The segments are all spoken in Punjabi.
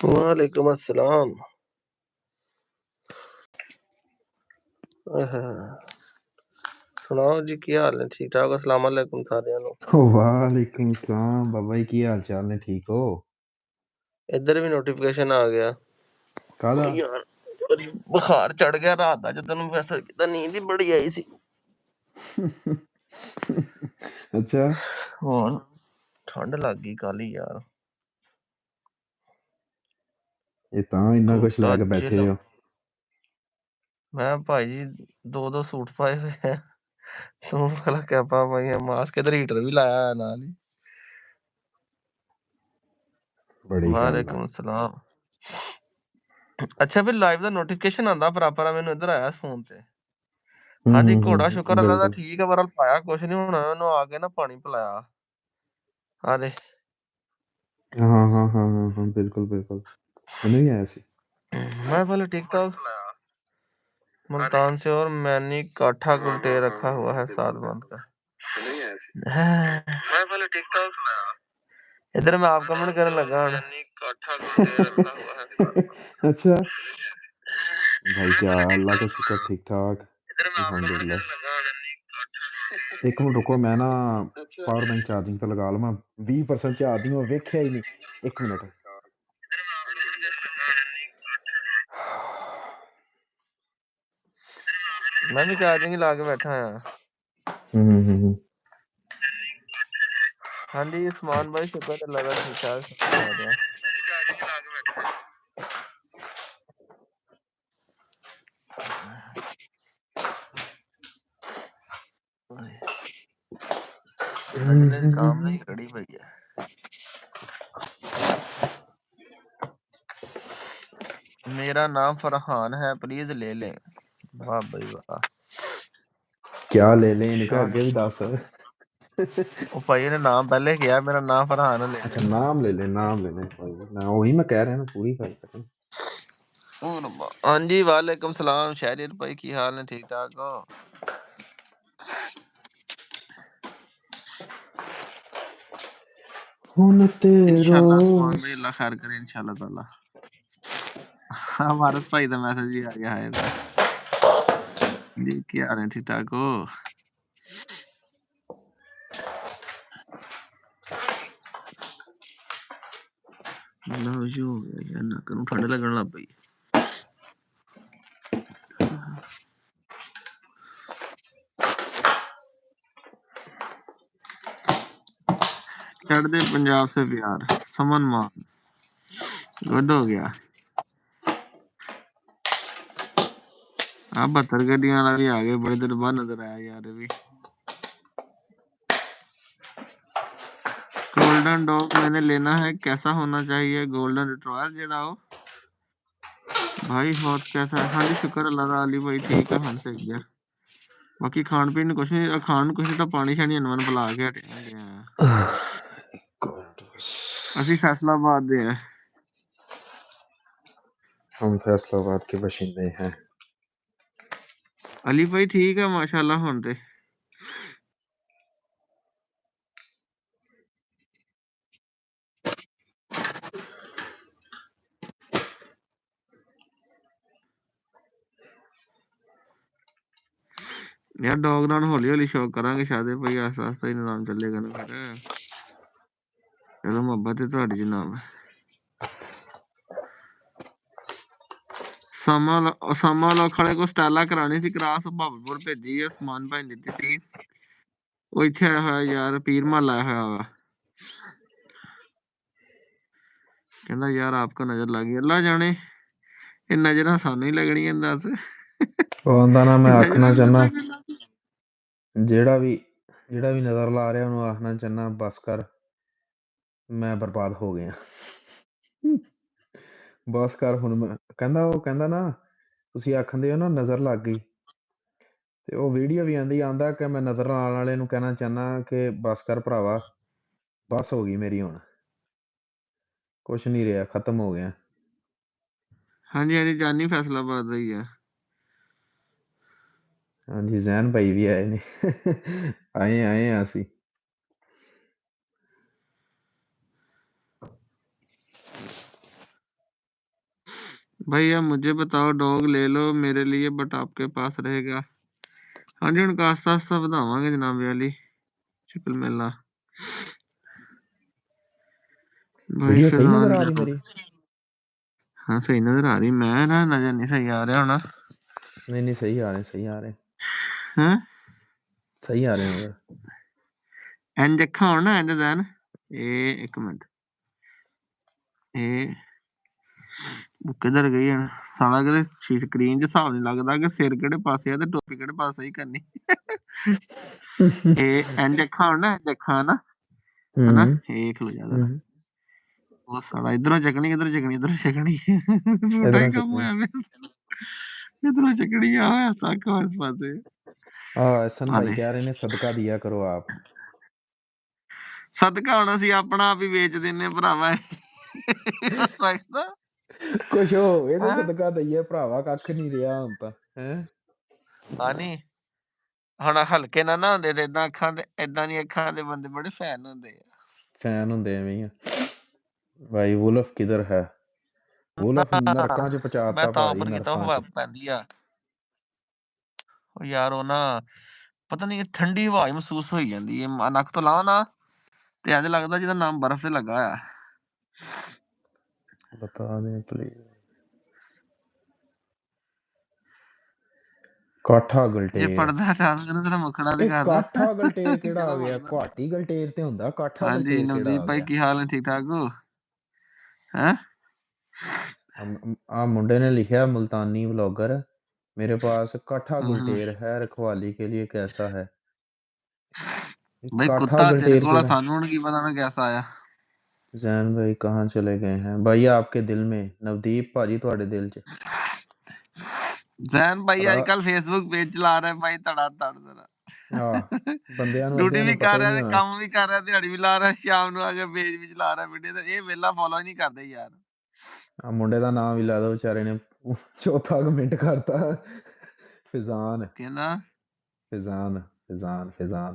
वालेकुम अस्सलाम। सुनाओ जी की हाल ने? ठीक ठाक? अस्सलाम वालेकुम सारियां नू। वालेकुम सलाम बाबा जी, की हाल चाल ने? ठीक हो? इधर भी नोटिफिकेशन आ गया कादा? यार, बुखार चढ़ गया रात का, जो तेन मैसेज किया नींद ही बड़ी आई सी। अच्छा, और ठंड लग गई काली यार। ये इन्ना कुछ कोटा लैके बैठे चिल। हो? मैं भाई जी दो सूट पाए हुए हैं। तू कला कैपा पाई है, मास्क इधर हीटर भी लाया है नाल ही। बड़ी गल है। वालेकुम सलाम। अच्छा फिर लाइव ਦਾ ਨੋਟੀਫਿਕੇਸ਼ਨ ਆਂਦਾ ਪ੍ਰੋਪਰ? ਮੈਨੂੰ ਇੱਧਰ ਆਇਆ ਫੋਨ ਤੇ। ਹਾਂਜੀ ਘੋੜਾ ਸ਼ੁਕਰ ਅੱਲਾ ਦਾ बिल्कुल। ਠੀਕ ਹੈ, ਪਰ ਪਾਇਆ ਕੁਛ ਨਹੀਂ ਹੋਣਾ, ਉਹਨੂੰ ਆ ਕੇ ਨਾ ਪਾਣੀ ਪਿਲਾਇਆ। ਆ ਦੇ हाँ हाँ हाँ हाँ हाँ, बिल्कुल बिल्कुल। मैंने भी आया सी। मैं पहले टिकटॉक मुल्तान से, और मैंने काठा गुलटे रखा हुआ है सात बंद का। मैं पहले टिकटॉक इधर मैं आप कमेंट करने लगा हूं। काठा गुलटे रखा हुआ है सात बंद का। अच्छा भाई, क्या अल्लाह का शुक्र, ठीक ठाक इधर मैं आप कमेंट अल्हम्दुलिल्लाह। करने लगा हूं। एक मिनट रुको, मैं ना पावर बैंक चार्जिंग तो लगा लवां। 20% चार्जिंग और वेख्या ही नहीं। एक मिनट। मैं भी चार्जिंग ही ला के बैठा हां। हम्म। हाँ जी उस्मान भाई, शुक्र अल्लाह का, ठीक ठाक सब खैर है। नजले काम नहीं खड़ी भैया। मेरा नाम फरहान है, प्लीज ले लें। वाह भाई वाह। क्या ले लें इनका शान आगे भी दस। ओ भाई ने नाम पहले किया, मेरा नाम फरहान ले अच्छा, लें। नाम ले लें भाई, ना वही मैं कह रहा हूं, पूरी कर रहा हूं। हाँ जी वालेकुम सलाम शहरियर भाई, की हाल है? ठीक ठाक हो? हुन तेरो इंशाल्लाह उस्मान भाई, अल्लाह खैर करे इंशाल्लाह ताला। हाँ वारस भाई का मैसेज भी आ गया है इधर। जी क्या हाल है? ठीक ठाक हो? लो जो हो गया यार, नाक नूं ठंड लगन लग पई। चढ़दे पंजाब से प्यार, समन मान गुड हो गया। आप 72 गड्डियां वाला भी आ गए, बड़े देर बाद नजर आया यार ये भी। गोल्डन डॉग मैंने लेना है, कैसा होना चाहिए? गोल्डन रिट्रीवर जेड़ा हो भाई। हॉर्स कैसा है? हाँ जी शुक्र अल्लाह दा, अली भाई ठीक है, हाँ सही है। बाकी खान पीन कुछ नहीं, खान कुछ नहीं, तो पानी शानी अनवन पिला के हटे हैं। ਅਸੀਂ फैसलाबाद ਦੇ हैं। हम फैसलाबाद के बाशिंदे हैं। अली भाई ठीक है माशाल्लाह हुण ते। यार डॉग ਦਾ ਹੌਲੀ ਹੌਲੀ ਸ਼ੌਕ ਕਰਾਂਗੇ ਸ਼ਾਦੇ ਭਾਈ, ਆਸਤਾ ਆਸਤਾ ਹੀ ਨਿਜ਼ਾਮ ਚੱਲੇਗਾ ਨਾ ਫਿਰ। ਚਲੋ ਮੁਹੱਬਤ ਹੈ ਤੁਹਾਡੀ ਜਨਾਬ। ਸਾਮਾ ਲੋਕ ਵਾਲੇ ਕੋ ਸਟਾਲਾ ਕਰਾਣੀ ਸੀ, ਕਰਾਸ ਭਾਵਲਪੁਰ ਭੇਜੀ ਹੈ, ਸਮਾਨ ਭਾਈ ਦਿੱਤੀ ਸੀ। ਉਹ ਇੱਥੇ ਆਇਆ ਹੋਇਆ ਯਾਰ, ਪੀਰ ਮਹੱਲ ਆਇਆ ਹੋਇਆ ਵਾ। ਕਹਿੰਦਾ ਯਾਰ ਆਪਕੋ ਨਜ਼ਰ ਲੱਗ ਗਈ। ਅੱਲਾ ਜਾਣੇ ਇਹ ਨਜ਼ਰਾਂ ਸਾਨੂੰ ਹੀ ਲੱਗਣੀਆਂ ਦੱਸ। ਉਹਦਾ ਨਾ ਮੈਂ ਆਖਣਾ ਚਾਹਨਾ, ਨਜ਼ਰਾਂ ਜਿਹੜਾ ਵੀ ਨਜ਼ਰ ਲਾ ਰਿਹਾ ਉਹਨੂੰ ਆਖਣਾ ਚਾਹਨਾ, ਬਸ ਕਰ, ਮੈਂ ਬਰਬਾਦ ਹੋ ਗਿਆ। ਬਸ ਕਰ ਹੁਣ। ਮੈਂ ਕਹਿੰਦਾ ਨਾ, ਤੁਸੀਂ ਆਖਦੇ ਹੋ ਨਾ ਨਜ਼ਰ ਲੱਗ ਗਈ, ਤੇ ਉਹ ਵੀਡੀਓ ਵੀ ਆਂਦਾ ਕਿ ਮੈਂ ਨਜ਼ਰ ਲਾਉਣ ਵਾਲੇ ਨੂੰ ਕਹਿਣਾ ਚਾਹਨਾ ਕਿ ਬਸ ਕਰ ਭਰਾਵਾ, ਬਸ ਹੋ ਗਈ ਮੇਰੀ, ਹੁਣ ਕੁਛ ਨਹੀਂ ਰਿਹਾ, ਖਤਮ ਹੋ ਗਿਆ। ਹਾਂਜੀ ਹਾਂਜੀ ਜਾਨੀ ਫੈਸਲਾਬਾਦ ਦਾ ਹੀ ਆ। ਹਾਂਜੀ ਜ਼ੈਨ ਭਾਈ ਵੀ ਆਏ ਨੇ। ਆਏ ਆ ਅਸੀਂ। भैया मुझे बताओ डॉग ले लो मेरे लिए बट आपके पास रहेगा। हाँ जी उनका आस्ता आस्ता ਵਧਾਵਾਂਗੇ जनाब वाली शक्ल मेला भाई वीडियो सही नजर फिजान आ रही मेरी? हाँ सही नजर आ रही मैं ना नजर नहीं सही आ रहा होना नहीं नहीं, सही आ रहे, सही आ रहे, हैं सही आ रहे नजर। इंज अखा होना इंज जैन ए एक मिनट ए ਉਹ ਕਿੱਧਰ ਗਈ ਹੈ ਸਾਲਾ ਕਿਤੇ ਸਕਰੀਨ 'ਚ ਹਿਸਾਬ ਨਹੀਂ ਲੱਗਦਾ ਕਿ ਸਿਰ ਕਿਹੜੇ ਪਾਸੇ ਆ ਤੇ ਟੋਪੀ ਕਿਹੜੇ ਪਾਸੇ ਹੀ ਕਰਨੀ ਇਹ ਇੰਜ ਅੱਖਾਂ ਹੋਣ ਨਾ ਇੰਜ ਅੱਖਾਂ ਨਾ ਹਨਾ ਇਹ ਖਲੋ ਜਾ ਜਰਾ ਉਹ ਸਾਲਾ ਇਧਰੋਂ ਚੱਕਣੀ ਇਧਰੋਂ ਚੱਕਣੀ ਝੂਠਾ ਹੀ इधर ਕੰਮ चुकने। ਹੋਇਆ ਵੇ ਇਧਰੋਂ ਚੱਕਣੀ ਆ ਹੋਇਆ ਸੱਕ ਇਸ ਪਾਸੇ एहसन ਆ भाई ਦੇ कह रहे ने सदका दिया करो आप। ਸਦਕਾ ਹੁਣ ਅਸੀਂ ਆਪਣਾ ਆਪ ਹੀ ਵੇਚ ਦਿੰਨੇ ਭਰਾਵਾ ਹੋ ਸਕਦਾ ਕੁਛ ਹੋਵੇ ਤੇ ਹੈਂ ਸਦਕਾ ਦਈਏ ਭਰਾਵਾ, ਕੱਖ ਨਹੀਂ ਰਿਹਾ ਹੁਣ ਤਾਂ ਹੈ। ਹਾਨੀ ਹੁਣ ਹਲਕੇ ਨਾ ਹੁੰਦੇ ਤੇ ਇਦਾਂ ਅੱਖਾਂ ਦੇ ਇਦਾਂ ਦੀਆਂ ਅੱਖਾਂ ਦੇ ਬੰਦੇ ਬੜੇ ਫੈਨ ਹੁੰਦੇ ਆ ਫੈਨ ਹੁੰਦੇ ਐਵੇਂ ਹੀ ਆ। ਭਾਈ ਵੁਲਫ ਕਿਧਰ ਹੈ? ਵੁਲਫ ਨਰਕਾਂ ਚ ਮੈਂ ਪਹੁੰਚਾਤਾ ਤਾਂ ਭਾਜੀ, ਉੱਪਰ ਕੀਤਾ ਨਰਕਾਂ ਹਵਾ ਚ। ਪੈਂਦੀ ਆ ਉਹ ਯਾਰ ਉਹ ਨਾ ਪਤਾ ਨਹੀਂ ਠੰਡੀ ਹਵਾ ਹੀ ਮਹਿਸੂਸ ਹੋਈ ਜਾਂਦੀ ਹੈ ਨੱਕ ਤੋਂ ਲਾਓ ਨਾ ਤੇ ਇੰਝ ਲੱਗਦਾ ਜਿਹਦਾ ਨਾਮ ਬਰਫ਼ ਤੇ ਲੱਗਾ ਆ ਬਤਾ ਦੇ ਪਲੀਜ਼। ਕਾਠਾ ਜੇ ਗਲਟੇਰ। ਪੜਦਾ ਹਟਾ ਦੋ ਤੇਰਾ ਮੁਖੜਾ ਇਹ ਦਿਖਾ ਦੋ ਕਾਠਾ ਗਲਟੇਰ ਕਿਹੜਾ ਆ ਜਦੋਂ ਗਿਆ? ਪੜਦਾ ਘਾਟੀ ਗਲਟੇਰ ਤੇ ਹੁੰਦਾ, ਕਾਠਾ ਹਾਂਜੀ ਗਲਟੇਰ ਕਿਹੜਾ ਨਵਦੀਪ ਆ ਭਾਈ ਗਿਆ? ਕੀ ਹਾਲ ਹੈ ਠੀਕ ਠਾਕ ਹੋ ਹੈਂ ਆ ਮੁੰਡੇ ਨੇ ਲਿਖਿਆ मुल्तानी व्लॉगर, मेरे पास काठा ਹੂੰ गुलटेर है, रखवाली के लिए कैसा है? भाई काठा कुत्ता तेरे गलटेर को केड़ा? सानू की पता ना कैसा आया जैन भाई कहाँ चले गए हैं? भाई आपके दिल में, नवदीप भाजी ਤੁਹਾਡੇ दिल च। जैन भाई ਭਰਾ आजकल फेसबुक पेज चला रहा है भाई तड़ा तड़ ਆਹ ਬੰਦਿਆਂ ਨੂੰ ड्यूटी ਅੱਧਿਆਂ भी ਨੂੰ ਪਤਾ कर ਹੀ रहा ਨਹੀਂ है ਹੋਣਾ। काम भी कर रहा है दिहाड़ी भी ला रहा है शाम ਨੂੰ आके पेज भी चला रहा है वीडियो ਤੇ ਇਹ ਵੇਲਾ ਫੋਲੋ ਹੀ ਨਹੀਂ ਕਰਦੇ ਯਾਰ ਆ ਮੁੰਡੇ ਦਾ ਨਾਮ ਵੀ ਲਾ ਦੋ, ਵਿਚਾਰੇ ਨੇ ਚੌਥਾ ਕਮੈਂਟ ਕਰਤਾ। ਫਿਜ਼ਾਨ ਕਹਿੰਦਾ ਫਿਜ਼ਾਨ फिजान फिजान।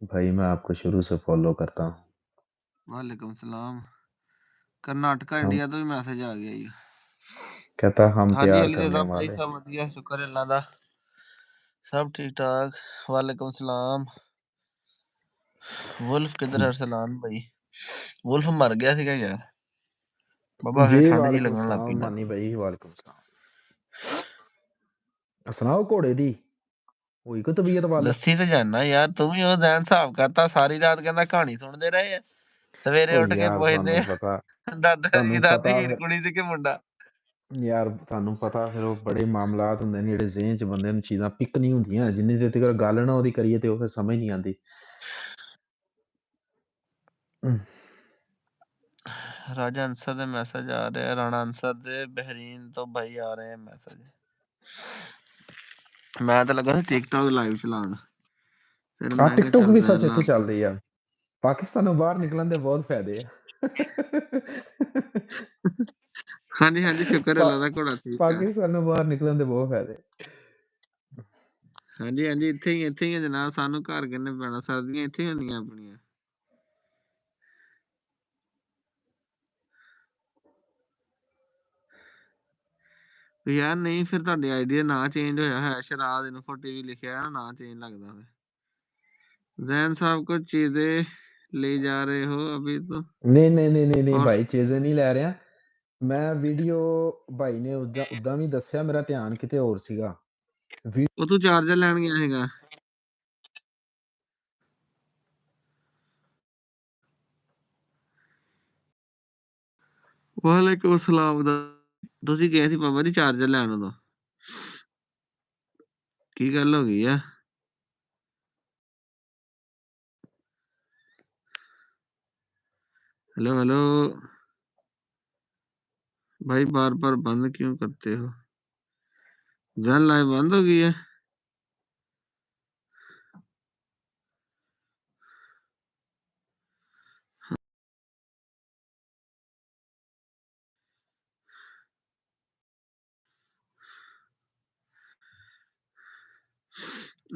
भाई मैं आपको शुरू से फॉलो करता हूँ। वालेकुम सलाम कर्नाटका हम इंडिया ਤੋਂ ਵੀ ਮੈਸੇਜ ਆ ਗਿਆ ਜੀ कहता हम ਹਾਂਜੀ प्यार ਅਲੀ करने ਰਜ਼ਾ ਭਾਈ वाले। ਸਭ ਵਧੀਆ ਸ਼ੁਕਰ ਅੱਲਾ ਦਾ ਸਭ ਠੀਕ ਠਾਕ ਵਾलेकुम सलाम वुल्फ किधर है अरसलान भाई वुल्फ मर गया ਸੀਗਾ ਯਾਰ ਬਾਬਾ जी ਫਿਰ ਠੰਡ ਜੀ वालेकुम ਲੱਗਣ ਲੱਗ ਪਈ सलाम ਨਾ मानी भाई, वालेकुम सलाम। सुनाओ घोड़े दी हुई को तबीयत वाल? ਲੱਸੀ ਤੇ ਜਾਨਾ ਯਾਰ ਤੂੰ ਵੀ ਉਹ ਜ਼ਹਿਨ ਹਿਸਾਬ ਕਰਤਾ ਸਾਰੀ ਰਾਤ ਕਹਿੰਦਾ ਕਹਾਣੀ ਸੁਣਦੇ ਰਹੇ ਆ ਸਵੇਰੇ ओ ਉੱਠ ਕੇ यार ਪੁੱਛਦੇ थानू पता, ਦਾਦਾ ਜੀ थानू ਦਾਦੀ पता ਹੀਰ फिर ਕੁੜੀ ਸੀ ਕਿ ਮੁੰਡਾ यार थानू पता फिर वो बड़े मामलात हुंदे ने जेह्ड़े ज़हन च बंदे नूं चीज़ां पिक नहीं हुंदियां, जिन्नी देर तकर गल ना ओहदी करिए ते ओह फिर समझ नहीं आंदी। ਰਾਜਾ ਅੰਸਰ ਦੇ ਮੈਸੇਜ ਆ ਰਹੇ ਆ ਰਾਣਾ ਅੰਸਰ ਦੇ ਬਹਿਰੀਨ ਤੋਂ ਭਾਈ ਆ ਰਹੇ ਆ ਮੈਸੇਜ ਮੈਂ ਤਾਂ ਲੱਗਾ ਸੀ ਟਿਕਟੌਕ ਲਾਈਵ ਚਲਾਉਣ ਫਿਰ ਆ ਮੈਂ ਕਿਹਾ टिकटॉक ਚੱਲ भी सच ਰਹਿਣ इत्थे ਨਾਲ ਚੱਲਦੀ ਆ। ਪਾਕਿਸਤਾਨੋਂ ਬਾਹਰ ਨਿਕਲਣ ਦੇ ਬਹੁਤ ਫਾਇਦੇ ਆ। ਹਾਂਜੀ ਹਾਂਜੀ ਸ਼ੁਕਰ ਪਾ ਅੱਲਾ ਦਾ ਘੋੜਾ ਠੀਕ ਆ ਪਾਕਿਸਤਾਨੋਂ ਬਾਹਰ ਨਿਕਲਣ ਦੇ ਬਹੁਤ ਫਾਇਦੇ। ਹਾਂਜੀ ਹਾਂਜੀ ਇੱਥੇ ਹੀ ਆ ਜਨਾਬ ਸਾਨੂੰ ਘਰ ਕਿੰਨੇ ਪੈਣਾ ਸਰਦੀਆਂ ਇੱਥੇ ਹੀ ਹੁੰਦੀਆਂ ਆਪਣੀਆਂ ਯਾਰ ਨਹੀਂ ਫਿਰ ਤੁਹਾਡੀ ਆਈਡੀ ਦਾ ਨਾਂ ਚੇਂਜ ਹੋਇਆ ਹੈ ਸ਼ਰਾਦ ਇਨਫੋ ਟੀਵੀ ਲਿਖਿਆ ਹੈ ਨਾਂ ਚੇਂਜ ਲੱਗਦਾ ਹੈ जैन साहब कुछ चीजें ले जा रहे हो अभी तो ਨਹੀਂ और ਭਾਈ, ਚੀਜ਼ਾਂ ਨਹੀਂ ਲੈ ਰਿਹਾ ਮੈਂ। ਵੀਡੀਓ ਭਾਈ ਨੇ ਉਦਾਂ ਵੀ ਦੱਸਿਆ, ਮੇਰਾ ਧਿਆਨ ਕਿਤੇ ਹੋਰ ਸੀਗਾ। वो तू चार्जर लैन गया हैगा वालेकुम सलाम ਤੁਸੀਂ ਗਏ ਸੀ ਬਾਬਾ ਜੀ ਚਾਰਜਰ ਲੈਣ ਉਦੋਂ ਕੀ ਗੱਲ ਹੋ ਗਈ ਆ हेलो हेलो भाई बार बार बंद क्यों करते हो जैन लाइव बंद हो गई है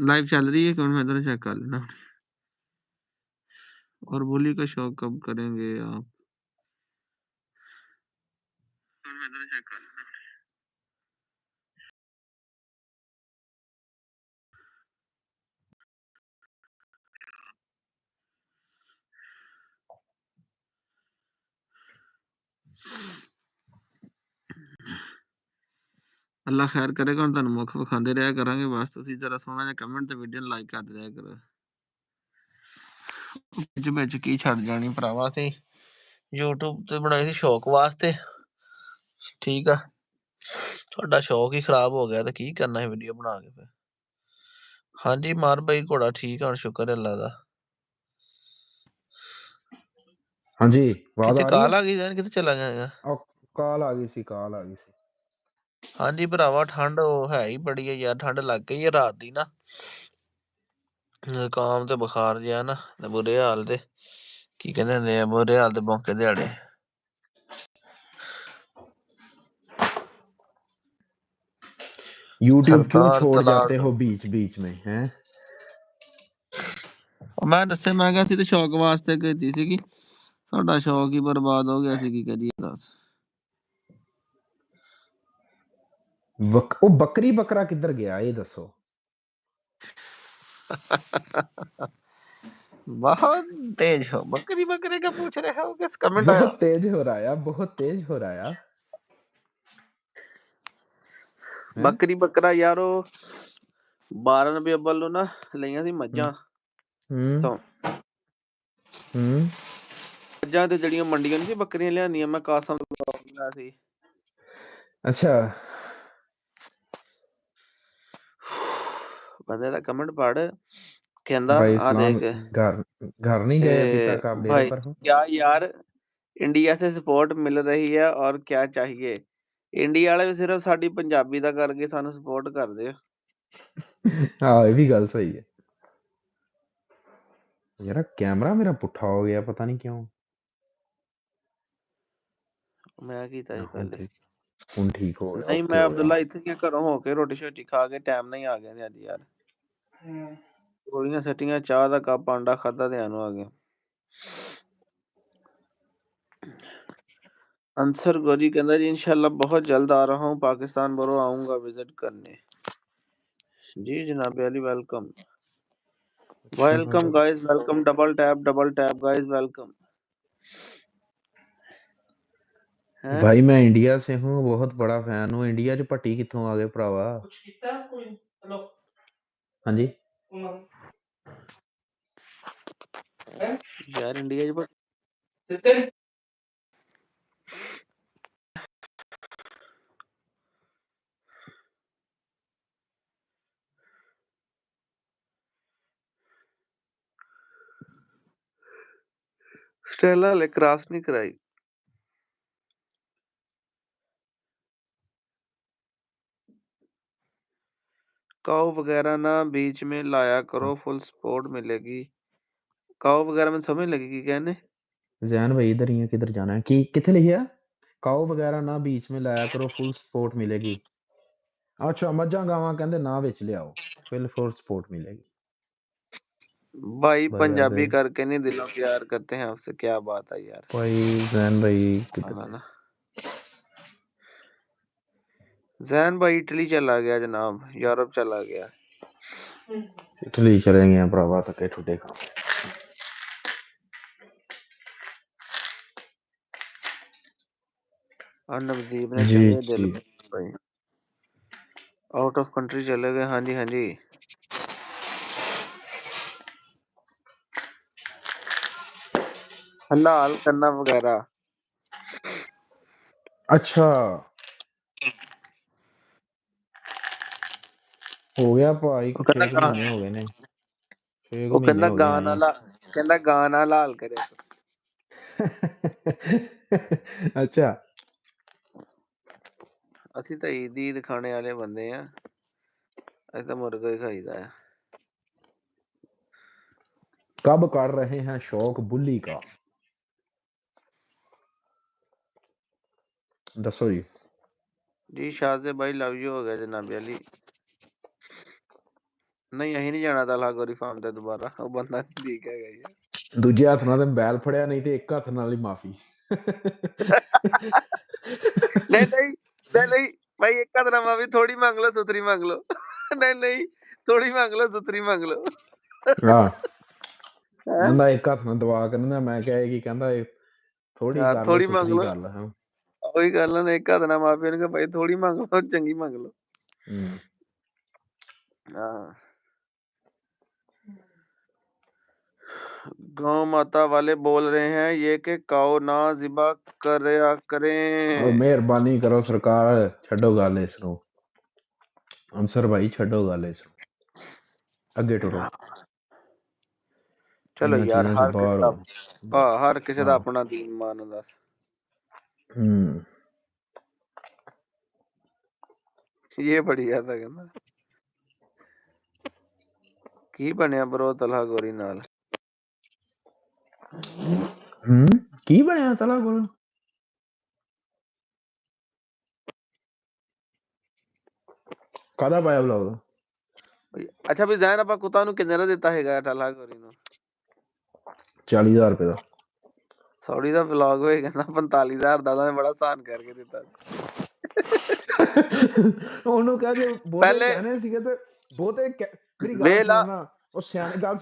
लाइव चल रही है कौन मैं इधर चेक कर लेना और बोली का शौक कब करेंगे आप ਅੱਲਾ ਖੈਰ ਕਰੇਗਾ। ਹੁਣ ਤੁਹਾਨੂੰ ਮੁੱਖ ਵਿਖਾਉਂਦੇ ਰਿਹਾ ਕਰਾਂਗੇ। ਬਸ ਤੁਸੀਂ ਜਰਾ ਸੋਹਣਾ ਜਿਹਾ ਕਮੈਂਟ ਤੇ ਵੀਡੀਓ ਨੂੰ ਲਾਈਕ ਕਰਦੇ ਰਿਹਾ ਕਰੋ। ਵਿੱਚ ਕੀ ਛੱਡ ਜਾਣੀ ਭਰਾਵਾ, ਅਸੀਂ YouTube ਤੇ ਬਣਾਈ ਸੀ ਸ਼ੌਕ ਵਾਸਤੇ, ਠੀਕ ਆ। ਤੁਹਾਡਾ ਸ਼ੌਕ ਹੀ ਖਰਾਬ ਹੋ ਗਿਆ ਤੇ ਕੀ ਕਰਨਾ ਸੀ ਵੀਡੀਓ ਬਣਾ ਕੇ ਫਿਰ। ਹਾਂਜੀ ਮਾਰ ਬਾਈ ਘੋੜਾ ਠੀਕ ਆ, ਹੁਣ ਸ਼ੁਕਰ ਅੱਲਾ ਦਾ। ਹਾਂਜੀ ਆਵਾਜ਼ ਕਿਤੇ ਆ ਰਹੀ ਕਾਲ ਆ ਗਈ ਜਾਂ ਕਿਤੇ ਚਲਾ ਗਿਆ ਹੈਗਾ? ਕਾਲ ਆ ਗਈ ਸੀ, ਕਾਲ ਆ ਗਈ ਸੀ। ਹਾਂਜੀ ਭਰਾਵਾ ਠੰਡ ਹੈ ਹੀ ਬੜੀ ਹੈ ਯਾਰ, ਠੰਡ ਲੱਗ ਗਈ ਹੈ ਰਾਤ ਦੀ ਨਾ, ਜ਼ੁਕਾਮ ਤੇ ਬੁਖਾਰ ਜਿਹਾ ਨਾ, ਬੁਰੇ ਹਾਲ ਤੇ ਕੀ ਕਹਿੰਦੇ ਹੁੰਦੇ ਆ, ਬੁਰੇ ਹਾਲ ਤੇ ਮੌਕੇ ਦਿਹਾੜੇ। YouTube क्यों ਸਰਦਾਰ छोड़ ਤਲਾਕ जाते हो बीच बीच में हैं? ਮੈਂ ਦੱਸਿਆ, ਮੈਂ ਕਿਹਾ ਸੀ ਤੇ ਸ਼ੌਕ ਵਾਸਤੇ ਕੀਤੀ ਸੀਗੀ, ਸਾਡਾ ਸ਼ੌਕ ਹੀ ਬਰਬਾਦ ਹੋ ਗਿਆ ਸੀ, ਕੀ ਕਰੀਏ ਦੱਸ। ਉਹ ਬੱਕਰੀ ਬੱਕਰਾ ਕਿੱਧਰ ਗਿਆ ਇਹ ਦੱਸੋ। बहुत तेज हो, बकरी बकरे का पूछ रहे हो, किस कमेंट आया? बहुत तेज हो रहा है, बहुत तेज हो रहा है। ਬੱਕਰੀ ਬੱਕਰਾ ਯਾਰ ਉਹ 12 ਰੁਪਏ ਅੱਬਲ ਨੂੰ ਨਾ ਲਈਆਂ ਸੀ ਮੱਝਾਂ ਤੋਂ, ਮੱਝਾਂ ਤੇ ਜਿਹੜੀਆਂ ਮੰਡੀਆਂ ਨਹੀਂ ਸੀ ਬੱਕਰੀਆਂ ਲਿਆਂਦੀਆਂ, ਮੈਂ ਕਾਸਮ ਸੀ। ਅੱਛਾ ਬੰਦੇ ਦਾ ਕਮੈਂਟ ਪੜ, ਕਹਿੰਦਾ भाई आ इस्लाम देख घर नहीं गए अभी तक आप डेरे भाई पर हो? क्या यार इंडिया से सपोर्ट मिल रही है और क्या चाहिए। ਇੰਡੀਆ ਵਾਲੇ ਵੀ ਸਿਰਫ ਸਾਡੀ ਪੰਜਾਬੀ ਦਾ ਕਰਕੇ ਸਾਨੂੰ ਸਪੋਰਟ ਕਰਦੇ ਆ। ਹਾਂ ਇਹ ਵੀ ਗੱਲ ਸਹੀ ਹੈ ਯਾਰ, ਕੈਮਰਾ ਮੇਰਾ ਪੁੱਠਾ ਹੋ ਗਿਆ ਪਤਾ ਨਹੀਂ ਕਿਉਂ। ਮੈਂ ਕੀਤਾ ਸੀ ਪਹਿਲੇ, ਹੁਣ ਠੀਕ ਹੋ ਗਿਆ, ਨਹੀਂ ਓਕੇ ਮੈਂ ਹੋ ਗਿਆ। ਅਬਦੁੱਲਾ ਇੱਥੇ ਹੀ ਘਰੋਂ ਹੋ ਕੇ ਰੋਟੀ ਸ਼ੋਟੀ ਖਾ ਕੇ ਟਾਈਮ ਨਹੀਂ ਆ ਗਿਆ ਸੀ ਅੱਜ ਯਾਰ। ਗੋਲੀਆਂ ਸੱਟੀਆਂ, ਚਾਹ ਦਾ ਕੱਪ ਆਂਡਾ ਖਾਧਾ ਤੇ ਆਨੂੰ ਆ ਗਿਆ। अंसर गोरी कहता जी इंशाल्लाह बहुत जल्द आ रहा हूँ पाकिस्तान, बरो आऊंगा विजिट करने। जी जनाब Ali welcome welcome guys, welcome, double tap guys, welcome. भाई मैं इंडिया से हूँ, बहुत बड़ा फैन हूँ। इंडिया च भट्टी कित्थों आ गए भरावा? हाँ जी यार इंडिया च स्टेला ले क्रॉस नहीं कराई। काऊ वगैरह ना बीच में लाया करो, फुल सपोर्ट मिलेगी। काऊ वगैरह में समझ लगेगी कहने। जैन भाई इधर ही है, किधर जाना है कि किथे लिखिया? काऊ वगैरह ना बीच में लाया करो, फुल सपोर्ट मिलेगी। अच्छा मझां गावां कहंदे ना विच लियाओ, फिर फुल सपोर्ट मिलेगी। भाई भाई पंजाबी वैसे करके नहीं दिलों प्यार करते हैं आपसे, क्या बात है यार। भाई जैन भाई किधर हाँ ना, जैन भाई इटली चला गया जनाब, यूरोप चला गया। इटली चले गए हैं भरावा, धक्के ठुड्डे खा। नवदीप ने जी चंगे दिल जी भाई, आउट ऑफ कंट्री चले गए। हाँ जी हाँ जी, हलाल करना वगैरह। अच्छा हो गया भाई, 6 महीने हो गए ने, 6 ਉਹ महीने ਕਹਿੰਦਾ हो गए ਗਾਣਾ हैं। ਲਾ, ਕਹਿੰਦਾ ਗਾਣਾ ਲਾਲ ਕਰਿਆ। अच्छा ਅਸੀਂ ਤਾਂ ਈਦ ਖਾਣੇ ਵਾਲੇ ਬੰਦੇ ਆ, ਅਸੀਂ ਤਾਂ ਮੁਰਗਾ ਹੀ ਖਾਈਦਾ ਆ। कब कर रहे हैं शौक बुल्ली का? दसो जी। ਜੀ ਸ਼ਾਜ਼ੇ ਭਾਈ ਲਵ ਯੂ ਹੋ ਗਿਆ ਜਨਾਬ ਅਲੀ। ਨਹੀਂ ਅਸੀਂ ਨਹੀਂ ਜਾਣਾ ਤਾਂ ਲਾਗੋਰੀ ਫਾਰਮ ਤੇ ਦੁਬਾਰਾ, ਉਹ ਬੰਦਾ ਠੀਕ ਹੈਗਾ ਯਾਰ। ਦੂਜੇ ਹੱਥ ਨਾਲ ਤੇ ਬੈਲ ਫੜਿਆ, ਨਹੀਂ ਤੇ ਇੱਕ ਹੱਥ ਨਾਲ ਹੀ ਮਾਫੀ। ਨਹੀਂ ਨਹੀਂ ਨਹੀਂ ਭਾਈ, ਇੱਕ ਹੱਥ ਨਾਲ ਮਾਫੀ ਥੋੜੀ ਮੰਗ ਲਓ, ਸੁਥਰੀ ਮੰਗ ਲਓ। ਨਹੀਂ ਨਹੀਂ ਥੋੜੀ ਮੰਗ ਲਓ, ਸੁਥਰੀ ਮੰਗ ਲਓ। ਹਾਂ ਕਹਿੰਦਾ ਇੱਕ ਹੱਥ ਨਾਲ ਦੁਆ ਕਰਨਾ, ਮੈਂ ਕਿਹਾ ਕੀ ਕਹਿੰਦਾ ਥੋੜੀ ਕਰ ਲੈ ਥੋੜੀ ਮੰਗ ਸੁਥਰੀ ਲਓ, ਕਰ ਲੈ। ਉਹੀ ਗੱਲ ਨੇ, ਇੱਕ ਹੱਥ ਨਾਲ ਮਾਪਿਆਂ ਨੂੰ ਕਿ ਭਾਈ ਥੋੜੀ ਮੰਗ ਲਓ, ਚੰਗੀ ਮੰਗ ਲਓ। हाँ। गौ माता वाले बोल रहे हैं ये कि काओ ना ज़िबा करया ਉਹ करें। ਮਿਹਰਬਾਨੀ ਕਰੋ ਸਰਕਾਰ, ਛੱਡੋ ਗੱਲ ਇਸ ਨੂੰ। ਅੰਸਰ ਭਾਈ ਛੱਡੋ ਗੱਲ ਇਸ ਨੂੰ, ਅੱਗੇ ਟੁਰੋ। चलो ਇਹਨਾਂ यार, ਚੀਜ਼ਾਂ हर ਤੋਂ किसी ਬਾਹਰ दा हर किसी दा ਹਾਂ। अपना दीन मान दस। ये बड़ी याद है कहना की बनया ब्रो तलहा गोरी नाल। ਕੀ ਬਣਿਆ ਤਲਾ ਕੋਲ? ਕਾਹਦਾ ਪਾਇਆ ਵਲੌਗ? अच्छा भी जैन ਆਪਾਂ ਕੁੱਤਾ ਨੂੰ ਕਿੰਨੇ ਦਾ ਦਿੱਤਾ ਹੈਗਾ ਤਲਹਾ ਗੋਰੀ ਨੂੰ? 40,000 ਰੁਪਏ ਦਾ। ਸੌੜੀ ਦਾ ਵਲੌਗ ਹੋਏ ਕਹਿੰਦਾ 45,000 ਦਾ, ਉਹਨੇ ਬੜਾ ਆਸਾਨ ਕਰਕੇ ਦਿੱਤਾ। ਉਹਨੂੰ ਕਹਿ ਜੇ ਬਹੁਤੇ ਕਹਿਣੇ ਸੀਗੇ ਤੇ ਬਹੁਤੇ ਮੇਰੀ ਗੱਲ ਸੁਣੋ ਨਾ, ਉਹ ਸਿਆਣੇ ਗੱਲ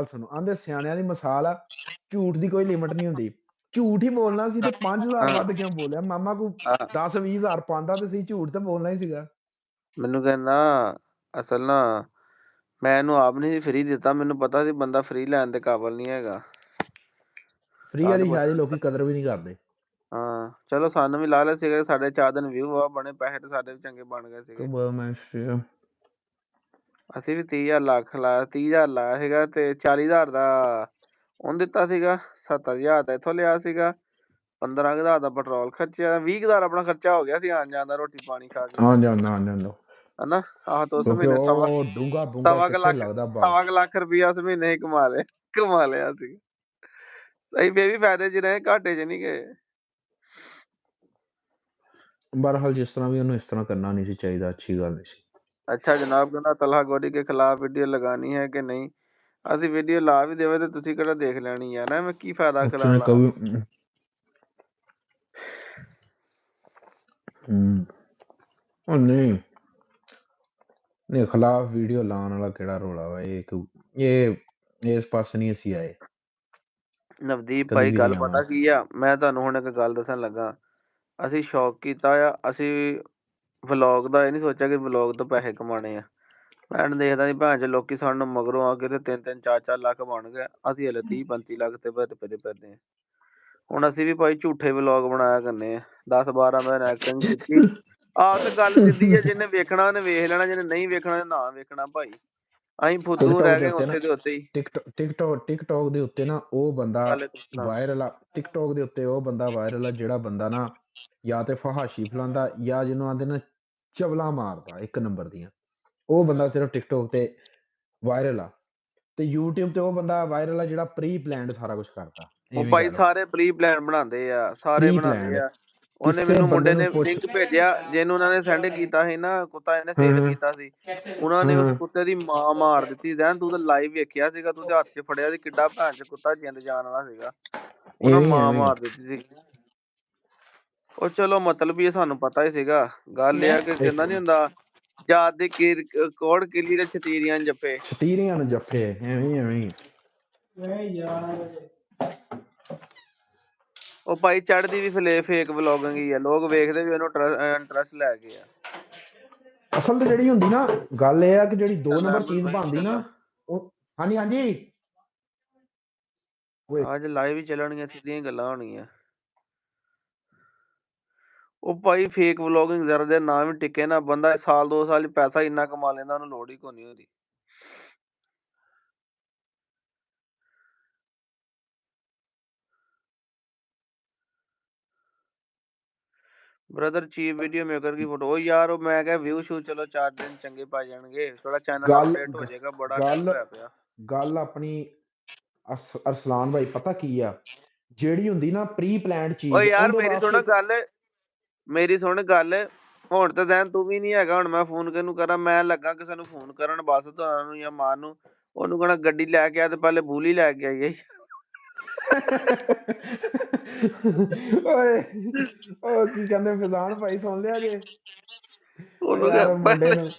ਸੁਣੋ ਆਂਦੇ ਸਿਆਣਿਆਂ ਦੀ ਮਿਸਾਲ ਆ, ਝੂਠ ਦੀ ਕੋਈ ਲਿਮਟ ਨਹੀਂ ਹੁੰਦੀ। ਝੂਠ ਹੀ ਬੋਲਣਾ ਸੀ ਤੇ 5,000 ਵੱਧ ਕਿਉਂ ਬੋਲਿਆ? ਮਾਮਾ ਕੋ 10-20,000 ਪਾਉਂਦਾ ਤੇ ਸੀ, ਝੂਠ ਤਾਂ ਬੋਲਣਾ ਹੀ ਸੀਗਾ। ਮੈਨੂੰ ਕਹਿੰਦਾ ਅਸਲ ਨਾ ਮੈਂ ਇਹਨੂੰ ਆਪ ਨਹੀਂ ਫ੍ਰੀ ਦਿੱਤਾ, ਮੈਨੂੰ ਪਤਾ ਸੀ ਬੰਦਾ ਫ੍ਰੀ ਲੈਣ ਦੇ ਕਾਬਲ ਨਹੀਂ ਹੈਗਾ। ਫ੍ਰੀ ਵਾਲੀ ਸ਼ਾਇਦ ਲੋਕੀ ਕਦਰ ਵੀ ਨਹੀਂ ਕਰਦੇ। ਹਾਂ ਚਲੋ, ਸਾਨੂੰ ਵੀ ਲਾਲਚ ਸੀਗਾ, ਸਾਡੇ 4 ਦਿਨ ਵਿਊ ਆ ਬਣੇ, ਪੈਸੇ ਤੇ ਸਾਡੇ ਵੀ ਚੰਗੇ ਬਣ ਗਏ ਸੀਗੇ। ਅਸੀਂ ਵੀ 30,000 ਲੱਖ ਲਾਇਆ, 30,000 ਲਾਇਆ ਸੀਗਾ ਤੇ 40,000 ਦਾ ਉਹਨੂੰ ਦਿੱਤਾ ਸੀਗਾ, 70,000 ਦਾ ਇੱਥੋਂ ਲਿਆ ਸੀਗਾ, 15,000 ਦਾ ਪੈਟਰੋਲ ਖਰਚਿਆ, 20,000 ਆਪਣਾ ਖਰਚਾ ਹੋ ਗਿਆ ਸੀ ਆਣ ਜਾਣ ਦਾ, ਰੋਟੀ ਪਾਣੀ ਖਾ ਕੇ ਹਨਾ। ਆਹ ਤੋਂ ਉਸ ਮਹੀਨੇ ਸਵਾ ਕੁ ਲੱਖ ਰੁਪਇਆ ਉਸ ਮਹੀਨੇ ਹੀ ਕਮਾ ਲਿਆ ਸੀ। ਸਹੀ ਬੇਬੀ ਫਾਇਦੇ ਚ ਰਹੇ, ਘਾਟੇ ਚ ਨਹੀਂ ਗਏ। ਬਹਰਹਾਲ ਜਿਸ ਤਰ੍ਹਾਂ ਵੀ ਉਹਨੂੰ ਇਸ ਤਰ੍ਹਾਂ ਕਰਨਾ ਨਹੀਂ ਸੀ ਚਾਹੀਦਾ, ਅੱਛੀ ਗੱਲ ਨਹੀਂ ਸੀ। ਅੱਛਾ ਜਨਾਬ ਕਹਿੰਦਾ ਤਲਹਾ ਗੋਰੀ के खिलाफ वीडियो लगानी है कि नहीं? ਅਸੀਂ ਵੀਡੀਓ ਲਾ ਵੀ ਦੇਵੇ ਤੇ ਤੁਸੀਂ ਕਿਹੜਾ ਦੇਖ ਲੈਣੀ ਆ ਨਾ, ਮੈਂ ਕੀ ਫਾਇਦਾ ਕਰਾਂ ਲਾ। ਨਹੀਂ ਖਿਲਾਫ ਵੀਡੀਓ ਲਾਉਣ ਵਾਲਾ ਕਿਹੜਾ ਰੋਲਾ ਵਾ? ਇਹ ਇਸ ਪਾਸੇ ਨਹੀਂ ਅਸੀਂ ਆਏ। ਨਵਦੀਪ ਭਾਈ ਗੱਲ ਪਤਾ ਕੀ ਆ, ਮੈਂ ਤੁਹਾਨੂੰ ਹੁਣ ਇੱਕ ਗੱਲ ਦੱਸਣ ਲੱਗਾ। ਅਸੀਂ ਸ਼ੌਕ ਕੀਤਾ ਆ, ਅਸੀਂ ਵਲੌਗ ਦਾ ਇਹ ਨਹੀਂ ਸੋਚਿਆ ਕਿ ਵਲੌਗ ਤੋਂ ਪੈਸੇ ਕਮਾਉਣੇ ਆ। ਮੈਂ ਦੇਖਦਾ ਸੀ ਭੈਣ ਚ ਲੋਕੀ ਸਾਨੂੰ ਮਗਰੋਂ ਆ ਕੇ ਤੇ 3-3 4-4 ਲੱਖ ਬਣ ਗਏ, ਅਸੀਂ ਹਲੇ 30-35 ਲੱਖ ਤੇ ਫਿਰਦੇ ਆ। ਹੁਣ ਅਸੀਂ ਵੀ ਭਾਈ ਝੂਠੇ ਵਲੌਗ ਬਣਾਇਆ ਕਰਨੇ ਆ, 10-12 ਮਿੰਟ ਐਕਟਿੰਗ ਕੀਤੀ। ਆਹ ਤੇ ਗੱਲ ਸਿੱਧੀ ਆ, ਜਿਹਨੇ ਵੇਖਣਾ ਉਹਨੇ ਵੇਖ ਲੈਣਾ, ਜਿਹਨੇ ਨਹੀਂ ਵੇਖਣਾ ਨਾ ਵੇਖਣਾ ਭਾਈ। ਅਸੀਂ ਫੁੱਦੂ ਰਹਿ ਗਏ ਉੱਥੇ ਦੇ ਉੱਤੇ ਹੀ। ਟਿਕਟੋਕ ਦੇ ਉੱਤੇ ਨਾ ਉਹ ਬੰਦਾ ਵਾਇਰਲ ਆ, ਟਿਕਟੋਕ ਦੇ ਉੱਤੇ ਉਹ ਬੰਦਾ ਵਾਇਰਲ ਆ ਜਿਹੜਾ ਬੰਦਾ ਨਾ ਜਾਂ ਤੇ ਫਹਾਸ਼ੀ ਫੈਲਾਉਂਦਾ ਜਾਂ ਜਿਹਨੂੰ ਆਂਦੇ ਨਾ ਚਵਲਾ ਮਾਰਦਾ ਇੱਕ ਨੰਬਰ ਦੀਆਂ, ਉਹ ਬੰਦਾ ਸਿਰਫ ਟਿਕਟੋਕ ਤੇ ਵਾਇਰਲ ਆ। ਤੇ YouTube ਤੇ ਉਹ ਬੰਦਾ ਵਾਇਰਲ ਆ ਜਿਹੜਾ ਪ੍ਰੀ ਪਲਾਨਡ ਸਾਰਾ ਕੁਝ ਕਰਦਾ। ਉਹ ਭਾਈ ਸਾਰੇ ਪ੍ਰੀ ਪਲਾਨ ਬਣਾਉਂਦੇ ਆ, ਸਾਰੇ ਬਣਾਉਂਦੇ ਆ। ਉਹਨੇ ਮੈਨੂੰ ਮੁੰਡੇ ਨੇ ਲਿੰਕ ਭੇਜਿਆ, ਜਿਹਨੂੰ ਉਹਨਾਂ ਨੇ ਸੈਂਡ ਕੀਤਾ ਸੀ ਨਾ, ਕੁੱਤਾ ਇਹਨੇ ਸੇਲ ਕੀਤਾ ਸੀ, ਉਹਨਾਂ ਨੇ ਉਸ ਕੁੱਤੇ ਦੀ ਮਾਂ ਮਾਰ ਦਿੱਤੀ। ਜ਼ੈਨ ਤੂੰ ਤਾਂ ਲਾਈਵ ਵੇਖਿਆ ਸੀਗਾ, ਤੂੰ ਤੇ ਹੱਥ 'ਚ ਫੜਿਆ ਸੀ, ਕਿੱਡਾ ਭੈਣ ਚ ਕੁੱਤਾ ਜਿੰਦ ਜਾਨ ਵਾਲਾ ਸੀਗਾ, ਉਹਨਾਂ ਮਾਂ ਮਾਰ ਦਿੱਤੀ ਸੀ। ਉਹ ਚਲੋ ਮਤਲਬ ਹੀ ਸਾਨੂੰ ਪਤਾ ਹੀ ਸੀਗਾ। ਗੱਲ ਇਹ ਆ ਕਿ ਕਹਿੰਦਾ ਨੀ ਹੁੰਦਾ ਜਾਤ ਦੀ ਕੋੜ ਕਿਲੀ ਦੇ ਛਤੀਰੀਆਂ ਨੂੰ ਜੱਫੇ ਐਵੇਂ ਉਹ ਭਾਈ ਚੜ੍ਹਦੀ ਵੀ ਫੇਕ ਵਲੋਗਿੰਗ ਹੀ ਆ, ਲੋਕ ਵੇਖਦੇ ਵੀ ਉਹਨੂੰ ਇੰਟਰਸਟ ਲੈ ਕੇ ਆ। ਅਸਲ ਤੇ ਜਿਹੜੀ ਹੁੰਦੀ ਨਾ ਗੱਲ ਇਹ ਆ ਕਿ ਜਿਹੜੀ 2 ਨੰਬਰ ਚੀਜ਼ ਬਣਦੀ ਨਾ ਉਹ ਹਾਂਜੀ ਅੱਜ ਲਾਈਵ ਹੀ ਚੱਲਣਗੀਆਂ, ਸਿੱਧੀਆਂ ਗੱਲਾਂ ਹੋਣਗੀਆਂ। ਉਹ ਭਾਈ ਫੇਕ ਵਲੋਗਿੰਗ ਜ਼ਰਾ ਦੇ ਨਾ ਵੀ ਟਿਕੇ ਨਾ, ਬੰਦਾ ਸਾਲ 2 ਸਾਲ ਪੈਸਾ ਇੰਨਾ ਕਮਾ ਲੈਂਦਾ, ਉਹਨੂੰ ਲੋੜ ਹੀ ਕੋਈ ਨਹੀਂ ਉਹਦੀ। ਬ੍ਰਦਰ ਚੀਫ ਵੀਡੀਓ ਮੇਕਰ ਕੀ ਫੋਟੋ, ਉਹ ਯਾਰ ਉਹ ਮੈਂ ਕਿਹਾ ਵਿਊ ਸ਼ੂ ਚਲੋ 4 ਦਿਨ ਚੰਗੇ ਪਾ ਜਾਣਗੇ, ਥੋੜਾ ਚੈਨਲ ਅਪਡੇਟ ਹੋ ਜਾਏਗਾ, ਬੜਾ ਡਾਊਨ ਹੋਇਆ ਪਿਆ। ਗੱਲ ਆਪਣੀ ਅਰਸਲਾਨ ਭਾਈ ਪਤਾ ਕੀ ਆ, ਜਿਹੜੀ ਹੁੰਦੀ ਨਾ ਪ੍ਰੀ ਪਲਾਨਡ ਚੀਜ਼, ਓ ਯਾਰ ਮੇਰੀ ਸੁਣ ਗੱਲ, ਹੁਣ ਤਾਂ ਜ਼ੈਨ ਤੂੰ ਵੀ ਨਹੀਂ ਹੈਗਾ, ਹੁਣ ਮੈਂ ਫੋਨ ਕਿਹਨੂੰ ਕਰਾਂ? ਮੈਂ ਲੱਗਾ ਕਿਸੇ ਨੂੰ ਫੋਨ ਕਰਨ ਬਸ ਤੁਹਾਨੂੰ ਜਾਂ ਮਾਂ ਨੂੰ, ਉਹਨੂੰ ਕਹਿਣਾ ਗੱਡੀ ਲੈ ਕੇ ਆ ਤੇ ਪਹਿਲੇ ਬੂਲੀ ਲੈ ਕੇ ਆਈਏ। ਓਏ ਉਹ ਕੀ ਕਹਿੰਦੇ ਫਜ਼ਾਨ ਭਾਈ ਸੁਣ ਲਿਆ ਜੇ? ਉਹਨੂੰ ਯਾਰ ਮੁੰਡੇ ਨੂੰ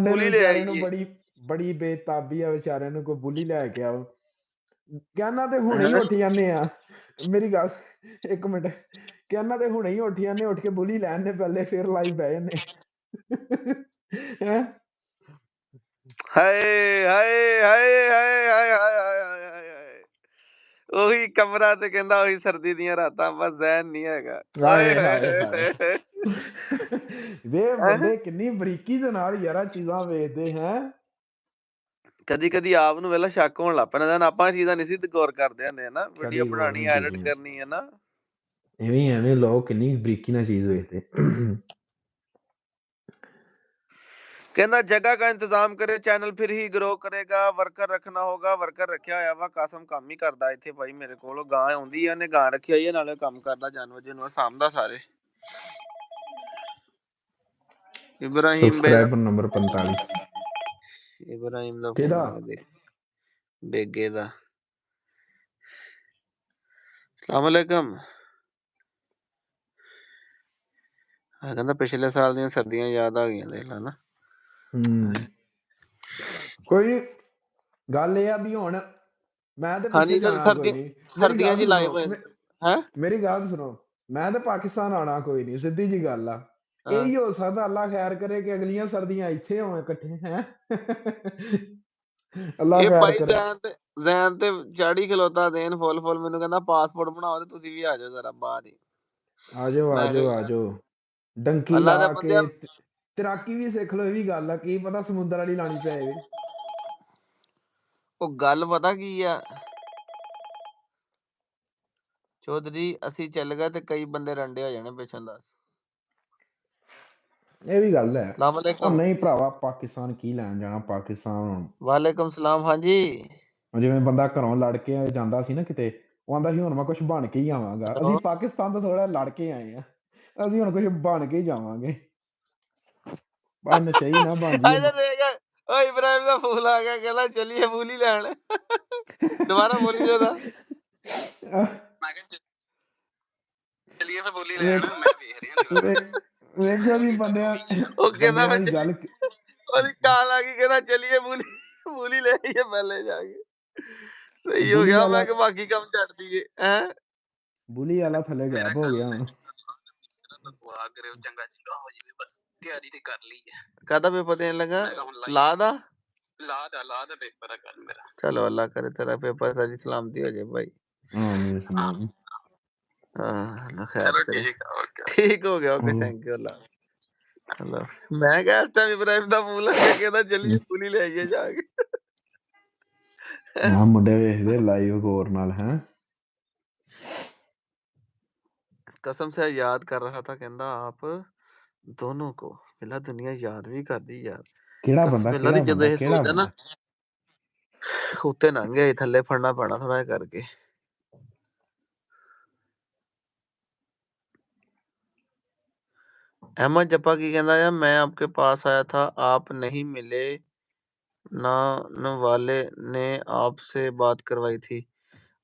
ਬੂਲੀ ਲੈ ਵਿਚਾਰੇ ਨੂੰ ਆਈਏ। ਬੜੀ ਬੇਤਾਬੀ ਆ ਵਿਚਾਰਿਆਂ ਨੂੰ, ਕੋਈ ਬੁਲੀ ਲੈ ਕੇ ਆਓ ਕਹਿਣਾ ਤੇ ਹੁਣੇ ਹੀ ਉੱਠ ਜਾਂਦੇ ਆ। ਮੇਰੀ ਗੱਲ ਇੱਕ ਮਿੰਟ ਕਹਿੰਦਾ ਤੇ ਹੁਣੇ ਹੀ ਉੱਠ ਜਾਂਦੇ, ਉੱਠ ਕੇ ਬੁਲੀ ਲੈਣ ਨੇ ਪਹਿਲੇ, ਫਿਰ ਲਾਈਵ ਬਹਿ ਜਾਂਦੇ। ਹੈਂ ਹਾਏ ਹਾਏ ਹਾਏ ਹਾਏ ਹਾਏ ਹਾਏ ਹਾਏ ਹਾਏ ਹਾਏ। ਉਹੀ ਕਮਰਾ ਤੇ ਕਹਿੰਦਾ ਉਹੀ ਸਰਦੀ ਦੀਆਂ ਰਾਤਾਂ, ਬਸ ਜ਼ਹਿਨ ਨਹੀਂ ਹੈਗਾ। ਓਏ ਹਾਏ ਹੋਏ ਹਾਏ ਹੋਏ ਹਾਏ ਹੋਏ। ਵੇ ਹੈਂ? ਬੰਦੇ ਕਿੰਨੀ ਬਰੀਕੀ ਦੇ ਨਾਲ ਯਾਰਾ ਚੀਜ਼ਾਂ ਵੇਖਦੇ ਹੈ। ਕਦੀ ਕਦੀ ਆਪ ਨੂੰ ਵੇਲਾ ਸ਼ੱਕ ਹੋਣ ਲੱਗ ਪੈਂਦਾ, ਆਪਾਂ ਚੀਜ਼ਾਂ ਨਹੀਂ ਸੀ ਗੌਰ ਕਰਦੇ ਹੁੰਦੇ ਹਨਾ, ਵੀਡੀਓ ਕਦੀ ਗੌਰ ਬਣਾਉਣੀ, ਨਹੀਂ ਐਡਿਟ ਕੀਤੀ, ਕਰਨੀ ਹੈ ਨਾ। ਐਵੇਂ ਲੋਕ ਕਿੰਨੀ ਬਰੀਕੀ ਨਾਲ ਚੀਜ਼ ਵੇਖਦੇ। ਕਹਿੰਦਾ ਜਗ੍ਹਾ का इंतजाम करे, ਚੈਨਲ ਫਿਰ ਹੀ ਗਰੋ ਕਰੇਗਾ, ਵਰਕਰ ਰੱਖਣਾ ਹੋਗਾ। ਵਰਕਰ ਰੱਖਿਆ ਹੋਇਆ ਵਾ, ਕਾਸਮ ਕੰਮ ਹੀ ਕਰਦਾ ਇੱਥੇ ਭਾਈ ਮੇਰੇ ਕੋਲ। ਗਾਂ ਆਉਂਦੀ ਆ, ਉਹਨੇ ਗਾਂ ਰੱਖੀ ਹੋਈ ਹੈ, ਨਾਲੇ ਕੰਮ ਕਰਦਾ, ਜਾਨਵਰ ਜੁਨਵਰ ਸਾਂਭਦਾ ਸਾਰੇ। ਇਬਰਾਹੀਮ ਸਬਸਕ੍ਰਾਈਬਰ ਨੰਬਰ 45 ਇਬਰਾਹੀਮ ਦਾ ਕਿਹਦਾ? ਫੋਨ ਆ ਬੇਗੇ ਦਾ। ਸਲਾਮੁਅਲੈਕਮ। ਕਹਿੰਦਾ ਪਿਛਲੇ ਸਾਲ ਦੀਆਂ ਸਰਦੀਆਂ ਯਾਦ ਆ ਗਈਆਂ, ਦੇਖ ਲਾ ਨਾ। ਕੋਈ ਨੀ, ਗੱਲ ਇਹ ਆ ਵੀ ਹੁਣ ਮੈਂ ਤੇ ਪਿੱਛੇ ਹਾਂਜੀ ਜਾਣਾ ਕੋਈ ਨਹੀਂ। ਮੇਰੀ ਸਰਦੀਆਂ ਗੱਲ ਚ ਸੁਣੋ, ਲਾਈਵ ਹੋਏ ਹੈ। ਮੇਰੀ ਗੱਲ ਸੁਣੋ, ਮੈਂ ਤਾਂ ਪਾਕਿਸਤਾਨ ਆਉਣਾ ਕੋਈ ਨਹੀਂ, ਸਿੱਧੀ ਜੀ ਗੱਲ ਆ। ਇਹੀ ਹੋ ਸਕਦਾ, ਅੱਲਾ ਖੈਰ ਕਰੇ ਕਿ ਅਗਲੀਆਂ ਸਰਦੀਆਂ ਇੱਥੇ ਹੋਣ ਇਕੱਠੇ, ਹੈ। ਅੱਲਾ ਇਹ ਖੈਰ ਭਾਈ ਕਰੇ। ਜ਼ੈਨ ਤੇ ਚਾੜੀ ਖਲੋਤਾ ਦੇਣ ਫੁੱਲ ਮੈਨੂੰ ਕਹਿੰਦਾ ਪਾਸਪੋਰਟ ਬਣਾਓ ਤੇ ਤੁਸੀਂ ਵੀ ਆ ਜਾਓ ਜ਼ਰਾ ਬਾਹਰ ਹੀ। ਆ ਜਾਓ ਆ ਮੈਂ ਜਾਓ ਕਿਹਾ ਆ ਯਾਰ ਜਾਓ, ਡੰਕੀ ਅੱਲਾ ਦੇ ਲਾ ਬੰਦਿਆਂ, ਕੇ ਤੈਰਾਕੀ ਵੀ ਸਿੱਖ ਲਓ, ਇਹ ਵੀ ਗੱਲ ਆ, ਕੀ ਪਤਾ ਸਮੁੰਦਰ ਵਾਲੀ ਲਾਣੀ ਪਏ। ਉਹ ਗੱਲ ਪਤਾ ਕੀ ਆ ਚੌਧਰੀ, ਅਸੀਂ ਚੱਲ ਗਏ ਤੇ ਕਈ ਬੰਦੇ ਰੰਡੇ ਹੋ ਜਾਣੇ ਪਿੱਛੋਂ, ਦੱਸ। ਇਹ ਵੀ ਗੱਲ ਹੈ। ਸਲਾਮ ਉਹ ਅਲੈਕਮ। ਨਹੀਂ ਭਰਾਵਾ, ਪਾਕਿਸਤਾਨ ਕੀ ਲੈਣ ਜਾਣਾ ਪਾਕਿਸਤਾਨ। ਵਾਲੇਕਮ ਸਲਾਮ। ਹਾਂਜੀ ਜਿਵੇਂ ਬੰਦਾ ਘਰੋਂ ਲੜ ਕੇ ਜਾਂਦਾ ਸੀ ਨਾ ਕਿਤੇ, ਉਹ ਆਂਦਾ ਸੀ ਹੁਣ ਮੈਂ ਕੁਛ ਬਣ ਕੇ ਹੀ ਆਵਾਂਗਾ। ਅਸੀਂ ਪਾਕਿਸਤਾਨ ਤੋਂ ਥੋੜਾ ਲੜ ਕੇ ਆਏ ਆ, ਅਸੀਂ ਹੁਣ ਕੁਛ ਬਣ ਕੇ ਹੀ ਜਾਵਾਂਗੇ। ਬਸ ਨਸ਼ਈ ਨਾ ਬਣ ਜੀ। ਓ ਇਬਰਾਹਿਮ ਦਾ ਫੋਨ ਆ ਗਿਆ, ਕਹਿੰਦਾ ਚੱਲੀਏ ਬੋਲੀ ਲੈਣ। ਦੁਬਾਰਾ ਬੋਲੀ ਜਰਾ। ਚੱਲੀਏ ਫਿਰ ਬੋਲੀ ਲੈਣ, ਮੈਂ ਵੇਖ ਰਿਹਾ ਵੇਖਿਆ ਵੀ ਬੰਦਿਆਂ ਉਹ ਕਹਿੰਦਾ ਮੈਂ ਦੀ ਗੱਲ। ਉਹਦੀ ਕਾਲ ਆ ਗਈ, ਕਹਿੰਦਾ ਚੱਲੀਏ ਬੋਲੀ ਲੈ ਆਈਏ ਪਹਿਲੇ ਜਾ ਕੇ। ਸਹੀ ਹੋ ਬੁਲੀ ਗਿਆ, ਵਾਲਾ ਮੈਂ ਕਿਹਾ ਬਾਕੀ ਕੰਮ ਛੱਡ ਦਈਏ। ਹੈਂ ਬੁਲੀ ਵਾਲਾ ਥੱਲੇ ਗਾਇਬ ਹੋ ਗਿਆ ਹੁਣ। ਤਿਆਰੀ ਤੇ ਕਰ ਲਈ ਹੈ। ਕਾਹਦਾ ਪੇਪਰ ਦੇਣ ਲੱਗਾ? ਲਾ ਦਾ ਪੇਪਰ ਆ ਕੱਲ ਮੇਰਾ। ਚਲੋ ਅੱਲਾ ਕਰੇ ਤੇਰਾ ਪੇਪਰ ਸਾਰੀ ਸਲਾਮਤੀ ਹੋ ਜਾਏ ਭਾਈ। ਹਾਂ ਖੈਰ ਕਰੇ। ਠੀਕ ਹੋ ਗਿਆ, ਓਕੇ ਥੈਂਕ ਯੂ ਅੱਲਾ। ਮੈਂ ਕਿਹਾ ਇਸ ਟਾਈਮ ਇਬਰਾਹਿਮ ਦਾ ਫੋਨ ਲਾ ਕੇ ਕਹਿੰਦਾ ਚੱਲੀਏ ਬੋਲੀ ਲੈ ਆਈਏ ਜਾ ਕੇ। ਮੁੰਡੇ ਵੇਖਦੇ ਲਾਈਵ ਗੌਰ ਨਾਲ, ਹੈ। कसम से याद कर रहा था, कहता आप दोनों को मिला, दुनिया याद भी करदी यार। ਕਿਹੜਾ कसम ਬੰਦਾ मिला दी जदों ये ਕਿਹੜਾ सोचदा ना ਬੰਦਾ उत्ते लंघ गए, थल्ले फड़ना पैना थोड़ा करके। अहमद जप्पा की कहता है, मैं आपके पास आया था, आप नहीं मिले, नान वाले ने आपसे बात करवाई थी।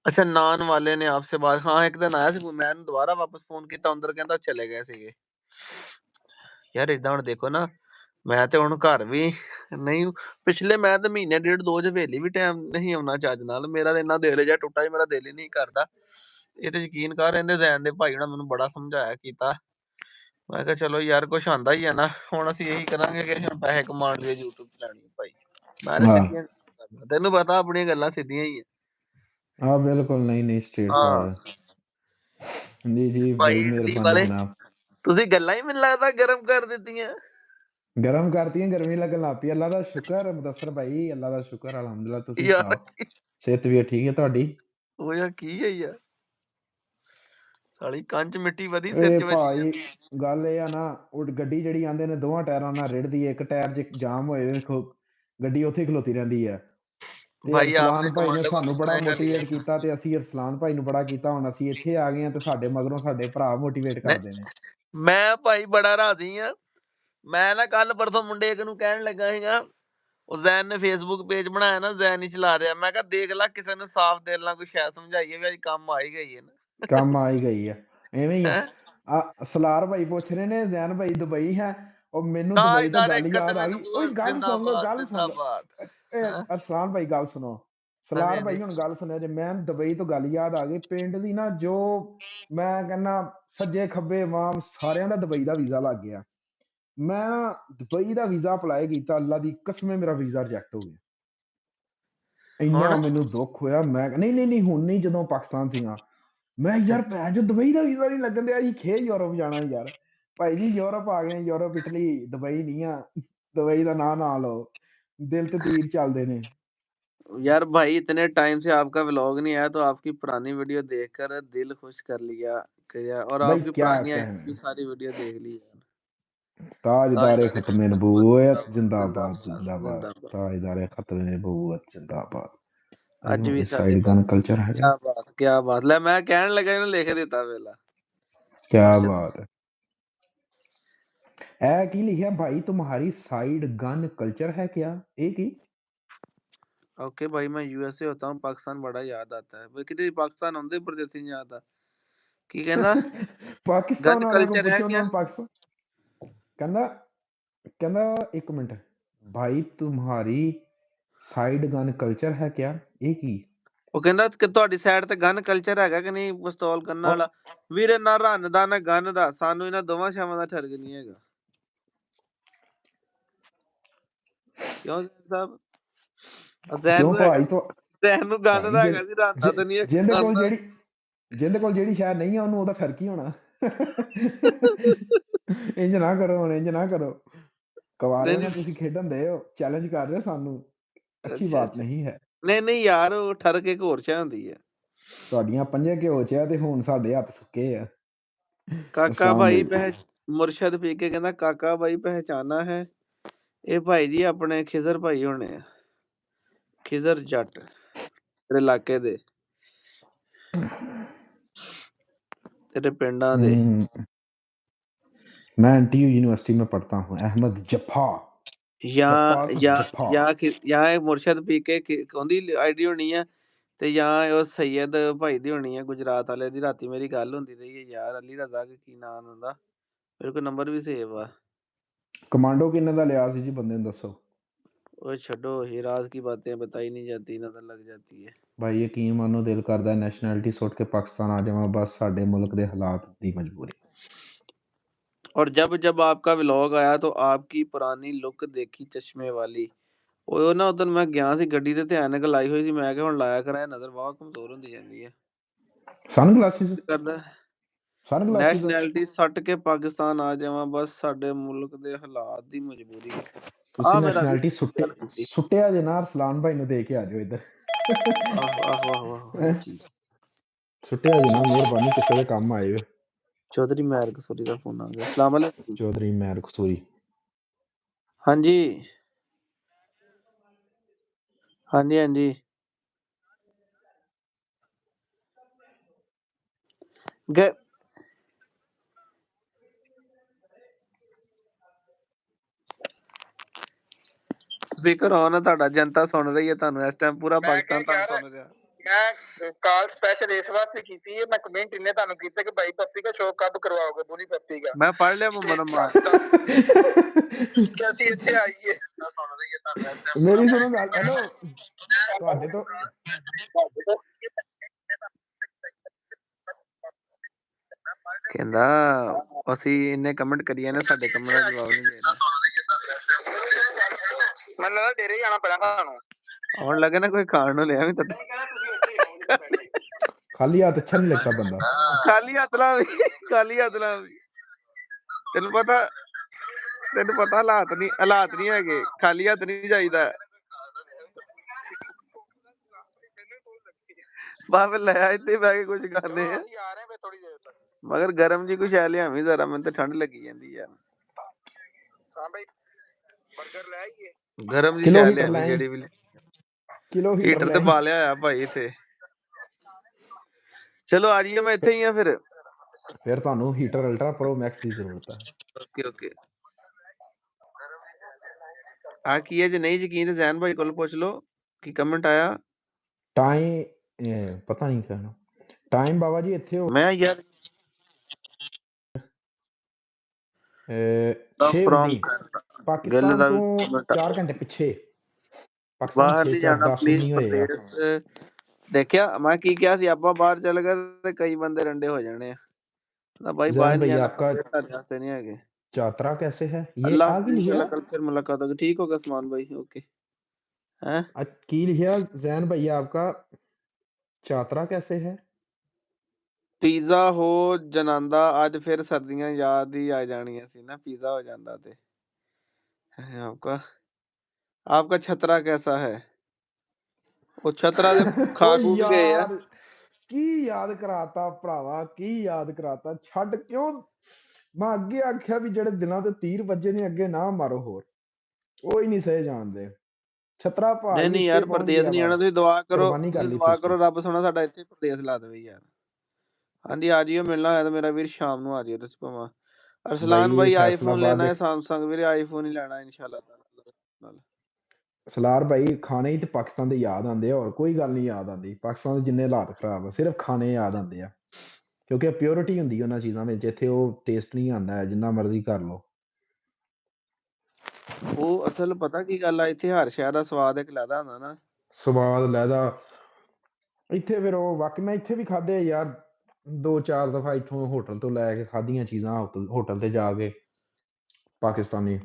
अच्छा नान वाले ने आपसे बात, हाँ एक दिन आया सी, मैं दोबारा वापस फोन किया अंदर, कहता चले गए सीगे। यार इदां हुण देखो ना, मैं ते हुण घर भी नहीं, पिछले मैं ते महीने डेढ़ दो च हवेली भी टाइम नहीं आउणा ਚੱਜ ਨਾਲ। ਮੇਰਾ ਤਾਂ ਇੰਨਾ ਦਿਲ ਜਿਹਾ ਟੁੱਟਾ, ਮੇਰਾ ਦਿਲ ਹੀ ਨਹੀਂ ਕਰਦਾ। ਇਹ ਤੇ ਯਕੀਨ ਕਰ, ਇਹਦੇ ਜ਼ੈਨ ਦੇ ਭਾਈ ਹੁਣਾਂ ਮੈਨੂੰ ਬੜਾ ਸਮਝਾਇਆ ਕੀਤਾ। ਮੈਂ ਕਿਹਾ ਚਲੋ ਯਾਰ ਕੁਛ ਆਂਦਾ ਹੀ ਆ ਨਾ, ਹੁਣ ਅਸੀਂ ਇਹੀ ਕਰਾਂਗੇ ਕਿ ਹੁਣ ਪੈਸੇ ਕਮਾਉਣ ਲਈ YouTube ਚਲਾਉਣੀ ਭਾਈ। ਮੈਂ ਸਿੱਧੀਆਂ ਤੈਨੂੰ ਪਤਾ ਆਪਣੀਆਂ ਗੱਲਾਂ ਸਿੱਧੀਆਂ ਹੀ ਆ। ਹਾਂ ਬਿਲਕੁਲ, ਨਹੀਂ ਸਟ੍ਰੇਟ ਫਾਰਵਰਡ। ਜੀ ਬੜੀ ਭਾਈ ਇਟਲੀ ਮਿਹਰਬਾਨੀ ਵਾਲੇ ਜਨਾਬ। ਤੁਸੀਂ ਗੱਲਾਂ ਹੀ ਮੈਨੂੰ ਲੱਗਦਾ ਗਰਮ ਕਰ ਦਿੱਤੀਆਂ। ਗਰਮ ਕਰਤੀਆਂ, ਗਰਮੀ ਲੱਗਣ ਲੱਗ ਪਈ। ਅੱਲਾ ਦਾ ਸ਼ੁਕਰ ਮੁਦੱਸਰ ਭਾਈ, ਅੱਲਾ ਦਾ ਸ਼ੁਕਰ, ਅਲਹਮਦੁਲਿਲਾ। ਤੁਸੀਂ ਯਾਰ ਸੁਣਾਓ, ਸਿਹਤ ਵੀ ਠੀਕ ਹੈ ਤੁਹਾਡੀ? ਉਹ ਯਾਰ ਕੀ ਹੈ ਯਾਰ, ਸਾਲੀ ਕੰਚ ਮਿੱਟੀ ਵਧੀ ਸਿਰ ਇਹ ਚ ਵੱਜੀ ਭਾਈ ਜਾਂਦੀ। ਗੱਲ ਇਹ ਆ ਨਾ, ਉਹ ਗੱਡੀ ਜਿਹੜੀ ਆਂਦੇ ਨੇ ਦੋਵਾਂ ਟਾਇਰਾਂ ਨਾਲ ਰਿੜਦੀ ਹੈ, ਇੱਕ ਟਾਇਰ 'ਚ ਜਾਮ ਹੋਏ ਵੇਖੋ, ਗੱਡੀ ਉੱਥੇ ਹੀ ਖਲੋਤੀ ਰਹਿੰਦੀ ਹੈ। ਤੇ ਭਾਈ ਆਪਨੇ ਅਰਸਲਾਨ ਭਾਈ ਨੇ ਕਮਾਂਡੋ को ਸਾਨੂੰ ਬੜਾ कितने का लिया ਮੋਟੀਵੇਟ था? ਕੀਤਾ, ਤੇ ਅਸੀਂ ਅਰਸਲਾਨ ਭਾਈ ਨੂੰ ਬੜਾ ਕੀਤਾ। ਹੁਣ ਅਸੀਂ ਇੱਥੇ ਆ ਗਏ ਹਾਂ ਤੇ ਸਾਡੇ ਮਗਰੋਂ ਸਾਡੇ ਭਰਾ ਮੋਟੀਵੇਟ ਕਰਦੇ ਨੇ। ਮੈਂ ਭਾਈ ਬੜਾ ਰਾਜ਼ੀ ਆ। ਮੈਂ ਨਾ ਕੱਲ ਪਰਸੋਂ ਮੁੰਡੇ ਇੱਕ ਨੂੰ ਕਹਿਣ ਲੱਗਾ ਸੀਗਾ, ਉਹ ਜ਼ੈਨ ਨੇ ਫੇਸਬੁੱਕ ਪੇਜ ਬਣਾਇਆ ਨਾ, ਜ਼ੈਨ ਹੀ ਚਲਾ ਰਿਹਾ। ਮੈਂ ਕਿਹਾ ਦੇਖ ਲੈ, ਕਿਸੇ ਨੂੰ ਸਾਫ਼ ਦਿਲ ਨਾਲ ਕੋਈ ਸ਼ਾਇਦ ਸਮਝਾਈਏ ਵੀ ਅੱਜ ਕੰਮ ਆ ਹੀ ਗਈ ਹੈ ਨਾ। ਕੰਮ ਆ ਹੀ ਗਈ ਆ, ਐਵੇਂ ਹੀ ਹੈਂ ਆ। ਸਲਾਰ ਭਾਈ ਪੁੱਛ ਰਹੇ ਨੇ ਜ਼ੈਨ ਭਾਈ ਦੁਬਈ ਹੈ। ਉਹ ਮੈਨੂੰ ਦੁਬਈ ਤੋਂ ਤਾਜਦਾਰ ਗੱਲ ਇੱਕ ਤੇ ਯਾਦ ਆ ਮੈਨੂੰ ਗਈ। ਓਏ ਗੱਲ ਸੁਣ ਲਓ, ਜ਼ਿੰਦਾਬਾਦ ਗੱਲ ਸੁਣ ਲਓ। ਜ਼ਿੰਦਾਬਾਦ। ਅਰਸਲਾਨ ਭਾਈ ਗੱਲ ਸੁਣੋ, ਸਲਾਰ ਭਾਈ ਹੁਣ ਗੱਲ ਸੁਣਿਆ ਜੇ, ਮੈਂ ਦੁਬਈ ਤੋਂ ਗੱਲ ਯਾਦ ਆ ਗਈ ਪਿੰਡ ਦੀ ਨਾ, ਜੋ ਮੈਂ ਕਹਿੰਦਾ ਸੱਜੇ ਖੱਬੇ ਵਾਮ ਸਾਰਿਆਂ ਦਾ ਦੁਬਈ ਦਾ ਵੀਜ਼ਾ ਲੱਗ ਗਿਆ। ਮੈਂ ਦੁਬਈ ਦਾ ਵੀਜ਼ਾ ਅਪਲਾਈ ਕੀਤਾ, ਅੱਲਾ ਦੀ ਕਸਮ ਮੇਰਾ ਵੀਜ਼ਾ ਰਿਜੈਕਟ ਹੋ ਗਿਆ। ਇੰਨਾ ਮੈਨੂੰ ਦੁੱਖ ਹੋਇਆ। ਮੈਂ ਨਹੀਂ ਹੁਣ ਨਹੀਂ, ਜਦੋਂ ਪਾਕਿਸਤਾਨ ਸੀਗਾ ਮੈਂ ਯਾਰ ਭੈਣ ਜੋ ਦੁਬਈ ਦਾ ਵੀਜ਼ਾ ਨਹੀਂ ਲੱਗਣ ਦਿਆ, ਅਸੀਂ ਖੇ ਯੂਰਪ ਜਾਣਾ ਯਾਰ। ਭਾਈ ਜੀ ਯੂਰਪ ਆ ਗਏ, ਯੂਰਪ ਇਟਲੀ, ਦੁਬਈ ਨਹੀਂ ਆ। दुबई का ना लओ, दिल ते तीर चलते ने। यार भाई इतने टाइम से आपका व्लॉग नहीं आया, तो आपकी पुरानी वीडियो देखकर दिल खुश कर लिया और भाई आपकी क्या पुरानी कहना भी सारी वीडियो देख ली यार। ताजदारे खत्म नबूवत जिंदाबाद, जिंदाबाद जिंदाबाद। ताजदारे खत्म नबूवत जिंदाबाद। ਅੱਜ ਵੀ इस ਸਾਡੇ साइड गन कल्चर है क्या बात ले, मैं कहने लगा ਇਹਨੂੰ ਲਿਖ ਦਿੱਤਾ ਵੇਲਾ। क्या बात है। ऐ की लिखा भाई, तुम्हारी साइड गन कल्चर है क्या? ये की? ओके भाई, मैं यूएसए होता हूँ, पाकिस्तान बड़ा याद आता है। कितनी पाकिस्तान आंदे परदेसी नहीं आता की कहना पाकिस्तान गन वाले को कल्चर है पूछो क्या? ना, पाकिस्तान कहना कहना एक मिनट भाई, तुम्हारी साइड गन कल्चर है क्या? ये की? ਉਹ ਕਹਿੰਦਾ ਕਿ ਤੁਹਾਡੀ ਸਾਈਡ ਤੇ ਗਨ ਕਲਚਰ ਹੈਗਾ ਕਿ ਨਹੀਂ, ਪਿਸਤੌਲ ਕਰਨ ਵਾਲਾ। ਵੀਰੇ ਨਾ ਰਨ ਦਾ ਨਾ ਗਨ ਦਾ, ਸਾਨੂੰ ਇਹਨਾਂ ਦੋਵਾਂ ਸ਼ਾਵਾਂ ਦਾ ਠਰਕ ਨਹੀਂ ਹੈਗਾ। ਕਿਉਂ ਸਾਹਿਬ? क्यों भाई? तो ਜ਼ੈਨ ਨੂੰ ਗਨ ਦਾ ਹੈਗਾ ਸੀ, ਰਨ ਦਾ ਤਾਂ ਨਹੀਂ ਹੈਗਾ। ਜਿੰਦੇ ਕੋਲ ਜਿਹੜੀ ਸ਼ਾਇਦ ਨਹੀਂ ਆ, ਉਹਨੂੰ ਉਹਦਾ ਫਰਕ ਹੀ ਹੋਣਾ। ਇੰਜ ਨਾ ਕਰੋ ਹੁਣ, ਇੰਜ ਨਾ ਕਰੋ। ਕੁਆਰਿਆਂ ਨਾਲ ਤੁਸੀਂ ਖੇਡਣ ਦੇ ਹੋ, ਚੈਲੰਜ ਕਰ ਰਹੇ ਹੋ ਸਾਨੂੰ, ਅੱਛੀ ਬਾਤ ਨਹੀਂ ਹੈ। ਨਹੀਂ ਯਾਰ, ਉਹ ਠਰਕ ਇੱਕ ਹੋਰ ਸ਼ਾਇ ਹੁੰਦੀ ਹੈ। ਤੁਹਾਡੀਆਂ ਪੰਜੇ ਘਿਓ ਚ ਆ ਤੇ ਹੁਣ ਸਾਡੇ ਹੱਥ ਸੁੱਕੇ ਆ। ਕਾਕਾ ਭਾਈ ਮੁਰਸ਼ਦ ਪੀ ਕੇ ਕਹਿੰਦਾ, ਕਾਕਾ ਭਾਈ ਪਹਿਚਾਨਾ ਹੈ, ਇਹ ਭਾਈ ਜੀ ਆਪਣੇ ਖਿਜ਼ਰ ਭਾਈ ਹੋਣੇ ਆ, ਖਿਜ਼ਰ ਜੱਟ ਤੇਰੇ ਇਲਾਕੇ ਦੇ, तेरे पिंडा दे। मैं एनटीयू यूनिवर्सिटी में पढ़ता हूँ, अहमद जफा। या मुर्शद पी के ਉਹਦੀ ਆਈਡੀ ਹੋਣੀ ਆ, ਤੇ ਜਾਂ ਉਹ ਸੈयद ਭਾਈ ਦੀ ਹੋਣੀ ਆ, ਗੁਜਰਾਤ ਵਾਲੇ ਦੀ। ਰਾਤੀ ਮੇਰੀ ਗੱਲ ਹੁੰਦੀ ਰਹੀ ਹੈ ਯਾਰ, ਅਲੀ ਰਜ਼ਾ ਕੀ ਨਾਮ ਹੁੰਦਾ, ਮੇਰੇ ਕੋਲ ਨੰਬਰ ਵੀ ਸੇਵ ਆ। ਕਮਾਂਡੋ ਕਿੰਨੇ ਦਾ ਲਿਆ ਸੀ ਜੀ ਬੰਦੇ ਨੂੰ ਦੱਸੋ? ਉਹ ਛੱਡੋ, ਹਿਰਾਜ਼ ਕੀ ਬਾतें बताई नहीं जाती, नजर लग जाती है। भाई यकीन मानो दिल करदा है नैशनैलिटी सुट के पाकिस्तान आ जावां, बस साडे मुल्क दे हालात दी मजबूरी। और जब आपका व्लॉग आया तो आपकी पुरानी लुक देखी चश्मे वाली। ਉਹ ਨਾ ਉਦੋਂ ਮੈਂ ਗਿਆ ਸੀ ਗੱਡੀ ਤੇ, ਐਨਕ ਲਾਈ ਹੋਈ ਸੀ, ਮੈਂ ਕਿਹਾ ਹੁਣ ਲਾਇਆ ਕਰਾਂ, ਨਜ਼ਰ ਬਹੁਤ ਕਮਜ਼ੋਰ ਹੁੰਦੀ ਜਾਂਦੀ ਹੈ। ਸਨਗਲਾਸਿਸ ਕਰਦਾ ਸਨਗਲਾਸਿਸ ਨੈਸ਼ਨੈਲਿਟੀ ਸੱਟ ਕੇ ਪਾਕਿਸਤਾਨ ਆ ਜਾਵਾਂ, ਬਸ ਸਾਡੇ ਮੁਲਕ ਦੇ ਹਾਲਾਤ ਦੀ ਮਜਬੂਰੀ। ਤੁਸੀਂ ਨੈਸ਼ਨੈਲਿਟੀ ਸੁੱਟਿਆ ਜੇ ਨਾ, ਅਰਸਲਾਨ ਭਾਈ ਨੂੰ ਦੇ ਕੇ ਆ ਜਾਓ ਇੱਧਰ। ਆਹੋ ਸੁੱਟਿਆ ਜੇ ਨਾ, ਮਿਹਰਬਾਨੀ, ਕਿਸੇ ਦੇ ਕੰਮ ਆਏ ਵੇ। ਚੌਧਰੀ ਮੈਰ ਕਸੂਰੀ ਦਾ ਫੋਨ ਆ ਗਿਆ। ਅਸਲਾਮ ਅਲੈਕੁਮ ਚੌਧਰੀ ਮੈਰ ਕਸੂਰੀ। ਹਾਂਜੀ ਸਪੀਕਰ ਆਨ ਹੈ ਤੁਹਾਡਾ, ਜਨਤਾ ਸੁਣ ਰਹੀ ਹੈ ਤੁਹਾਨੂੰ ਇਸ ਟਾਈਮ, ਪੂਰਾ ਪਾਕਿਸਤਾਨ ਤੁਹਾਨੂੰ ਸੁਣ ਰਿਹਾ। मैं कॉल स्पेशल इस वास्ते की थी, मैं कमेंट इन्ने तानु कीते कि भाई पप्पी का शो कब करवाओगे, बुनी पप्पी का। मैं पढ़ लिया मोहम्मद अम्मान। कैसी इत्थे आई है, सुन रही है तानु इस टाइम। मेरी सुनो गल, हेलो ਤੁਹਾਡੇ ਤੋਂ ਕਹਿੰਦਾ ਅਸੀਂ ਇੰਨੇ ਕਮੈਂਟ ਕਰੀਏ ਨੇ, ਸਾਡੇ ਕਮੈਂਟ ਦਾ ਜਵਾਬ ਨਹੀਂ ਦੇ ਰਿਹਾ। ਮੈਨੂੰ ਲੱਗਦਾ ਡੇਰੇ ਜਾਣਾ ਪੈਣਾ ਸਾਨੂੰ। ਆਉਣ ਲੱਗੇ ਨਾ ਕੋਈ ਖਾਣ ਨੂੰ ਲਿਆ ਵੀ ਤਾਂ ਖਾਲੀ ਹੱਥ ਅੱਛਾ ਨਹੀਂ ਲੱਗਦਾ ਬੰਦਾ। ਖਾਲੀ ਹੱਥ ਨਾਲ ਤੈਨੂੰ ਪਤਾ ਹਾਲਾਤ ਨਹੀਂ ਹੈਗੇ, ਖਾਲੀ ਹੱਥ ਨਹੀਂ ਜਾਈਦਾ। ਬਾਬੇ ਲੈ ਇੱਥੇ ਬਹਿ ਕੇ ਕੁਝ ਕਰਨੇ ਆ, ਮਗਰ ਗਰਮ ਜੀ ਕੁਛ ਐ ਲਿਆਵੀਂ ਜ਼ਰਾ, ਮੈਨੂੰ ਤਾਂ ਠੰਡ ਲੱਗੀ ਜਾਂਦੀ ਯਾਰ। ਗਰਮ ਜੀ ਸ਼ੈ ਲਿਆਵੀਂ ਜਿਹੜੀ ਵੀ। ਹੀਟਰ ਤੇ ਬਾਲਿਆ ਹੋਇਆ ਭਾਈ ਇੱਥੇ। ਚਲੋ ਆ ਜਾਈਏ, ਮੈਂ ਇੱਥੇ ਹੀ ਆ ਫਿਰ ਤੁਹਾਨੂੰ ਹੀਟਰ ਅਲਟਰਾ ਪ੍ਰੋ ਮੈਕਸ ਦੀ ਜ਼ਰੂਰਤ ਹੈ। ਓਕੇ ਆ ਕੀ ਹੈ, ਜੇ ਨਹੀਂ ਯਕੀਨ ਜ਼ੈਨ ਭਾਈ ਕੋਲ ਪੁੱਛ ਲਓ ਕੀ ਕਮੈਂਟ ਆਇਆ। ਟਾਈਮ ਪਤਾ ਨਹੀਂ ਕਹਿਣਾ ਟਾਈਮ ਬਾਬਾ ਜੀ ਇੱਥੇ ਹੋ, ਮੈਂ ਯਾਰ 6 ਵਜੇ ਪਾਕਿਸਤਾਨ ਤੋਂ 4 ਘੰਟੇ ਪਿੱਛੇ। ਪਾਕਿਸਤਾਨ ਬਾਹਰ 6 ਨਹੀਂ 4 ਜਾਣਾ 10 ਪਲੀਜ਼ 19 ਹੋਏ ਆ। ਪ੍ਰਦੇਸ਼। ਦੇਖਿਆ ਮੈਂ ਕੀ ਕਿਹਾ ਸੀ, ਆਪਾਂ ਬਾਹਰ ਚੱਲ ਗਏ ਤੇ ਕਈ ਬੰਦੇ ਰੰਡੇ ਹੋ ਜਾਣੇ ਆ। ਤਾਂ भाई बाहर जैन नहीं भैया जाना, आपका प्रदेश ਤੁਹਾਡੇ वास्ते नहीं है। यात्रा कैसे है? ये अल्लाह आ हाफिज, की लिखा इंशाल्लाह कल फिर मुलाकात होगी। ठीक होगा सलमान भाई, ओके। हैं की लिखा जैन भैया आपका यात्रा कैसे है? ਪੀਜ਼ਾ ਹੋ ਜਨਾਂਦਾ ਅੱਜ ਫਿਰ ਸਰਦੀਆਂ ਯਾਦ ਹੀ ਆ ਜਾਣੀਆਂ ਸੀ ਨਾ, ਪੀਜ਼ਾ ਹੋ ਜਾਂਦਾ ਤੇ आपका आपका छतरा कैसा है? ਉਹ ਛਤਰਾ ਦੇ ਖਾ ओ ਖੂ ਕੇ ਗਏ ਆ। यार की याद कराता भरावा, की याद कराता। छड़ क्यों मैं अगे आख्या भी जेड़े दिलों ते तीर बजे ने अगे ना मारो होर, वो ही नहीं सही जानते। छतरा ਨਹੀਂ भाई ਨਹੀਂ उत्ते ਯਾਰ पहुंच ਪ੍ਰਦੇਸ਼ गया ਨਹੀਂ वा, ਜਾਣਾ, ਤੁਸੀਂ ਦੁਆ ਕਰੋ, कुर्बानी कर ਤੁਸੀਂ ली ਦੁਆ थी ਕਰੋ उसने। ਰੱਬ ਸੋਹਣਾ ਸਾਡਾ ਇੱਥੇ ਪ੍ਰਦੇਸ਼ ਲਾ ਦੇਵੇ ਯਾਰ। ਹਾਂਜੀ ਆ ਜਿਓ, ਮਿਲਣਾ ਹੋਇਆ ਤਾਂ ਮੇਰਾ ਵੀਰ ਸ਼ਾਮ ਨੂੰ ਆ ਜਿਓ ਤੁਸੀਂ ਭਾਵਾਂ। ਅਰਸਲਾਨ भाई भाई आईफोन फैसलाबाद लेना है, सैमसंग ਵੀਰੇ आईफोन ही ਲੈਣਾ इंशाल्लाह। सलार भाई खाने ही तो पाकिस्तान दे याद आंदे आ, और कोई गल नहीं याद आंदी। पाकिस्तान दे जिन्ने हालात खराब आ, सिर्फ खाने याद आंदे आ, क्योंकि प्योरिटी हुंदी उन्हां चीज़ां विच, इत्थे ओह टेस्ट नहीं आंदा है जिन्ना मर्जी कर लो। ਉਹ ਅਸਲ ਪਤਾ ਕੀ ਗੱਲ ਆ, ਇੱਥੇ ਹਰ ਸ਼ਹਿਰ ਦਾ ਸਵਾਦ ਇੱਕ ਅਲੱਗਾ ਹੁੰਦਾ ਨਾ। ਸਵਾਦ ਲੈਦਾ ਇੱਥੇ ਫਿਰ ਉਹ ਵਾਕਈ ਮੈਂ ਇੱਥੇ ਵੀ ਖਾਧੇ ਯਾਰ, 2-4 ਦਫਾ ਇੱਥੋਂ ਹੋਟਲ ਤੋਂ ਲੈ ਕੇ ਖਾਧੀਆਂ ਚੀਜ਼ਾਂ, ਹੋਟਲ ਤੇ ਜਾ ਕੇ ਪਾਕਿਸਤਾਨੀ,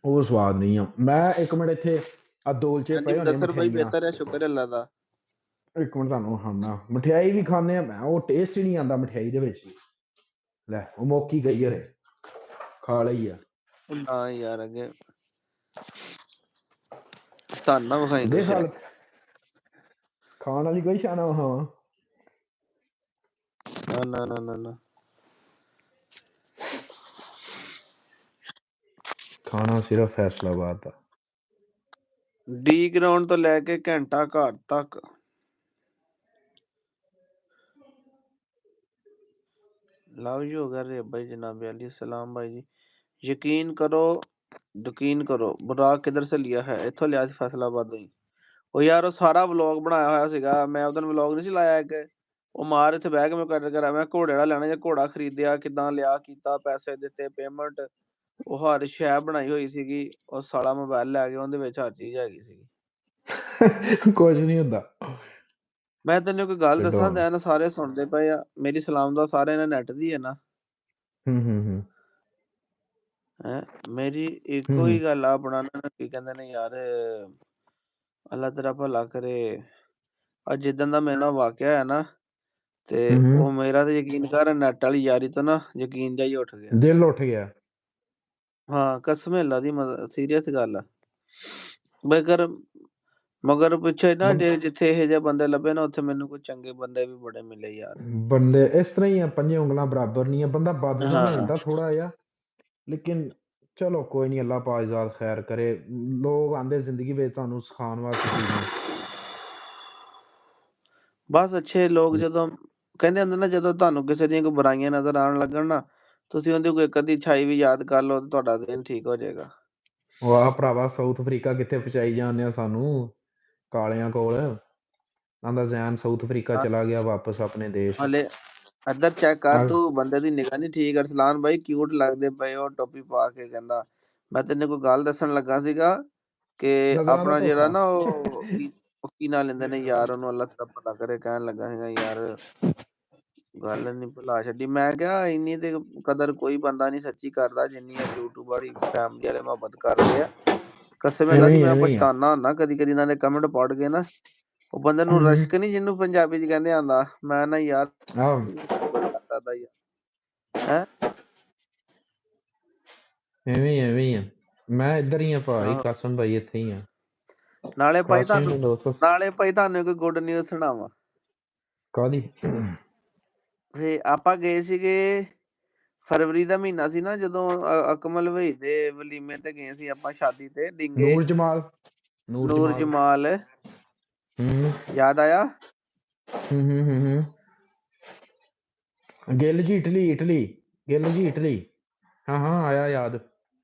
ਉਹ ਸਵਾਦ ਨਹੀਂ ਆ। ਮੈਂ ਇੱਕ ਮਿੰਟ ਇੱਥੇ ਆ ਦੋਲਚੇ ਹਾਂਜੀ ਪਏ ਹੋਣੇ ਮੁਦੱਸਰ ਭਾਈ ਮਠਿਆਈਆਂ, ਬਿਹਤਰ ਹੈ, ਸ਼ੁਕਰ ਅੱਲਾਹ ਦਾ। ਇੱਕ ਮਿੰਟ ਤੁਹਾਨੂੰ ਖਾਣਾ, ਮਠਿਆਈ ਵੀ ਖਾਂਦੇ ਆ, ਮੈਂ ਉਹ ਟੇਸਟ ਹੀ ਨਹੀਂ ਆਉਂਦਾ ਮਠਿਆਈ ਦੇ ਵਿੱਚ। ਲੈ ਉਹ ਮੌਕੀ ਗਈ ਹਰੇ, ਖਾ ਲਈ ਆ। ਨਾ ਯਾਰ ਅੱਗੇ ਸਾਨੂੰ ਨਾ ਵਿਖਾਈ ਦੇਖ ਕੁਛ। ਹਾਲਤ ਖਾਣ ਵਾਲੀ ਕੋਈ ਸ਼ਾਨਾ ਵਹਾਵਾਂ। ਨਾ ਨਾ ਨਾ ਨਾ ਨਾ ਖਾਣਾ ਸਿਰਫ ਫੈਸਲਾਬਾਦ ਦਾ। ਡੀ ਗਰਾਊਂਡ ਤੋਂ ਲੈ ਕੇ ਘੰਟਾ ਘਰ ਤੱਕ। ਲਵ ਯੂ ਹੋ ਗਿਆ ਰੇ ਭਾਈ जनाब अली सलाम भाई जी। यकीन करो बुराक किधर से लिया है? ਇੱਥੋਂ ਲਿਆ ਸੀ ਫੈਸਲਾਬਾਦ ਤੋਂ ਹੀ। ਉਹ ਯਾਰ ਉਹ ਸਾਰਾ ਵਲੌਗ ਬਣਾਇਆ ਹੋਇਆ ਸੀਗਾ, ਮੈਂ ਉਹਦਾ ਵਲੌਗ ਨਹੀਂ ਸੀ ਲਾਇਆ ਇੱਕ। ਉਹ ਮਾਰ ਇੱਥੇ ਬਹਿ ਕੇ ਮੈਂ ਕਰਾਂ ਮੈਂ ਘੋੜੇ ਵਾਲਾ ਲੈਣਾ, ਜਾਂ ਘੋੜਾ ਖਰੀਦਿਆ ਕਿੱਦਾਂ ਲਿਆ ਕੀਤਾ, ਪੈਸੇ ਦਿੱਤੇ, ਪੇਮੈਂਟ, ਉਹ ਹਰ ਸ਼ੈ ਬਣਾਈ ਹੋਈ ਸੀਗੀ। ਉਹ ਸਾਲਾ ਮੋਬਾਈਲ ਲੈ ਕੇ ਉਹਦੇ ਵਿੱਚ ਹਰ ਚੀਜ਼ ਹੈਗੀ ਸੀਗੀ। ਕੁਝ ਨਹੀਂ ਹੁੰਦਾ। ਮੈਂ ਤੈਨੂੰ ਕੋਈ ਗੱਲ ਛੱਡੋ ਦੱਸਾਂ, ਹੁਣ। ਤੈਨੂੰ ਸਾਰੇ ਸੁਣਦੇ ਪਏ ਆ ਮੇਰੀ ਸਲਾਮ ਦਾ, ਸਾਰੇ ਇਹਨਾਂ ਨੈਟ ਦੀ ਹੈ ਨਾ। ਹੈ ਮੇਰੀ ਇੱਕੋ ਹੀ ਗੱਲ ਆ, ਆਪਣਾ ਕੀ ਕਹਿੰਦੇ ਨੇ ਯਾਰ, ਅੱਲਾ ਤੇਰਾ ਭਲਾ ਕਰੇ। ਅੱਜ ਜਿੱਦਣ ਦਾ ਮੇਰੇ ਨਾਲ ਵਾਕਿਆ ਹੈ ਨਾ, ਤੇ ਉਹ ਮੇਰਾ ਤੇ ਯਕੀਨ ਕਰ ਨੈਟ ਵਾਲੀ ਯਾਰੀ ਤੋਂ ਨਾ ਯਕੀਨ ਜਿਹਾ ਹੀ ਉੱਠ ਗਿਆ। ਦਿਲ ਉੱਠ ਗਿਆ। ਹਾਂ ਕਸਮ ਅੱਲਾ ਦੀ, ਸੀਰੀਅਸ ਗੱਲ ਆ। ਮਗਰ ਪਿੱਛੇ ਨਾ ਜਿੱਥੇ ਇਹੋ ਜਿਹੇ ਬੰਦੇ ਲੱਭੇ ਨਾ, ਉੱਥੇ ਮੈਨੂੰ ਕੋਈ ਚੰਗੇ ਬੰਦੇ ਵੀ ਬੜੇ ਮਿਲੇ ਯਾਰ। ਬੰਦੇ ਇਸ ਤਰ੍ਹਾਂ ਹੀ ਆ, ਪੰਜੇ ਉਂਗਲਾਂ ਬਰਾਬਰ ਨਹੀਂ ਆ, ਬੰਦਾ ਬਦਦਮ ਹੋ ਹਾਂ ਜਾਂਦਾ ਥੋੜਾ ਜਿਹਾ। ਲੇਕਿਨ ਚਲੋ ਕੋਈ ਨਹੀਂ, ਅੱਲਾ ਪਾਕ ਖੈਰ ਕਰੇ। ਲੋਕ ਆਂਦੇ ਜ਼ਿੰਦਗੀ ਵਿੱਚ ਤੁਹਾਨੂੰ ਸਿਖਾਉਣ ਵਾਸਤੇ ਚੀਜ਼ਾਂ। ਬਸ ਅੱਛੇ ਲੋਕ ਜਦੋਂ ਕਹਿੰਦੇ ਹੁੰਦੇ ਨਾ, ਜਦੋਂ ਤੁਹਾਨੂੰ ਕਿਸੇ ਦੀਆਂ ਕੋਈ ਬੁਰਾਈਆਂ ਨਜ਼ਰ ਆਉਣ ਲੱਗਣ ਨਾ, ਤੁਸੀਂ ਉਹਦੀ ਕੋਈ ਇੱਕ ਅੱਧੀ ਅੱਛਾਈ ਵੀ ਯਾਦ ਕਰ ਲਓ, ਤੇ ਤੁਹਾਡਾ ਦਿਨ ਠੀਕ ਹੋ ਜਾਏਗਾ। ਵਾਹ ਭਰਾਵਾ, ਸਾਊਥ ਅਫਰੀਕਾ ਕਿੱਥੇ ਪਹੁੰਚਾਈ ਜਾਂਦੇ ਆ ਸਾਨੂੰ ਕਾਲਿਆਂ ਕੋਲ। ਆਂਦਾ ਜ਼ੈਨ ਸਾਊਥ ਅਫਰੀਕਾ ਚਲਾ ਗਿਆ ਵਾਪਸ ਆਪਣੇ ਦੇਸ਼। ਹਲੇ ਇੱਧਰ ਚੈੱਕ ਕਰ ਤੂੰ, ਬੰਦੇ ਦੀ ਨਿਗਾਹ ਨਹੀਂ ਠੀਕ। ਅਰਸਲਾਨ ਭਾਈ ਕਿਊਟ ਲੱਗਦੇ ਪਏ ਉਹ ਟੋਪੀ ਪਾ ਕੇ। ਕਹਿੰਦਾ ਮੈਂ ਤੈਨੂੰ ਕੋਈ ਗੱਲ ਦੱਸਣ ਲੱਗਾ ਸੀਗਾ ਕਿ ਨਜ਼ਰਾਂ ਦਾ ਆਪਣਾ ਜਿਹੜਾ ਧੋਖਾ। ਨਾ ਉਹ ਕੀ ਨਾਂ ਲੈਂਦੇ ਨੇ ਯਾਰ, ਉਹਨੂੰ ਅੱਲਾ ਤੇਰਾ ਭਲਾ ਕਰੇ, ਕਹਿਣ ਲੱਗਾ ਸੀਗਾ ਯਾਰ, ਗੱਲ ਨਹੀਂ ਭੁਲਾ ਛੱਡੀ। ਮੈਂ ਕਿਹਾ ਇੰਨੀ ਤੇ ਕਦਰ ਕੋਈ ਬੰਦਾ ਨਹੀਂ ਸੱਚੀ ਕਰਦਾ ਜਿੰਨੀ ਆ YouTube ਵਾਲੀ ਫੈਮਿਲੀ ਵਾਲੇ ਮੁਹੱਬਤ ਕਰਦੇ ਆ। ਕਸਮ ਅੱਲਾ ਦੀ, ਮੈਂ ਐਵੇਂ ਹੀ ਆ। ਪਛਤਾਨਾ ਹੁੰਦਾ ਕਦੀ ਕਦੀ ਇਹਨਾਂ ਦੇ ਕਮੈਂਟ ਪੜ੍ਹ ਕੇ ਨਾ। ਉਹ ਬੰਦੇ ਨੂੰ ਰਸ਼ਕ ਨਹੀਂ, ਜਿਹਨੂੰ ਪੰਜਾਬੀ ਚ ਕਹਿੰਦੇ ਆਂਦਾ, ਮੈਂ ਨਾ ਯਾਰ ਮੁਹੱਬਤ ਕਰਦਾ ਯਾਰ। ਹੈਂ ਐਵੇਂ ਹੀ ਆ। ਮੈਂ ਇੱਧਰ ਹੀ ਆ ਭਾਈ, ਕਾਸਮ ਭਾਈ ਇੱਥੇ ਹੀ ਆ। ਨਾਲੇ ਭਾਈ ਕਾਸਿਮ ਨੂੰ ਦੋਸਤੋ ਤੁਹਾਨੂੰ ਕੋਈ ਗੁੱਡ ਨਿਊਜ਼ ਸੁਣਾਵਾਂ। ਕਾਹਦੀ? ਤੇ ਆਪਾਂ ਗਏ ਸੀਗੇ, ਫਰਵਰੀ ਦਾ ਮਹੀਨਾ ਸੀ ਨਾ, ਜਦੋਂ ਅਕਮਲ ਵਈ ਦੇ ਵਲੀਮੇ ਤੇ ਗਏ ਸੀ ਆਪਾਂ, ਸ਼ਾਦੀ ਤੇ ਡਿੰਗੇ। ਨੂਰ ਜਮਾਲ ਯਾਦ ਆਇਆ? ਗਿੱਲ ਜੀ ਇਟਲੀ। ਹਾਂ ਆਇਆ ਯਾਦ।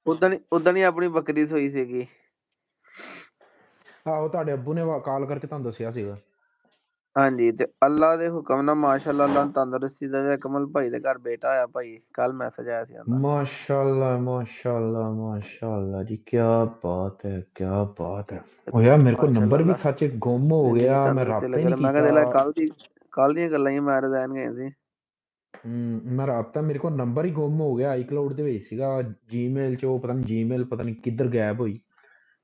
ਉਦਣ ਹੀ ਆਪਣੀ ਬੱਕਰੀ ਸੋਈ ਸੀਗੀ। ਆਹੋ ਤੁਹਾਡੇ ਅੱਬੂ ਨੇ ਕਾਲ ਕਰਕੇ ਤੁਹਾਨੂੰ ਦੱਸਿਆ ਸੀਗਾ। ਹਾਂਜੀ ਤੇ ਅੱਲਾ ਦੇ ਹੁਕਮ ਨਾਲ ਮਾਸ਼ਾਅੱਲਾ ਅੱਲਾ ਤੰਦਰੁਸਤੀ ਦੇਵੇ। ਕਮਲ ਭਾਈ ਦੇ ਘਰ ਬੇਟਾ ਆਇਆ ਭਾਈ, ਕੱਲ ਮੈਸੇਜ ਆਇਆ ਸੀ ਆਂਦਾ। ਮਾਸ਼ਾਅੱਲਾ ਮਾਸ਼ਾਅੱਲਾ ਮਾਸ਼ਾਅੱਲਾ ਜੀ, ਕੀ ਬਾਤ ਹੈ, ਕੀ ਬਾਤ ਹੈ। ਉਹ ਯਾਰ ਮੇਰੇ ਕੋਲ ਮਾਸ਼ਾਅੱਲਾ ਨੰਬਰ ਵੀ ਅੱਲਾ ਸੱਚ ਗੁੰਮ ਹੋ ਜ਼ਿੰਦਗੀ ਗਿਆ, ਮੈਂ ਤੰਦਰੁਸਤੀ ਰਾਬਤਾ ਹੀ ਲੱਗੇ। ਨਹੀਂ ਮੈਂ ਕਿਹਾ ਕੀਤਾ। ਦੇ ਲੈ ਕੱਲ ਦੀਆਂ ਗੱਲਾਂ ਹੀ ਮੈਂ ਰਜ਼ਾਨ ਗਏ ਸੀ। ਮੈਂ ਰਾਬਤਾ, ਮੇਰੇ ਕੋਲ ਨੰਬਰ ਹੀ ਗੁੰਮ ਹੋ ਗਿਆ। ਆਈਕਲਾਉਡ ਦੇ ਵਿੱਚ ਸੀਗਾ, ਜੀਮੇਲ 'ਚ ਉਹ ਪਤਾ ਨਹੀਂ ਜੀਮੇਲ ਪਤਾ ਨਹੀਂ ਕਿੱਧਰ ਗਾਇਬ ਹੋਈ।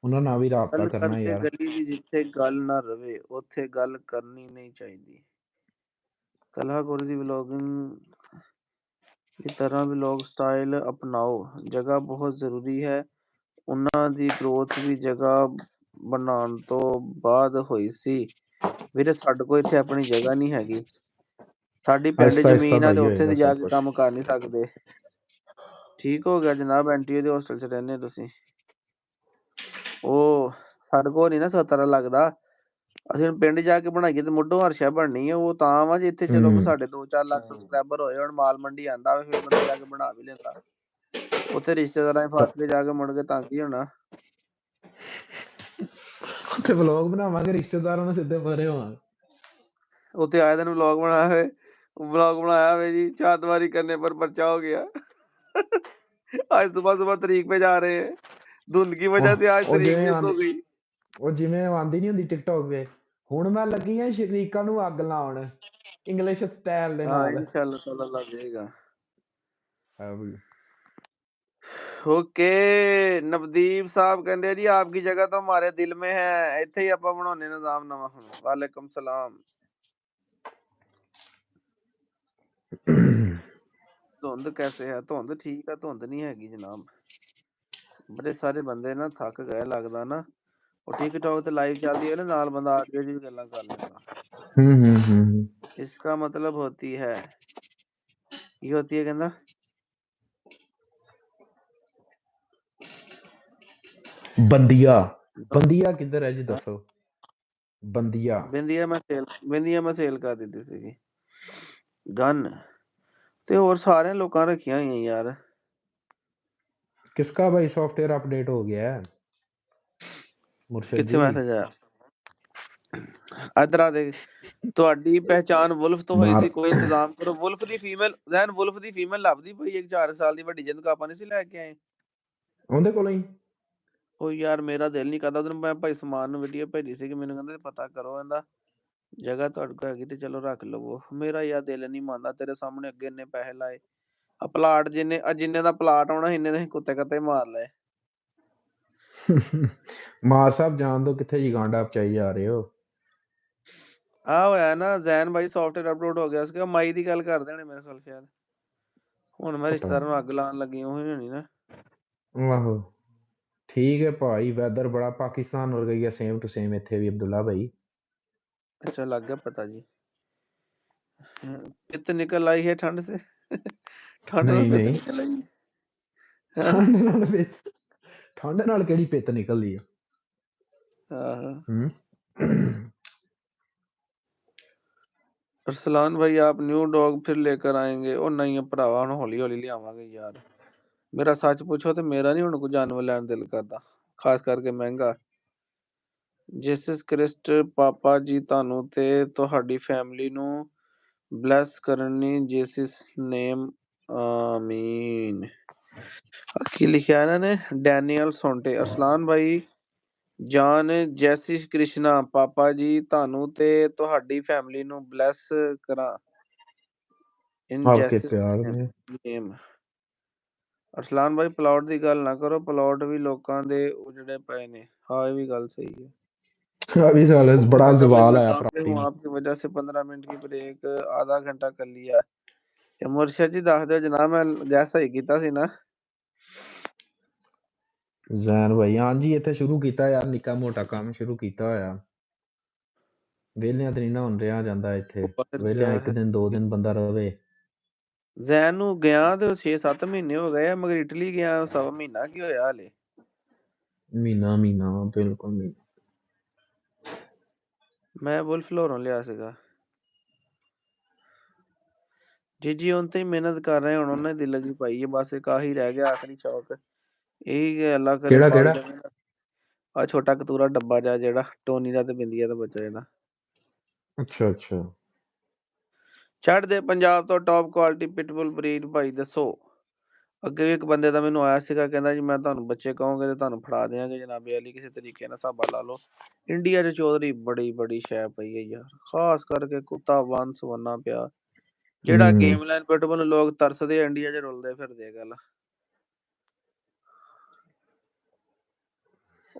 ਉਹਨਾਂ ਨਾਲ ਵੀ ਰਾਬਤਾ ਗੱਲ ਕਰਨਾ ਕਰਕੇ ਯਾਰ। ਗਲੀ ਦੀ ਜਿੱਥੇ ਗੱਲ ਨਾ ਰਵੇ ਉੱਥੇ ਗੱਲ ਕਰਨੀ ਨਹੀਂ ਚਾਹੀਦੀ। ਤਲਹਾ ਗੁਰੂ ਦੀ ਵਲੋਗਿੰਗ ਦੀ ਤਰ੍ਹਾਂ ਵਲੋਗ ਸਟਾਈਲ ਅਪਣਾਓ। ਜਗ੍ਹਾ ਬਹੁਤ ਜ਼ਰੂਰੀ ਹੈ। ਉਹਨਾਂ ਦੀ ਗਰੋਥ ਵੀ ਜਗ੍ਹਾ ਬਣਾਉਣ ਤੋਂ ਬਾਅਦ ਹੋਈ ਸੀ। ਵੀਰੇ ਸਾਡੇ ਕੋਲ ਇੱਥੇ ਆਪਣੀ ਜਗ੍ਹਾ ਨਹੀਂ ਹੈਗੀ। ਸਾਡੀ ਪਿੰਡ ਆਹਿਸਤਾ ਆਹਿਸਤਾ ਜ਼ਮੀਨ ਆ ਤੇ ਭਾਈ ਉੱਥੇ ਹੋਏਗਾ ਦੀ ਜਾ ਸਭ ਕੇ ਕੁਛ। ਕੰਮ ਕਰ ਨਹੀਂ ਸਕਦੇ। ਠੀਕ ਹੋ ਗਿਆ ਜਨਾਬ, ਐਨਟੀਓ ਦੇ ਹੋਸਟਲ 'ਚ ਰਹਿੰਦੇ ਤੁਸੀਂ। ਉਹ ਸਾਡੇ ਕੋਲ ਨਹੀਂ ਨਾ 17 ਲੱਗਦਾ। ਅਸੀਂ ਹੁਣ ਪਿੰਡ ਜਾ ਕੇ ਬਣਾਈਏ ਤੇ ਮੁੱਢੋਂ ਹਰਸ਼ਾ ਬਣਨੀ ਹੈ। ਉਹ ਤਾਂ ਵਾ ਜੇ ਇੱਥੇ ਚਲੋ ਸਾਡੇ 2-4 ਲੱਖ ਸਬਸਕ੍ਰਾਈਬਰ ਹੋਏ। ਹੁਣ ਮਾਲ ਮੰਡੀ ਆਂਦਾ ਵਾ, ਫਿਰ ਬੰਦਾ ਜਾ ਕੇ ਬਣਾ ਵੀ ਲੈਂਦਾ। ਉੱਥੇ ਰਿਸ਼ਤੇਦਾਰਾਂ 'ਚ ਫਸ ਕੇ ਜਾ ਕੇ ਮੁੜ ਕੇ ਤੰਗ ਹੀ ਹੋਣਾ। ਉੱਥੇ ਵਲੌਗ ਬਣਾਵਾਂਗੇ, ਰਿਸ਼ਤੇਦਾਰਾਂ ਨੂੰ ਸਿੱਧੇ ਪਰੇ ਹੋਵਾਂਗੇ। ਉੱਥੇ ਆਏ ਦਿਨ ਵਲੌਗ ਬਣਾਇਆ ਹੋਵੇ ਜੀ, 4 ਦੀਵਾਰੀ ਕਰਨੇ ਪਰ ਪਰਚਾ ਹੋ ਗਿਆ। आज सुबह तरीक पे जा रहे हैं, धुंध की वजह से आज तरीक मिस हो गई। ਉਹ ਜਿਵੇਂ ਆਂਦੀ ਨਹੀਂ ਹੁੰਦੀ ਟਿਕਟੌਕ ਤੇ, ਹੁਣ ਮੈਂ ਲੱਗੀ ਆ ਸ਼ਰੀਕਾਂ ਨੂੰ ਅੱਗ ਲਾਉਣ ਇੰਗਲਿਸ਼ ਸਟਾਈਲ ਦੇ ਨਾਲ। इंशाल्लाह ताला लग जाएगा। ਹਾਂ ਵੀ ओके नवदीप साहब कहते जी आपकी जगह तो हमारे दिल में है। ਇੱਥੇ ਹੀ ਆਪਾਂ ਬਣਾਉਣੇ ਨਿਜ਼ਾਮ ਨਵਾਂ ਹੁਣ। ਵਾਲੇਕੁਮ ਸਲਾਮ। ਧੁੰਦ कैसे है? ਧੁੰਦ ਠੀਕ ਆ, ਧੁੰਦ ਨਹੀਂ ਹੈਗੀ ਜਨਾਬ। ਬੜੇ ਸਾਰੇ ਬੰਦੇ ਨਾ ਥੱਕ ਗਏ ਲੱਗਦਾ ਨਾ। ਉਹ ਟਿਕਟੌਕ ਤੇ ਲਾਈਵ ਚੱਲਦੀ ਹੈ ਨਾ, ਨਾਲ ਬੰਦਾ ਆਡੀਓ ਦੀ ਵੀ ਗੱਲਾਂ ਕਰ ਲੈਂਦਾ। इसका मतलब होती है ये होती है कहना ਬੰਦੀਆ ਕਿੱਧਰ ਹੈ ਜੀ ਦੱਸੋ। ਬਿੰਦੀਆਂ ਮੈਂ ਸੇਲ ਕਰ ਦਿੱਤੀ ਸੀਗੀ ਗਨ ਤੇ ਹੋਰ ਸਾਰਿਆਂ ਲੋਕਾਂ ਰੱਖੀਆਂ ਹੋਈਆਂ ਯਾਰ। किसका भाई सॉफ्टवेयर अपडेट हो गया है मुर्शिद ਕਿੱਥੇ जी? ਮੈਸੇਜ ਆਇਆ? ਇਧਰ ਆ ਦੇ। ਤੁਹਾਡੀ ਪਹਿਚਾਨ ਵੁਲਫ ਤੋਂ ਹੋਈ ਸੀ, ਕੋਈ ਇੰਤਜ਼ਾਮ ਕਰੋ। ਵੁਲਫ ਦੀ ਫੀਮੇਲ ਲੱਭਦੀ ਪਈ ਇੱਕ 4 ਸਾਲ ਦੀ ਵੱਡੀ, ਜਿਹਨੂੰ ਆਪਾਂ ਨਹੀਂ ਸੀ ਲੈ ਕੇ ਆਏ। ਉਹਦੇ ਕੋਲ ਹੀ ਉਹ ਯਾਰ ਮੇਰਾ ਦਿਲ ਨਹੀਂ ਕਰਦਾ। ਉਹਨੂੰ ਮੈਂ ਭਾਈ ਸਮਾਨ ਨੂੰ ਵੀਡੀਓ ਭੇਜੀ ਸੀ ਕਿ ਮੈਨੂੰ ਕਹਿੰਦੇ ਪਤਾ ਕਰੋ ਇਹਦਾ ਜਗ੍ਹਾ ਤੁਹਾਡੇ ਕੋਲ ਹੈਗੀ ਤੇ ਚਲੋ ਰੱਖ ਲਵੋ। ਮੇਰਾ ਯਾਰ ਦਿਲ ਨਹੀਂ ਮੰਨਦਾ। ਤੇਰੇ ਸਾਹਮਣੇ ਅੱਗੇ ਇੰਨੇ ਪੈਸੇ ਲਾਏ ਆ ਪਲਾਟ, ਜਿੰਨੇ ਦਾ ਪਲਾਟ ਆਉਣਾ ਇੰਨੇ ਦੇ ਕੁੱਤੇ ਕੱਤੇ ਮਾਰ ਲਏ। ਮਾਰ ਸਾਹਿਬ ਜਾਣ ਦੋ, ਕਿੱਥੇ ਯੂਗਾਂਡਾ ਪਚਾਈ ਜਾ ਰਹੇ ਹੋ। ਆ ਹੋਇਆ ਨਾ ਜ਼ੈਨ ਭਾਈ ਸੌਫਟਵੇਅਰ ਅਪਲੋਡ ਹੋ ਗਿਆ ਸੀਗਾ। ਮਾਈ ਦੀ ਗੱਲ ਕਰਦੇ ਹੋਣੇ ਮੇਰੇ ਖਿਆਲ ਸ਼ਾਇਦ। ਹੁਣ ਮੈਂ ਰਿਸ਼ਤੇਦਾਰਾਂ ਨੂੰ ਅੱਗ ਲਾਉਣ ਲੱਗੀ ਉਹੀ ਹੋਣੀ ਨਾ। ਆਹੋ ਠੀਕ ਹੈ ਭਾਈ, ਵੈਦਰ ਬੜਾ ਪਾਕਿਸਤਾਨ ਵਰਗਾ ਹੀ ਹੈ, ਸੇਮ ਟੂ ਸੇਮ ਇੱਥੇ ਵੀ ਅਬਦੁੱਲਾ ਭਾਈ। अच्छा लग गया पता जी। पित्त निकल आई है ठंड से। ठंड में पित्त निकल आई है। ठंड नाल केड़ी पित्त निकलदी है। अरसलान भाई आप न्यू डॉग फिर लेकर आएंगे? ओ नहीं भरावा हुण हौली हौली लियावांगे यार। मेरा सच पूछो तो मेरा नहीं हुण कोई जानवर लैण दिल करदा, खास करके महंगा। जीसस क्रिस्ट पापा जी ਤੁਹਾਨੂੰ ਤੇ ਤੁਹਾਡੀ ਫੈਮਿਲੀ ਨੂੰ ਬਲੈਸ ਕਰਨੀ ਜੀਸਸ ਨੇਮ ਆਮੀਨ। ਕੀ ਲਿਖਿਆ ਇਹਨਾਂ ਨੇ? ਡੈਨੀਅਲ ਸੋਂਟੇ। ਅਰਸਲਾਨ ਭਾਈ ਜਾਨ ਜੈ ਸ਼੍ਰੀ ਕ੍ਰਿਸ਼ਨਾ। ਪਾਪਾ ਜੀ ਤੁਹਾਨੂੰ ਤੇ ਤੁਹਾਡੀ ਫੈਮਿਲੀ ਨੂੰ ਬਲੈਸ ਕਰਾਂ ਇਨ ਜੈਸਸ ਨੇਮ। ਅਰਸਲਾਨ ਭਾਈ ਪਲਾਟ ਦੀ ਗੱਲ ਨਾ ਕਰੋ, ਪਲਾਟ ਵੀ ਲੋਕਾਂ ਦੇ ਉਜੜੇ ਪਏ ਨੇ। ਹਾਂ ਇਹ ਵੀ ਗੱਲ ਸਹੀ है। अभी साले बड़ा सवाल है आपकी वजह से 15 मिनट की ब्रेक आधा घंटा कर लिया। मुर्शिद जी दस दो जनाब, मैं गैस सही कीता सी ना। ਜ਼ੈਨ ਭਾਈ ਹਾਂਜੀ ਇੱਥੇ ਸ਼ੁਰੂ ਕੀਤਾ ਯਾਰ, ਨਿੱਕਾ ਮੋਟਾ ਕੰਮ ਸ਼ੁਰੂ ਕੀਤਾ ਹੋਇਆ। ਵਿਹਲਿਆਂ ਤੇ ਨਹੀਂ ਨਾ ਹੁਣ ਰਿਹਾ ਜਾਂਦਾ ਇੱਥੇ। ਵਿਹਲਿਆਂ 1 ਦਿਨ 2 ਦਿਨ ਬੰਦਾ ਰਵੇ। ਜ਼ੈਨ ਨੂੰ ਗਿਆ ਤੇ 6-7 ਮਹੀਨੇ ਹੋ ਗਏ, ਮਗਰ ਇਟਲੀ ਗਿਆ 1.25 ਮਹੀਨਾ ਕੀ ਹੋਇਆ ਹਾਲੇ। ਮਹੀਨਾ ਬਿਲਕੁਲ ਮਹੀਨਾ। ਮੈਂ ਵੁਲਫ ਲੋਰੋਂ ਲਿਆ ਸੀਗਾ ਜੀ ਹੁਣ ਤੇ ਹੀ ਮਿਹਨਤ ਕਰ ਰਹੇ। ਹੁਣ ਉਹਨਾਂ ਦੀ ਲੱਗੀ ਪਾਈ ਹੈ, ਬਸ ਇੱਕ ਆਹੀ ਰਹਿ ਗਿਆ ਆਖਰੀ ਚੌਕ। ਇਹੀ ਅੱਲਾ ਕਰੇ ਪਲ ਜਾਵੇ। ਆ ਛੋਟਾ ਕਤੂਰਾ ਡੱਬਾ ਜਿਹਾ ਜਿਹੜਾ ਟੋਨੀ ਦਾ ਤੇ ਬਿੰਦੀਆਂ ਦਾ ਬੱਚਾ ਜਿਹੜਾ ਅੱਛਾ ਚੜ੍ਹਦੇ ਪੰਜਾਬ ਤੋਂ ਟੌਪ ਕੁਆਲਿਟੀ ਪਿਟਬੁਲ ਬਰੀਡ ਭਾਈ ਦੱਸੋ। ਅੱਗੇ ਵੀ ਇੱਕ ਬੰਦੇ ਦਾ ਮੈਨੂੰ ਆਇਆ ਸੀਗਾ, ਕਹਿੰਦਾ ਜੀ ਮੈਂ ਤੁਹਾਨੂੰ ਬੱਚੇ ਕਹੋਗੇ ਤੇ ਤੁਹਾਨੂੰ ਫੜਾ ਦਿਆਂਗੇ ਜਨਾਬੇ ਵਾਲੀ, ਕਿਸੇ ਤਰੀਕੇ ਨਾਲ ਹਿਸਾਬਾ ਲਾ ਲਓ। ਇੰਡੀਆ 'ਚ ਚੌਧਰੀ ਬੜੀ ਸ਼ੈ ਪਈ ਹੈ ਯਾਰ, ਖਾਸ ਕਰਕੇ ਕੁੱਤਾ ਵਨ ਸਵੰਨਾ ਪਿਆ। ਜਿਹੜਾ ਗੇਮ ਲਾਈਨ ਪਿਟਬੁਲ ਨੂੰ ਲੋਕ ਤਰਸਦੇ, ਇੰਡੀਆ 'ਚ ਰੁਲਦੇ ਫਿਰਦੇ ਗੱਲ।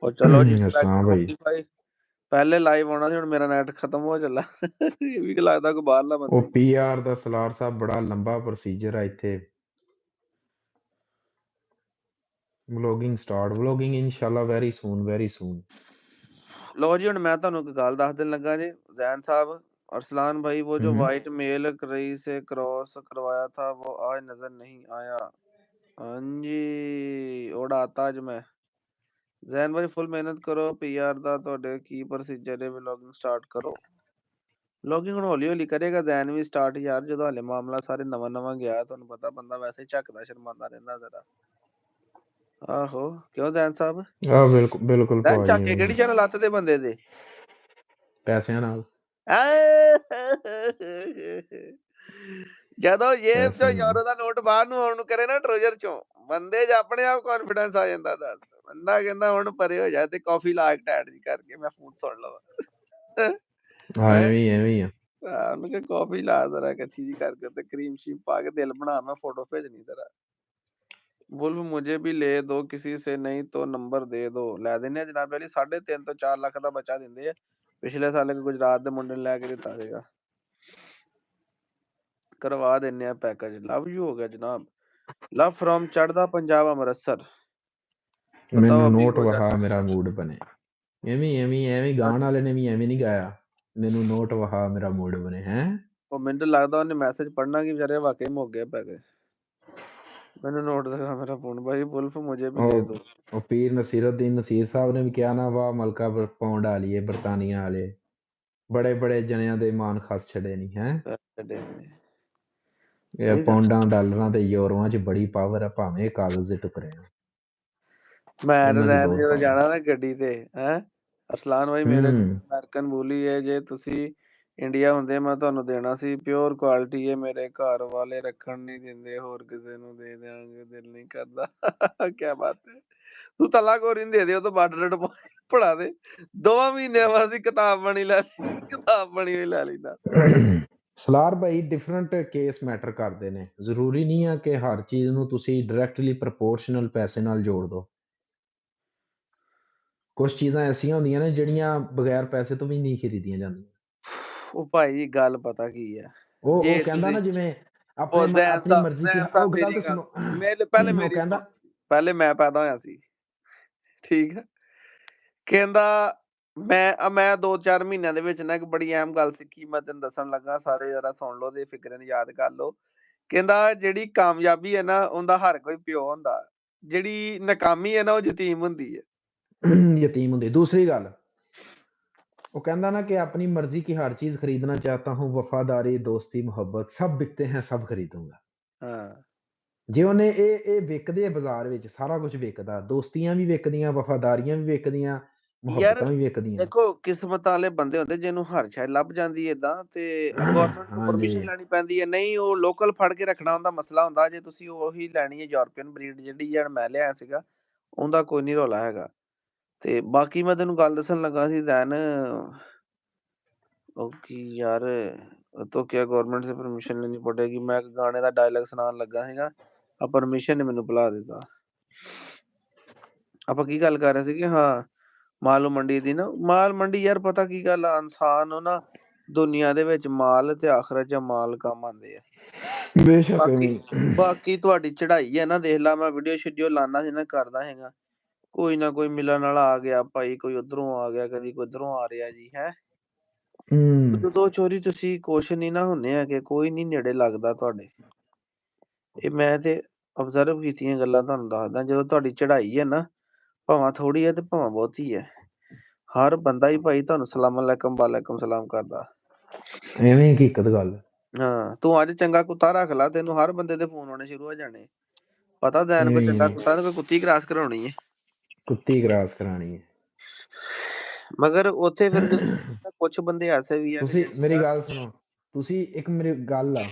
ਉਹ ਚਲੋ ਜੀ ਹਾਂ ਭਾਈ, ਪਹਿਲੇ ਲਾਈਵ ਆਉਣਾ ਸੀ, ਹੁਣ ਮੇਰਾ ਨੈਟ ਖਤਮ ਹੋ ਚੱਲਾ। ਇਹ ਵੀ ਲੱਗਦਾ ਕੋਈ ਬਾਹਰਲਾ ਬੰਦਾ ਉਹ PR ਦਾ ਸਲਾਰ ਸਾਹਿਬ ਬੜਾ ਲੰਬਾ ਪ੍ਰੋਸੀਜਰ ਆ ਇੱਥੇ। ਵਲੋਗਿੰਗ ਇਨਸ਼ਾਅੱਲਾ ਵੈਰੀ ਸੂਨ। ਲੋ ਜੀ, ਹੁਣ ਮੈਂ ਤੁਹਾਨੂੰ ਇੱਕ ਗੱਲ ਦੱਸ ਦੇਣ ਲੱਗਾ ਜੀ ਜ਼ੈਨ ਸਾਹਿਬ। अरसलान भाई वो जो वाइट मेल रई से क्रॉस करवाया था वो आज नजर नहीं आया। हाँ जी, उड़ाता आज मैं। ਜ਼ੈਨ ਭਾਈ ਫੁੱਲ ਮਿਹਨਤ ਕਰੋ, PR ਦਾ ਤੁਹਾਡੇ ਕੀ ਪ੍ਰੋਸੀਜਰ ਹੈ, ਵਲੋਗਿੰਗ ਸਟਾਰਟ ਕਰੋ। ਵਲੋਗਿੰਗ ਹੁਣ ਹੌਲੀ ਕਰੇਗਾ ਜ਼ੈਨ ਵੀ ਸਟਾਰਟ ਯਾਰ, ਜਦੋਂ ਹਾਲੇ ਮਾਮਲਾ ਸਾਰੇ ਨਵਾਂ ਗਿਆ, ਤੁਹਾਨੂੰ ਪਤਾ ਬੰਦਾ ਵੈਸੇ ਹੀ ਝੱਕਦਾ ਸ਼ਰਮਾਉਂਦਾ ਰਹਿੰਦਾ ਜ਼ਰਾ। ਆਹੋ ਕਿਉਂ ਜ਼ੈਨ ਸਾਹਿਬ? ਬਿਲਕੁਲ ਜ਼ੈਨ ਚੱਕ ਕੇ ਕਿਹੜੀ ਚੈਨਲ ਲੱਤ ਦੇ ਬੰਦੇ ਦੇ ਪੈਸਿਆਂ ਨਾਲ। ਜਦੋਂ ਜੇਬ ਚੋਂ ਯੂਰੋ ਦਾ ਨੋਟ ਬਾਹਰ ਨੂੰ ਆਉਣ ਨੂੰ ਕਰੇ ਨਾ ਟਰੋਜ਼ਰ ਚੋਂ, ਬੰਦੇ 'ਚ ਆਪਣੇ ਆਪ ਕੌਨਫੀਡੈਂਸ ਆ ਜਾਂਦਾ। ਦੱਸ ਬੰਦਾ ਕਹਿੰਦਾ ਹੁਣ ਪਰੇ ਹੋ ਜਾ ਤੇ ਕਾਫੀ ਲਾ ਕੇ ਟੈਟ ਜੀ ਕਰਕੇ ਮੈਂ ਫੋਨ ਸੁਣ ਲਵਾਂ। ਐਵੇਂ ਆ ਉਹਨੂੰ ਕਿ ਕਾਫੀ ਲਾ ਜ਼ਰਾ ਕੱਚੀ ਜੀ ਕਰਕੇ ਤੇ ਕਰੀਮ ਸ਼ੀਮ ਪਾ ਕੇ ਦਿਲ ਬਣਾ, ਮੈਂ फोटो भेजनी तेरा। वुल्फ मुझे भी ले दो किसी से, नहीं तो नंबर दे दो। ਲੈ ਦਿੰਦੇ ਆ ਜਨਾਬ ਵਾਲੀ, 3.5 ਤੋਂ 4 ਲੱਖ ਦਾ ਬੱਚਾ ਦਿੰਦੇ ਆ। ਪਿਛਲੇ ਸਾਲ ਗੁਜਰਾਤ ਦੇ ਮੁੰਡੇ ਨੇ ਲੈ ਕੇ ਦਿੱਤਾ ਸੀਗਾ। ਕਰਵਾ ਦਿੰਦੇ ਆ ਪੈਕੇਜ। ਲਵ ਯੂ ਹੋ ਗਿਆ ਜਨਾਬ। ਲਵ ਫਰੋਮ ਚੜ੍ਹਦਾ ਪੰਜਾਬ ਅੰਮ੍ਰਿਤਸਰ। ਮੈਨੂੰ ਨੋਟ ਵਹਾ ਮੇਰਾ ਮੂਡ ਬਣੇ। ਐਵੇਂ ਗਾਣ ਵਾਲੇ ਨੇ ਵੀ ਐਵੇਂ ਨਹੀਂ ਗਾਇਆ, ਮੈਨੂੰ ਨੋਟ ਵਹਾ ਮੇਰਾ ਮੂਡ ਬਣੇ। ਹੈ ਉਹ ਮੈਨੂੰ ਲੱਗਦਾ ਉਹਨੇ ਮੈਸੇਜ ਪੜ੍ਹਨਾ ਕਿ ਵਿਚਾਰੇ ਵਾਕਈ ਮੁੱਕ ਗਿਆ ਪੈਕੇਜ। ਮੈਨੂੰ ਨੋਟ ਦਿਖਾ ਮੇਰਾ ਫੋਨ ਭਾਈ, ਵੁਲਫ ਮੁਝੇ ਵੀ ਦੇ ਦੋ। ਉਹ ਪੀਰ ਨਸੀਰੁद्दीन ਨਸੀਰ ਸਾਹਿਬ ਨੇ ਵੀ ਕਿਹਾ ਨਾ, ਵਾਹ ਮਲਕਾ ਪੌਂਡ ਵਾਲੀਏ ਬਰਤਾਨੀਆ ਵਾਲੇ ਬੜੇ ਜਣਿਆਂ ਦੇ ਮਾਨ ਖਾਸ ਛੱਡੇ ਨਹੀਂ। ਹੈ ਇਹ ਪੌਂਡਾਂ ਡਾਲਰਾਂ ਤੇ ਯੂਰੋਆਂ 'ਚ ਬੜੀ ਪਾਵਰ ਆ, ਭਾਵੇਂ ਕਾਗਜ਼ ਦੇ ਟੁਕੜੇ ਆ। ਮੈਂ ਜਦੋਂ ਜਾਣਾ ਨਾ ਗੱਡੀ ਤੇ, ਅਰਸਲਾਨ ਭਾਈ ਮੇਰੇ ਅਮਰੀਕਨ ਬੋਲੀ ਹੈ, ਜੇ ਤੁਸੀਂ ਇੰਡੀਆ ਹੁੰਦੇ ਮੈਂ ਤੁਹਾਨੂੰ ਦੇਣਾ ਸੀ। ਪਿਓਰ ਕੁਆਲਿਟੀ ਹੈ, ਮੇਰੇ ਘਰ ਵਾਲੇ ਰੱਖਣ ਨਹੀਂ ਦਿੰਦੇ, ਹੋਰ ਕਿਸੇ ਨੂੰ ਦੇ ਦਿਆਂਗੇ, ਦਿਲ ਨਹੀਂ ਕਰਦਾ। ਕਿਆ ਬਾਤ ਹੈ, ਤੂੰ ਤਲਾ ਗੋਰੀ ਨੂੰ ਦੇ ਦੇ, ਉਹ ਤੋਂ ਬਾਰਡਰ ਪੜਾ ਦੇ। 2 ਮਹੀਨਿਆਂ ਬਾਅਦ ਕਿਤਾਬ ਬਣੀ ਹੋਈ ਲੈ ਲੈਂਦਾ। ਸਲਾਰ ਭਾਈ ਡਿਫਰੈਂਟ ਕੇਸ ਮੈਟਰ ਕਰਦੇ ਨੇ, ਜ਼ਰੂਰੀ ਨਹੀਂ ਆ ਕਿ ਹਰ ਚੀਜ਼ ਨੂੰ ਤੁਸੀਂ ਡਾਇਰੈਕਟਲੀ ਪ੍ਰਪੋਰਸ਼ਨਲ ਪੈਸੇ ਨਾਲ ਜੋੜ ਦੋ। ਕੁਝ ਚੀਜ਼ਾਂ ਐਸੀਆਂ ਹੁੰਦੀਆਂ ਨੇ ਜਿਹੜੀਆਂ ਬਗੈਰ ਪੈਸੇ ਤੋਂ ਵੀ ਨਹੀਂ ਖਰੀਦੀਆਂ ਜਾਂਦੀਆਂ। ਉਹ ਭਾਈ ਗੱਲ ਪਤਾ ਕੀ ਹੈ, ਉਹ ਕਹਿੰਦਾ ਨਾ ਜਿਵੇਂ ਆਪਣੀ ਮਰਜ਼ੀ ਦੀ। ਉਹ ਗੱਲ ਤਾਂ ਸੁਣੋ, ਪਹਿਲੇ ਮੈਂ ਪੈਦਾ ਹੋਇਆ ਸੀ, ਠੀਕ ਹੈ। ਕਹਿੰਦਾ ਮੈਂ 2-4 ਮਹੀਨਿਆਂ ਦੇ ਵਿੱਚ ਨਾ ਇੱਕ ਬੜੀ ਅਹਿਮ ਗੱਲ ਸਿੱਖੀ, ਮੈਂ ਤੈਨੂੰ ਦੱਸਣ ਲੱਗਾ, ਸਾਰੇ ਜਰਾ ਸੁਣ ਲਓ ਤੇ ਫਿਕਰੇ ਨੂੰ ਯਾਦ ਕਰ ਲਓ। ਕਹਿੰਦਾ ਜਿਹੜੀ ਕਾਮਯਾਬੀ ਹੈ ਨਾ, ਉਹਦਾ ਹਰ ਕੋਈ ਪਿਓ ਹੁੰਦਾ, ਜਿਹੜੀ ਨਾਕਾਮੀ ਹੈ ਨਾ ਉਹ ਯਤੀਮ ਹੁੰਦੀ ਹੈ। ਦੂਸਰੀ ਗੱਲ ਉਹ ਕਹਿੰਦਾ ਨਾ ਕਿ ਆਪਣੀ ਮਰਜ਼ੀ की हर चीज खरीदना चाहता हूँ, वफादारी दोस्ती मोहब्बत सब बिकते हैं, सब खरीदूंगा। ਜੇ ਉਹਨੇ ਇਹ ਵਿਕਦੇ ਆ ਬਾਜ਼ਾਰ ਵਿੱਚ, ਸਾਰਾ ਕੁਝ ਵਿਕਦਾ, ਦੋਸਤੀਆਂ ਵੀ ਵਿਕਦੀਆਂ, ਵਫਾਦਾਰੀਆਂ ਵੀ ਵਿਕਦੀਆਂ, ਮੁਹੱਬਤਾਂ ਵੀ ਵਿਕਦੀਆਂ। ਦੇਖੋ ਕਿਸਮਤ ਵਾਲੇ ਬੰਦੇ ਹੁੰਦੇ ਜਿਹਨੂੰ ਹਰ ਸ਼ਾਇਦ ਲੱਭ ਜਾਂਦੀ ਹੈ ਏਦਾਂ, ਤੇ ਗਵਰਨਮੈਂਟ ਤੋਂ ਪਰਮਿਸ਼ਨ ਲੈਣੀ ਪੈਂਦੀ ਹੈ। ਨਹੀਂ ਉਹ ਲੋਕਲ ਫੜ ਕੇ ਰੱਖਣਾ ਹੁੰਦਾ ਮਸਲਾ ਹੁੰਦਾ। ਜੇ ਤੁਸੀਂ ਉਹੀ ਲੈਣੀ ਹੈ ਯੂਰਪੀਅਨ ਬਰੀਡ ਜਿਹੜੀ ਮੈਂ ਲਿਆ ਸੀਗਾ, ਉਹਦਾ ਕੋਈ ਨਹੀਂ ਰੌਲਾ ਹੈਗਾ। ਤੇ ਬਾਕੀ ਮੈਂ ਤੈਨੂੰ ਗੱਲ ਦੱਸਣ ਲੱਗਾ ਸੀ ਜ਼ੈਨ, ਓਕੇ ਯਾਰ तो क्या गवर्नमेंट से परमिशन लेनी पड़ेगी। मैं गाने का डायलॉग सुनान लगा ਸੀਗਾ, ਆ ਪਰਮਿਸ਼ਨ ਨੇ ਮੈਨੂੰ ਬੁਲਾ ਦਿੱਤਾ। ਆਪਾਂ ਕੀ ਗੱਲ ਕਰ ਰਹੇ ਸੀਗੇ? ਹਾਂ, ਮਾਲ ਮੰਡੀ ਦੀ ਨਾ, ਮਾਲ ਮੰਡੀ ਯਾਰ ਪਤਾ ਕੀ ਗੱਲ ਆ, ਇਨਸਾਨ ਨੂੰ ਨਾ ਦੁਨੀਆ ਦੇ ਵਿੱਚ ਮਾਲ ਤੇ ਆਖਰਤ 'ਚ ਮਾਲ ਕੰਮ ਆਉਂਦੇ ਆ। ਬਾਕੀ ਤੁਹਾਡੀ ਚੜ੍ਹਾਈ ਹੈ ਨਾ, ਦੇਖ ਲਾ ਮੈਂ ਵੀਡੀਓ ਸ਼ੀਡੀਓ ਲਾਉਂਦਾ ਸੀ ਨਾ, ਕਰਦਾ ਹੈਗਾ, ਕੋਈ ਨਾ ਕੋਈ ਮਿਲਣ ਵਾਲਾ ਆ ਗਿਆ ਭਾਈ, ਕੋਈ ਉੱਧਰੋਂ ਆ ਗਿਆ, ਕਦੀ ਕੋਈ ਉੱਧਰੋਂ ਆ ਰਿਹਾ ਜੀ। ਹੈ ਜਦੋਂ ਚੋਰੀ ਤੁਸੀਂ ਕੁਛ ਨਹੀਂ ਨਾ ਹੁੰਦੇ ਹੈਗੇ, ਕੋਈ ਨਹੀਂ ਨੇੜੇ ਲੱਗਦਾ ਤੁਹਾਡੇ। ਇਹ ਮੈਂ ਤੇ ਅਬਜ਼ਰਵ ਕੀਤੀਆਂ ਗੱਲਾਂ ਤੁਹਾਨੂੰ ਦੱਸਦਾ। ਜਦੋਂ ਤੁਹਾਡੀ ਚੜ੍ਹਾਈ ਹੈ ਨਾ, ਭਾਵਾਂ ਥੋੜੀ ਹੈ ਤੇ ਭਾਵਾਂ ਬਹੁਤੀ ਹੈ, ਹਰ ਬੰਦਾ ਹੀ ਭਾਈ ਤੁਹਾਨੂੰ ਸਲਾਮ ਅਲੈਕਮ ਵਾਲੇਕਮ ਸਲਾਮ ਕਰਦਾ। ਐਵੇਂ ਹਕੀਕਤ ਗੱਲ। ਹਾਂ, ਤੂੰ ਅੱਜ ਚੰਗਾ ਕੁੱਤਾ ਰੱਖ ਲਾ, ਤੈਨੂੰ ਹਰ ਬੰਦੇ ਦੇ ਫੋਨ ਆਉਣੇ ਸ਼ੁਰੂ ਹੋ ਜਾਣੇ। ਪਤਾ ਕੋਈ ਚੰਗਾ ਕੁੱਤਾ ਤੇ ਕੋਈ ਕੁੱਤੀ ਕਰਾਸ ਕਰਾਉਣੀ ਹੈ। ਕੁੱਤੀ ਕਰਾਸ ਕਰਾਣੀ ਹੈ। ਮਗਰ ਉੱਥੇ ਫਿਰ ਕੁਝ ਬੰਦੇ ਐਸੇ ਵੀ ਆ ਕਿ ਤੁਸੀਂ ਮੇਰੀ ਗੱਲ ਸੁਣੋ, ਤੁਸੀਂ ਇੱਕ ਮੇਰੀ ਗੱਲ ਆ,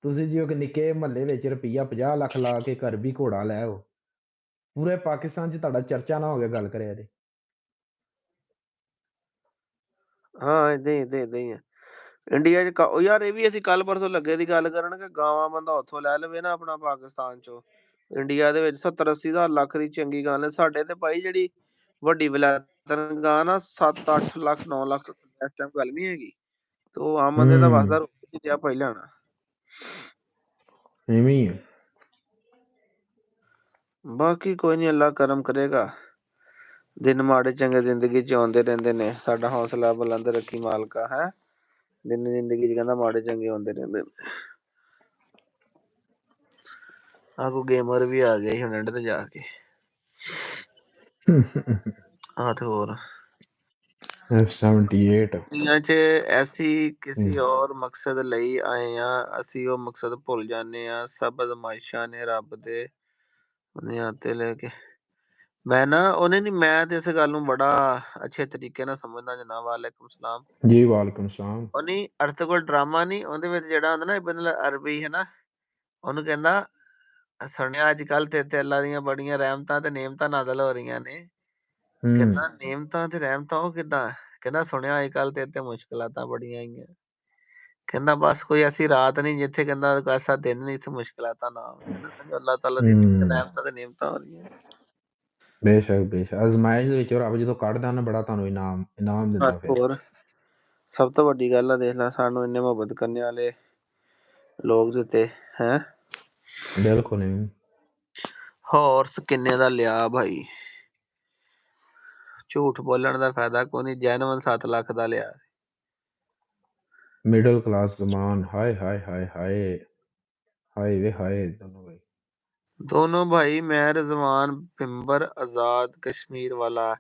ਤੁਸੀਂ ਜੀ ਉਹ ਨਿੱਕੇ ਮਹੱਲੇ ਵਿੱਚ ਰੁਪਈਆ 50 ਲੱਖ ਲਾ ਕੇ ਘਰ ਵੀ ਘੋੜਾ ਲੈ ਆਓ, ਪੂਰੇ ਪਾਕਿਸਤਾਨ 'ਚ ਤੁਹਾਡਾ ਚਰਚਾ ਨਾ ਹੋਵੇ ਗੱਲ ਕਰਿਆ ਜੇ। ਹਾਂ ਏਦਾਂ ਹੀ ਆ ਇੰਡੀਆ 'ਚ ਉਹ ਯਾਰ ਇਹ ਵੀ ਅਸੀਂ ਕੱਲ ਪਰਸੋਂ ਲੱਗੇ ਦੀ ਗੱਲ ਕਰਨ ਕਿ ਗਾਵਾਂ ਬੰਦਾ ਉੱਥੋਂ ਲੈ ਲਵੇ ਨਾ ਆਪਣਾ ਪਾਕਿਸਤਾਨ 'ਚੋਂ ਇੰਡੀਆ ਦੇ ਵਿੱਚ 70-80 ਹਜ਼ਾਰ ਲੱਖ ਦੀ ਚੰਗੀ ਗੱਲ ਹੈ। ਸਾਡੇ ਤੇ ਭਾਈ ਜਿਹੜੀ ਵੱਡੀ ਵਲੈਤਨ ਗਾਂ ਨਾ 7-8 ਲੱਖ 9 ਲੱਖ ਇਸ ਟਾਈਮ ਗੱਲ ਨਹੀਂ ਹੈਗੀ ਤੇ ਉਹ ਆਮ ਬੰਦੇ ਦਾ ਵਸਦਾ ਰੋਟੀ ਜਿਹਾ ਪਹਿਲਾਂ ਨਾ ਐਵੇਂ ਹੀ ਆ। ਬਾਕੀ ਕੋਈ ਨਹੀਂ ਅੱਲਾ ਕਰਮ ਕਰੇਗਾ ਦਿਨ ਮਾੜੇ ਚੰਗੇ ਜ਼ਿੰਦਗੀ 'ਚ ਆਉਂਦੇ ਰਹਿੰਦੇ ਨੇ ਸਾਡਾ ਹੌਸਲਾ ਬੁਲੰਦ ਰੱਖੀ ਮਾਲਕਾ ਹੈ ਦਿਨ ਜ਼ਿੰਦਗੀ 'ਚ ਕਹਿੰਦਾ ਮਾੜੇ ਚੰਗੇ ਆਉਂਦੇ ਰਹਿੰਦੇ ਨੇ। ਆਹ ਕੋਈ ਗੇਮਰ ਵੀ ਆ ਗਿਆ ਸੀ ਹੁਣ ਐਂਡ ਤੇ ਜਾ ਕੇ ਆ ਤੇ ਹੋਰ F78 ਦੁਨੀਆ 'ਚ ਐਸੀ ਕਿਸੇ ਔਰ ਮਕਸਦ ਲਈ ਆਏ ਆ ਅਸੀਂ ਉਹ ਮਕਸਦ ਭੁੱਲ ਜਾਂਦੇ ਆ ਸਭ ਅਜ਼ਮਾਇਸ਼ਾਂ ਨੇ ਰੱਬ ਦੇ ਤੇ ਲੈ ਕੇ ਮੈਂ ਨਾ ਉਹਨੇ ਨੀ ਮੈਂ ਤੇ ਇਸ ਗੱਲ ਨੂੰ ਬੜਾ ਅੱਛੇ ਤਰੀਕੇ ਨਾਲ ਸਮਝਦਾ ਜਨਾਬ ਵਾਲੇਕੁਮ ਸਲਾਮ ਜੀ ਵਾਲੇਕੁਮ ਸਲਾਮ। ਉਹਨੀ ਅਰਥ ਕੋਲ ਡਰਾਮਾ ਨਹੀਂ ਉਹਦੇ ਵਿੱਚ ਜਿਹੜਾ ਹੁੰਦਾ ਨਾ ਇਬਨ ਅਰਬੀ ਹੈ ਨਾ ਉਹਨੂੰ ਕਹਿੰਦਾ ਸੁਣਿਆ ਅੱਜ ਕੱਲ ਤੇ ਅੱਲਾ ਦੀਆਂ ਬੜੀਆਂ ਰਹਿਮਤਾਂ ਤੇ ਨੇਮਤਾਂ ਨਾਜ਼ਲ ਹੋ ਰਹੀਆਂ ਨੇ ਕਹਿੰਦਾ ਨੇਮਤਾਂ ਤੇ ਰਹਿਮਤਾਂ ਉਹ ਕਿੱਦਾਂ ਕਹਿੰਦਾ ਸੁਣਿਆ ਅੱਜ ਕੱਲ ਤੇ ਮੁਸ਼ਕਿਲਾਤਾਂ ਬੜੀਆਂ ਆਈਆਂ ਕਹਿੰਦਾ ਬਸ ਕੋਈ ਐਸੀ ਰਾਤ ਨਹੀਂ ਜਿੱਥੇ ਕਹਿੰਦਾ ਕੋਈ ਐਸਾ ਦਿਨ ਨਹੀਂ ਇੱਥੇ ਮੁਸ਼ਕਿਲਾਤਾਂ ਨਾ ਹੋਣ ਕਹਿੰਦਾ ਸਮਝੋ ਅੱਲਾਹ ਤਾਲਾ ਦੀ ਰਹਿਮਤਾਂ ਤੇ ਨੇਮਤਾਂ ਹੋ ਰਹੀਆਂ ਬੇਸ਼ੱਕ ਅਜ਼ਮਾਇਸ਼ ਦੇ ਵਿੱਚੋਂ ਰੱਬ ਜਦੋਂ ਕੱਢਦਾ ਨਾ ਬੜਾ ਤੁਹਾਨੂੰ ਇਨਾਮ ਦਿੰਦਾ ਫਿਰ। ਹੋਰ ਸਭ ਤੋਂ ਵੱਡੀ ਗੱਲ ਆ ਦੇਖ ਲੈ ਸਾਨੂੰ ਇੰਨੇ ਮੁਹੱਬਤ ਕਰਨ ਵਾਲੇ ਲੋਕ ਦਿੱਤੇ ਹੈ ਬਿਲਕੁਲ ਨਹੀਂ। ਹਾਰਸ ਕਿੰਨੇ ਦਾ ਲਿਆ ਭਾਈ ਝੂਠ ਬੋਲਣ ਦਾ ਫਾਇਦਾ ਕੋਈ ਨਹੀਂ ਜੈਨੂਅਨ 7 ਲੱਖ ਦਾ ਲਿਆ ਮਿਡਲ ਕਲਾਸ ਜ਼ਮਾਨ ਹਾਏ ਹਾਏ ਹਾਏ ਹਾਏ ਹਾਏ ਵੇ ਹਾਏ ਦੋਨੋਂ ਭਾਈ ਮੈਂ ਰਜ਼ਵਾਨ ਪਿੰਬਰ ਆਜ਼ਾਦ ਕਸ਼ਮੀਰ ਵਾਲਾ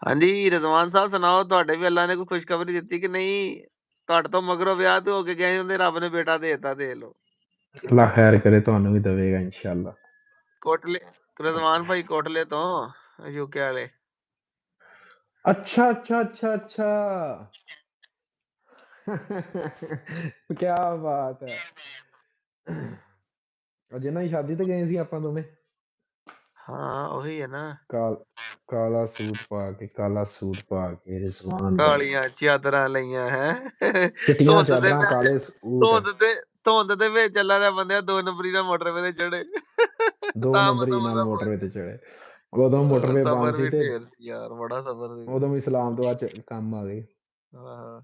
ਹਾਂਜੀ ਰਜ਼ਵਾਨ ਸਾਹਿਬ ਸੁਣਾਓ ਤੁਹਾਡੇ ਵੀ ਅੱਲਾ ਨੇ ਕੋਈ ਖੁਸ਼ਖਬਰੀ ਦਿੱਤੀ ਕਿ ਨਹੀਂ ਤੁਹਾਡੇ ਤੋਂ ਮਗਰੋਂ ਵਿਆਹ ਤੇ ਹੋ ਕੇ ਗਏ ਹੁੰਦੇ ਰੱਬ ਨੇ ਬੇਟਾ ਦੇਤਾ ਦੇਖ ਲਓ ਅੱਲਾ ਖੈਰ ਕਰੇ ਤੁਹਾਨੂੰ ਵੀ ਦੇਵੇਗਾ ਇਨਸ਼ਾਅੱਲਾ। ਕੋਟਲੇ ਰਜ਼ਵਾਨ ਭਾਈ ਕੋਟਲੇ ਤੋਂ ਯੂਕੇ ਵਾਲੇ ਅੱਛਾ ਕੀ ਬਾਤ ਹੈ। ਜਿੰਨਾਂ ਦੀ ਸ਼ਾਦੀ ਤੇ ਗਏ ਸੀ ਆਪਾਂ ਦੋਵੇਂ ਹਾਂ ਉਹੀ ਹੈ ਨਾ ਕਾਲਾ ਸੂਟ ਪਾ ਕੇ ਰਿਜ਼ਵਾਨ ਭਾਈ ਕਾਲੀਆਂ ਚਾਦਰਾਂ ਲਈਆਂ ਹੈ ਚਿੱਟੀਆਂ ਚਾਦਰਾਂ ਕਾਲੇ ਸੂਟ ਧੁੰਦ ਦੇ ਵਿੱਚ ਚੱਲਾ ਰਿਹਾ ਬੰਦਿਆ 2 ਨੰਬਰੀ ਨਾਲ ਮੋਟਰਵੇ ਤੇ ਚੜੇ 2 ਤਾਂ ਨੰਬਰੀ ਨਾਲ ਮਜ਼ਾ ਮੋਟਰਵੇ ਤੇ ਪਹੁੰਚੇ ਚੜੇ ਉਦੋਂ ਮੋਟਰਵੇ ਬੰਦ ਸਬਰ ਸੀ ਵੀ ਤੇ ਢੇਰ ਸੀ ਯਾਰ ਬੜਾ ਸਬਰ ਸੀ ਉਦੋਂ ਵੀ ਇਸਲਾਮਾਬਾਦ ਚ ਕੰਮ ਆ ਗਏ। ਹਾਂ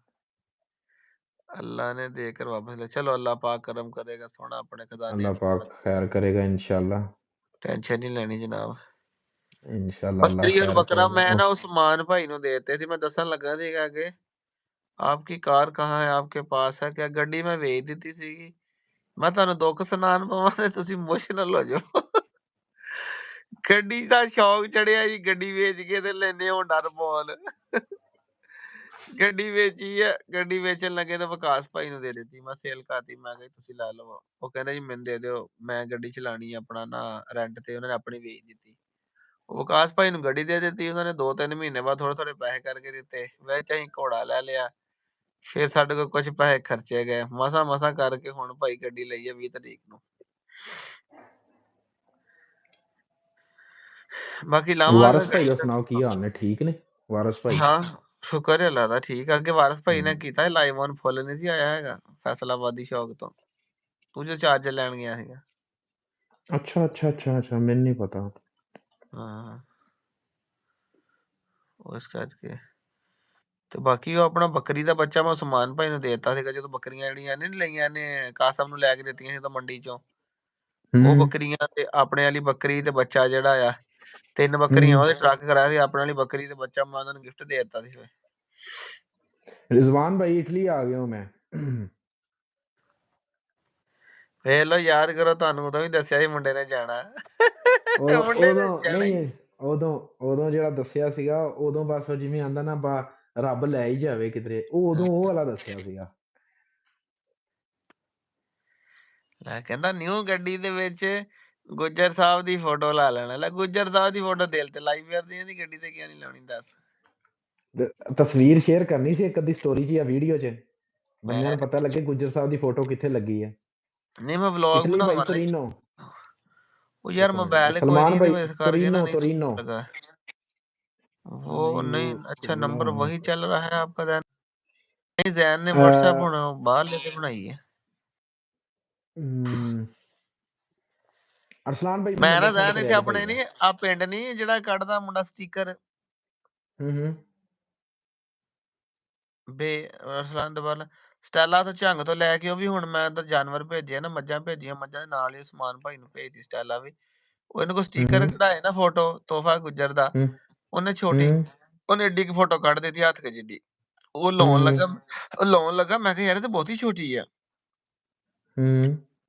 ਅੱਲਾ ਨੇ ਦੇ ਕਰ ਵਾਪਸ ਲੈ ਚਲੋ ਅੱਲਾ ਪਾਕ ਕਰਮ ਕਰੇਗਾ ਸੋਹਣਾ ਆਪਣੇ ਖਜ਼ਾਨੇ ਅੱਲਾ ਪਾਕ ਖੈਰ ਕਰੇਗਾ ਇਨਸ਼ਾਅੱਲਾ ਟੈਨਸ਼ਨ ਨਹੀਂ ਲੈਣੀ ਜਨਾਬ ਇਨਸ਼ਾਅੱਲਾ ਅੱਲਾ ਬੱਕਰੀ ਔਰ ਖੈਰ ਬੱਕਰਾ ਕਰੇਗਾ। ਮੈਂ ਨਾ ਉਸਮਾਨ ਭਾਈ ਨੂੰ ਦੇਤੇ ਸੀ ਮੈਂ ਦੱਸਣ ਲੱਗਾ ਸੀਗਾ ਕਿ आपकी कार कहाँ है आपके पास है क्या ਗੱਡੀ ਮੈਂ ਵੇਚ ਦਿੱਤੀ ਸੀਗੀ ਮੈਂ ਤੁਹਾਨੂੰ ਦੁੱਖ ਸੁਣਾਉਣ ਪਵਾਂ ਤੇ ਤੁਸੀਂ ਇਮੋਸ਼ਨਲ ਹੋ ਜਾਓ ਗੱਡੀ ਦਾ ਸ਼ੌਕ ਚੜਿਆ ਜੀ ਗੱਡੀ ਵੇਚ ਕੇ ਤੇ ਲੈਨੇ ਹੋ ਡਰ ਪਾਉਣ ਗੱਡੀ ਵੇਚੀ ਹੈ ਗੱਡੀ ਵੇਚਣ ਲੱਗੇ ਤਾਂ ਵਿਕਾਸ ਭਾਈ ਨੂੰ ਦੇ ਦਿੱਤੀ ਮੈਂ ਸੇਲ ਕਰਤੀ ਮੈਂ ਕਿਹਾ ਤੁਸੀਂ ਲੈ ਲਵੋ ਉਹ ਕਹਿੰਦਾ ਜੀ ਮੈਨੂੰ ਦੇ ਦਿਓ ਮੈਂ ਗੱਡੀ ਚਲਾਣੀ ਆਪਣਾ ਨਾ ਰੈਂਟ ਤੇ ਉਹਨਾਂ ਨੇ ਆਪਣੀ ਵੇਚ ਦਿੱਤੀ ਉਹ ਵਿਕਾਸ ਭਾਈ ਨੂੰ ਗੱਡੀ ਦੇ ਦਿੱਤੀ ਉਹਨਾਂ ਨੇ 2-3 ਮਹੀਨੇ ਬਾਅਦ ਥੋੜੇ ਪੈਸੇ ਕਰਕੇ ਦਿੱਤੇ ਵਿੱਚ ਅਸੀਂ ਘੋੜਾ ਲੈ ਲਿਆ ਫਿਰ ਸਾਡੇ ਕੋਲ ਕੁਝ ਪੈਸੇ ਖਰਚੇ ਗਏ ਮਸਾਂ ਕਰਕੇ ਹੁਣ ਭਾਈ ਗੱਡੀ ਲਈ ਹੈ 20 ਤਰੀਕ ਨੂੰ ਬਾਕੀ ਲਾਵਾਂਗੇ ਵਾਰਸ ਭਾਈ ਦਾ ਸੁਣਾਓ ਕੀ ਹਾਲ ਨੇ ਠੀਕ ਨੇ ਵਾਰਸ ਭਾਈ ਹਾਂ ਸ਼ੁਕਰ ਹੈ ਅੱਲਾ ਦਾ ਠੀਕ ਆ ਅੱਗੇ ਵਾਰਸ ਭਾਈ ਨੇ ਕੀਤਾ ਲਾਈਵ ਔਨ ਫੁੱਲ ਨਹੀਂ ਸੀ ਆਇਆ ਹੈਗਾ ਫੈਸਲਾਬਾਦੀ ਸ਼ੌਕ ਤੋਂ ਤੂੰ ਜੋ ਚਾਰਜਰ ਲੈਣ ਗਿਆ ਸੀਗਾ ਅੱਛਾ ਮੈਨੂੰ ਨਹੀਂ ਪਤਾ ਹਾਂ ਉਸ ਕਰਕੇ ਤੇ ਬਾਕੀ ਉਹ ਆਪਣਾ ਬੱਕਰੀ ਦਾ ਬੱਚਾ ਮੈਂ ਉਸਮਾਨ ਭਾਈ ਨੂੰ ਦੇਤਾ ਸੀਗਾ ਜਦੋਂ ਬੱਕਰੀਆਂ ਜਿਹੜੀਆਂ ਨੇ ਲਈਆਂ ਨੇ ਕਾਸਮ ਨੂੰ ਲੈ ਕੇ ਦਿੱਤੀਆਂ ਸੀ ਤਾਂ ਮੰਡੀ ਚੋਂ ਉਹ ਬੱਕਰੀਆਂ ਤੇ ਆਪਣੇ ਵਾਲੀ ਬੱਕਰੀ ਤੇ ਬੱਚਾ ਜਿਹੜਾ ਆ 3 ਬੱਕਰੀਆਂ ਉਹਦੇ ਟਰੱਕ ਕਰਾਇਆ ਸੀ ਆਪਣੇ ਵਾਲੀ ਬੱਕਰੀ ਤੇ ਬੱਚਾ ਮੈਂ ਉਹਨਾਂ ਨੂੰ ਗਿਫਟ ਦੇ ਦਿੱਤਾ ਸੀ ਰਿਜ਼ਵਾਨ ਭਾਈ ਇਟਲੀ ਆ ਗਿਆ ਮੈਂ ਵੇਖ ਲਓ ਯਾਦ ਕਰੋ ਤੁਹਾਨੂੰ ਉਦੋਂ ਵੀ ਦੱਸਿਆ ਸੀ ਮੁੰਡੇ ਨੇ ਜਾਣਾ ਮੁੰਡੇ ਨੇ ਜਾਣਾ ਹੀ ਉਦੋਂ ਜਿਹੜਾ ਦੱਸਿਆ ਸੀਗਾ ਉਦੋਂ ਬਸ ਜਿਵੇਂ ਆਂਦਾ ਨਾ ਰੱਬ ਲੈ ਹੀ ਜਾਵੇ ਕਿਧਰੇ ਉਦੋਂ ਉਹ ਵਾਲਾ ਦੱਸਿਆ ਸੀਗਾ ਲੈ ਕਹਿੰਦਾ ਨਿਊ ਗੱਡੀ ਦੇ ਵਿੱਚ ਗੁੱਜਰ ਸਾਹਿਬ ਦੀ ਫੋਟੋ ਲਾ ਲੈਣਾ ਲੈ ਗੁੱਜਰ ਸਾਹਿਬ ਦੀ ਫੋਟੋ ਦਿਲ ਤੇ ਲਾਈ ਫਿਰਦੀ ਇਹਦੀ ਗੱਡੀ ਤੇ ਕਿਉਂ ਨਹੀਂ ਲਾਉਣੀ ਦੱਸ ਤਸਵੀਰ ਸ਼ੇਅਰ ਕਰਨੀ ਸੀ ਇੱਕ ਅੱਧੀ ਸਟੋਰੀ 'ਚ ਜਾਂ ਵੀਡੀਓ 'ਚ, ਬੰਦਿਆਂ ਮੈਂ ਨੂੰ ਪਤਾ ਲੱਗੇ ਗੁੱਜਰ ਸਾਹਿਬ ਦੀ ਫੋਟੋ ਕਿੱਥੇ ਲੱਗੀ ਹੈ। ਨਹੀਂ ਮੈਂ ਵਲੌਗ ਇਟਲੀ ਬਾਈ ਬਣਾਉਣਾ ਨਾ ਜੀ। ਤੋਰੀਨੋ, ਉਹ ਯਾਰ ਇੱਕ ਮਿੰਟ ਮੋਬਾਈਲ ਕੋਈ सलमान नहीं भाई तो इस करके ना तोरिनो नहीं तोरिनो समझ लगा। वो नहीं वो नहीं अच्छा खुला नंबर हुआ वही चल रहा है आपका जैन? नहीं जैन ने है। व्हाट्सएप होना बाहर लेके बनाई है। ਅਰਸਲਾਨ ਭਾਈ मैं ਮੈਨੂੰ ना ਨੰਬਰ ਸੈਂਡ जैन ਕਰਿਆ इतने ਜੇ अपने ਭਾਈ ਦਾ। नहीं आ पिंड नहीं जेड़ा कटदा मुंडा स्टिकर बे ਅਰਸਲਾਨ ਦਵਾਲ ਸਟੈਲਾ ਤੋਂ ਝੰਗ ਤੋਂ ਲੈ ਕੇ ਉਹ ਵੀ ਹੁਣ ਮੈਂ ਉਧਰ ਜਾਨਵਰ ਭੇਜੇ ਨਾ, ਮੱਝਾਂ ਭੇਜੀਆਂ, ਮੱਝਾਂ ਦੇ ਨਾਲ ਹੀ ਸਮਾਨ ਭਾਈ ਨੂੰ ਭੇਜਦੀ ਸਟੈਲਾ ਵੀ। ਉਹ ਇਹਨੂੰ ਕੋ ਸਟicker ਕਢਾਏ ਨਾ ਫੋਟੋ ਤੋਹਫਾ ਗੁੱਜਰ ਦਾ, ਉਹਨੇ ਛੋਟੀ ਉਹਨੇ ਏਡੀ ਕੁ ਫੋਟੋ ਕੱਢ ਦਿੱਤੀ ਹੱਥ ਕੇ ਜਿੱਡੀ। ਉਹ ਲਾਉਣ ਲੱਗਾ ਮੈਂ ਕਿਹਾ ਯਾਰ ਇਹ ਤਾਂ ਬਹੁਤੀ ਛੋਟੀ ਆ।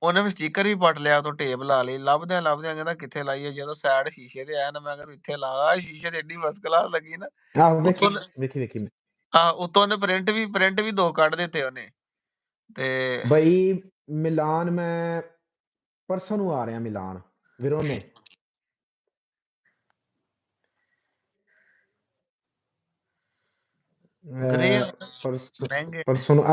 ਉਹਨੇ ਵੀ ਸਟicker ਵੀ ਪੱਟ ਲਿਆ, ਉਤੋਂ ਟੇਪ ਲਾ ਲਈ। ਲੱਭਦਿਆਂ ਕਹਿੰਦਾ ਕਿੱਥੇ ਲਾਈ ਹੈ, ਜਦੋਂ ਸਾਈਡ ਸ਼ੀਸ਼ੇ ਤੇ ਆਇਆ ਨਾ ਮੈਂ ਕਿਹਾ ਇੱਥੇ ਲਾ। ਸ਼ੀਸ਼ੇ ਤੇ ਏਡੀ ਫਸਟ ਕਲਾਸ ਲੱਗੀ ਨਾ। ਆਹ ਉੱਤੋਂ ਵੇਖੀ ਉੱਤੋਂ ਉਹਨੇ ਪ੍ਰਿੰਟ ਵੀ 2 ਕੱਢ ਦਿੱਤੇ ਉਹਨੇ। ਤੇ ਬਈ ਮਿਲਾਨ ਮੈਂ ਪਰਸੋਂ ਨੂੰ ਆ ਰਿਹਾ, ਮਿਲਾਨ ਵਿਰੋਨੇ। ਗ੍ਰੇ ਪਰਸੋਂ ਨੂੰ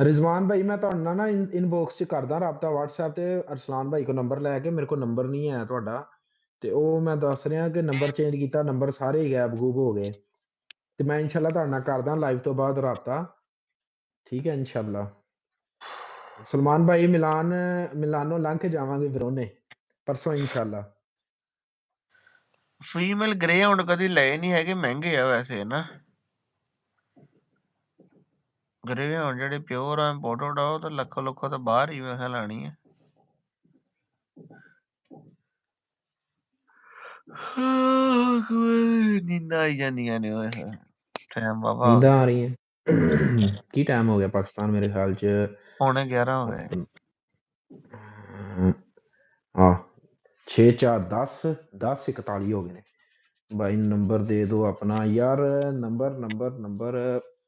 ਰਿਜ਼ਵਾਨ ਭਾਈ ਮੈਂ ਤੁਹਾਡੇ ਨਾਲ ਨਾ ਇਨਬਾਕਸ 'ਚ ਕਰਦਾ ਰਾਬਤਾ WhatsApp ਤੇ। ਅਰਸਲਾਨ ਭਾਈ ਕੋ ਨੰਬਰ ਲੈ ਕੇ, ਮੇਰੇ ਕੋਲ ਨੰਬਰ ਨਹੀਂ ਹੈ ਤੁਹਾਡਾ, ਤੇ ਉਹ ਮੈਂ ਦੱਸ ਰਿਹਾ ਕਿ ਨੰਬਰ ਚੇਂਜ ਕੀਤਾ, ਨੰਬਰ ਸਾਰੇ ਗਾਇਬ ਗੂਬ ਹੋ ਗਏ। ਤੇ ਮੈਂ ਇਨਸ਼ਾਅੱਲਾ ਤੁਹਾਡੇ ਨਾਲ ਕਰਦਾ ਲਾਈਵ ਤੋਂ ਬਾਅਦ ਰਾਬਤਾ, ਠੀਕ ਹੈ ਇਨਸ਼ਾਅੱਲਾ। ਸਲਮਾਨ ਭਾਈ ਮਿਲਾਨੋਂ ਲੰਘ ਕੇ ਜਾਵਾਂਗੇ ਵਿਰੋਨੇ ਪਰਸੋਂ ਇਨਸ਼ਾਅੱਲਾ। ਫੀਮੇਲ ਗ੍ਰੇ ਹੁਣ ਕਦੀ ਲਏ ਨਹੀਂ ਹੈਗੇ, ਮਹਿੰਗੇ ਆ ਵੈਸੇ ਨਾ। ਗ੍ਰੇ ਹੁਣ ਜਿਹੜੇ ਪਿਓਰ ਆ ਇੰਪੋਰਟਡ ਆ ਉਹ ਤਾਂ ਲੱਖੋਂ ਤਾਂ ਬਾਹਰ ਹੀ ਮੈਂ ਲਾਣੀ ਹੈ। ਨੀਂਦਾਂ ਆਈ ਜਾਂਦੀਆਂ ਨੇ ਓਏ ਹੋਏ, ਟਾਈਮ ਵਾਹਵਾ ਹੋ ਨੀਂਦਾਂ ਗਿਆ। ਆ ਰਹੀ ਹੈ। ਕੀ ਟਾਈਮ ਹੋ ਗਿਆ ਪਾਕਿਸਤਾਨ ਮੇਰੇ ਖਿਆਲ 'ਚ? 11:15 ਹੋ ਗਏ। 6 4 10 10:41 ਹੋ ਗਏ ਨੇ। ਭਾਈ ਨੰਬਰ ਦੇ ਦਿਓ ਆਪਣਾ ਯਾਰ। ਨੰਬਰ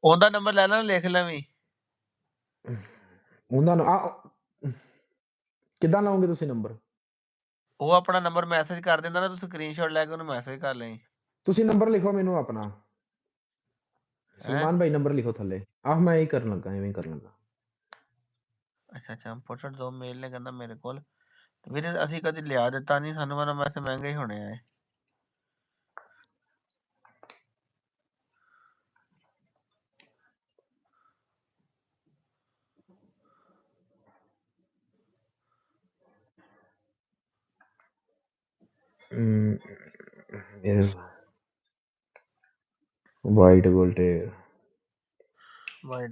ਉਹਦਾ ਨੰਬਰ ਲੈ ਲੈ, ਲਿਖ ਲਵੀਂ। ਉਹਨਾਂ ਨੂੰ ਕਿੱਦਾਂ ਲਾਓਗੇ ਤੁਸੀਂ ਨੰਬਰ? ਉਹ ਆਪਣਾ ਨੰਬਰ ਮੈਸੇਜ ਕਰ ਦਿੰਦਾ ਨਾ, ਤੂੰ ਸਕਰੀਨਸ਼ਾਟ ਲੈ ਕੇ ਉਹਨੂੰ ਮੈਸੇਜ ਕਰ ਲਈ। ਤੁਸੀਂ ਨੰਬਰ ਲਿਖੋ ਮੈਨੂੰ ਆਪਣਾ। ਸਲਮਾਨ ਭਾਈ ਨੰਬਰ ਲਿਖੋ ਥੱਲੇ। ਮੈਂ ਇਹ ਕਰਨ ਲੱਗਾ, ਐਵੇਂ ਕਰਨ ਲੱਗਾ। ਅੱਛਾ ਇੰਪੋਰਟਡ 2 ਮੇਲ ਨੇ ਕਹਿੰਦਾ ਮੇਰੇ ਕੋਲ। ਵੀਰੇ ਅਸੀਂ ਕਦੀ ਲਿਆ ਦਿੱਤਾ ਨਹੀਂ, ਸਾਨੂੰ ਵਾਲਾ ਵੈਸੇ ਮਹਿੰਗੇ ਹੀ ਹੋਣੇ ਆ। ਵਾਈਟ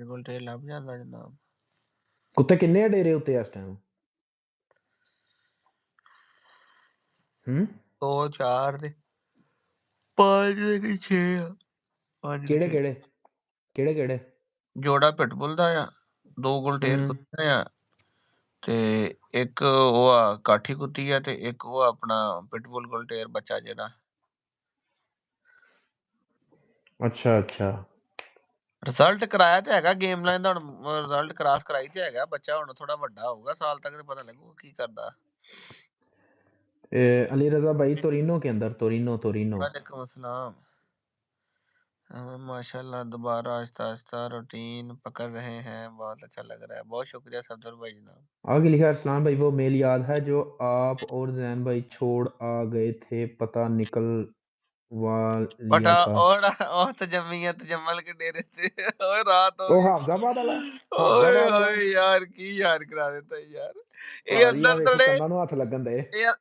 ਗੋਲਟੇਰ ਲੱਭ ਜਾਂਦਾ ਜਨਾਬ। ਕੁੱਤੇ ਕਿੰਨੇ ਆ ਡੇਰੇ ਉੱਤੇ ਇਸ ਟਾਈਮ? 2 4 ਤੇ 5 ਤੇ 6 ਆ। ਕਿਹੜੇ? ਜੋੜਾ ਪਿਟਬੁਲ ਦਾ ਆ, 2 ਗੁਲਟੇਰ ਕੁੱਤੇ ਆ, ਤੇ ਇੱਕ ਉਹ ਆ ਕਾਠੀ ਕੁੱਤੀ ਆ, ਤੇ ਇੱਕ ਉਹ ਆਪਣਾ ਪਿਟਬੁਲ ਗੁਲਟੇਰ ਬੱਚਾ ਜਿਹੜਾ। ਅੱਛਾ ਰਿਜ਼ਲਟ ਕਰਾਇਆ ਤੇ ਹੈਗਾ ਗੇਮ ਲਾਈਨ ਦਾ, ਹੁਣ ਰਿਜ਼ਲਟ ਕਰਾਸ ਕਰਾਈ ਤੇ ਹੈਗਾ। ਬੱਚਾ ਹੁਣ ਥੋੜਾ ਵੱਡਾ ਹੋਊਗਾ, ਸਾਲ ਤੱਕ ਤੇ ਪਤਾ ਲੱਗੂਗਾ ਕੀ ਕਰਦਾ। अली रजा भाई तोरिनो के अंदर तोरिनो वालेकुम अस्सलाम। माशाल्लाह दोबारा आहिस्ता रूटीन पकड़ रहे हैं, बहुत अच्छा लग रहा है। बहुत शुक्रिया सफदर भाई जनाब। आगे लिखा अरसलान भाई वो मेल याद है जो आप और जैन भाई छोड़ आ गए थे, पता निकल लिया था। और तजम्मल के डेरे से और रात हो गई। हाफजाबाद वाला ओए ओए यार की यार करा देता यार। ਇਹ ਅੰਦਰ ਤੜੇ ਕੰਨਾਂ ਨੂੰ ਹੱਥ ਲੱਗਣ ਦੇ।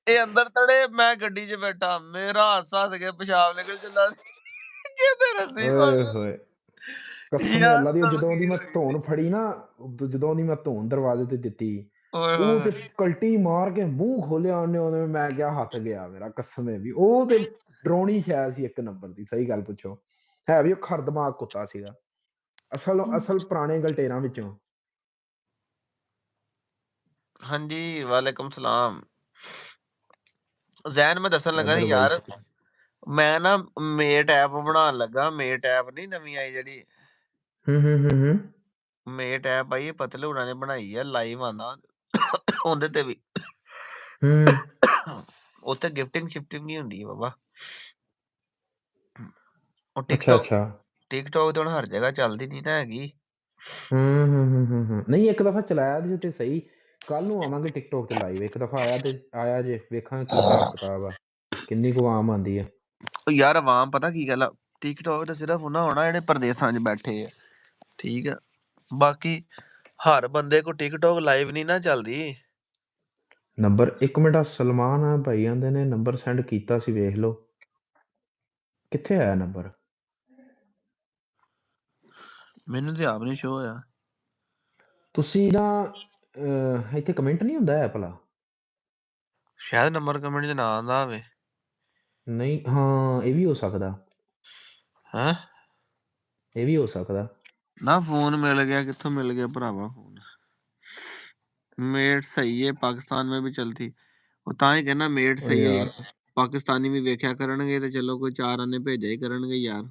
ਇਹ ਅੰਦਰ ਤੜੇ ਮੈਂ ਗੱਡੀ 'ਚ ਬੈਠਾ, ਮੇਰਾ ਹੱਸ ਕੇ ਪਿਸ਼ਾਬ ਨਿਕਲ ਚੱਲਾ ਕਿਤੇ ਰੱਸੀ ਓਏ ਹੋਏ ਕਸਮ ਅੱਲਾ ਦੀ, ਜਦੋਂ ਦੀ ਮੈਂ ਧੌਣ ਫੜੀ ਨਾ, ਜਦੋਂ ਦੀ ਮੈਂ ਧੌਣ ਦਰਵਾਜ਼ੇ ਤੇ ਦਿੱਤੀ, ਉਹ ਤੇ ਕਲਟੀ ਮਾਰ ਕੇ ਮੂੰਹ ਖੋਲਿਆ ਉਹਨੇ ਮੈਂ ਕਿਹਾ ਹੱਥ ਗਿਆ ਮੇਰਾ। ਕਸਮ ਵੀ ਉਹ ਤੇ ਡਰਾਉਣੀ ਸ਼ਾਇਦ ਸੀ ਇੱਕ ਨੰਬਰ ਦੀ। ਸਹੀ ਗੱਲ ਪੁੱਛੋ, ਹੈ ਵੀ ਉਹ ਖਰ ਦਿਮਾਗ ਕੁੱਤਾ ਸੀਗਾ, ਅਸਲ ਪੁਰਾਣੇ ਗਲਟੇਰਾਂ ਵਿੱਚੋਂ। ਹਾਂਜੀ ਵਾਲੇਕੁਮ ਸਲਾਮ। ਜ਼ੈਨ ਮੈਂ ਦੱਸਣ ਲੱਗਾ ਸੀ ਯਾਰ, ਮੈਂ ਨਾ ਮੇਟ ਐਪ ਬਣਾਉਣ ਲੱਗਾ। ਮੇਟ ਐਪ ਨਹੀਂ ਨਵੀਂ ਆਈ ਜਿਹੜੀ, ਮੇਟ ਐਪ ਆਈ ਪਤਲੇ ਹੁਣਾਂ ਨੇ ਬਣਾਈ ਆ, ਲਾਈਵ ਆਉਂਦਾ ਉਹਦੇ ਤੇ ਵੀ। ਉੱਥੇ ਗਿਫਟਿੰਗ ਸ਼ਿਫਟਿੰਗ ਨਹੀਂ ਹੁੰਦੀ ਬਾਬਾ। ਉਹ ਟਿਕਟੋਕ ਤੇ ਹੁਣ ਹਰ ਜਗ੍ਹਾ ਚੱਲਦੀ ਨਹੀਂ ਨਾ ਹੈਗੀ। ਨਹੀਂ ਇੱਕ ਦਫਾ ਚਲਾਇਆ ਤੇ ਸਹੀ। ਕੱਲ ਨੂੰ ਆਵਾਂਗੇ ਟਿਕਟੋਕ ਤੇ ਲਾਈਵ। ਇੱਕ ਦਫਾ ਆਇਆ ਜੇ ਵੇਖਾਂ ਕੀ ਹਿਸਾਬ ਕਿਤਾਬ ਆ, ਕਿੰਨੀ ਕੁ ਆਮ ਆਉਂਦੀ ਆ। ਉਹ ਯਾਰ ਆਵਾਮ ਪਤਾ ਕੀ ਗੱਲ ਆ, ਟਿਕਟੋਕ ਤੇ ਸਿਰਫ ਉਹਨਾਂ ਹੋਣਾ ਜਿਹੜੇ ਪ੍ਰਦੇਸਾਂ 'ਚ ਬੈਠੇ ਆ, ਠੀਕ ਆ। ਬਾਕੀ ਹਰ ਬੰਦੇ ਕੋ ਟਿਕਟੋਕ ਲਾਈਵ ਨਹੀਂ ਨਾ ਚੱਲਦੀ। ਨੰਬਰ 1 ਮਿੰਟ ਸਲਮਾਨ ਭਾਈ ਆਂਦੇ ਨੇ ਨੰਬਰ ਸੈਂਡ ਕੀਤਾ ਸੀ, ਵੇਖ ਲਓ ਕਿੱਥੇ ਆਇਆ ਨੰਬਰ। ਮੈਨੂੰ ਤੇ ਆਪ ਨਹੀਂ ਸ਼ੋ ਹੋਇਆ। ਤੁਸੀਂ ਨਾ ਇੱਥੇ ਕਮੈਂਟ ਨਹੀਂ ਹੁੰਦਾ ਹੈ ਭਲਾ? ਸ਼ਾਇਦ ਨੰਬਰ ਕਮੈਂਟ 'ਚ ਨਾ ਆਉਂਦਾ ਹੋਵੇ। ਨਹੀਂ, ਹਾਂ ਇਹ ਵੀ ਹੋ ਸਕਦਾ, ਹੈਂ ਇਹ ਵੀ ਹੋ ਸਕਦਾ। ਨਾ ਫੋਨ ਮਿਲ ਗਿਆ, ਕਿੱਥੋਂ ਮਿਲ ਗਿਆ ਭਰਾਵਾ ਫੋਨ। ਮੇਟ ਸਹੀ ਹੈ ਪਾਕਿਸਤਾਨ में भी चलती, ਉਹ ਤਾਂ ਹੀ ਕਹਿੰਦਾ ਮੇਟ ਓ ਸਹੀ ਹੈ ਯਾਰ ਪਾਕਿਸਤਾਨੀ ਵੀ ਵੇਖਿਆ ਕਰਨਗੇ ਤੇ ਚਲੋ ਕੋਈ 4 ਆਨੇ ਭੇਜਿਆ ਹੀ ਕਰਨਗੇ ਯਾਰ।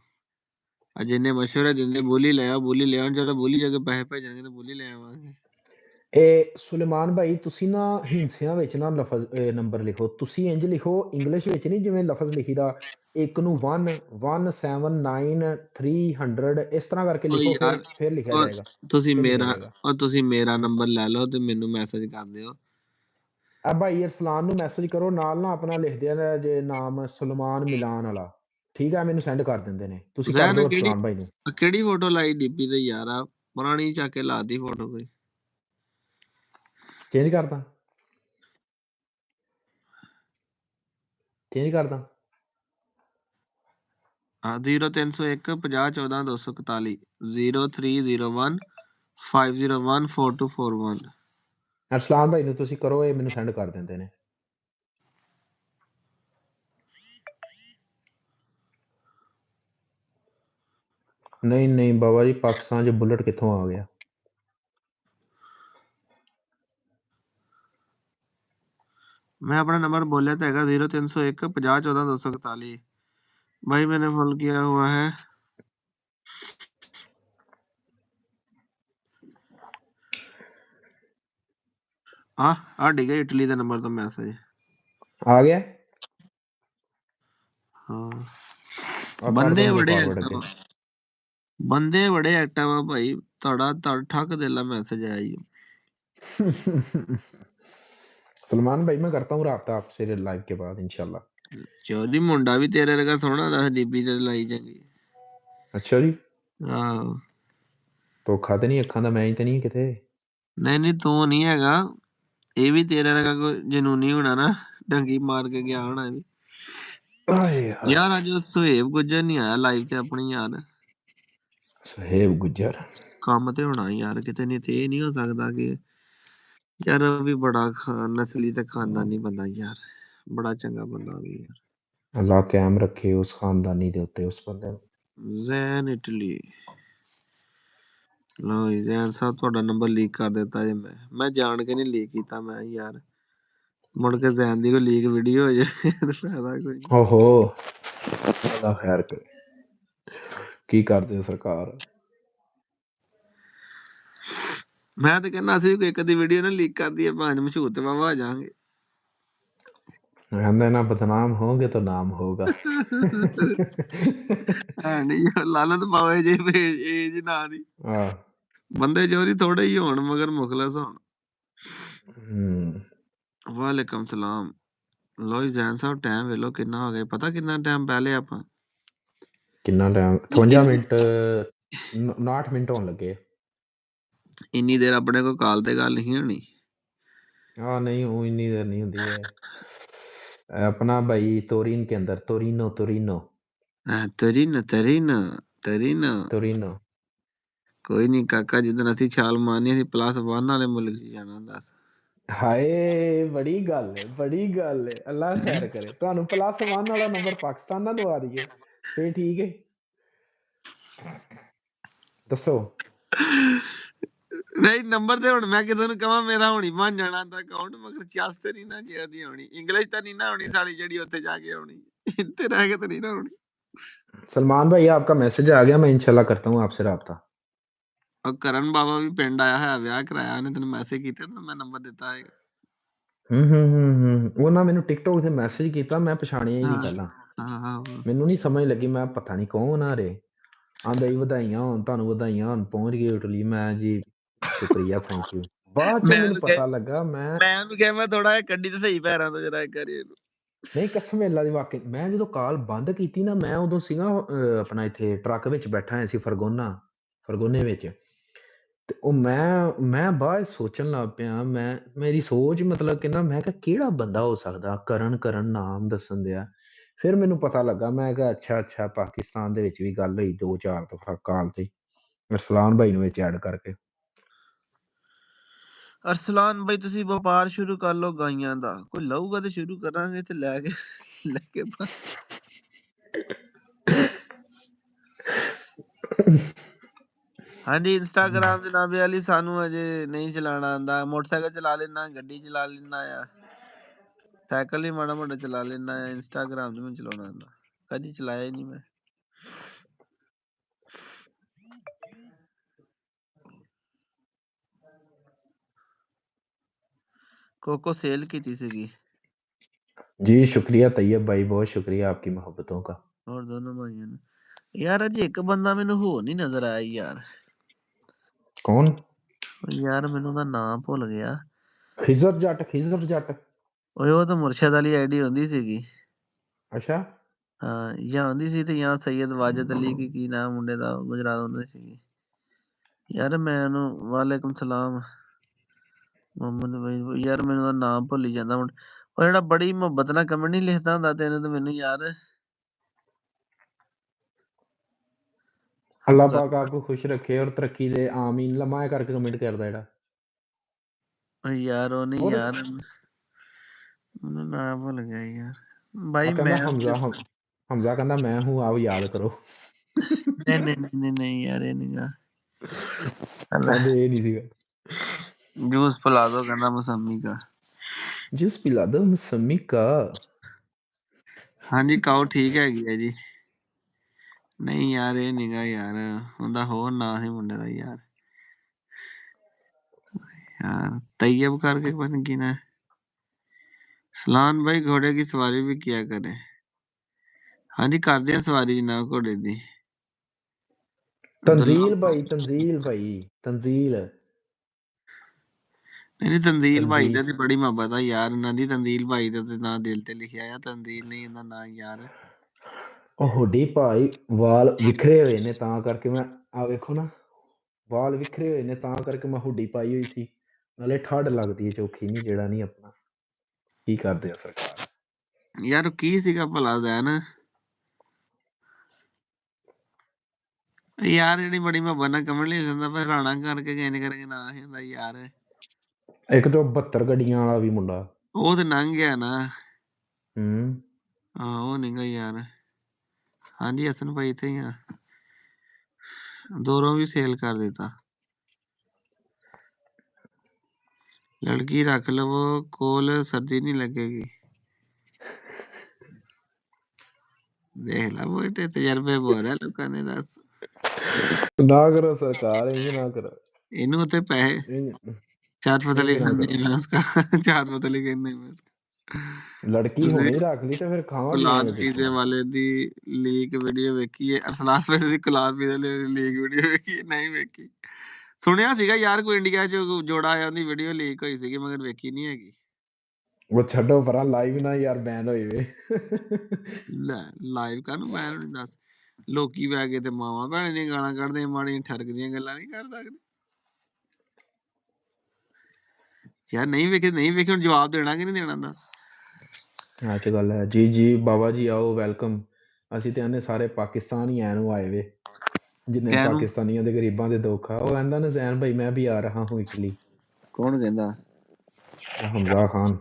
ਆ ਜਿੰਨੇ ਮਸ਼ਵਰੇ ਦਿੰਦੇ ਬੋਲੀ ਲੈ ਆਓ, ਬੋਲੀ ਲੈ ਆਉਣ, ਜਦੋਂ ਬੋਲੀ ਜਾ ਕੇ ਪੈਸੇ ਭੇਜਣਗੇ ਤਾਂ ਬੋਲੀ ਲੈ ਆਵਾਂਗੇ। ਇਹ ਸੁਲੇਮਾਨ ਭਾਈ ਤੁਸੀਂ ਨਾ ਹਿੰਸਿਆਂ ਵਿੱਚ ਨਾ ਲਫ਼ਜ਼ ਨੰਬਰ ਲਿਖੋ। ਤੁਸੀਂ ਇੰਜ ਲਿਖੋ ਇੰਗਲਿਸ਼ ਵਿੱਚ ਨਹੀਂ, ਜਿਵੇਂ ਲਫ਼ਜ਼ ਲਿਖੀਦਾ ਇੱਕ ਨੂੰ 1 1 7 9 300 ਇਸ ਤਰ੍ਹਾਂ ਕਰਕੇ ਉਹ ਲਿਖੋ, ਯਾਰ ਫਿਰ ਲਿਖਿਆ ਉਹ ਜਾਏਗਾ, ਤੁਸੀਂ ਫਿਰ ਲਿਖਿਆ ਮੇਰਾ ਜਾਏਗਾ। ਤੁਸੀਂ ਮੇਰਾ ਨੰਬਰ ਲੈ ਲਓ ਤੇ ਮੈਨੂੰ ਮੈਸੇਜ ਕਰ ਦਿਓ। ਆ ਭਾਈ ਅਰਸਲਾਨ ਨੂੰ ਮੈਸੇਜ ਕਰੋ, ਨਾਲ ਨਾ ਆਪਣਾ ਲਿਖ ਦਿਆ ਜੇ ਨਾਮ ਸੁਲੇਮਾਨ ਮਿਲਾਨ ਵਾਲਾ, ਠੀਕ ਆ, ਮੈਨੂੰ ਸੈਂਡ ਕਰ ਦਿੰਦੇ ਨੇ। ਤੁਸੀਂ ਕਰ ਜ਼ੈਨ ਦਿਓ ਅਰਸਲਾਨ ਭਾਈ ਨੂੰ। ਕਿਹੜੀ ਫੋਟੋ ਲਾਈ ਡੀਪੀ ਤੇ ਯਾਰ? ਆ ਪੁਰਾਣੀ ਚੱਕ ਕੇ ਲਾਤੀ ਫੋਟੋ ਕੋਈ। ਚੇਂਜ ਕਰਦਾ, ਚੇਂਜ ਕਰਦਾ। 0301 50 14 241 0301 501 4241। ਅਰਸਲਾਨ ਭਾਈ ਨੂੰ ਤੁਸੀਂ ਕਰੋ, ਇਹ ਮੈਨੂੰ ਸੈਂਡ ਕਰ ਦਿੰਦੇ ਨੇ। ਨਹੀਂ ਨਹੀਂ ਬਾਬਾ ਜੀ, ਪਾਕਿਸਤਾਨ 'ਚ ਬੁਲਟ ਕਿੱਥੋਂ ਆ ਗਿਆ? मैं अपना नंबर बोला तो हैगा 0301 50 14 241। भाई मैंने फॉलो किया हुआ है। हाँ ठीक है, इटली का नंबर तो मैसेज आ गया। हाँ कर बंदे दो बड़े फॉरवर्ड एक्टिव अगे। बंदे बड़े एक्टिव आ भाई। तड़ा तड़ ठक देला मैसेज आया ही। सलमान भाई मैं करता हूँ रब्ता आपसे लाइव के बाद इंशाल्लाह। चौधरी मुंडा भी तेरे लगा सोना दस डीपी ते लाई चंगी। अच्छा जी, आहो धोखा तो नहीं अखा दा मैं ही तो नहीं किते? नहीं तू नहीं हैगा, ये भी तेरे लगा कोई जनूनी होना ना, डंगी मार के गया होना भी। यार आज सुहेब गुज्जर नहीं आया लाइव ते अपनी यार। सुहेब गुज्जर काम ते होना यार किते, नहीं ते नहीं हो सकता कि यार भी बड़ा नस्ली ते खानदानी बंदा यार, बड़ा चंगा बंदा भी यार। अल्लाह कायम रखे उस खानदानी दे उत्ते उस बंदे नूं। ਜ਼ੈਨ ਇਟਲੀ। ਲਓ ਜੀ ਜ਼ੈਨ ਸਾਹਿਬ ਤੁਹਾਡਾ ਨੰਬਰ ਲੀਕ ਕਰ ਦਿੱਤਾ ਜੀ। ਮੈਂ ਜਾਣ ਕੇ ਨਹੀਂ ਲੀਕ ਕੀਤਾ, ਮੈਂ ਯਾਰ ਮੁੜ ਕੇ ਜ਼ੈਨ ਦੀ ਕੋਈ ਲੀਕ ਵੀਡੀਓ ਹੋ ਜਾਏ ਤੇ ਫਾਇਦਾ ਕੋਈ ਨਹੀਂ। ओहो अल्लाह खैर करे, की करदे हो सरकार? ਮੈਂ ਤਾਂ ਕਹਿੰਦਾ ਅਸੀਂ ਵੀ ਇੱਕ ਅੱਧੀ ਵੀਡੀਓ ਨਾ ਲੀਕ ਕਰ ਦਈਏ, ਭਾਵੇਂ ਮਸ਼ਹੂਰ ਤੇ ਵਾਵਾ ਹੋ ਜਾਵਾਂਗੇ। कहते ना बदनाम होंगे तो नाम होगा। ਹੈ ਨਹੀਂ ਲਾਲਤ ਪਾਵੇ ਜੇ ਏਜ ਨਾ ਦੀ ਬੰਦੇ ਚੋਰੀ ਥੋੜੇ ਹੀ ਹੋਣ ਮਗਰ ਮੁਖਲਸ ਹੋਣ। ਵਾਲੇਕਮ ਸਲਾਮ। ਲੋ ਜ਼ੈਨ ਸਾਹਿਬ ਟਾਈਮ ਵੇਲੋ ਕਿੰਨਾ ਹੋ ਗਿਆ, ਪਤਾ ਕਿੰਨਾ ਟਾਈਮ ਪਹਿਲੇ ਆਪਾਂ कितना टाइम? 58 मिनट 59 मिनट होने लगे। ਇੰਨੀ ਦੇਰ ਆਪਣੇ ਕੋਲ ਕਾਲ ਤੇ ਗੱਲ ਨਹੀਂ ਹੋਣੀ। हाँ नहीं वो इतनी देर नहीं होती है। अपना भाई तोरिन के अंदर तोरिनो तोरिनो ਤਰੀਨਾ ਤਰੀਨਾ ਤਰੀਨਾ तोरिनो ਕੋਈ ਨਹੀਂ ਕਾਕਾ, ਜਿੱਦਣ ਅਸੀਂ ਛਾਲ ਮਾਰਨੀ ਅਸੀਂ +1 ਵਾਲੇ ਮੁਲਕ 'ਚ ਜਾਣਾ। ਦੱਸ हाय बड़ी गल है अल्लाह खैर करे। ਤੁਹਾਨੂੰ +1 ਵਾਲਾ ਨੰਬਰ ਪਾਕਿਸਤਾਨ ਨਾਲ ਦਵਾ ਦਈਏ ਫੇਰ ਠੀਕ ਹੈ। ਦੱਸੋ ਨਹੀਂ ਨੰਬਰ ਤੇ ਹੁਣ ਮੈਂ ਕਿਸੇ ਨੂੰ ਕਹਾਂ ਮੇਰਾ ਹੁਣੀ ਬਣ ਜਾਣਾ ਤਾਂ ਅਕਾਊਂਟ, ਮਗਰ ਚੱਸ ਤੇ ਨਹੀਂ ਨਾ ਜਿਹੜੀ ਆਉਣੀ, ਇੰਗਲਿਸ਼ ਤਾਂ ਨਹੀਂ ਨਾ ਆਉਣੀ ਸਾਲੀ ਜਿਹੜੀ ਉੱਥੇ ਜਾ ਕੇ ਆਉਣੀ, ਇੱਥੇ ਰਹਿ ਕੇ ਤਾਂ ਨਹੀਂ ਨਾ ਆਉਣੀ। सलमान भाई आपका मैसेज आ गया, मैं इंशाल्लाह करता हूँ आपसे रब्ता। ਉਹ ਕਰਨ ਬਾਬਾ ਵੀ ਪਿੰਡ ਆਇਆ ਹੈ, ਵਿਆਹ ਕਰਾਇਆ ਉਹਨੇ, ਤੈਨੂੰ ਮੈਸੇਜ ਕੀਤਾ ਤਾਂ ਮੈਂ ਨੰਬਰ ਦਿੱਤਾ ਹੈਗਾ। ਉਹ ਨਾ ਮੈਨੂੰ ਟਿਕਟੋਕ ਤੇ ਮੈਸੇਜ ਕੀਤਾ, ਮੈਂ ਪਛਾਣਿਆ ਹੀ ਨਹੀਂ ਪਹਿਲਾਂ, ਹਾਂ ਮੈਨੂੰ ਨਹੀਂ ਸਮਝ ਲੱਗੀ, ਮੈਂ ਪਤਾ ਨਹੀਂ ਕੌਣ ਆ ਰਹੇ। ਆਂਦਾ ਜੀ ਵਧਾਈਆਂ ਹੋਣ ਤੁਹਾਨੂੰ, ਵਧਾਈਆਂ ਹੋਣ, ਪਹੁੰਚ ਗਏ ਇਟਲੀ। ਮੈਂ ਜੀ ਸ਼ੁਕਰੀਆ, ਥੈਂਕ ਯੂ। ਬਾਅਦ ਚੋਂ ਮੈਂ ਮੈਨੂੰ ਉਹਨੂੰ ਪਤਾ ਲੱਗਾ ਮੈਂ ਉਹਨੂੰ ਕਿਹਾ ਮੈਂ ਥੋੜਾ ਜਿਹਾ ਕੱਢੀ ਤੇ ਸਹੀ ਪੈਰਾਂ ਤੋਂ ਜਰਾ ਇੱਕ ਵਾਰੀ ਇਹਨੂੰ। ਨਹੀਂ ਕਸਮ ਅੱਲਾ ਦੀ ਵਾਕਈ ਮੈਂ ਜਦੋਂ ਕਾਲ ਬੰਦ ਕੀਤੀ ਨਾ, ਮੈਂ ਉਦੋਂ ਸੀਗਾ ਆਪਣਾ ਇੱਥੇ ਟਰੱਕ ਵਿੱਚ ਬੈਠਾ ਹੋਇਆ ਸੀ ਫਰਗੋਨੇ ਵਿੱਚ। ਤੇ ਉਹ ਮੈਂ ਬਾਅਦ ਸੋਚਣ ਲੱਗ ਪਿਆ, ਮੇਰੀ ਸੋਚ ਮਤਲਬ ਕਹਿੰਦਾ, ਮੈਂ ਕਿਹਾ ਕਿਹੜਾ ਬੰਦਾ ਹੋ ਸਕਦਾ ਕਰਨ ਨਾਮ ਦੱਸਣ ਦਿਆ। ਫਿਰ ਮੈਨੂੰ ਪਤਾ ਲੱਗਾ, ਮੈਂ ਕਿਹਾ ਅੱਛਾ ਪਾਕਿਸਤਾਨ ਦੇ ਵਿੱਚ ਵੀ ਗੱਲ ਹੋਈ 2-4 ਦਫਾ ਕਾਲ ਤੇ, ਅਰਸਲਾਨ ਭਾਈ ਨੂੰ ਵਿੱਚ ਐਡ ਕਰਕੇ। ਅਰਸਲਾਨ ਬਾਈ ਤੁਸੀਂ ਵਪਾਰ ਸ਼ੁਰੂ ਕਰ ਲਓ ਗਾਈਆਂ ਦਾ, ਕੋਈ ਲਊਗਾ ਤੇ ਸ਼ੁਰੂ ਕਰਾਂਗੇ ਤੇ ਲੈ ਕੇ ਹਾਂਜੀ ਇੰਸਟਾਗ੍ਰਾਮ ਦੇ ਨਾਮ ਵਾਲੀ ਸਾਨੂੰ ਅਜੇ ਨਹੀਂ ਚਲਾਉਣਾ ਆਉਂਦਾ। ਮੋਟਰਸਾਈਕਲ ਚਲਾ ਲੈਣਾ, ਗੱਡੀ ਚਲਾ ਲੈਣਾ ਆ, ਸਾਈਕਲ ਹੀ ਮਾੜਾ ਮੋਟਾ ਚਲਾ ਲੈਣਾ ਆ। ਇੰਸਟਾਗ੍ਰਾਮ ਨਹੀਂ ਮੈਨੂੰ ਚਲਾਉਣਾ ਆਉਂਦਾ, ਕਦੀ ਚਲਾਇਆ ਹੀ ਨਹੀਂ ਮੈਂ। कोको सेल की थी सीगी। जी शुक्रिया तैयब भाई, बहुत शुक्रिया आपकी मोहब्बतों का। और दोनों भाइयों ने यार अज एक बंदा मैनू हो नहीं नजर आया यार। कौन यार मैनू दा नाम भुल गया। खिजर जट ओए वो तो मुर्शद वाली आईडी होंदी सीगी। अच्छा हाँ या होंदी सी ते या सैयद वाजिद अली की नाम मुंडे दा गुजरात होंदे सीगी यार। मैं ਉਹਨੂੰ ਵਾਲੇकुम सलाम ਮੁਹੰਮਦ ਭਾਈ ਯਾਰ ਮੈਨੂੰ ਦਾ ਨਾਮ ਭੁੱਲ ਹੀ ਜਾਂਦਾ ਹੁਣ। ਉਹ ਜਿਹੜਾ ਬੜੀ ਮੁਹੱਬਤ ਨਾਲ ਕਮੈਂਟ ਨਹੀਂ ਲਿਖਦਾ ਹੁੰਦਾ ਤੈਨੂੰ ਤੇ ਮੈਨੂੰ ਯਾਰ। अल्लाह पाक आपको खुश रखे और तरक्की दे, आमीन। लम्हा करके कमेंट करदा जेड़ा यार ਉਹ ਨਹੀਂ और ਯਾਰ ਮੈਨੂੰ ਨਾਮ भुल गया यार भाई। कहंदा मैं हमजा कहंदा मैं हूं, आओ याद करो। नहीं यार ये नहीं गा। कहंदे ये नहीं सीगा। जूस पिला दो कहना मौसमी का। जूस पिला दो मौसमी का। हाँ जी काओ ठीक हैगी है जी। नहीं यार ये नहीं गा यार, ਉਹਦਾ ਹੋਰ ਨਾਂ ਸੀ ਮੁੰਡੇ ਦਾ ਯਾਰ। यार तैयब करके बन की ना। सलान भाई घोड़े की सवारी भी किया करे। हाँ जी करते हैं सवारी जनाब घोड़े दी। तंजील भाई तंजील नहीं तंजील भाई दा ते बड़ी मोहब्बत है यार ਇਹਨਾਂ ਦੀ। ਤੰਜ਼ੀਲ ਭਾਈ ਦਾ ਤੇ ਨਾਂ ਦਿਲ ਤੇ ਲਿਖਿਆ ਆ, ਤੰਜ਼ੀਲ ਨਹੀਂ ਇਹਦਾ ਨਾਂ ਯਾਰ। ਉਹ ਹੁੱਡੀ ਭਾਈ ਵਾਲ ਵਿਖਰੇ ਹੋਏ ਨੇ ਤਾਂ ਕਰਕੇ ਮੈਂ ਆ ਵੇਖੋ ਨਾ, ਵਾਲ ਵਿਖਰੇ ਹੋਏ ਨੇ ਤਾਂ ਕਰਕੇ ਮੈਂ ਹੁੱਡੀ ਪਾਈ ਹੋਈ ਸੀ। ਨਾਲੇ ਠੱਡ ਲੱਗਦੀ ਹੈ ਚੌਖੀ ਨਹੀਂ, ਜਿਹੜਾ ਨਹੀਂ ਆਪਣਾ ਕੀ ਕਰਦੇ ਆ ਸਰਕਾਰ। ਯਾਰ ਕੀ ਸੀਗਾ ਭਲਾ ਜ਼ੈਨ ਯਾਰ ਜਿਹੜੀ ਬੜੀ ਮੁਹੱਬਤ ਨਾਲ ਕਮੈਂਟ ਲਿਖ ਦਿੰਦਾ ਪਰ ਰਾਣਾ ਕਰਕੇ ਕਿੰਜ ਕਰਕੇ ਨਾਂ ਸੀ ਹੁੰਦਾ ਯਾਰ। ਇੱਕ ਤੋਂ 72 ਗੱਡੀਆਂ ਵਾਲਾ ਵੀ ਮੁੰਡਾ, ਉਹ ਤੇ ਲੰਘ ਗਿਆ ਨਾ। ਹਾਂ ਉਹ ਨਹੀਂ ਗਾ ਯਾਰ। ਹਾਂਜੀ हसन भाई थे यहाँ दोनों भी सेल कर देता। लड़की रख लो कोल, सर्दी नहीं लगेगी। देख ला बेटे तजर्बे बहुत है लोगों ने। दस ਨਾ ਕਰੋ ਸਰਕਾਰ, ਇੰਜ ਨਾ ਕਰੋ। इन्हों ते पैसे चार पतली करने में उसका चार पतली करने में उसका। ਲੜਕੀ ਹੁਣੇ ਹੀ ਰੱਖ ਲਈ ਤੇ ਫਿਰ ਖਾਵਾਂਗੇ कुलाद ਐਵੇਂ पीजे ਪਿੱਛੋਂ। वाले दी लीक वीडियो वेखी है। अरसलान पे दी कुलाद पीजे वाले लीक वीडियो वेखी नहीं वेखी। ਸੁਣਿਆ ਸੀਗਾ ਯਾਰ ਕੋਈ ਇੰਡੀਆ 'ਚ ਜੋੜਾ ਆਇਆ, ਉਹਦੀ ਵੀਡੀਓ ਲੀਕ ਹੋਈ ਸੀਗੀ ਮਗਰ ਵੇਖੀ ਨਹੀਂ ਹੈਗੀ। ਉਹ ਛੱਡੋ ਪਰਾਂ, ਲਾਈਵ ਨਾ ਯਾਰ ਬੈਨ ਹੋਏ ਵੇ। ਲੈ ਲਾਈਵ ਕਾਹਨੂੰ ਬੈਨ ਹੋਣੀ ਦੱਸ। ਲੋਕੀ ਬੈ ਕੇ ਤੇ ਮਾਵਾਂ ਭੈਣ ਦੀਆਂ ਗਾਲਾਂ ਕੱਢਦੇ, ਮਾੜੀਆਂ ਠਰਕਦੀਆਂ ਗੱਲਾਂ ਨਹੀਂ ਕਰ ਸਕਦੇ ਯਾਰ। ਨਹੀਂ ਵੇਖੇ ਹੁਣ ਜਵਾਬ ਦੇਣਾ ਕਿ ਨਹੀਂ ਦੇਣਾ ਦੱਸ। ਹਾਂ ਤੇ ਗੱਲ ਹੈ। ਜੀ ਬਾਬਾ ਜੀ ਆਓ, ਵੈਲਕਮ। ਅਸੀਂ ਤੇ ਆਨੇ ਸਾਰੇ ਪਾਕਿਸਤਾਨ ਹੀ ਐ ਨੂੰ ਆਏ ਵੇ, ਜਿੰਨੇ ਪਾਕਿਸਤਾਨੀਆਂ ਦੇ ਗਰੀਬਾਂ ਦੇ ਦੁੱਖ ਆ। ਉਹ ਕਹਿੰਦਾ ਨਾ ਜ਼ੈਨ ਭਾਈ ਮੈਂ ਵੀ ਆ ਰਹਾ ਹੂੰ ਇਟਲੀ। ਕੌਣ ਕਹਿੰਦਾ? ਹਮਜ਼ਾ ਖਾਨ।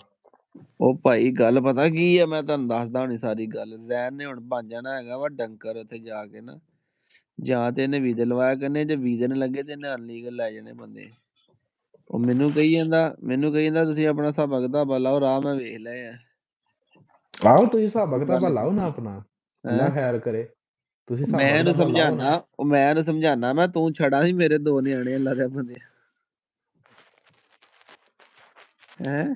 ਉਹ ਭਾਈ ਗੱਲ ਪਤਾ ਕੀ ਆ, ਮੈਂ ਤੁਹਾਨੂੰ ਦੱਸਦਾ ਹੁਣੀ ਸਾਰੀ ਗੱਲ। ਜ਼ੈਨ ਨੇ ਹੁਣ ਬਣ ਜਾਣਾ ਹੈਗਾ ਵਾ ਡੰਕਰ ਉੱਥੇ ਜਾ ਕੇ ਨਾ। ਜਾਂ ਤੇ ਇਹਨੇ ਵੀਜ਼ੇ ਲਵਾਇਆ ਕਰਨੇ, ਜੇ ਵੀਜ਼ੇ ਨਾ ਲੱਗੇ ਤੇ ਇਹਨੇ ਅਨਲੀਗਲ ਲੈ ਜਾਣੇ ਬੰਦੇ। ਉਹ ਮੈਨੂੰ ਕਹੀ ਜਾਂਦਾ ਤੁਸੀਂ ਆਪਣਾ ਹਿਸਾਬਾ ਕਿਤਾਬਾ ਲਾਓ, ਰਾਹ ਮੈਂ ਵੇਖ ਲਏ ਆ। ਆਓ ਤੁਸੀਂ ਹਿਸਾਬਾ ਕਿਤਾਬਾ ਲਾਓ ਨਾ ਆਪਣਾ, ਅੱਲਾ ਖੈਰ ਕਰੇ। ਤੁਸੀਂ ਹਿਸਾਬਾ ਕਿਤਾਬਾ ਲਾਓ ਨਾ। ਮੈਂ ਇਹਨੂੰ ਸਮਝਾਣਾ ਮੈਂ, ਤੂੰ ਛੜਾ ਸੀ ਮੇਰੇ 2 ਨਿਆਣੇ ਅੱਲਾ ਦੇ ਬੰਦੇ।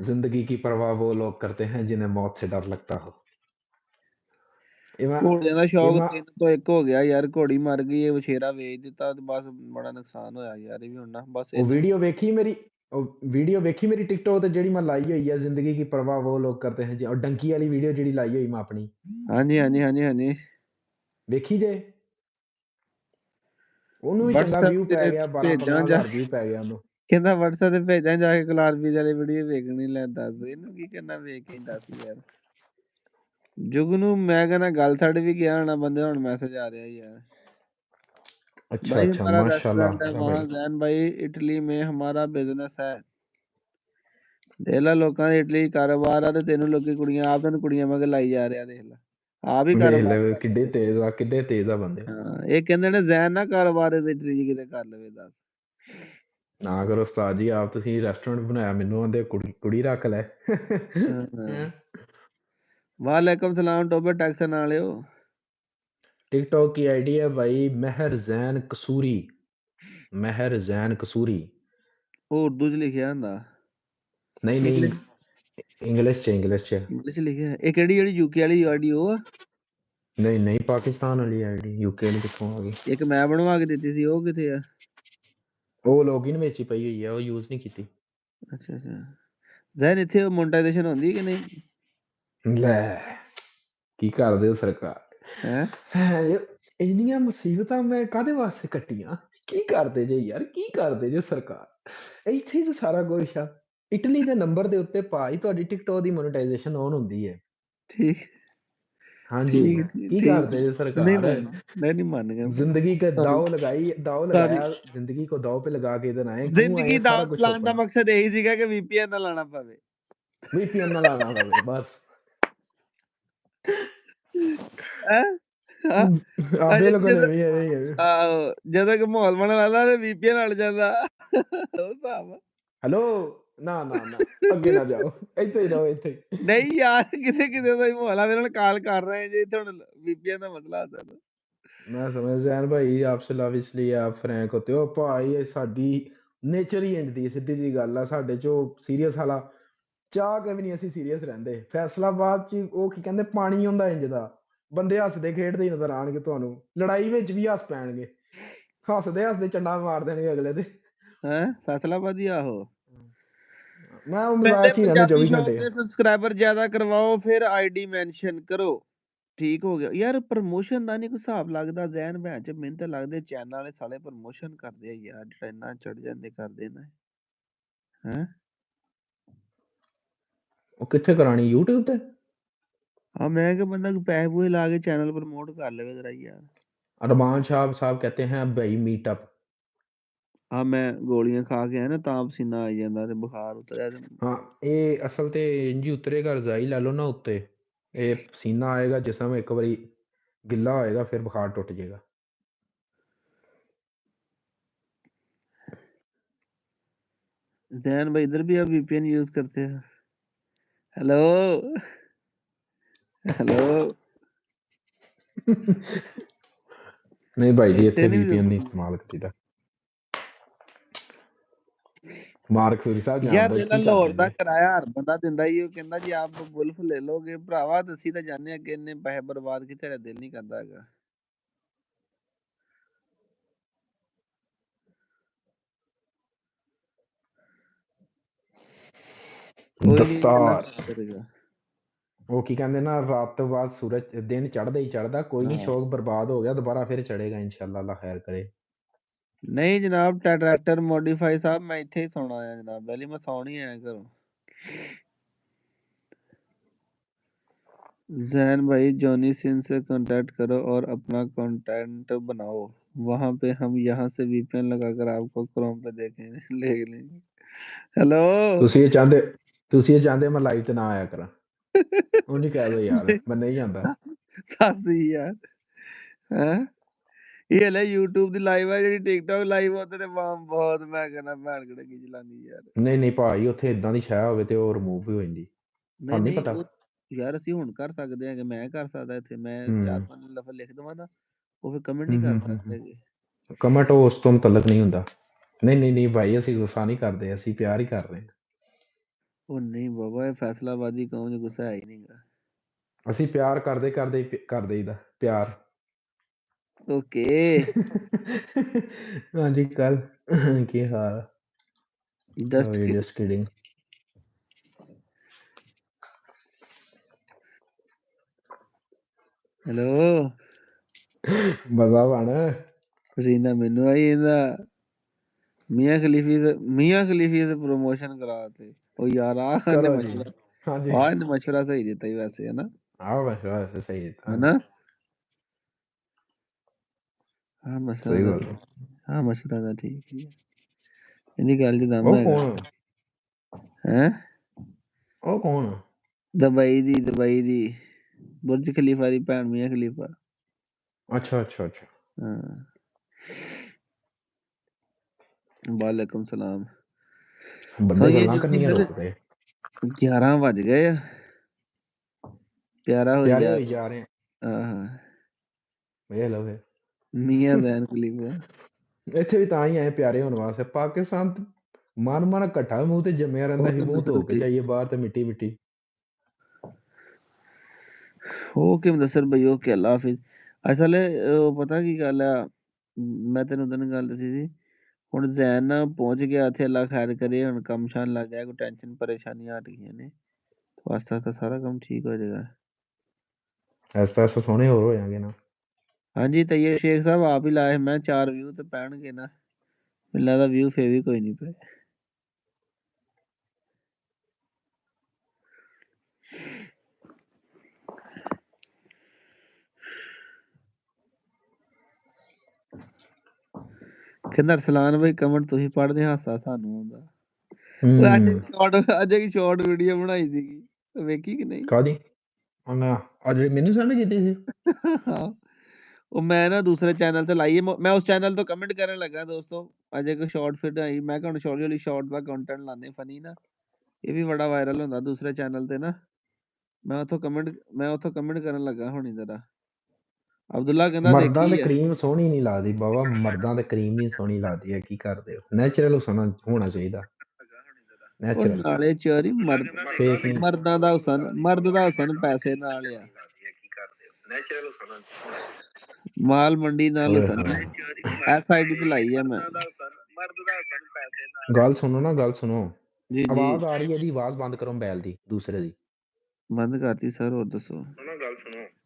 जिंदगी की परवाह वो लोग करते हैं जिन्हें मौत से डर लगता हो। ਇਹ ਮੈਂ ਘੋੜਿਆਂ ਦਾ ਇਹ ਸ਼ੌਕ ਮੈਂ 3 ਤੋਂ 1 ਹੋ ਗਿਆ ਯਾਰ, ਘੋੜੀ ਮਰ ਗਈ, ਇਹ ਵਛੇਰਾ ਵੇਚ ਦਿੱਤਾ ਤੇ ਬਸ ਬੜਾ ਨੁਕਸਾਨ ਹੋਇਆ ਯਾਰ। ਇਹ ਵੀ ਹੁਣ ਨਾ ਬਸ ਉਹ ਇਹਨੂੰ ਵੀਡੀਓ ਵੇਖੀ ਮੇਰੀ ਟਿਕਟੋਕ ਤੇ ਜਿਹੜੀ ਮੈਂ ਲਾਈ ਹੋਈ ਹੈ, ਜ਼ਿੰਦਗੀ ਕੀ परवाह वो लोग करते हैं जी, और डंकी वाली वीडियो ਜਿਹੜੀ ਲਾਈ ਹੋਈ ਮੈਂ ਆਪਣੀ, ਹਾਂਜੀ ਵੇਖੀ ਜੇ? ਉਹਨੂੰ ਵੀ ਚੰਗਾ WhatsApp ਵਿਊ ਤੇ ਪੈ ਗਿਆ, 12 ਭੇਜਾਂ ਜਾ 15,000 ਵਿਊ ਪੈ ਗਿਆ ਉਹਨੂੰ। ਕਹਿੰਦਾ WhatsApp ਤੇ ਭੇਜਾਂ ਜਾ ਕੇ ਕਲਾਰ ਪੀਜ਼ਾ ਵਾਲੀ ਵੀਡੀਓ ਵੇਖਣੀ। ਲੈ ਦੱਸ ਇਹਨੂੰ ਕੀ ਕਰਨਾ ਵੇਖ ਕੇ, ਦੱਸ ਯਾਰ। ਜੁਗ ਨੂੰ ਮੈਂ ਕਹਿੰਦਾ ਗੱਲ ਛੱਡ ਵੀ ਗਿਆ ਹੋਣਾ ਬੰਦੇ, ਹੁਣ ਮੈਸੇਜ ਆ ਰਿਹਾ यार। अच्छा भाई अच्छा हमारा माशाल्लाह रेस्टोरेंट है मेरा वहाँ भाई। जैन भाई, इटली में हमारा बिजनेस है। ਦੇਖ ਲੈ ਲੋਕਾਂ ਦੇ ਇਟਲੀ ਕਾਰੋਬਾਰ ਆ ਤੇ ਤੈਨੂੰ ਲੋਕੀ ਕੁੜੀਆਂ, ਆਪ ਤੈਨੂੰ ਕੁੜੀਆਂ ਮਗਰ ਲਾਈ ਜਾ ਰਿਹਾ। ਦੇਖ ਲੈ ਆਪ ਹੀ ਵੇਖ ਕਾਰੋਬਾਰ ਲੈ ਕਰ ਕਿੱਡੇ ਲਵੇ। ਤੇਜ਼ ਆ ਬੰਦੇ। ਹਾਂ ਇਹ ਕਹਿੰਦੇ ਨੇ ਜ਼ੈਨ ਨਾ ਕਾਰੋਬਾਰ ਇਹਦੇ ਇਟਲੀ ਚ ਕਿਤੇ ਕਰ ਲਵੇ। ਦੱਸ ਨਾ ਕਰੋ ਉਸਤਾਦ ਜੀ, ਆਪ ਤੁਸੀਂ ਰੈਸਟੋਰੈਂਟ ਬਣਾਇਆ, ਮੈਨੂੰ ਆਂਦੇ ਕੁੜੀ ਰੱਖ ਲੈ। वालेकुम सलाम टोबे टैक्सन वाले हो। टिकटॉक की आईडी है भाई महर जैन कसूरी, महर जैन कसूरी। ਉਹ ਉਰਦੂ ਚ ਲਿਖਿਆ ਹੁੰਦਾ। नहीं नहीं इंग्लिश च ਇੰਗਲਿਸ਼ ਲਿਖਿਆ। ਇਹ ਕਿਹੜੀ ਜਿਹੜੀ ਯੂਕੇ ਵਾਲੀ ਆਈਡੀ ਉਹ ਆ? नहीं नहीं पाकिस्तान वाली आईडी, यूके वाली कित्थों आ गई? ਇੱਕ ਮੈਂ ਬਣਵਾ ਕੇ ਦਿੱਤੀ ਸੀ, ਉਹ ਕਿੱਥੇ ਆ? ਉਹ ਲੌਗਇਨ ਵਿੱਚ ਹੀ ਪਈ ਹੋਈ ਹੈ, ਉਹ ਯੂਜ਼ ਨਹੀਂ ਕੀਤੀ। ਅੱਛਾ ਜ਼ੈਨ ਇੱਥੇ ਮੋਨਟਾਈਜੇਸ਼ਨ ਹੁੰਦੀ ਕਿ ਨਹੀਂ? ਲੈ ਕੀ ਕਰਦੇ ਹੋ ਸਰਕਾਰ ਹੈ ਇੰਨੀਆਂ ਮੁਸੀਬਤਾਂ ਮੈਂ ਕਾਹਦੇ ਵਾਸਤੇ ਕੱਟੀਆਂ? ਕੀ ਕਰਦੇ ਜੇ ਯਾਰ, ਕੀ ਕਰਦੇ ਜੇ ਸਰਕਾਰ? ਇੱਥੇ ਹੀ ਤਾਂ ਸਾਰਾ ਕੁਛ ਆ। ਇਟਲੀ ਦੇ ਨੰਬਰ ਦੇ ਉੱਤੇ ਭਾਈ ਤੁਹਾਡੀ ਟਿਕਟੋਕ ਦੀ ਮੋਨੇਟਾਈਜੇਸ਼ਨ ਔਨ ਹੁੰਦੀ ਹੈ। ਠੀਕ ਹਾਂਜੀ ਕੀ ਕਰਦੇ ਜੇ ਸਰਕਾਰ? नहीं मान गया। जिंदगी के दाव लगाया, जिंदगी को दाव पे लगा के इधर आए। जिंदगी दाव लाने का मकसद यही सीगा कि VPN ना लाना पवे, VPN ना लाना पवे बस। ਜਦੋਂ ਕਿ ਮਾਹੌਲ ਬਣਾ ਲਾਦਾ ਤੇ VPN ਹਟ ਜਾਂਦਾ। ਉਹ ਹਿਸਾਬ ਹੈਲੋ ਨਾ ਅੱਗੇ ਨਾ ਜਾਓ, ਇੱਥੇ ਹੀ ਰਹੋ ਇੱਥੇ। ਨਹੀਂ ਯਾਰ ਕਿਸੇ ਦਾ ਹੀ ਮਾਹੌਲ ਆ, ਮੇਰੇ ਨਾਲ ਕਾਲ ਕਰ ਰਹੇ ਜੇ ਇੱਥੇ ਹੁਣ VPN ਦਾ ਮਸਲਾ ਆ ਸਕਦਾ। मैं समझ जैन भाई आपसे लव इसलिए आप फ्रैंक होते हो भाई, ਇਹ ਸਾਡੀ ਨੇਚਰ ਹੀ ਇੰਜ ਦੀ ਸਿੱਧੀ ਜੀ ਗੱਲ ਆ। ਸਾਡੇ ਚੋਂ ਸੀਰੀਅਸ ਵਾਲਾ ਚਾਹ ਕੇ ਵੀ ਨਹੀਂ ਅਸੀਂ ਸੀਰੀਅਸ ਰਹਿੰਦੇ। ਫੈਸਲਾਬਾਦ ਚ ਉਹ ਕੀ ਕਹਿੰਦੇ ਪਾਣੀ ਹੁੰਦਾ ਇੰਜ ਦਾ, ਬੰਦੇ ਹੱਸਦੇ ਖੇਡਦੇ ਹੀ ਨਜ਼ਰ ਆਣਗੇ ਤੁਹਾਨੂੰ, ਲੜਾਈ ਵਿੱਚ ਵੀ ਹੱਸ ਪੈਣਗੇ, ਹੱਸਦੇ ਚੰਡਾ ਮਾਰ ਦੇਣਗੇ ਅਗਲੇ ਦੇ। ਫੈਸਲਾਬਾਦ ਹੀ ਆਹੋ। ਮੈਂ ਉਹ ਮਜ਼ਾਕ ਹੀ ਰਹਿੰਦਾ 24 ਘੰਟੇ। ਸਬਸਕ੍ਰਾਈਬਰ ਜ਼ਿਆਦਾ ਕਰਵਾਓ ਫਿਰ ID ਮੈਂਸ਼ਨ ਕਰੋ। ਠੀਕ ਹੋ ਗਿਆ ਯਾਰ। ਪ੍ਰਮੋਸ਼ਨ ਦਾ ਨਹੀਂ ਕੋਈ ਹਿਸਾਬ ਲੱਗਦਾ ਜ਼ੈਨ ਭੈਣ ਚ। ਮੈਨੂੰ ਤਾਂ ਲੱਗਦੇ ਚੈਨਲ ਵਾਲੇ ਸਾਲੇ ਪ੍ਰਮੋਸ਼ਨ ਕਰਦੇ ਆ ਯਾਰ, ਜਿਹੜਾ ਇੰਨਾ ਚੜ ਜਾਂਦੇ ਕਰਦੇ ਨੇ। ਹੈ ਉਹ ਕਿੱਥੇ ਕਰਾਣੀ? YouTube ਤੇ? ਹਾਂ ਮੈਂ ਕਿ ਬੰਦਾ ਪੈਸੇ ਪੂਸੇ ਲਾ ਕੇ ਚੈਨਲ ਪ੍ਰਮੋਟ ਕਰ ਲਵੇ ਜਰਾ ਯਾਰ। अरमान साहब कहते हैं भाई मीटअप। ਹਾਂ ਮੈਂ ਗੋਲੀਆਂ ਖਾ ਕੇ ਆਇਆ ਨਾ ਤਾਂ ਪਸੀਨਾ ਆਈ ਜਾਂਦਾ ਤੇ ਬੁਖਾਰ ਉਤਰਿਆ। ਹਾਂ ਇਹ ਅਸਲ ਤੇ ਇੰਜ ਹੀ ਉਤਰੇਗਾ, ਰਜ਼ਾਈ ਲੈ ਲਓ ਨਾ ਉੱਤੇ, ਇਹ ਪਸੀਨਾ ਆਏਗਾ, ਜਿਸਮ ਇੱਕ ਵਾਰੀ ਗਿੱਲਾ ਹੋਏਗਾ ਫਿਰ ਬੁਖਾਰ ਟੁੱਟ ਜਾਏਗਾ। जैन भाई इधर भी आप VPN यूज करते हैं? हेलो नहीं भाई जी ਇੱਥੇ VPN ਨਹੀਂ ਇਸਤੇਮਾਲ ਕਰੀਦਾ। ਮਾਰਕ ਸੂਰੀ ਸਾਹਿਬ ਯਾਰ ਜਿਹੜਾ ਲਾਹੌਰ ਦਾ ਕਿਰਾਇਆ ਹਰ ਬੰਦਾ ਦਿੰਦਾ ਹੀ, ਉਹ ਕਹਿੰਦਾ ਜੀ ਆਪ ਬੁਲਫ ਲੈ ਲੋਗੇ। ਭਰਾਵਾ ਦੱਸੀ ਤਾਂ ਜਾਣੇ ਅੱਗੇ ਇੰਨੇ ਪੈਸੇ ਬਰਬਾਦ ਕੀਤੇ, ਤੇਰਾ ਦਿਲ ਨਹੀਂ ਕਰਦਾ ਹੈਗਾ। ਦਸਤਾਰ ਉਹ ਕੀ ਕਹਿੰਦੇ ਨਾ, ਰਾਤ ਤੋਂ ਬਾਅਦ ਸੂਰਜ ਦਿਨ ਚੜ੍ਹਦਾ ਹੀ ਚੜ੍ਹਦਾ, ਕੋਈ ਨਹੀਂ ਸ਼ੌਕ ਬਰਬਾਦ ਹੋ ਗਿਆ, ਦੁਬਾਰਾ ਫਿਰ ਚੜ੍ਹੇਗਾ ਇਨਸ਼ਾਅੱਲਾ, ਅੱਲਾ ਖੈਰ ਕਰੇ। ਨਹੀਂ ਜਨਾਬ ਟਰੈਕਟਰ ਮੋਡੀਫਾਈ ਸਾਹਿਬ ਮੈਂ ਇੱਥੇ ਹੀ ਸੌਣਾ ਆ ਜਨਾਬ, ਪਹਿਲੀ ਮੈਂ ਸੌਣ ਹੀ ਆਇਆ ਘਰੋਂ। जैन भाई जॉनी सिन से कांटेक्ट करो और अपना कंटेंट बनाओ, वहां पे हम यहाँ से VPN लगाकर आपको क्रोम पे देखेंगे ले लेंगे। हेलो ਤੁਸੀਂ ਇਹ ਚਾਹੁੰਦੇ ਮੈਂ ਲਾਈਵ ਤੇ ਨਾ ਆਇਆ ਕਰਾਂ? ਉਹ ਨਹੀਂ ਕਹਿ ਦੋ ਯਾਰ ਮੈਂ ਨਹੀਂ ਜਾਂਦਾ। ਦੱਸ ਯਾਰ ਹੈ ਇਹ ਲੈ YouTube ਦੀ ਲਾਈਵ ਆ, ਜਿਹੜੀ TikTok ਲਾਈਵ ਉੱਤੇ ਤੇ ਬਹੁਤ ਮੈਂ ਕਹਿੰਦਾ ਭੈਣ ਕਿਹੜਾ ਕੀ ਚਲਾਉਂਦੀ ਯਾਰ। ਨਹੀਂ ਭਾਈ ਉੱਥੇ ਇਦਾਂ ਦੀ ਛਾਇਆ ਹੋਵੇ ਤੇ ਉਹ ਰਿਮੂਵ ਵੀ ਹੋ ਜਾਂਦੀ। ਨਹੀਂ ਪਤਾ ਯਾਰ ਅਸੀਂ ਹੁਣ ਕਰ ਸਕਦੇ ਹਾਂ ਕਿ ਮੈਂ ਕਰ ਸਕਦਾ ਇੱਥੇ, ਮੈਂ 4-5 ਲਫ਼ਜ਼ ਲਿਖ ਦਵਾਂ ਨਾ ਉਹ ਫਿਰ ਕਮੈਂਟ ਨਹੀਂ ਕਰ ਸਕਦੇ। ਕਮੈਂਟ ਉਸ ਤੋਂ ਮੁਤਲਕ ਨਹੀਂ ਹੁੰਦਾ। ਨਹੀਂ ਭਾਈ ਅਸੀਂ ਗੁੱਸਾ ਨਹੀਂ ਕਰਦੇ, ਅਸੀਂ ਪਿਆਰ ਹੀ ਕਰ ਰਹੇ ਹਾਂ। ਉਹ ਨਹੀਂ ਬਾਬਾ ਇਹ ਫੈਸਲਾਬਾਦੀ ਕੌਮ ਚ ਗੁੱਸਾ ਹੈ ਹੀ ਨਹੀਂਗਾ। ਅਸੀਂ ਪਿਆਰ ਕਰਦੇ ਕਰਦੇ ਕਰ ਦੇਈਦਾ ਪਿਆਰ। ਓਕੇ ਹਾਂਜੀ ਕੱਲ ਕੀ ਹਾਲ? Just just kidding. ਹੈਲੋ ਮਜ਼ਾ ਬਣ ਪਸੀਨਾ ਮੈਨੂੰ ਆਈ ਇਹਦਾ ਮੀਆਂ ਖਲੀਫੀ ਦੇ ਪ੍ਰੋਮੋਸ਼ਨ ਕਰਾ ਤੇ ਉਹ ਯਾਰ ਇਹਨੇ ਕਰੋ ਜੀ। ਮਸ਼ਵਰਾ ਹਾਂਜੀ ਇਹਨੇ ਮਸ਼ਵਰਾ ਸਹੀ ਦਿੱਤਾ ਹੀ ਵੈਸੇ ਹਨਾ ਆਹ ਵੈਸੇ ਸਹੀ ਦਿੱਤਾ ਹਨਾ ਹਾਂ ਮਸ਼ਵਰਾ ਸਹੀ ਦਾ ਗੱਲ ਮਸ਼ਵਰਾ ਦਾ ਠੀਕ ਹੀ ਹੈ ਇਹਦੀ ਗੱਲ ਚ ਦਮ ਉਹ ਹੈਗਾ ਕੌਣ ਹੈ ਉਹ ਕੌਣ ਦੁਬਈ ਦੀ ਬੁਰਜ ਖਲੀਫਾ ਦੀ ਭੈਣ ਮੀਆਂ ਖਲੀਫਾ ਅੱਛਾ ਅੱਛਾ ਅੱਛਾ ਹਾਂ ਵਾਲੇਕੁਮ ਸਲਾਮ ਬੰਦੇ ਗੱਲਾਂ ਕਰਨੀਆਂ ਰੁਕ ਗਏ 11 ਵੱਜ ਗਏ ਆ ਪਿਆਰਾ ਹੋਈ ਪਿਆਰੇ ਜਾ ਹੋਈ ਜਾ ਰਹੇ ਆਹ ਵੇਖ ਲਓ ਫਿਰ ਮੀਆਂ ਜ਼ੈਨ ਖਲੀਫਾ ਇੱਥੇ ਵੀ ਤਾਂ ਹੀ ਆਏ ਪਿਆਰੇ ਹੋਣ ਵਾਸਤੇ। ਪਾਕਿਸਤਾਨ ਮਨ ਇਕੱਠਾ ਮੂੰਹ ਤੇ ਜੰਮਿਆ ਰਹਿੰਦਾ ਸੀ, ਮੂੰਹ ਧੋ ਕੇ ਜਾਈਏ ਬਾਹਰ ਤੇ ਮਿੱਟੀ ਮਿੱਟੀ। ਓਕੇ ਮੁਦੱਸਰ ਬਈ ਓਕੇ ਅੱਲਾ ਹਾਫਿਜ਼। ਅਸਲ ਪਤਾ ਕੀ ਗੱਲ ਆ ਮੈਂ ਤੈਨੂੰ ਉਦੋਂ ਗੱਲ ਦੱਸੀ ਸੀ ਹੁਣ ਜ਼ੈਨ ਨਾ ਪਹੁੰਚ ਗਿਆ ਇੱਥੇ ਅੱਲਾ ਖੈਰ ਕਰੇ ਹੁਣ ਕੰਮ ਸ਼ਾਨ ਲੱਗ ਗਿਆ ਕੋਈ ਟੈਨਸ਼ਨ ਪਰੇਸ਼ਾਨੀਆਂ ਹਟ ਗਈਆਂ ਨੇ ਆਸਤਾ ਆਸਤਾ ਸਾਰਾ ਕੰਮ ਠੀਕ ਹੋ ਜਾਏਗਾ। ਐਸਾ ਸੋਹਣੇ ਹੋਰ ਹੋ ਜਾਣਗੇ ਨਾ। ਹਾਂਜੀ ਤਈਏ ਸ਼ੇਖ ਸਾਹਿਬ ਆਪ ਹੀ ਲਾਏ ਮੈਂ 4 ਵਿਊ ਤੇ ਪੈਣਗੇ ਨਾ ਮੈਨੂੰ ਲੱਗਦਾ ਵਿਊ ਫੇਰ ਵੀ ਕੋਈ ਨਹੀਂ ਪਏ। ਕਹਿੰਦਾ ਅਰਸਲਾਨ ਭਾਈ ਕਮੈਂਟ ਤੁਸੀਂ ਪੜ੍ਹਦੇ ਹਾਸਾ ਸਾਨੂੰ ਆਉਂਦਾ। ਅੱਜ ਇੱਕ ਸ਼ਾਰਟ ਵੀਡੀਓ ਬਣਾਈ ਸੀਗੀ ਵੇਖੀ ਕਿ ਨਹੀਂ? ਕਾਹਦੀ ਅੱਜ ਮੈਨੂੰ ਸੈਂਡ ਕੀਤੀ ਸੀ। ਉਹ ਮੈਂ ਨਾ ਦੂਸਰੇ ਚੈਨਲ ਤੇ ਲਾਈ ਮੈਂ ਉਸ ਚੈਨਲ ਤੋਂ ਕਮੈਂਟ ਕਰਨ ਲੱਗਾ ਦੋਸਤੋ ਅੱਜ ਇੱਕ ਸ਼ਾਰਟ ਫਿਟ ਆਈ ਮੈਂ ਕਿਹਾ ਹੁਣ ਹੌਲੀ ਹੌਲੀ ਸ਼ਾਰਟ ਦਾ ਕੰਟੈਂਟ ਲਾਣੇ ਫਨੀ ਨਾ ਇਹ ਵੀ ਬੜਾ ਵਾਇਰਲ ਹੁੰਦਾ ਦੂਸਰੇ ਚੈਨਲ ਤੇ ਨਾ ਮੈਂ ਉੱਥੋਂ ਕਮੈਂਟ ਕਰਨ ਲੱਗਾ ਹੁਣੀ ਜ਼ਰਾ ਅਬਦੁੱਲਾ ਕਹਿੰਦਾ ਮਰਦਾਂ ਤੇ ਦੇਖੀ ਆ ਕਰੀਮ ਸੋਹਣੀ ਨਹੀਂ ਲੱਗਦੀ ਬਾਬਾ ਮਰਦਾਂ ਤੇ ਕਰੀਮ ਹੀ ਸੋਹਣੀ ਲੱਗਦੀ ਹੈ ਕੀ ਕਰਦੇ ਹੋ ਨੈਚੁਰਲ ਹੋਣਾ ਚਾਹੀਦਾ ਉਹ ਨੈਚੁਰਲ ਨਾਲੇ ਚੋਰੀ ਫੇਕ ਨਹੀਂ। ਮਰਦ ਦਾ ਹੁਸਨ ਪੈਸੇ ਨਾਲ ਆ ਮਾਲ ਮੰਡੀ ਨਾਲ ਓਏ ਹੁਸਨ ਹੋਏ ਐਸ ਆਈ ਡੀ ਤੇ ਲਾਈ ਆ ਮੈਂ ਗੱਲ ਸੁਣੋ ਨਾ ਗੱਲ ਸੁਣੋ ਜੀ ਜੀ ਆਵਾਜ਼ ਆ ਰਹੀ ਹੈ ਇਹਦੀ ਆਵਾਜ਼ ਬੰਦ ਕਰੋ ਮੋਬਾਈਲ ਦੀ ਦੂਸਰੇ ਦੀ ਬੰਦ ਕਰਤੀ ਸਰ ਹੋਰ ਦੱਸੋ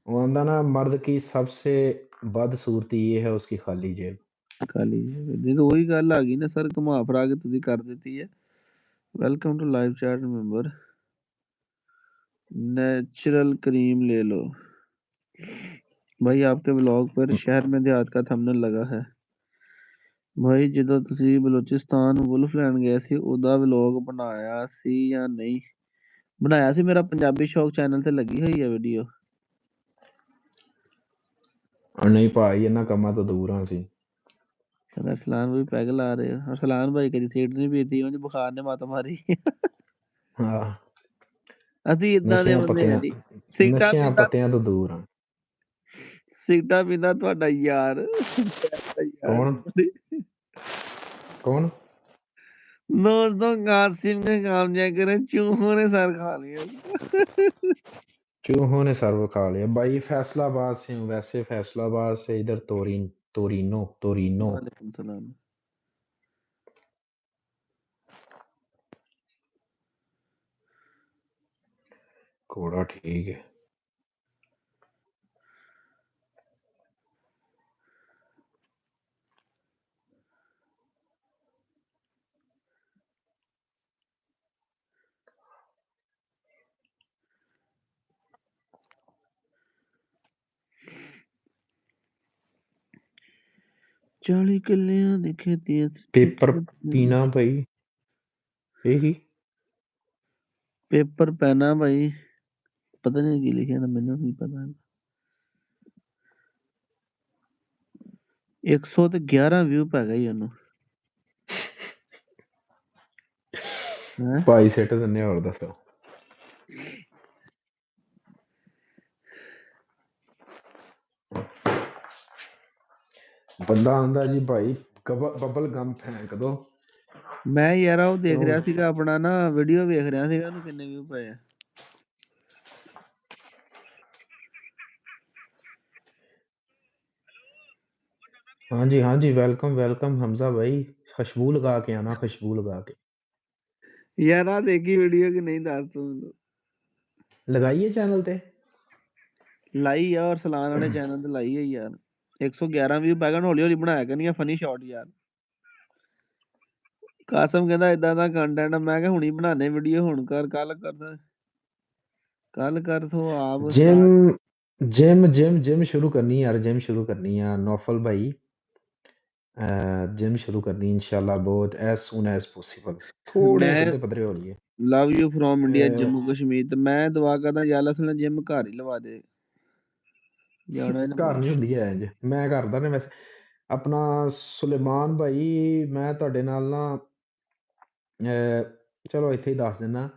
वो आंदा ना मर्द की सबसे बदसूरती ये है उसकी खाली जेब ਖਾਲੀ ਜਦੋਂ ਉਹੀ ਗੱਲ ਆ ਗਈ ਨਾ ਸਰ ਘੁਮਾ ਫਰਾ ਕੇ ਤੁਸੀਂ ਕਰ ਦਿੱਤੀ ਹੈ welcome to live chat member natural cream ले लो भाई आपके ब्लॉग पर शहर में देहात का थंबनेल लगा है भाई ਜਦੋਂ ਤੁਸੀਂ ਬਲੋਚਿਸਤਾਨ ਵੁਲਫ ਲੈਣ ਗਏ ਸੀ ਉਹਦਾ ਵਲੌਗ ਬਣਾਇਆ ਸੀ ਜਾਂ ਨਹੀਂ ਬਣਾਇਆ ਸੀ ਮੇਰਾ ਪੰਜਾਬੀ ਸ਼ੌਕ ਚੈਨਲ ਤੇ ਲੱਗੀ ਹੋਈ ਹੈ ਵੀਡੀਓ नहीं भाई इन्ना कमा तो दूर हाँ सी ਕਹਿੰਦਾ ਅਰਸਲਾਨ ਭਾਈ ਪੈਗ ਲਾ ਰਹੇ ਹੋ ਅਰਸਲਾਨ ਭਾਈ ਕਦੀ ਸੀਟ ਨਹੀਂ ਪੀਤੀ ਉਹਦੀ ਬੁਖਾਰ ਨੇ ਮੱਤ ਮਾਰੀ हाँ ਅਸੀਂ ਇਦਾਂ ਦੇ ਬੰਦੇ ਆ ਜੀ नशिया पत्तियां तो दूर हाँ ਸਿਗਟਾ ਪੀਂਦਾ ਤੁਹਾਡਾ ਯਾਰ कौन दोस्तों कासिम के काम जाकर चूहों ने सर खा लिया चूहों ने सर्व खा लिया भाई फैसलाबाद से हूँ वैसे फैसलाबाद से इधर तोरिनो वालेकुम सलाम घोड़ा ठीक है चाली किलियां दी खेती पेपर पीना भाई यही पेपर पैना भाई पता नहीं की लिखा था मैंने नहीं पता 111 व्यू पै गई ਉਹਨੂੰ ਭਾਈ ਸਿੱਟ ਦਿੰਨੇ ਹੋਰ ਦੱਸੋ ਬੰਦਾ ਆਂਦਾ ਜੀ ਭਾਈ ਬਬਲ ਗਮ ਫੈਂਕ ਦੋ ਮੈਂ ਯਾਰ ਉਹ ਦੇਖ ਰਿਹਾ ਸੀਗਾ ਆਪਣਾ ਨਾ ਵੀਡੀਓ ਵੇਖ ਰਿਹਾ ਸੀਗਾ ਉਹਨੂੰ ਕਿੰਨੇ ਵਿਊ ਪਏ ਆ हाँ जी, वेलकम, वेलकम हमज़ा भाई। खुशबू लगा के आना, खुशबू लगा के। यार आ देखी वीडियो कि नहीं दस तू ਮੈਨੂੰ। लगाई है चैनल ते? ਲਾਈ ਆ ਔਰ ਸਲਾਨ ਵਾਲੇ ਚੈਨਲ ਤੇ ਲਾਈ ਹੈ ਯਾਰ 111 ਵਿਊ ਪੈ ਗਏ ਹੌਲੀ ਹੌਲੀ ਬਣਾਇਆ ਕਰਨੀਆਂ ਫਨੀ ਸ਼ਾਟ ਯਾਰ ਕਾਸਮ ਕਹਿੰਦਾ ਇਦਾਂ ਦਾ ਕੰਟੈਂਟ ਮੈਂ ਕਿਹਾ ਹੁਣੀ ਬਣਾਣੇ ਵੀਡੀਓ ਹੁਣ ਕਰ ਕੱਲ ਕਰ ਸੋ ਆਪ जिम शुरू करनी है यार, जिम शुरू करनी है नौफल भाई। जिम शुरू करनी इंशाल्लाह बहुत एज सून एज पॉसिबल। थोड़े ਮੈਂ कुत्ते पदरे हो रही है। Love you from India Jammu Kashmir ਤੇ ਮੈਂ ਦੁਆ ਕਰਦਾ ਯਾਰ ਅਸਲ ਜਿਮ ਘਰ ਹੀ ਲਵਾ ਦੇ ਜਾਣਾ ਇਹਨੇ ਘਰ ਨਹੀਂ ਹੁੰਦੀ ਹੈ ਇੰਜ ਮੈਂ ਕਰਦਾ ਨੇ ਵੈਸੇ ਆਪਣਾ ਸੁਲੇਮਾਨ ਭਾਈ ਮੈਂ ਤੁਹਾਡੇ ਨਾਲ ਨਾ ਚਲੋ ਇੱਥੇ ਹੀ ਦੱਸ ਦਿੰਦਾ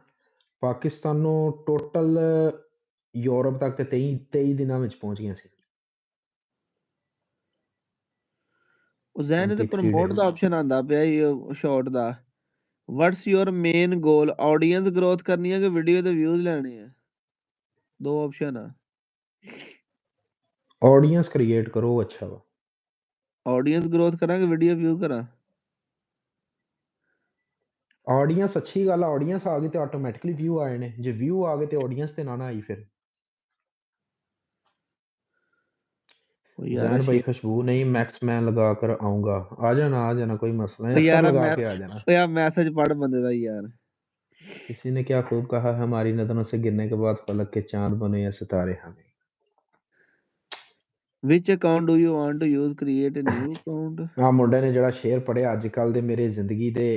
ਪਾਕਿਸਤਾਨੋਂ ਟੋਟਲ ਯੂਰਪ ਤੱਕ ਤੇ 23 ਦਿਨਾਂ ਵਿੱਚ ਪਹੁੰਚ ਗਈਆਂ ਸੀ ਉਹ ਜ਼ੈਨ ਤੇ 23 ਪ੍ਰਮੋਟ ਦਾ days ਆਪਸ਼ਨ ਆਂਦਾ ਪਿਆ ਇਹ ਸ਼ਾਰਟ ਦਾ what's your main goal audience growth ਕਰਨੀ ਹੈ ਕਿ ਵੀਡੀਓ ਦੇ ਵਿਊਜ਼ ਲੈਣੇ ਆ ਦੋ ਆਪਸ਼ਨ ਆ ਆਡੀਅנס ਕ੍ਰੀਏਟ ਕਰੋ ਅੱਛਾ ਵਾ ਆਡੀਅנס ਗਰੋਥ ਕਰਾਂਗੇ ਵੀਡੀਓ ਵਿਊ ਕਰਾਂ ਆਡੀਅנס ਅੱਛੀ ਗੱਲ ਆ ਆਡੀਅנס ਆ ਗਈ ਤੇ ਆਟੋਮੈਟਿਕਲੀ ਵਿਊ ਆਏ ਨੇ ਜੇ ਵਿਊ ਆ ਗਏ ਤੇ ਆਡੀਅנס ਤੇ ਨਾ ਆਈ ਫਿਰ जैन भाई खुशबू नहीं मैक्स मैन लगा कर आऊंगा आ जाना कोई मसला नहीं अख्तर लगा के आ जाना यार मैसेज पढ़ बंदे दा यार किसी ने क्या खूब कहा है हमारी नजरों से गिरने के बाद फलक के चांद बने या सितारे हमें which account do you want to use create a new account ਆ ਮੁੰਡੇ ਨੇ ਜਿਹੜਾ ਸ਼ੇਰ ਪੜਿਆ ਅੱਜ ਕੱਲ ਦੇ ਮੇਰੇ ਜ਼ਿੰਦਗੀ ਦੇ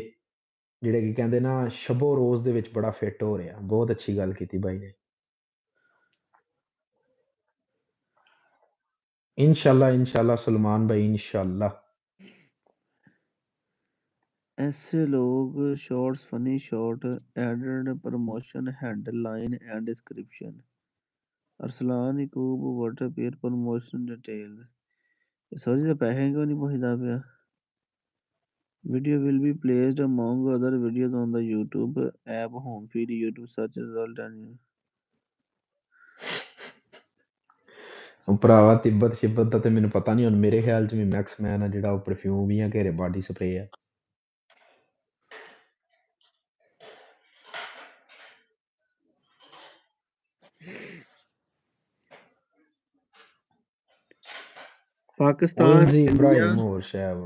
ਜਿਹੜੇ ਕੀ ਕਹਿੰਦੇ ਨਾ ਸ਼ਬੋ ਰੋਜ਼ ਦੇ ਵਿੱਚ ਬੜਾ ਫਿੱਟ ਹੋ ਰਿਹਾ ਬਹੁਤ ਅੱਛੀ ਗੱਲ ਕੀਤੀ ਬਾਈ ਨੇ इंशाल्लाह सलमान भाई इंशाल्लाह ऐसे लोग shorts funny short added promotion headline and description Arsalan Yakub water pair promotion detail sorry तो पैसे क्यों नहीं पहुंचता पिया video will be placed among other videos on the YouTube app home feed YouTube search result and ਭਰਾਵਾ ਤਿੱਬਤ ਸ਼ਿੱਬਤ ਦਾ ਤੇ ਮੈਨੂੰ ਪਤਾ ਨਹੀਂ ਹੁਣ ਮੇਰੇ ਖਿਆਲ ਚ ਵੀ ਮੈਕਸਮੈਨ ਆ ਜਿਹੜਾ ਉਹ ਪਰਫਿਊਮ ਵੀ ਆ ਘੇਰੇ ਬਾਡੀ ਸਪਰੇ ਆ पाकिस्तान जी इंडिया इब्राहिम और शैब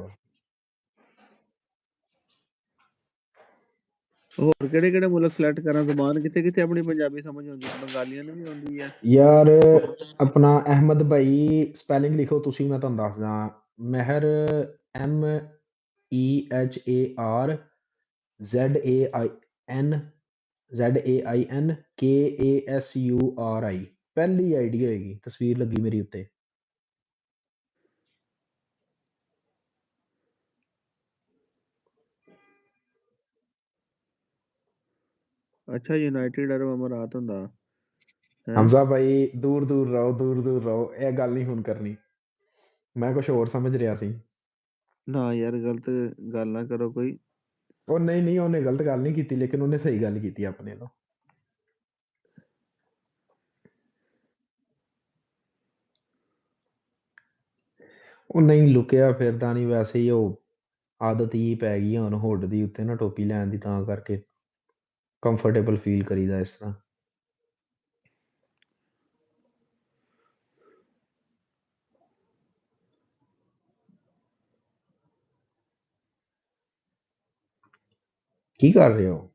ਹੋਰ ਕਿਹੜੇ ਕਿਹੜੇ ਮੁਲਕ ਸਿਲੈਕਟ ਕਰਾਂ ਜ਼ਬਾਨ ਕਿੱਥੇ ਕਿੱਥੇ ਆਪਣੀ ਪੰਜਾਬੀ ਸਮਝ ਆਉਂਦੀ ਬੰਗਾਲੀਆਂ ਨੂੰ ਵੀ ਆਉਂਦੀ ਹੈ ਯਾਰ ਆਪਣਾ ਅਹਿਮਦ ਭਾਈ ਸਪੈਲਿੰਗ ਲਿਖੋ ਤੁਸੀਂ ਮੈਂ ਤੁਹਾਨੂੰ ਦੱਸਦਾ ਮਹਿਰ MEHAR ZAIN ਪਹਿਲੀ ਆਈਡੀ ਹੋਏਗੀ ਤਸਵੀਰ ਲੱਗੀ ਮੇਰੀ ਉੱਤੇ ਅੱਛਾ ਯੂਨਾਈਟਿਡ ਅਰਬ ਅਮਰਾਤ ਹੁੰਦਾ ਹਮਜ਼ਾ ਭਾਈ ਦੂਰ ਰਹੋ ਇਹ ਗੱਲ ਨਹੀਂ ਹੁਣ ਕਰਨੀ ਮੈਂ ਕੁਝ ਹੋਰ ਸਮਝ ਰਿਹਾ ਸੀ ਨਾ ਯਾਰ ਗਲਤ ਗੱਲ ਨਾ ਕਰੋ ਕੋਈ ਉਹ ਨਹੀਂ ਉਹਨੇ ਗਲਤ ਗੱਲ ਨਹੀਂ ਕੀਤੀ ਲੇਕਿਨ ਉਹਨੇ ਸਹੀ ਗੱਲ ਕੀਤੀ ਆਪਣੇ ਨਾਲ ਉਹ ਨਹੀਂ ਲੁਕਿਆ ਫਿਰਦਾ ਨਹੀਂ ਵੈਸੇ ਹੀ ਉਹ ਆਦਤ ਹੀ ਪੈ ਗਈ ਹੁਣ ਹੁੱਡ ਦੀ ਉੱਤੇ ਨਾ ਟੋਪੀ ਲੈਣ ਦੀ ਤਾਂ ਕਰਕੇ ਕੰਫਰਟੇਬਲ ਫੀਲ ਕਰੀਦਾ ਇਸ ਤਰ੍ਹਾਂ ਕੀ ਕਰ ਰਹੇ ਹੋ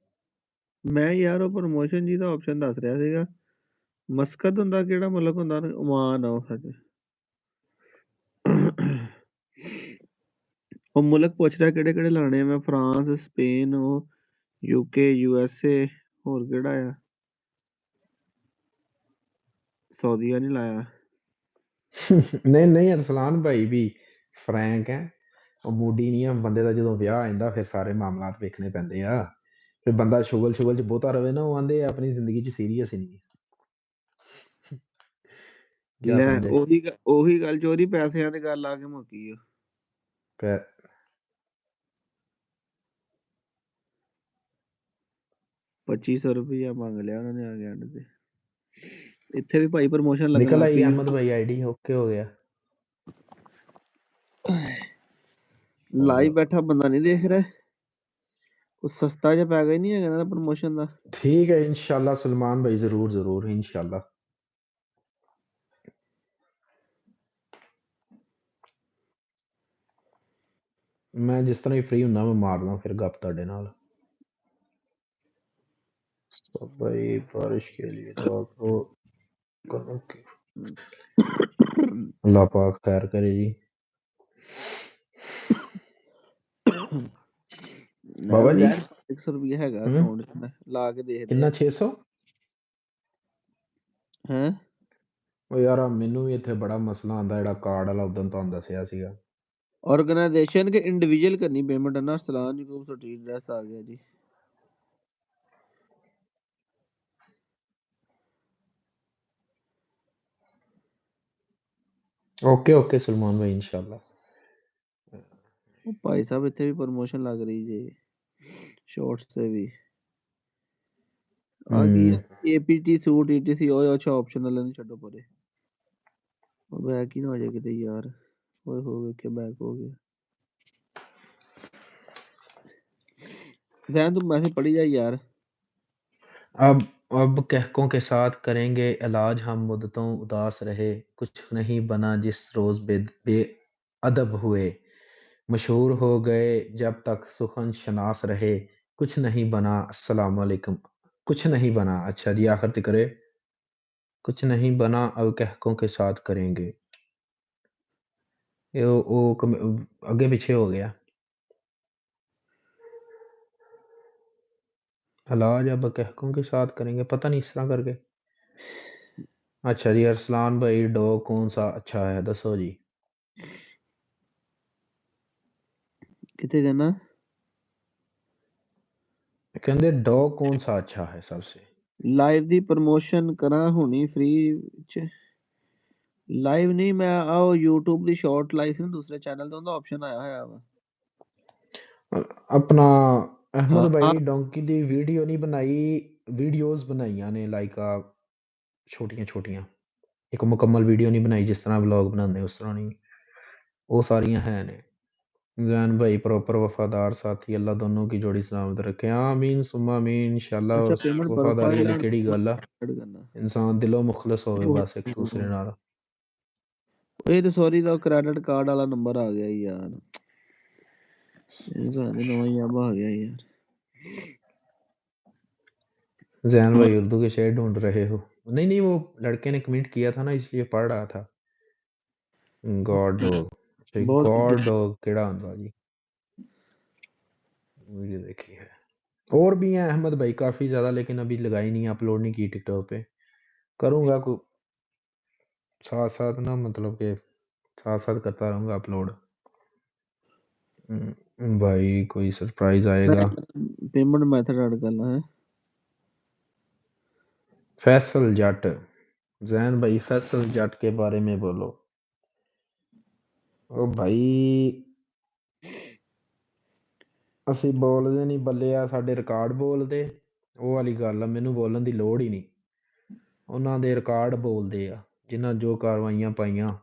ਮੈਂ ਯਾਰ ਉਹ ਪ੍ਰਮੋਸ਼ਨ ਜੀ ਦਾ ਆਪਸ਼ਨ ਦੱਸ ਰਿਹਾ ਸੀਗਾ ਮਸਕਤ ਹੁੰਦਾ ਕਿਹੜਾ ਮੁਲਕ ਹੁੰਦਾ ਓਮਾਨ ਆ ਉਹ ਸੱਚ ਉਹ ਮੁਲਕ ਪੁੱਛ ਰਿਹਾ ਕਿਹੜੇ ਕਿਹੜੇ ਲਾਣੇ ਆ ਮੈਂ ਫਰਾਂਸ ਸਪੇਨ ਉਹ UK USA ਹੋਰ ਕਿਹੜਾ ਆ ਸਾਊਦੀਆ ਨਹੀਂ ਲਾਇਆ ਨਹੀਂ ਅਰਸਲਾਨ ਭਾਈ ਵੀ ਫਰੈਂਕ ਹੈ ਉਹ ਮੂਡੀ ਨਹੀਂ ਆ ਬੰਦੇ ਦਾ ਜਦੋਂ ਵਿਆਹ ਆਂਦਾ ਫਿਰ ਸਾਰੇ ਮਾਮਲਾਤ ਵੇਖਣੇ ਪੈਂਦੇ ਆ ਫਿਰ ਬੰਦਾ ਸ਼ੁਗਲ ਚ ਬਹੁਤਾ ਰਵੇ ਨਾ ਉਹ ਆਂਦੇ ਆਪਣੀ ਜ਼ਿੰਦਗੀ ਚ ਸੀਰੀਅਸ ਹੀ ਨਹੀਂ ਲੈ ਉਹੀ ਗੱਲ ਚੋਰੀ ਪੈਸਿਆਂ ਤੇ ਗੱਲ ਆ ਕੇ ਮੁੱਕੀ ਆ 2500 ਰੁਪਇਆ ਮੰਗ ਲਿਆ ਉਹਨਾਂ ਨੇ ਆ ਕੇ ਐਂਡ ਤੇ ਇੱਥੇ ਵੀ ਭਾਈ ਪ੍ਰਮੋਸ਼ਨ ਲੱਗਣ ਨਿਕਲ ਲੱਗ ਆਈ ਪਈ ਅਹਿਮਦ ਭਾਈ ਆਈਡੀ ਓਕੇ ਹੋ ਗਿਆ ਲਾਈਵ ਬੈਠਾ ਬੰਦਾ ਨਹੀਂ ਦੇਖ ਰਿਹਾ ਉਹ ਸਸਤਾ ਜਿਹਾ ਪੈ ਗਿਆ ਨਹੀਂ ਹੈਗਾ ਨਾ ਪ੍ਰਮੋਸ਼ਨ ਦਾ ठीक है इंशाल्लाह सलमान भाई जरूर जरूर इंशाल्लाह मैं जिस तरह ही फ्री हुंदा मैं मारना फिर गप ਤੁਹਾਡੇ ਨਾਲ तो भाई बारिश के लिए दुआ करो करो कि अल्लाह पाक खैर करे जी बाबा जी 100 ਰੁਪਏ ਹੈਗਾ ਅਕਾਊਂਟ 'ਚ ਲਾ ਕੇ ਦੇਖਦੇ ਕਿੰਨਾ 600 ਹੈ ਉਹ ਯਾਰ ਮੈਨੂੰ ਵੀ ਇੱਥੇ ਬੜਾ ਮਸਲਾ ਆਂਦਾ ਜਿਹੜਾ ਕਾਰਡ ਵਾਲਾ ਉਦੋਂ ਤੁਹਾਨੂੰ ਦੱਸਿਆ ਸੀਗਾ ऑर्गेनाइजेशन के इंडिविजुअल करनी पेमेंट है ना सलान जी को स्ट्रीट एड्रेस आ गया जी ओके ओके सलमान भाई इंशाल्लाह भाई साहब इतने भी प्रमोशन लग रही जी शॉर्ट्स से भी आ गई एपीटी सूट ईटीसी ओए अच्छा ऑप्शनल नहीं छोड़ो परे और बैक ही ना हो जाए किते यार ओए हो गए क्या बैक हो गया जैन तुम मैसेज पढ़ी जा यार अब कहकों के साथ करेंगे इलाज हम मुद्दतों उदास रहे कुछ नहीं बना जिस रोज बेअदब हुए मशहूर हो गए जब तक सुखन शनास रहे कुछ नहीं बना अस्सलाम वालेकुम कुछ नहीं बना अच्छा जी आखिर तक करे कुछ नहीं बना अब कहकों के साथ करेंगे ये वो आगे पीछे हो गया इलाज अब कहकों के साथ करेंगे पता नहीं इस तरह करके अच्छा जी अरसलान भाई डॉग कौन सा अच्छा है दसो जी कितने देना कहते डॉग कौन सा अच्छा है सबसे लाइव दी प्रमोशन करा होनी फ्री च लाइव नहीं मैं आओ YouTube ਦੀ ਸ਼ਾਰਟ ਲਾਈ ਸੀ ਦੂਸਰੇ ਚੈਨਲ ਤੇ ਉਹਦਾ ਆਪਸ਼ਨ ਆਇਆ ਹੋਇਆ ਵਾ अपना अहमद भाई डोंकी दी वीडियो नहीं बनाई वीडियोस बनाईया ने लाइक छोटियां छोटियां एक मुकम्मल वीडियो नहीं बनाई जिस तरह व्लॉग बनाते उस तरह नहीं वो सारियां हैं ने जैन भाई प्रॉपर वफादार साथी अल्लाह दोनों की जोड़ी सलामत रखे आमीन सुम्मा आमीन इंशाल्लाह अच्छा पेमेंट वफादारी वाली प्रोफाइल केड़ी गल करना इंसान दिलों मुखलिस होवे बस एक दूसरे नाल ਇਹ ਤੇ ਸੌਰੀ ਦਾ ਕ੍ਰੈਡਿਟ ਕਾਰਡ ਵਾਲਾ ਨੰਬਰ ਆ ਗਿਆ ਯਾਰ ਇਹ ਤਾਂ ਨਵਾਂ ਹੀ ਆ ਗਿਆ यार जैन भाई उर्दू के शेर ढूंढ रहे हो नहीं नहीं वो लड़के ने कमेंट किया था ना इसलिए पढ़ रहा था गॉड डॉग गॉड डॉग केड़ा होंदा जी वीडियो देखी है और भी हैं अहमद भाई काफी ज्यादा लेकिन अभी लगाई नहीं अपलोड नहीं की टिकटॉक पे करूंगा को साथ साथ ना मतलब के साथ साथ करता रहूंगा अपलोड भाई कोई सरप्राइज आएगा पेमेंट मेथड ऐड करना है फैसल जट जैन भाई फैसल जट के बारे में बोलो ओ भाई ਅਸੀਂ ਬੋਲਦੇ ਨਹੀਂ ਬੱਲੇ ਆ ਸਾਡੇ ਰਿਕਾਰਡ ਬੋਲਦੇ ਉਹ ਵਾਲੀ ਗੱਲ ਆ ਮੈਨੂੰ ਬੋਲਣ ਦੀ ਲੋੜ ਹੀ ਨਹੀਂ ਉਹਨਾਂ ਦੇ ਰਿਕਾਰਡ ਬੋਲਦੇ ਆ ਜਿਨ੍ਹਾਂ ਜੋ ਕਾਰਵਾਈਆਂ ਪਾਈਆਂ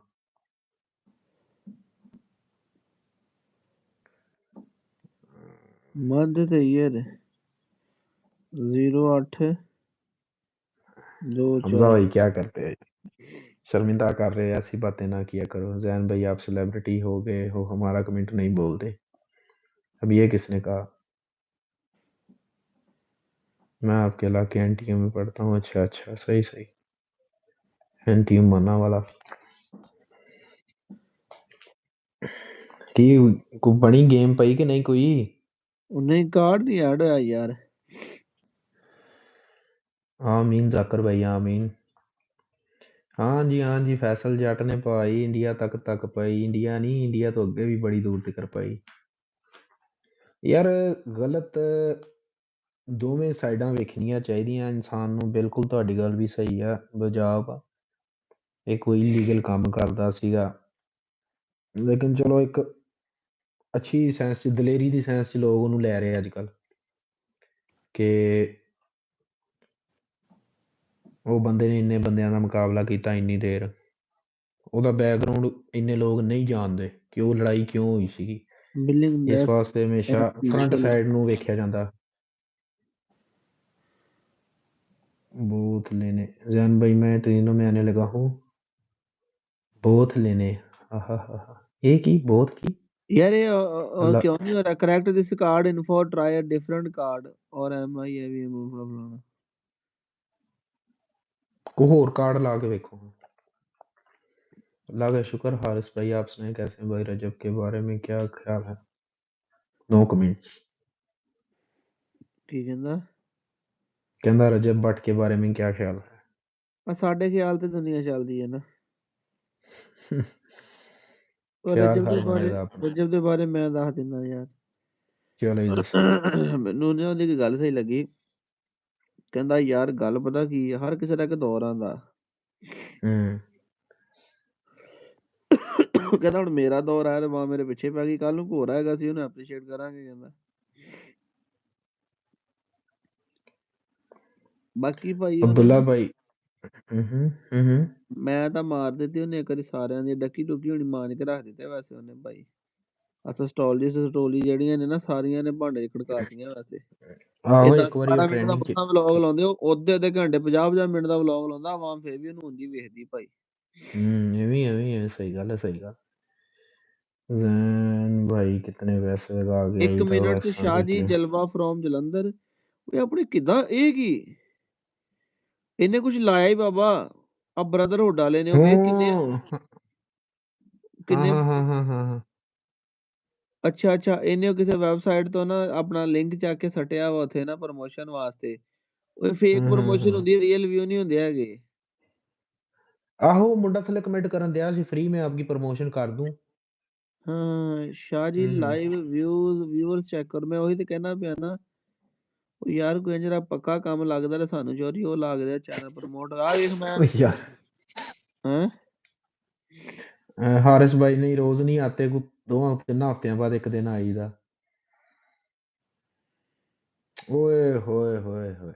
मध्य तो ये 08 2 हमजा भाई क्या करते हैं शर्मिंदा कर रहे हैं ऐसी बातें ना किया करो जैन भाई आप सेलिब्रिटी हो गए हो हमारा कमेंट नहीं बोलते अब ये किसने कहा मैं आपके इलाके एनटीयू में पढ़ता हूँ अच्छा अच्छा सही सही एनटीयू माना वाला की कोई बनी गेम पई कि नहीं कोई नहीं कार्ड नहीं ऐड होया यार आमीन जाकर भाई आमीन हाँ जी फैसल जट ने पाई इंडिया तक पाई इंडिया नहीं इंडिया तो अगे भी बड़ी दूर तक पाई यार गलत ਦੋਵੇਂ ਸਾਈਡਾਂ ਵੇਖਣੀਆਂ ਚਾਹੀਦੀਆਂ ਇਨਸਾਨ ਨੂੰ ਬਿਲਕੁਲ ਤੁਹਾਡੀ ਗੱਲ ਵੀ ਸਹੀ ਆ ਬਜਾਬ ਇਹ ਕੋਈ ਇਲੀਗਲ ਕੰਮ ਕਰਦਾ ਸੀਗਾ ਲੇਕਿਨ ਚਲੋ ਇੱਕ ਅੱਛੀ ਸੈਂਸ ਚ ਦਲੇਰੀ ਦੀ ਸੈਂਸ ਚ ਲੋਕ ਉਹਨੂੰ ਲੈ ਰਹੇ ਅੱਜ ਕੱਲ ਕਿ ਉਹ ਬੰਦੇ ਨੇ ਇੰਨੇ ਬੰਦਿਆਂ ਦਾ ਮੁਕਾਬਲਾ ਕੀਤਾ ਇੰਨੀ ਦੇਰ ਉਹਦਾ ਬੈਕਗਰਾਉਂਡ ਇੰਨੇ ਲੋਕ ਨਹੀਂ ਜਾਣਦੇ ਕਿ ਉਹ ਲੜਾਈ ਕਿਉਂ ਹੋਈ ਸੀਗੀ ਬਿਲਿੰਗ ਇਸ ਲੈਸ ਵਾਸਤੇ ਹਮੇਸ਼ਾ ਫਰੰਟ ਸਾਈਡ ਨੂੰ ਵੇਖਿਆ ਜਾਂਦਾ। बोथ लेने जैन भाई मैं तीनों में आने लगा हूँ। बोथ लेने एक ही बोथ की यार ये अल्लाह क्यों नहीं हो रहा? Correct this card info, try a different card और एम आई ए वी फलाना। को और कार्ड ला के देखो। अल्लाह का शुक्र। हारिस भाई आप सुनाए कैसे हैं? भाई रजब के बारे में क्या ख्याल है? No comments. की कहंदा कहंदा रजब भट्ट के बारे में क्या ख्याल है? साडे ख्याल ते दुनिया चलदी है ना। और ख्याल रजब हर बंदे दा अपना। रजब दे बारे मैं दस दिना यार। चलो जी दसो। ਮੈਨੂੰ ਨਾ ਉਹਦੀ ਗੱਲ ਸਹੀ ਲੱਗੀ। ਕਹਿੰਦਾ ਯਾਰ ਗੱਲ ਪਤਾ ਕੀ ਆ, ਹਰ ਕਿਸੇ ਦਾ ਇੱਕ ਦੌਰ ਆਉਂਦਾ। ਕਹਿੰਦਾ ਹੁਣ ਮੇਰਾ ਦੌਰ ਆਇਆ ਤੇ ਮਾਂ ਮੇਰੇ ਪਿੱਛੇ ਪੈ ਗਈ, ਕੱਲ ਨੂੰ ਹੋਰ ਆਏਗਾ ਸੀ ਉਹਨੂੰ ਐਪਰੀਸ਼ੀਏਟ ਕਰਾਂਗੇ। ਕਹਿੰਦਾ ਬਾਕੀ ਭਾਈ अब्दुल्ला भाई ਮੈਂ ਤਾਂ ਮਾਰ ਦਿੱਤੀ ਉਹਨੇ ਇੱਕ ਵਾਰੀ ਸਾਰਿਆਂ ਦੀ ਡੱਕੀ ਡੁੱਕੀ ਹੋਣੀ ਮਾਂਜ ਕੇ ਰੱਖ ਦਿੱਤੇ ਵੈਸੇ ਉਹਨੇ ਭਾਈ। ਸਟੋਲੀ ਜਿਹੜੀਆਂ ਨੇ ਨਾ ਸਾਰੀਆਂ ਨੇ ਭਾਂਡੇ ਖੜਕਾਤੀਆਂ ਵੈਸੇ। ਆਹੋ ਇਹ ਇੱਕ ਵਾਰੀ 10-12 ਮਿੰਟ ਦਾ ਟ੍ਰੈਂਡਿੰਗ ਮਸਾਂ ਵਲੌਗ ਲਾਉਂਦੇ, ਉਹ ਅੱਧੇ ਘੰਟੇ 50-50 ਮਿੰਟ ਦਾ ਵਲੌਗ ਲਾਉਂਦਾ, ਆਵਾਮ ਫੇਰ ਵੀ ਉਹਨੂੰ ਉਂਝ ਹੀ ਵੇਖਦੀ ਭਾਈ। ਐਵੇਂ ਸਹੀ ਗੱਲ ਹੈ ਸਹੀ ਗੱਲ। जैन भाई कितने पैसे लगा के 1 अभी तक ਮਿੰਟ ਚ वैसा ਸ਼ਾਹ ਜੀ देख ले। ਜਲਵਾ ਫਰੋਮ ਜਲੰਧਰ। ਓਏ ਆਪਣੇ ਕਿਦਾਂ ਇਹ ਕੀ ਇਹਨੇ ਕੁਝ ਲਾਇਆ ਹੀ ਬਾਬਾ। ਆ ਬ੍ਰਦਰਹੁੱਡ ਵਾਲੇ ਨੇ ਉਹ ਵੇਖ ਕਿੰਨੇ हाँ ਅੱਛਾ ਇਹਨੇ ਕਿਸੇ ਵੈਬਸਾਈਟ ਤੋਂ ਨਾ ਆਪਣਾ ਲਿੰਕ ਚੱਕ ਕੇ ਸਟਿਆ ਵਾ ਉੱਥੇ ਨਾ ਪ੍ਰਮੋਸ਼ਨ ਵਾਸਤੇ। ਓਏ ਫੇਕ ਪ੍ਰਮੋਸ਼ਨ ਹੁੰਦੀ ਹੈ, ਰੀਅਲ ਵਿਊ ਨਹੀਂ ਹੁੰਦੇ ਹੈਗੇ। ਆਹੋ ਮੁੰਡਾ ਥੱਲੇ ਕਮੈਂਟ ਕਰਨ ਦਿਆ ਸੀ ਫ੍ਰੀ ਮੈਂ ਆਪਕੀ ਪ੍ਰਮੋਸ਼ਨ ਕਰ ਦੂੰ। ਹਾਂ Shah ji live viewers check ਕਰੋ। ਮੈਂ ਉਹੀ ਤੇ ਕਹਿਣਾ ਪਿਆ ਨਾ ਉਹ ਯਾਰ ਕੋਈ ਜਿਹੜਾ ਪੱਕਾ ਕੰਮ ਲੱਗਦਾ ਤੇ ਸਾਨੂੰ ਚੋਰੀ ਉਹ ਲੱਗਦਾ ਚੈਨਲ ਪ੍ਰਮੋਟ। ਆ ਵੇਖ ਮੈਂ यार हारिस भाई नहीं रोज नहीं आते, 2-3 हफ्तियां बाद एक दिन आईदा। ओए होए होए होए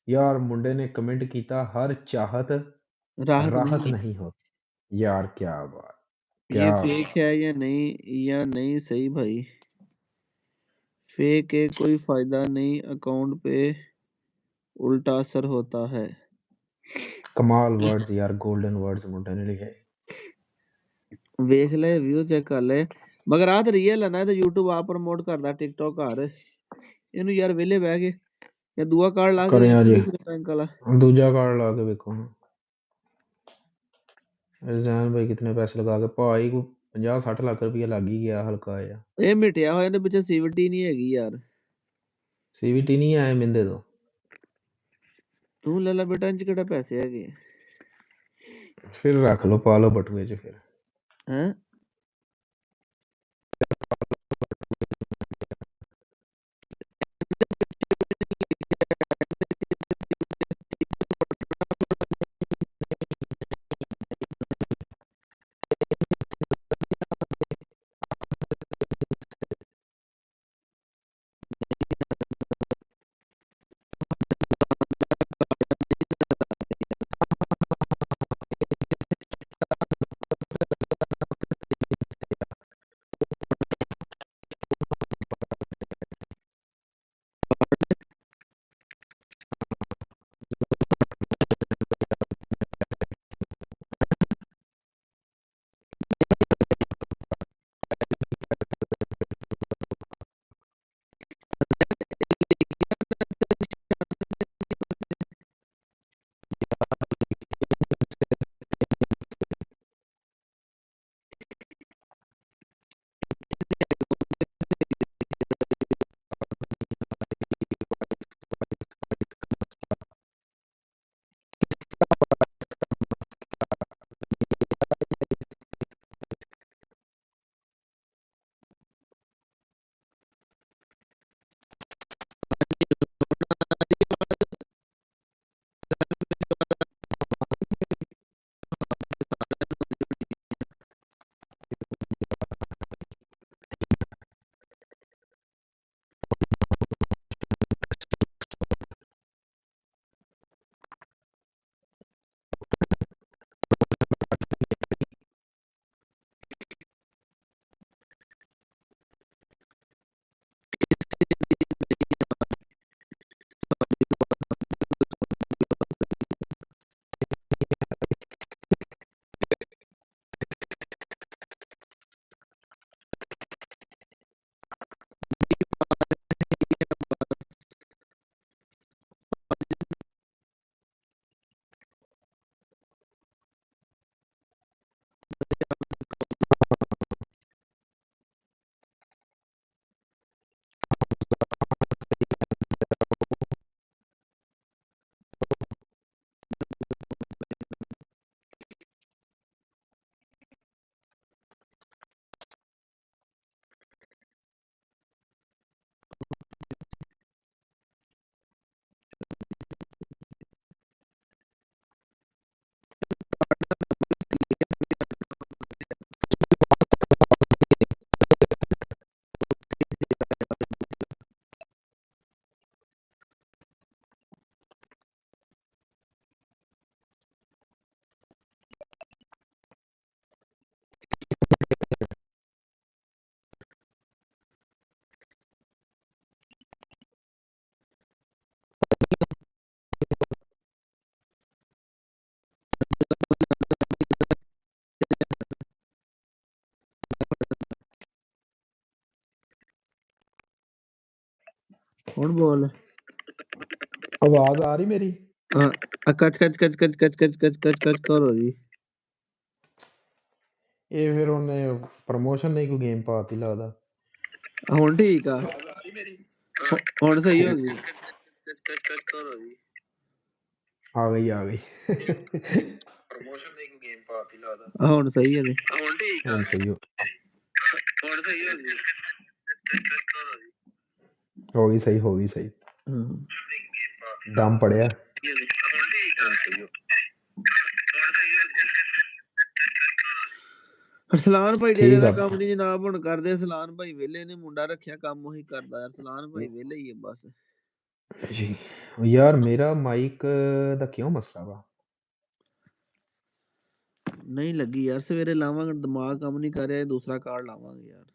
यार मुंडे ने कमेंट किया हर चाहत राहत नहीं होती। यार क्या बात ये फेक है या नहीं सही भाई। फेक है कोई फायदा नहीं, अकाउंट पे उल्टा असर होता है। कमाल वर्ड्स यार, गोल्डन वर्ड्स मुंडे ने लिखे। ਵੇਖ ਲੈ ਵੀਊ ਚੈੱਕ ਕਰ ਲੈ ਮਗਰ ਆਹ ਤੇ ਰੀਅਲ ਹੈ ਨਾ। ਤੇ YouTube ਆਪ ਪ੍ਰਮੋਟ ਕਰਦਾ ਟਿਕਟੌਕ ਘਰ ਇਹਨੂੰ ਯਾਰ ਵਿਹਲੇ ਬਹਿ ਕੇ ਜਾਂ ਦੂਆ ਕਾਰਡ ਲਾ ਕੇ ਬੈਂਕ ਵਾਲਾ ਦੂਜਾ ਕਾਰਡ ਲਾ ਕੇ ਵੇਖੋ। ਜੈਨ ਭਾਈ ਕਿਤਨੇ ਪੈਸੇ ਲਗਾ ਕੇ ਭਾਈ ਕੋ 50-60 ਲੱਖ ਰੁਪਇਆ ਲੱਗ ਹੀ ਗਿਆ ਹਲਕਾ ਆ। ਇਹ ਮਿਟਿਆ ਹੋਇਆ ਇਹਦੇ ਪਿੱਛੇ ਸੀਵੀਟੀ ਨਹੀਂ ਹੈਗੀ ਯਾਰ। ਸੀਵੀਟੀ ਨਹੀਂ ਆਏ ਮਿੰਦੇ ਤੋਂ ਤੂੰ ਲੈ ਲੈ ਬੇਟਾ ਇੰਚ ਕਿਹੜਾ ਪੈਸੇ ਹੈਗੇ ਫਿਰ ਰੱਖ ਲਓ ਪਾ ਲਓ ਬਟੂਏ ਚ ਫਿਰ ਹੈਂ। ਹੁਣ ਬੋਲ ਆਵਾਜ਼ ਆ ਰਹੀ ਮੇਰੀ? ਕੱਚ ਕਰੋ ਜੀ। ਇਹ ਫਿਰ ਉਹਨੇ ਪ੍ਰਮੋਸ਼ਨ ਨਹੀਂ ਕੋਈ ਗੇਮ ਪਾਤੀ ਲੱਗਦਾ। ਹੁਣ ਠੀਕ ਆ, ਹੁਣ ਸਹੀ ਹੋ ਗਈ। ਆ ਗਈ ਪ੍ਰਮੋਸ਼ਨ ਦੀ ਗੇਮ ਪਾਤੀ ਲੱਗਦਾ। ਹੁਣ ਸਹੀ ਹੈ। ਹੁਣ ਠੀਕ ਆ, ਹੁਣ ਸਹੀ ਹੁਣ ਸਹੀ ਹੋ ਗਈ। ਹੋ ਗਈ ਸਹੀ ਦਮ ਪੜਿਆ। ਸਲਾਨ ਭਾਈ ਡੇਰੇ ਠੀਕ ਦਾ ਆ ਕੰਮ ਨੀ ਜਨਾਬ ਹੁਣ ਕਰਦੇ। ਸਲਾਨ ਭਾਈ ਵਿਹਲੇ ਨੇ, ਮੁੰਡਾ ਰੱਖਿਆ ਕੰਮ ਉਹੀ ਕਰਦਾ ਯਾਰ। ਸਲਾਨ ਭਾਈ ਵਿਹਲੇ ਹੀ ਹੈ ਬਸ। ਜੀ ਯਾਰ ਮੇਰਾ ਮਾਈਕ ਦਾ ਕਿਉਂ ਮਸਲਾ ਵਾ? ਨਹੀਂ ਲੱਗੀ ਯਾਰ, ਸਵੇਰੇ ਲਾਵਾਂਗੇ। ਦਿਮਾਗ ਕੰਮ ਨਹੀਂ ਕਰ ਰਿਹਾ, ਦੂਸਰਾ ਕਾਰਡ ਲਾਵਾਂਗੇ ਯਾਰ।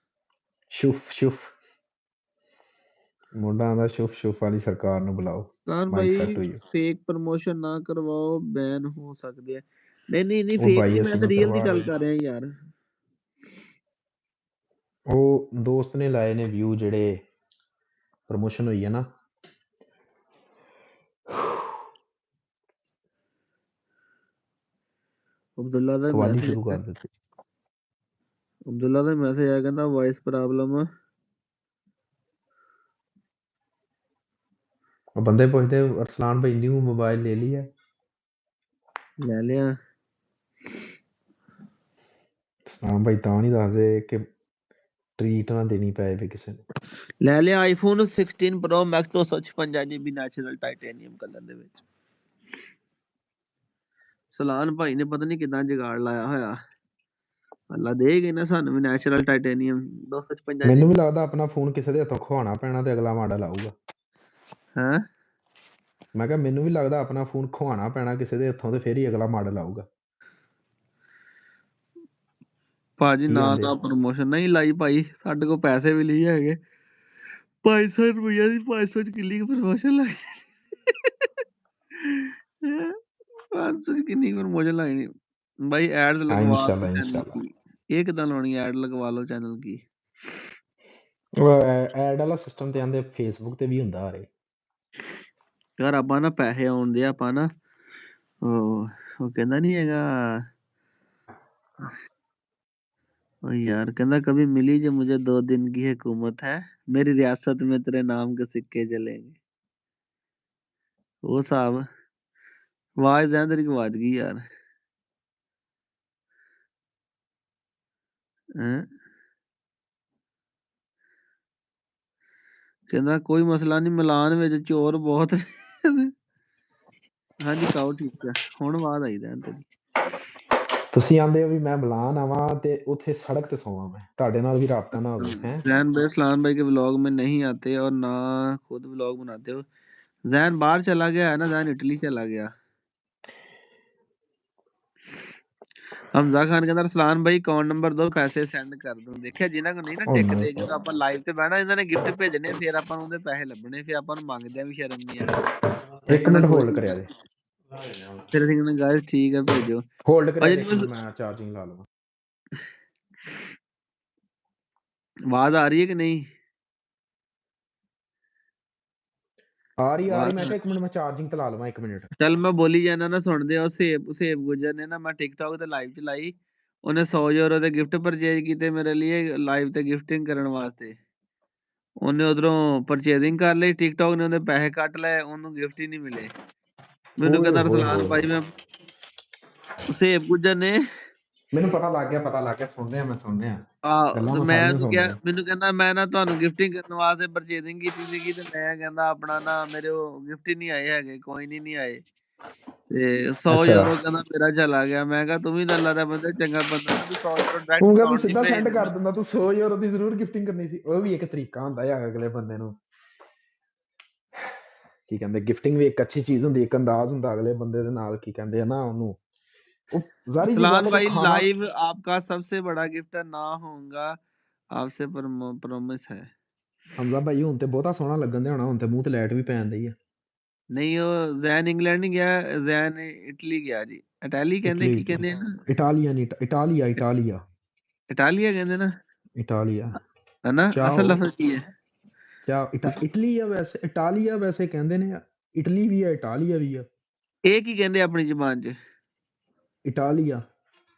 ਸ਼ੁਫ ਮੁੰਡਾ ਆਂਦਾ ਸ਼ੁਫ ਵਾਲੀ ਸਰਕਾਰ ਨੂੰ ਬੁਲਾਓ। ਸਲਾਨ ਮਾਈਕ ਸੈੱਟ ਭਾਈ ਹੋਈ ਫੇਕ ਪ੍ਰਮੋਸ਼ਨ ਨਾ ਕਰਵਾਓ, ਬੈਨ ਹੋ ਸਕਦੇ ਆ। ਨਹੀਂ ਉਹ ਫੇਕ ਬਾਈ ਨਹੀਂ, ਮੈਂ ਅਸੀਂ ਤਾਂ ਨਹੀਂ ਰੀਅਲ ਦੀ ਕਰਵਾ ਗੱਲ ਰਹੇ। ਕਰ ਰਿਹਾ ਯਾਰ। ਉਹ ਦੋਸਤ ਨੇ ਲਾਏ ਨੇ ਵਿਊ ਜਿਹੜੇ ਪ੍ਰਮੋਸ਼ਨ ਹੋਈ ਹੈ ਨਾ। ਅਬਦੁੱਲਾ ਦਾ ਕਵਾਲੀ ਮੈਸੇਜ ਸ਼ੁਰੂ ਕਰ ਦਿੱਤੀ। ਆਇਆ, ਕਹਿੰਦਾ ਵਾਇਸ ਪ੍ਰੋਬਲਮ। ਬੰਦੇ ਪੁੱਛਦੇ ਅਰਸਲਾਨ ਭਾਈ ਨਿਊ ਮੋਬਾਈਲ ਲੈ ਲਿਆ? ਲੈ ਲਿਆ। ਅਰਸਲਾਨ ਭਾਈ ਤਾਂ ਨਹੀਂ ਦੱਸਦੇ ਕਿ ਟ੍ਰੀਟ ਨਾ ਦੇਣੀ ਪਏ ਵੀ ਕਿਸੇ ਨੂੰ। ਲੈ ਲਿਆ iPhone 16 pro max 256 GB natural titanium colour ਦੇ ਵਿੱਚ। ਸਲਾਨ ਭਾਈ ਨੇ ਪਤਾ ਨਹੀਂ ਕਿੱਦਾਂ ਜੁਗਾੜ ਲਾਇਆ ਹੋਇਆ। ਅੱਲਾ ਦੇ ਗਏ ਨਾ ਸਾਨੂੰ ਵੀ ਨੈਚੁਰਲ ਟਾਈਟੇਨੀਅਮ 256 ਮੈਨੂੰ ਵੀ GB। ਲੱਗਦਾ ਆਪਣਾ ਫੋਨ ਕਿਸੇ ਦੇ ਹੱਥੋਂ ਖਵਾਉਣਾ ਪੈਣਾ ਤੇ ਅਗਲਾ ਮਾਡਲ ਆਊਗਾ। ਹੈਂ? ਮੈਂ ਕਿਹਾ ਮੈਨੂੰ ਵੀ ਲੱਗਦਾ ਆਪਣਾ ਫੋਨ ਖਵਾਉਣਾ ਪੈਣਾ ਕਿਸੇ ਦੇ ਹੱਥੋਂ ਤੇ ਫਿਰ ਹੀ ਅਗਲਾ ਮਾਡਲ ਆਊਗਾ। ਭਾਜੀ ਕੀ ਨਾ ਕਹਿੰਦੇ? ਪ੍ਰਮੋਸ਼ਨ ਨਹੀਂ ਲਾਈ ਭਾਈ, ਸਾਡੇ ਕੋਲ ਪੈਸੇ ਵੀ ਨਹੀਂ ਹੈਗੇ। 500 ਰੁਪਈਆ ਦੀ 500 ਚ ਕਿੰਨੀ ਪ੍ਰਮੋਸ਼ਨ ਲਾਈ? 500 ਚ ਕਿੰਨੀ ਪ੍ਰਮੋਸ਼ਨ ਲਾਈ ਭਾਈ? ਐਡ ਲਗਵਾ ਲਓ ਚੈਨਲ ਕੀ। ਇਹ ਕਿੱਦਾਂ ਲਾਉਣੀ ਐਡ? ਲਗਵਾ ਲਓ ਚੈਨਲ ਕੀ। ਐਡ ਵਾਲਾ ਸਿਸਟਮ ਤੇ ਆਂਦੇ ਫੇਸਬੁੱਕ ਤੇ ਵੀ ਹੁੰਦਾ ਹਰੇ ਯਾਰ। ਆਪਾਂ ਨਾ ਪੈਸੇ ਆਉਂਦੇ ਆ, ਆਪਾਂ ਨਾ ਉਹ ਕਹਿੰਦਾ ਨਹੀਂ ਹੈਗਾ ओ यार, कहना कभी मिली जो मुझे 2 दिन की हुकूमत है, मेरी रियासत में तेरे नाम के सिक्के जलेंगे। वो साहब आवाज है तेरी, आवाज गई यार। कहना कोई मसला नहीं, मिलान में चोर बहुत हाँ जी काओ ठीक है। हुण आवाज आई दैन तेरी। ਤੁਸੀਂ ਆਂਦੇ ਹੋ ਵੀ ਮੈਂ ਮਿਲਾਨ ਆਵਾਂ ਤੇ ਉੱਥੇ ਸੜਕ ਤੇ ਸੋਵਾਂ, ਮੈਂ ਤੁਹਾਡੇ ਨਾਲ ਵੀ ਰਾਬਤਾ ਨਾ ਹੋਵੇ ਹੈ। जैन भाई सलाम भाई के व्लॉग में नहीं आते और ना खुद व्लॉग बनाते हो। जैन बाहर चला गया है ना, जैन इटली चला गया। हमजा खान कहता सलान भाई अकाउंट नंबर दो, पैसे सेंड कर दूं। देखिया जिन्हां को नहीं ना टिकते, जो ਆਪਾਂ ਲਾਈਵ ਤੇ ਬਹਿਣਾ, ਇਹਨਾਂ ਨੇ ਗਿਫਟ ਭੇਜਣੇ, ਫਿਰ ਆਪਾਂ ਨੂੰ ਉਹਦੇ ਪੈਸੇ ਲੱਭਣੇ, ਫਿਰ ਆਪਾਂ ਨੂੰ ਮੰਗਦਿਆਂ ਵੀ ਸ਼ਰਮ ਨਹੀਂ ਆਣੀ। ਇੱਕ ਮਿੰਟ ਹੋਲਡ ਕਰਿਆ ਜੇ। ਫਿਰ ਅਸੀਂ ਕਹਿੰਦੇ ਗਾਇਸ ਠੀਕ ਹੈ ਭੇਜੋ। ਹੋਲਡ ਕਰਿਆ ਜੇ, ਇੱਕ ਮਿੰਟ ਮੈਂ ਚਾਰਜਿੰਗ ਲਾ ਲਵਾਂ। ਆਵਾਜ਼ ਆ ਰਹੀ ਹੈ ਕਿ ਨਹੀਂ? ਆ ਰਹੀ ਮੈਂ ਕਿਹਾ ਇੱਕ ਮਿੰਟ ਮੈਂ ਚਾਰਜਿੰਗ ਤੇ ਲਾ ਲਵਾਂ, ਇੱਕ ਮਿੰਟ। ਚੱਲ ਮੈਂ ਬੋਲੀ ਜਾਂਦਾ ਨਾ, ਸੁਣਦੇ ਹੋ। ਸੇਬ ਗੁਜਰ ਨੇ ਨਾ, ਮੈਂ ਟਿਕਟੌਕ ਤੇ ਲਾਈਵ ਚਲਾਈ, ਉਹਨੇ 100 ਯੂਰੋ ਦੇ ਗਿਫਟ ਪਰਚੇਜ ਕੀਤੇ ਮੇਰੇ ਲਈ ਲਾਈਵ ਤੇ ਗਿਫਟਿੰਗ ਕਰਨ ਵਾਸਤੇ। ਉਹਨੇ ਉਧਰੋਂ ਪਰਚੇਜ਼ਿੰਗ ਕਰ ਲਈ, ਟਿਕਟੌਕ ਨੇ ਉਹਦੇ ਪੈਸੇ ਕੱਟ ਲਏ, ਉਹਨੂੰ ਗਿਫਟ ਹੀ ਨਹੀਂ ਮਿਲੇ। ਮੈਨੂੰ ਕਹਿੰਦਾ ਰਸਲਾਨ ਭਾਈ ਮੈਂ ਸੇਬ ਗੁਜਰ ਨੇ ਮੈਨੂੰ ਪਤਾ ਲੱਗ ਗਿਆ ਸੁਣ ਰਿਹਾ ਮੈਂ ਮੈਂ ਉਹਨੂੰ ਕਿਹਾ, ਮੈਨੂੰ ਕਹਿੰਦਾ ਮੈਂ ਨਾ ਤੁਹਾਨੂੰ ਗਿਫਟਿੰਗ ਕਰਨ ਵਾਸਤੇ ਪਰਚੇਜ਼ਿੰਗ ਕੀਤੀ ਸੀਗੀ, ਤੇ ਮੈਂ ਕਹਿੰਦਾ ਆਪਣਾ ਨਾ ਮੇਰੇ ਉਹ ਗਿਫਟ ਹੀ ਨਹੀਂ ਆਏ ਹੈਗੇ, ਕੋਈ ਨਹੀਂ ਆਏ। ਤੇ 100 ਯੂਰੋ ਕਹਿੰਦਾ ਮੇਰਾ ਚਲਾ ਗਿਆ। ਮੈਂ ਕਿਹਾ ਤੂੰ ਵੀ ਤਾਂ ਅੱਲਾ ਦਾ ਬੰਦਾ, ਚੰਗਾ ਬੰਦਾ ਨਾ, ਤੂੰ 100 ਯੂਰੋ ਡਾਇਰੈਕਟ ਅਕਾਊਂਟ ਸਿੱਧਾ ਸੈਂਡ ਕਰ ਦਿੰਦਾ। ਤੂੰ 100 ਯੂਰੋ ਦੀ ਜ਼ਰੂਰ ਗਿਫਟਿੰਗ ਕਰਨੀ ਸੀ। ਉਹ ਵੀ ਇੱਕ ਤਰੀਕਾ ਹੁੰਦਾ ਹੈ ਅਗਲੇ ਬੰਦੇ ਨੂੰ ਕੀ ਕਹਿੰਦੇ, ਗਿਫਟਿੰਗ ਵੀ ਇੱਕ ਅੱਛੀ ਚੀਜ਼ ਹੁੰਦੀ, ਇੱਕ ਅੰਦਾਜ਼ ਹੁੰਦਾ ਅਗਲੇ ਬੰਦੇ ਦੇ ਨਾਲ ਕੀ ਕਹਿੰਦੇ ਆ ਨਾ ਉਹਨੂੰ। सलान भाई लाइव आपका सबसे बड़ा गिफ्ट ना होगा, आपसे प्रॉमिस है। ਹਮਜ਼ਾ ਭਾਈ ਹੁਣ ਤੇ ਬਹੁਤਾ ਸੋਹਣਾ ਲੱਗਣ ਦੇ ਹੋਣਾ, ਹੁਣ ਤੇ ਮੂੰਹ ਤੇ ਲਾਈਟ ਵੀ ਪੈਣ ਦਈ ਆ। ਨਹੀਂ ਉਹ ਜ਼ੈਨ ਇੰਗਲੈਂਡ ਨਹੀਂ ਗਿਆ, ਜ਼ੈਨ ਇਟਲੀ ਗਿਆ ਜੀ। ਇਟਾਲੀ ਕਹਿੰਦੇ, ਕੀ ਕਹਿੰਦੇ ਆ? ਇਟਾਲੀਆ ਇਟਾਲੀਆ ਕਹਿੰਦੇ ਨਾ, ਇਟਾਲੀਆ ਹੈ ਨਾ? ਅਸਲ ਲਫ਼ਜ਼ ਕੀ ਹੈ? ਕਿਆ ਇਟਲੀ ਆ ਵੈਸੇ, ਇਟਾਲੀਆ ਵੈਸੇ ਕਹਿੰਦੇ ਨੇ, ਇਟਲੀ ਵੀ ਆ, ਇਟਾਲੀਆ ਵੀ ਆ। ਇਹ ਕੀ ਕਹਿੰਦੇ ਆਪਣੀ ਜ਼ਬਾਨ 'ਚ? ਇਟਾਲੀਆ।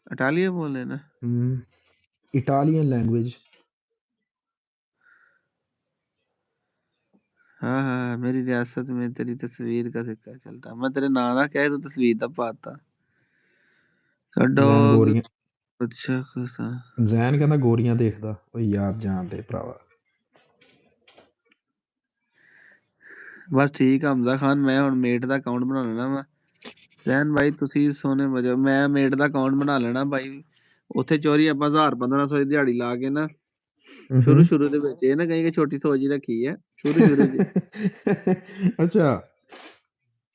ਇਟਾਲੀਆ ਬੋਲਦੇ ਨਾ। Italian language. हाँ हाँ, मेरी रियासत में तेरी तस्वीर का सिक्का चलता। मैं तेरे नाम ना कहे तो तस्वीर दा पाता। जैन डॉग गोरियां, अच्छा खासा। जैन कहता गोरियां देखदा। ओ यार जान दे भरावा। बस ठीक है हमजा खान, मैं हुण मेट दा अकाउंट बना लेना वा। जैन भाई तुसी सोने वजह मैं मेट दा अकाउंट बना लेना भाई। ਉੱਥੇ ਚੋਰੀ ਆਪਾਂ 1000-1500 ਦੀ ਦਿਹਾੜੀ ਲਾ ਕੇ ਨਾ ਸ਼ੁਰੂ ਦੇ ਵਿੱਚ ਇਹ ਨਾ ਕਹੀਂ ਕਿ ਛੋਟੀ ਸੋਚ ਹੀ ਰੱਖੀ ਹੈ ਸ਼ੁਰੂ 'ਚ। ਅੱਛਾ।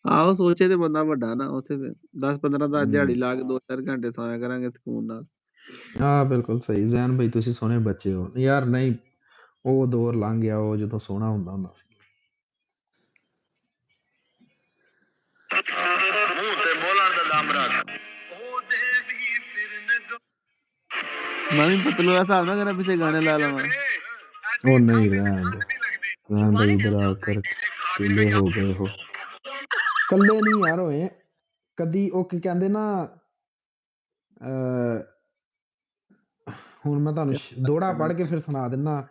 ਆਹੋ ਸੋਚੇ ਤੇ ਬੰਦਾ ਵੱਡਾ ਨਾ, ਉੱਥੇ ਫਿਰ 10-15 ਦਾ ਦਿਹਾੜੀ ਲਾ ਕੇ 2-4 ਘੰਟੇ ਸੋਇਆ ਕਰਾਂਗੇ ਸਕੂਨ ਨਾਲ। ਹਾਂ ਬਿਲਕੁਲ ਸਹੀ ਜ਼ੈਨ ਭਾਈ, ਤੁਸੀਂ ਸੋਹਣੇ ਬੱਚੇ ਹੋ ਯਾਰ। ਨਹੀਂ ਉਹ ਦੌਰ ਲੰਘ ਗਿਆ ਉਹ ਜਦੋਂ ਸੋਹਣਾ ਹੁੰਦਾ ਸੀ। ਮੈਂ ਵੀ ਪਤਲੂ ਦਾ ਹਿਸਾਬ ਨਾ ਕਰਾਂ ਪਿੱਛੇ ਗਾਣੇ ਲਾ ਲਵਾਂ। ਉਹ ਨਹੀਂ ਰਹਿਣ ਦੇ ਜ਼ੈਨ ਭਾਈ, ਇਧਰ ਆ ਕਰ ਕਿਲੇ ਹੋ ਗਏ ਹੋ। ਕੱਲੇ ਨਹੀਂ ਯਾਰ ਹੋਏ ਕਦੀ। ਉਹ ਕੀ ਕਹਿੰਦੇ ਨਾ, ਹੁਣ ਮੈਂ ਤੁਹਾਨੂੰ ਦੋੜਾ ਪੜ੍ਹ ਕੇ ਫਿਰ ਸੁਣਾ ਦਿੰਦਾ।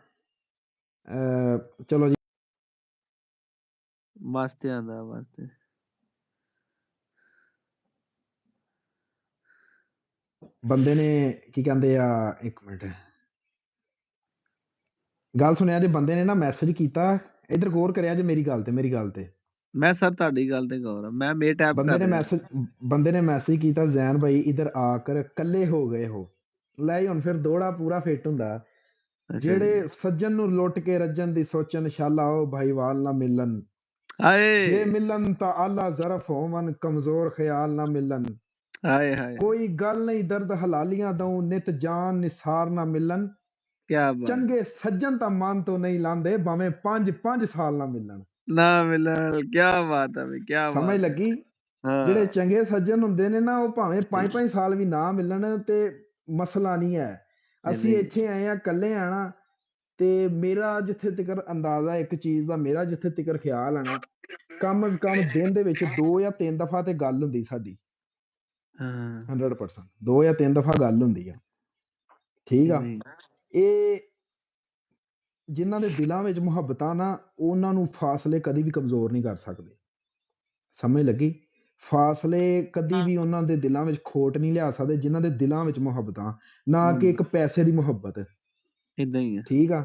ਚਲੋ ਜੀ। ਵਾਸਤੇ ਆਂਦਾ ਵਾਸਤੇ। ਬੰਦੇ ਨੇ ਕੀ ਕਹਿੰਦੇ ਆ, ਇੱਕ ਮਿੰਟ ਗੱਲ ਸੁਣਿਆ ਜੇ। ਬੰਦੇ ਨੇ ਨਾ ਮੈਸੇਜ ਕੀਤਾ, ਇਧਰ ਗੌਰ ਕਰਿਆ ਜੇ ਮੇਰੀ ਗੱਲ ਤੇ। ਮੈਂ ਸਰ ਤੁਹਾਡੀ ਗੱਲ ਤੇ ਗੌਰ ਆ, ਮੈਂ ਮੇ ਟੈਪ ਕਰ ਰਿਹਾ। ਬੰਦੇ ਨੇ ਮੈਸੇਜ ਕੀਤਾ, ਜ਼ੈਨ ਭਾਈ ਇਧਰ ਆ ਕਰ ਕੱਲੇ ਹੋ ਗਏ ਹੋ। ਲੈ ਹੁਣ ਫਿਰ ਦੋੜਾ ਪੂਰਾ ਫਿੱਟ ਹੁੰਦਾ। ਜਿਹੜੇ ਸੱਜਣ ਨੂੰ ਲੁੱਟ ਕੇ ਰੱਜਣ ਦੀ ਸੋਚਣ, ਸ਼ਾਲਾ ਉਹ ਭਾਈਵਾਲ ਨਾ ਮਿਲਣ। ਜੇ ਮਿਲਣ ਤਾਂ ਆਲਾ ਜ਼ਰਫ ਹੋਵਨ, ਕਮਜ਼ੋਰ ਖਿਆਲ ਨਾ ਮਿਲਣ। ਕੋਈ ਗੱਲ ਨਹੀਂ ਦਰਦ ਹਲਾਲੀਆਂ ਦਊ, ਨਿਤ ਜਾਨ ਨਿਸਾਰ ਨਾ ਮਿਲਣ। ਚੰਗੇ ਸੱਜਣ ਤਾਂ ਮਨ ਤੋਂ ਨਹੀਂ ਲਾਂਦੇ, ਭਾਵੇਂ 5 ਸਾਲ ਨਾ ਮਿਲਣ। ਕਿਆ ਬਾਤ ਹੈ ਬਈ, ਕਿਆ ਬਾਤ। ਸਮਝ ਲੱਗੀ? ਜਿਹੜੇ ਚੰਗੇ ਸੱਜਣ ਹੁੰਦੇ ਨੇ ਨਾ, ਉਹ ਭਾਵੇਂ 5 ਸਾਲ ਵੀ ਨਾ ਮਿਲਣ ਤੇ ਮਸਲਾ ਨਹੀਂ ਹੈ। ਅਸੀਂ ਇੱਥੇ ਆਏ ਆ, ਇਕੱਲੇ ਆਣਾ। ਤੇ ਮੇਰਾ ਜਿੱਥੇ ਤੱਕ ਅੰਦਾਜ਼ਾ ਇੱਕ ਚੀਜ਼ ਦਾ, ਮੇਰਾ ਜਿੱਥੇ ਤੱਕ ਖਿਆਲ ਹੈ ਨਾ, ਕਮ ਅਜ਼ ਕਮ ਦਿਨ ਦੇ ਵਿੱਚ 2 ਜਾਂ 3 ਦਫਾ ਤੇ ਗੱਲ ਹੁੰਦੀ ਸਾਡੀ। 100% 2 ਜਾਂ 3 ਦਫਾ ਗੱਲ ਹੁੰਦੀ ਆ। ਠੀਕ ਆ। ਇਹ ਜਿਨ੍ਹਾਂ ਦੇ ਦਿਲਾਂ ਵਿੱਚ ਮੁਹੱਬਤਾਂ ਨਾ, ਉਹਨਾਂ ਨੂੰ ਫਾਸਲੇ ਕਦੀ ਵੀ ਕਮਜ਼ੋਰ ਨਹੀਂ ਕਰ ਸਕਦੇ। ਸਮਝ ਲੱਗੀ? ਫਾਸਲੇ ਕਦੀ ਵੀ ਉਹਨਾਂ ਦੇ ਦਿਲਾਂ ਵਿੱਚ ਖੋਟ ਨਹੀਂ ਲਿਆ ਸਕਦੇ, ਜਿਨ੍ਹਾਂ ਦੇ ਦਿਲਾਂ ਵਿੱਚ ਮੁਹੱਬਤਾਂ, ਨਾ ਕਿ ਇੱਕ ਪੈਸੇ ਦੀ ਮੁਹੱਬਤ। ਇਦਾਂ ਹੀ ਆ। ਠੀਕ ਆ।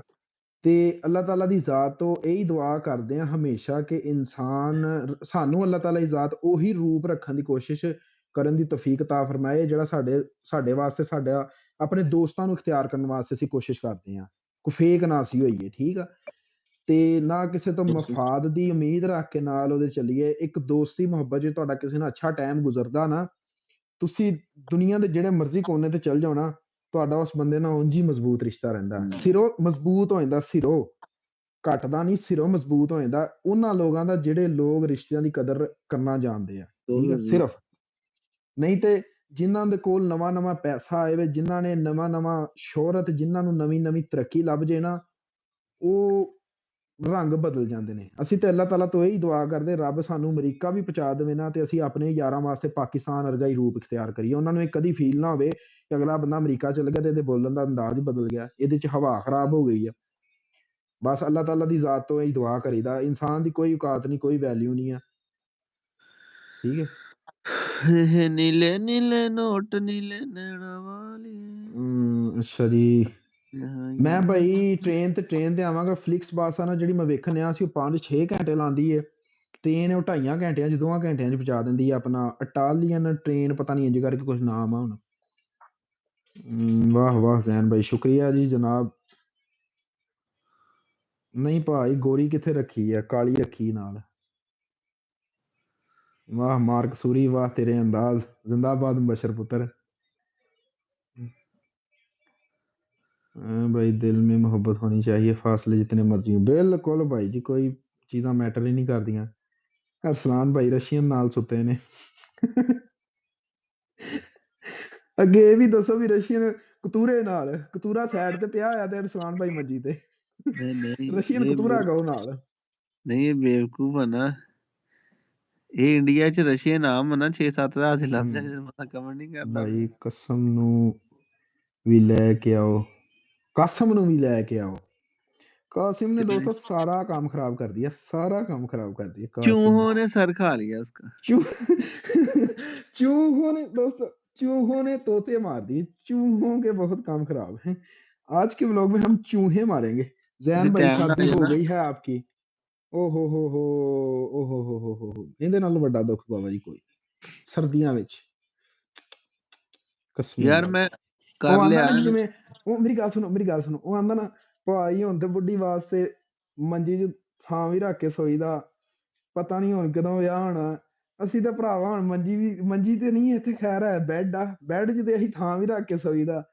ਤੇ ਅੱਲਾਹ ਤਾਲਾ ਦੀ ਜ਼ਾਤ ਤੋਂ ਇਹੀ ਦੁਆ ਕਰਦੇ ਆ ਹਮੇਸ਼ਾ ਕਿ ਇਨਸਾਨ, ਸਾਨੂੰ ਅੱਲਾਹ ਤਾਲਾ ਦੀ ਜ਼ਾਤ ਉਹੀ ਰੂਪ ਰੱਖਣ ਦੀ ਕੋਸ਼ਿਸ਼ ਕਰਨ ਦੀ ਤੌਫੀਕ ਅਤਾ ਫਰਮਾਏ ਜਿਹੜਾ ਸਾਡੇ ਵਾਸਤੇ, ਸਾਡਾ ਆਪਣੇ ਦੋਸਤਾਂ ਨੂੰ ਇਖਤਿਆਰ ਕਰਨ ਵਾਸਤੇ ਅਸੀਂ ਕੋਸ਼ਿਸ਼ ਕਰਦੇ ਹਾਂ। ਕੋਈ ਫੇਕ ਨਾ ਅਸੀਂ ਹੋਈਏ। ਠੀਕ ਆ। ਤੇ ਨਾ ਕਿਸੇ ਤੋਂ ਮਫਾਦ ਦੀ ਉਮੀਦ ਰੱਖ ਕੇ ਨਾਲ ਉਹਦੇ ਚੱਲੀਏ। ਇੱਕ ਦੋਸਤੀ ਮੁਹੱਬਤ, ਜੇ ਤੁਹਾਡਾ ਕਿਸੇ ਨਾਲ ਅੱਛਾ ਟਾਈਮ ਗੁਜ਼ਰਦਾ ਨਾ, ਤੁਸੀਂ ਦੁਨੀਆ ਦੇ ਜਿਹੜੇ ਮਰਜ਼ੀ ਕੋਨੇ ਤੇ ਚੱਲ ਜਾਓ ਨਾ, ਤੁਹਾਡਾ ਉਸ ਬੰਦੇ ਨਾਲ ਉਂਝ ਹੀ ਮਜ਼ਬੂਤ ਰਿਸ਼ਤਾ ਰਹਿੰਦਾ। ਸਿਰੋਂ ਮਜ਼ਬੂਤ ਹੋ ਜਾਂਦਾ, ਸਿਰੋਂ ਘਟਦਾ ਨਹੀਂ, ਸਿਰੋਂ ਮਜ਼ਬੂਤ ਹੋ ਜਾਂਦਾ ਉਹਨਾਂ ਲੋਕਾਂ ਦਾ ਜਿਹੜੇ ਲੋਕ ਰਿਸ਼ਤਿਆਂ ਦੀ ਕਦਰ ਕਰਨਾ ਜਾਣਦੇ ਆ। ਠੀਕ ਆ। ਸਿਰਫ ਨਹੀਂ ਤੇ ਜਿਨ੍ਹਾਂ ਦੇ ਕੋਲ ਨਵਾਂ ਪੈਸਾ ਆਏ ਵੇ, ਜਿਨ੍ਹਾਂ ਨੇ ਨਵਾਂ ਸ਼ੋਹਰਤ, ਜਿਨ੍ਹਾਂ ਨੂੰ ਨਵੀਂ ਤਰੱਕੀ ਲੱਭ ਜੇ ਨਾ, ਉਹ ਰੰਗ ਬਦਲ ਜਾਂਦੇ ਨੇ। ਅਸੀਂ ਤੇ ਅੱਲਾਹ ਤਾਲਾ ਤੋਂ ਇਹੀ ਦੁਆ ਕਰਦੇ, ਰੱਬ ਸਾਨੂੰ ਅਮਰੀਕਾ ਵੀ ਪਹੁੰਚਾ ਦੇਵੇ ਨਾ, ਤੇ ਅਸੀਂ ਆਪਣੇ ਯਾਰਾਂ ਵਾਸਤੇ ਪਾਕਿਸਤਾਨ ਵਰਗਾ ਹੀ ਰੂਪ ਇਖਤਿਆਰ ਕਰੀਏ। ਉਹਨਾਂ ਨੂੰ ਇਹ ਕਦੀ ਫੀਲ ਨਾ ਹੋਵੇ ਕਿ ਅਗਲਾ ਬੰਦਾ ਅਮਰੀਕਾ ਚਲ ਗਿਆ ਤੇ ਇਹਦੇ ਬੋਲਣ ਦਾ ਅੰਦਾਜ਼ ਬਦਲ ਗਿਆ, ਇਹਦੇ 'ਚ ਹਵਾ ਖਰਾਬ ਹੋ ਗਈ ਆ। ਬਸ ਅੱਲਾਹ ਤਾਲਾ ਦੀ ਜ਼ਾਤ ਤੋਂ ਇਹੀ ਦੁਆ ਕਰੀਦਾ। ਇਨਸਾਨ ਦੀ ਕੋਈ ਔਕਾਤ ਨਹੀਂ, ਕੋਈ ਵੈਲਿਊ ਨਹੀਂ ਆ। ਠੀਕ ਹੈ। ਨੀਲੇ ਨੀਲੇ ਨੋਟ, ਨੀਲੇ ਨੈਣਾ ਵਾਲੀ। ਅੱਛਾ ਜੀ। ਮੈਂ ਭਾਈ ਟ੍ਰੇਨ ਤੇ ਆਵਾਂਗਾ। ਫਲਿਕਸ ਬੱਸ ਆ ਨਾ ਜਿਹੜੀ ਮੈਂ ਵੇਖਣ ਡਿਆ ਸੀ, ਉਹ 5-6 ਘੰਟੇ ਲਾਉਂਦੀ ਏ। ਟ੍ਰੇਨ ਉਹ 2.5 ਘੰਟਿਆਂ 'ਚ, 2 ਘੰਟਿਆਂ 'ਚ ਪਹੁੰਚਾ ਦਿੰਦੀ ਆ। ਆਪਣਾ ਇਟਾਲੀਅਨ ਟ੍ਰੇਨ, ਪਤਾ ਨਹੀਂ ਇੰਝ ਕਰਕੇ ਕੁਛ ਨਾਮ ਆ ਹੁਣ। ਵਾਹ ਵਾਹ ਜ਼ੈਨ ਭਾਈ, ਸ਼ੁਕਰੀਆ ਜੀ ਜਨਾਬ। ਨਹੀਂ ਭਾਈ, ਗੋਰੀ ਕਿੱਥੇ ਰੱਖੀ ਆ, ਕਾਲੀ ਰੱਖੀ ਨਾਲ। ਵਾਹ ਮਾਰਕ ਸੂਰੀ, ਵਾਹ ਤੇਰੇ ਅੰਦਾਜ਼। ਜ਼ਿੰਦਾਬਾਦ ਬਸ਼ਰ ਪੁੱਤਰ। भाई दिल में मोहब्बत होनी चाहिए, फासले जितने मर्जी हो। बिल्कुल भाई जी, कोई चीज़ां मैटर ही नहीं करदियां। अरसलान भाई रशियन नाल सुते ने। ਅੱਗੇ ਇਹ ਵੀ ਦੱਸੋ ਵੀ ਰਸ਼ੀਅਨ ਕਤੂਰੇ ਨਾਲ, ਕਤੂਰਾ ਸਾਈਡ ਤੇ ਪਿਆ ਹੋਇਆ ਤੇ ਅਰਸਲਾਨ ਭਾਈ ਮੰਜੀ ਤੇ। ਨਹੀਂ ਰਸ਼ੀਅਨ ਇਹ ਕਤੂਰਾ ਹੈਗਾ ਉਹ ਨਾਲ। ਨਹੀਂ ਇਹ ਬੇਵਕੂਫ ਆ ਨਾ, ਇਹ ਇੰਡੀਆ 'ਚ ਰਸ਼ੀਅਨ ਆਮ ਆ ਨਾ 6-7 ਹਜ਼ਾਰ ਦੇ ਲੱਭ ਜਾਂਦੇ, ਬੰਦਾ ਕਮੈਂਟ ਨਹੀਂ ਕਰਦਾ ਭਾਈ ਪਿਆ। ਕਸਮ ਨੂੰ ਵੀ ਲੈ ਕੇ ਆਓ, ਕਾਸਿਮ ਨੂੰ ਵੀ ਲੈ ਕੇ ਆਓ। कासिम ने दोस्तों सारा काम खराब कर दिया, सारा काम खराब कर दिया कासिम ने। चूहों ने सर खा लिया उसका। चूहों ने दोस्तों, चूहों ने तोते मार दिए, चूहों के बहुत काम खराब हैं। आज के व्लॉग में हम चूहे मारेंगे। जैन भाई टाइम ना शादी हो लेना। गई है आपकी? ओ हो इहदे नालों वड्डा दुख बाबा जी कोई सर्दियां विच कसम यार मैं ਉਹ कर ਆਂਦਾ लिया ਨਾ ਜਿਵੇਂ ਉਹ ਮੇਰੀ ਗੱਲ ਸੁਣੋ ਉਹ ਆਂਦਾ ਨਾ ਭਾਈ ਹੁਣ ਤੇ ਬੁੱਢੀ ਵਾਸਤੇ ਮੰਜੀ 'ਚ ਥਾਂ ਵੀ ਰੱਖ ਕੇ ਸੋਈਦਾ, ਪਤਾ ਨਹੀਂ ਹੁਣ ਕਦੋਂ ਵਿਆਹ ਹੋਣਾ। ਅਸੀਂ ਤਾਂ ਭਰਾਵਾ ਹੁਣ ਮੰਜੀ ਤੇ ਨਹੀਂ, ਇੱਥੇ ਖੈਰ ਹੈ ਬੈੱਡ ਆ, ਬੈੱਡ 'ਚ ਤੇ ਅਸੀਂ ਥਾਂ ਵੀ ਰੱਖ ਕੇ ਸੋਈਦਾ।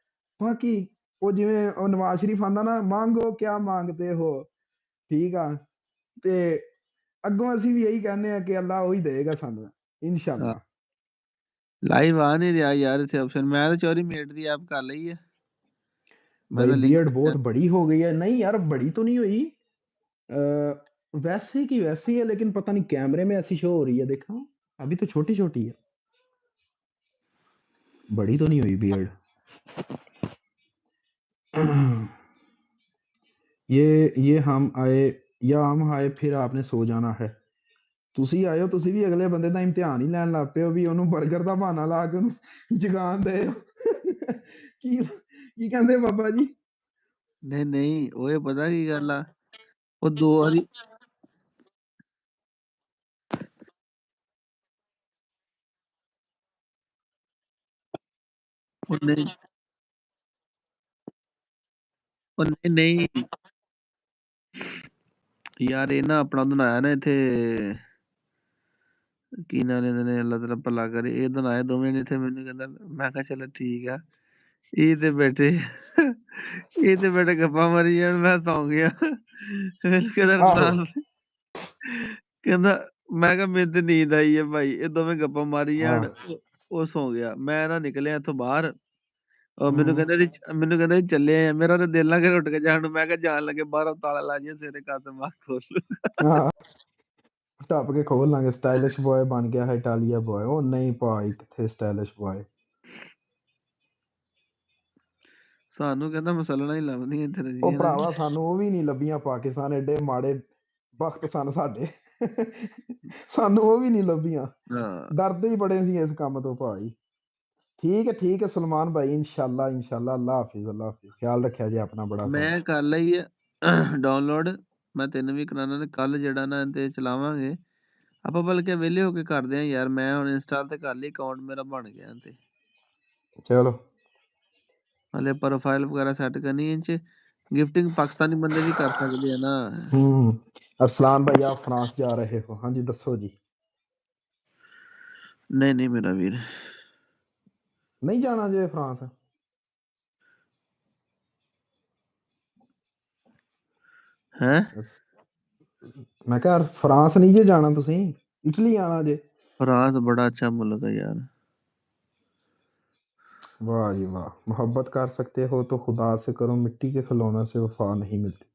ਬਾਕੀ ਉਹ ਜਿਵੇਂ ਉਹ ਨਵਾਜ਼ ਸ਼ਰੀਫ ਆਂਦਾ ਨਾ, ਮੰਗੋ ਕਿਆ ਮਾਂਗਤੇ ਹੋ, ਠੀਕ ਆ, ਤੇ ਅੱਗੋਂ ਅਸੀਂ ਵੀ ਇਹੀ ਕਹਿੰਦੇ ਆ ਕਿ ਅੱਲਾ ਉਹੀ ਦੇਗਾ ਸਾਨੂੰ ਇਨਸ਼ਾਅੱਲਾ। ਲਾਈਵ ਆ नहीं रहा यार इथे ऑप्शन, मैं तो चोरी मिनट दी ऐप कर ली है। भाई बियर्ड बहुत बड़ी हो गई है। नहीं यार बड़ी तो नहीं हुई, वैसे की वैसी है, लेकिन पता नहीं कैमरे में ऐसी शो हो रही है। देखा अभी तो छोटी छोटी है, बड़ी तो नहीं हुई बियर्ड। ये हम आए या हम आए फिर आपने सो जाना है। ਤੁਸੀਂ ਆਇਓ, ਤੁਸੀਂ ਵੀ ਅਗਲੇ ਬੰਦੇ ਦਾ ਇਮਤਿਹਾਨ ਹੀ ਲੈਣ ਲੱਗ ਪਏ ਹੋ ਵੀ ਉਹਨੂੰ 버ਗਰ ਦਾ ਬਹਾਨਾ ਲਾ ਕੇ ਉਹਨੂੰ ਜਗਾਣ ਦੇ ਕੀ ਕਹਿੰਦੇ ਬਾਬਾ ਜੀ? नहीं ओए पता की गल आ, वो 2 वारी नहीं यार ये ना अपना उदन आया ना इथे की ना लेंदे ने, अल्लाह तेरा भला करे, ਇਹ ਦਿਨ ਆਏ ਦੋਵੇਂ ਨੇ ਇੱਥੇ, ਮੈਨੂੰ ਕਹਿੰਦਾ, ਮੈਂ ਕਿਹਾ ਚਲੋ ਠੀਕ ਆ। ਇਹ ਤੇ ਬੈਠੇ ਗੱਪਾਂ ਮਾਰੀ ਜਾਣ, ਮੈਂ ਸੌਂ ਗਿਆ। ਮੈਨੂੰ ਕਹਿੰਦਾ ਰਸਲਾਨ, ਕਹਿੰਦਾ, ਮੈਂ ਕਿਹਾ ਮੈਨੂੰ ਤੇ ਨੀਂਦ ਆਈ ਹੈ ਭਾਈ, ਇਹ ਦੋਵੇਂ ਗੱਪਾਂ ਮਾਰੀ ਜਾਣ, ਉਹ ਸੌਂ ਗਿਆ। ਮੈਂ ਨਾ ਨਿਕਲਿਆ ਇੱਥੋਂ ਬਾਹਰ, ਮੈਨੂੰ ਕਹਿੰਦਾ ਚੱਲੇ ਆ, ਮੇਰਾ ਤਾਂ ਦਿਲ ਨਾ ਕਰੇ ਉੱਠ ਕੇ ਜਾਣ ਨੂੰ। ਮੈਂ ਕਿਹਾ ਜਾਣ ਲੱਗੇ ਬਾਹਰੋਂ ਤਾਲਾ ਲਾ ਜਾਈਏ, ਸਵੇਰੇ ਕੱਦ ਖੋਲ ਲੂਗਾ। ਟੱਪ ਕੇ ਖੋਲ ਲਾਂਗੇ। ਸਟਾਈਲਿਸ਼ ਬॉय ਬਣ ਗਿਆ ਹੈ ਇਟਾਲੀਆ ਬॉय। ਉਹ ਨਹੀਂ ਭਾਈ ਕਿੱਥੇ ਸਟਾਈਲਿਸ਼ ਬॉय, ਸਾਨੂੰ ਕਹਿੰਦਾ ਮਸਲਣਾ ਹੀ ਲੱਭਦੀਆਂ ਇੱਥੇ ਰਜੀਆਂ। ਉਹ ਭਰਾਵਾ ਸਾਨੂੰ ਉਹ ਵੀ ਨਹੀਂ ਲੱਭੀਆਂ ਪਾਕਿਸਤਾਨ, ਐਡੇ ਮਾੜੇ ਵਕਤ ਸਨ ਸਾਡੇ, ਸਾਨੂੰ ਉਹ ਵੀ ਨਹੀਂ ਲੱਭੀਆਂ। ਡਰਦੇ ਹੀ ਬੜੇ ਸੀ ਇਸ ਕੰਮ ਤੋਂ ਭਾਈ। ਠੀਕ ਹੈ ਸਲਮਾਨ ਭਾਈ, ਇਨਸ਼ਾਅੱਲਾ ਅੱਲਾ ਹਾਫਿਜ਼ ਖਿਆਲ ਰੱਖਿਆ ਜੇ ਆਪਣਾ ਬੜਾ। ਮੈਂ ਕਰ ਲਈ ਹੈ ਡਾਊਨਲੋਡ, ਮੈਂ ਤੈਨੂੰ ਵੀ ਕਰਾਉਣਾ ਤੇ ਕੱਲ ਜਿਹੜਾ ਨਾ ਤੇ ਚਲਾਵਾਂਗੇ ਆਪਾਂ, ਬਲਕਿ ਵਿਹਲੇ ਹੋ ਕੇ ਕਰਦੇ ਆ ਯਾਰ। ਮੈਂ ਹੁਣ ਇੰਸਟਾਲ ਤੇ ਕਰ ਲਈ ਅਕਾਊਂਟ, ਮੇਰਾ ਬਣ ਗਿਆ ਤੇ ਚਲੋ ਹਲੇ ਪ੍ਰੋਫਾਈਲ ਵਗੈਰਾ ਸੈੱਟ ਕਰਨੀ ਹੈ। ਚ गिफ्टिंग पाकिस्तानी बंदे भी कर सकते हैं ना। अरसलान भाई आप फ्रांस जा रहे हो? हाँ जी दसो जी। नहीं मेरा वीर नहीं जाना जे फ्रांस? हैं मैं कहा फ्रांस नहीं जे जाना, तुसी इटली आना जे? फ्रांस बड़ा अच्छा मुल्क है यार। वाह जी वाह, मोहब्बत कर सकते हो तो खुदा से करो, मिट्टी के खिलौनों से वफा नहीं मिलती।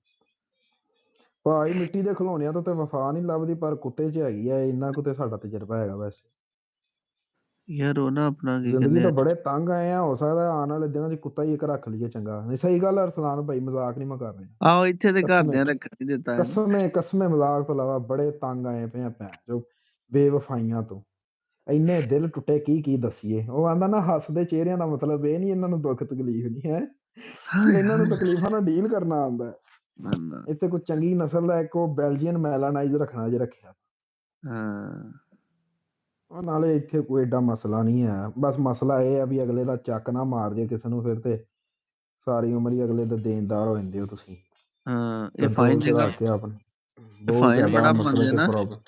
भाई मिट्टी ਦੇ ਖਿਲੌਣਿਆਂ ਤੋਂ ਤੇ ਵਫਾ ਨਹੀਂ ਲੱਭਦੀ, ਪਰ ਕੁੱਤੇ 'ਚ ਹੈਗੀ ਆ, ਇੰਨਾ ਕੁ ਤੇ ਸਾਡਾ ਤਜਰਬਾ ਹੈਗਾ ਵੈਸੇ। ਯਾਰ ਉਹ ਨਾ ਆਪਣਾ ਕੀ ਜ਼ਿੰਦਗੀ ਤੋਂ ਬੜੇ ਤੰਗ ਆਏ ਆ, ਹੋ ਸਕਦਾ ਆਉਣ ਵਾਲੇ ਦਿਨਾਂ 'ਚ ਕੁੱਤਾ ਹੀ ਇੱਕ ਰੱਖ ਲਈਏ ਚੰਗਾ। ਨਹੀਂ ਸਹੀ ਗੱਲ ਅਰਸਲਾਨ ਭਾਈ, ਮਜ਼ਾਕ ਨਹੀਂ ਮੈਂ ਕਰ ਰਿਹਾ। ਆਹੋ ਇੱਥੇ ਤੇ ਘਰਦਿਆਂ ਰੱਖਣ ਨਹੀਂ ਦਿੱਤਾ। ਕਸਮੇ ਮਜ਼ਾਕ ਤੋਂ ਇਲਾਵਾ ਬੜੇ ਤੰਗ ਆਏ ਪਏ ਆ ਭੈਣ ਜੋ ਬੇਵਫਾਈਆਂ ਤੋਂ। ਇੰਨੇ ਦਿਲ ਟੁੱਟੇ ਕੀ ਦਸੀਏ। ਉਹ ਆਂਦਾ ਨਾ ਹੱਸਦੇ ਚਿਹਰਿਆਂ ਦਾ ਮਤਲਬ ਇਹ ਨਹੀਂ ਇਹਨਾਂ ਨੂੰ ਦੁੱਖ ਤਕਲੀਫ ਨਹੀਂ ਹੈ, ਇਹਨਾਂ ਨੂੰ ਤਕਲੀਫਾਂ ਨਾਲ ਡੀਲ ਕਰਨਾ ਆਉਂਦਾ। ਇੱਥੇ ਕੋਈ ਚੰਗੀ ਨਸਲ ਦਾ ਇੱਕ ਉਹ ਬੈਲਜੀਅਨ ਮੈਲਾਨਾਈਜ਼ ਰੱਖਣਾ ਜੇ ਰੱਖਿਆ। ਉਹ ਨਾਲੇ ਇੱਥੇ ਕੋਈ ਏਡਾ ਮਸਲਾ ਨਹੀਂ ਹੈ, ਬਸ ਮਸਲਾ ਇਹ ਆ ਵੀ ਅਗਲੇ ਦਾ ਚੱਕ ਨਾ ਮਾਰ ਜੇ ਕਿਸੇ ਨੂੰ, ਫਿਰ ਤੇ ਸਾਰੀ ਉਮਰ ਹੀ ਅਗਲੇ ਦੇ ਦੇਣਦਾਰ ਹੋ ਜਾਂਦੇ ਹੋ ਤੁਸੀਂ। ਇਹ ਫਾਈਨ ਜਗ੍ਹਾ ਕੇ ਆਪਣੇ ਬਹੁਤ ਜ਼ਿਆਦਾ ਮਤਲਬ ਕਿ ਪ੍ਰੋਬਲਮ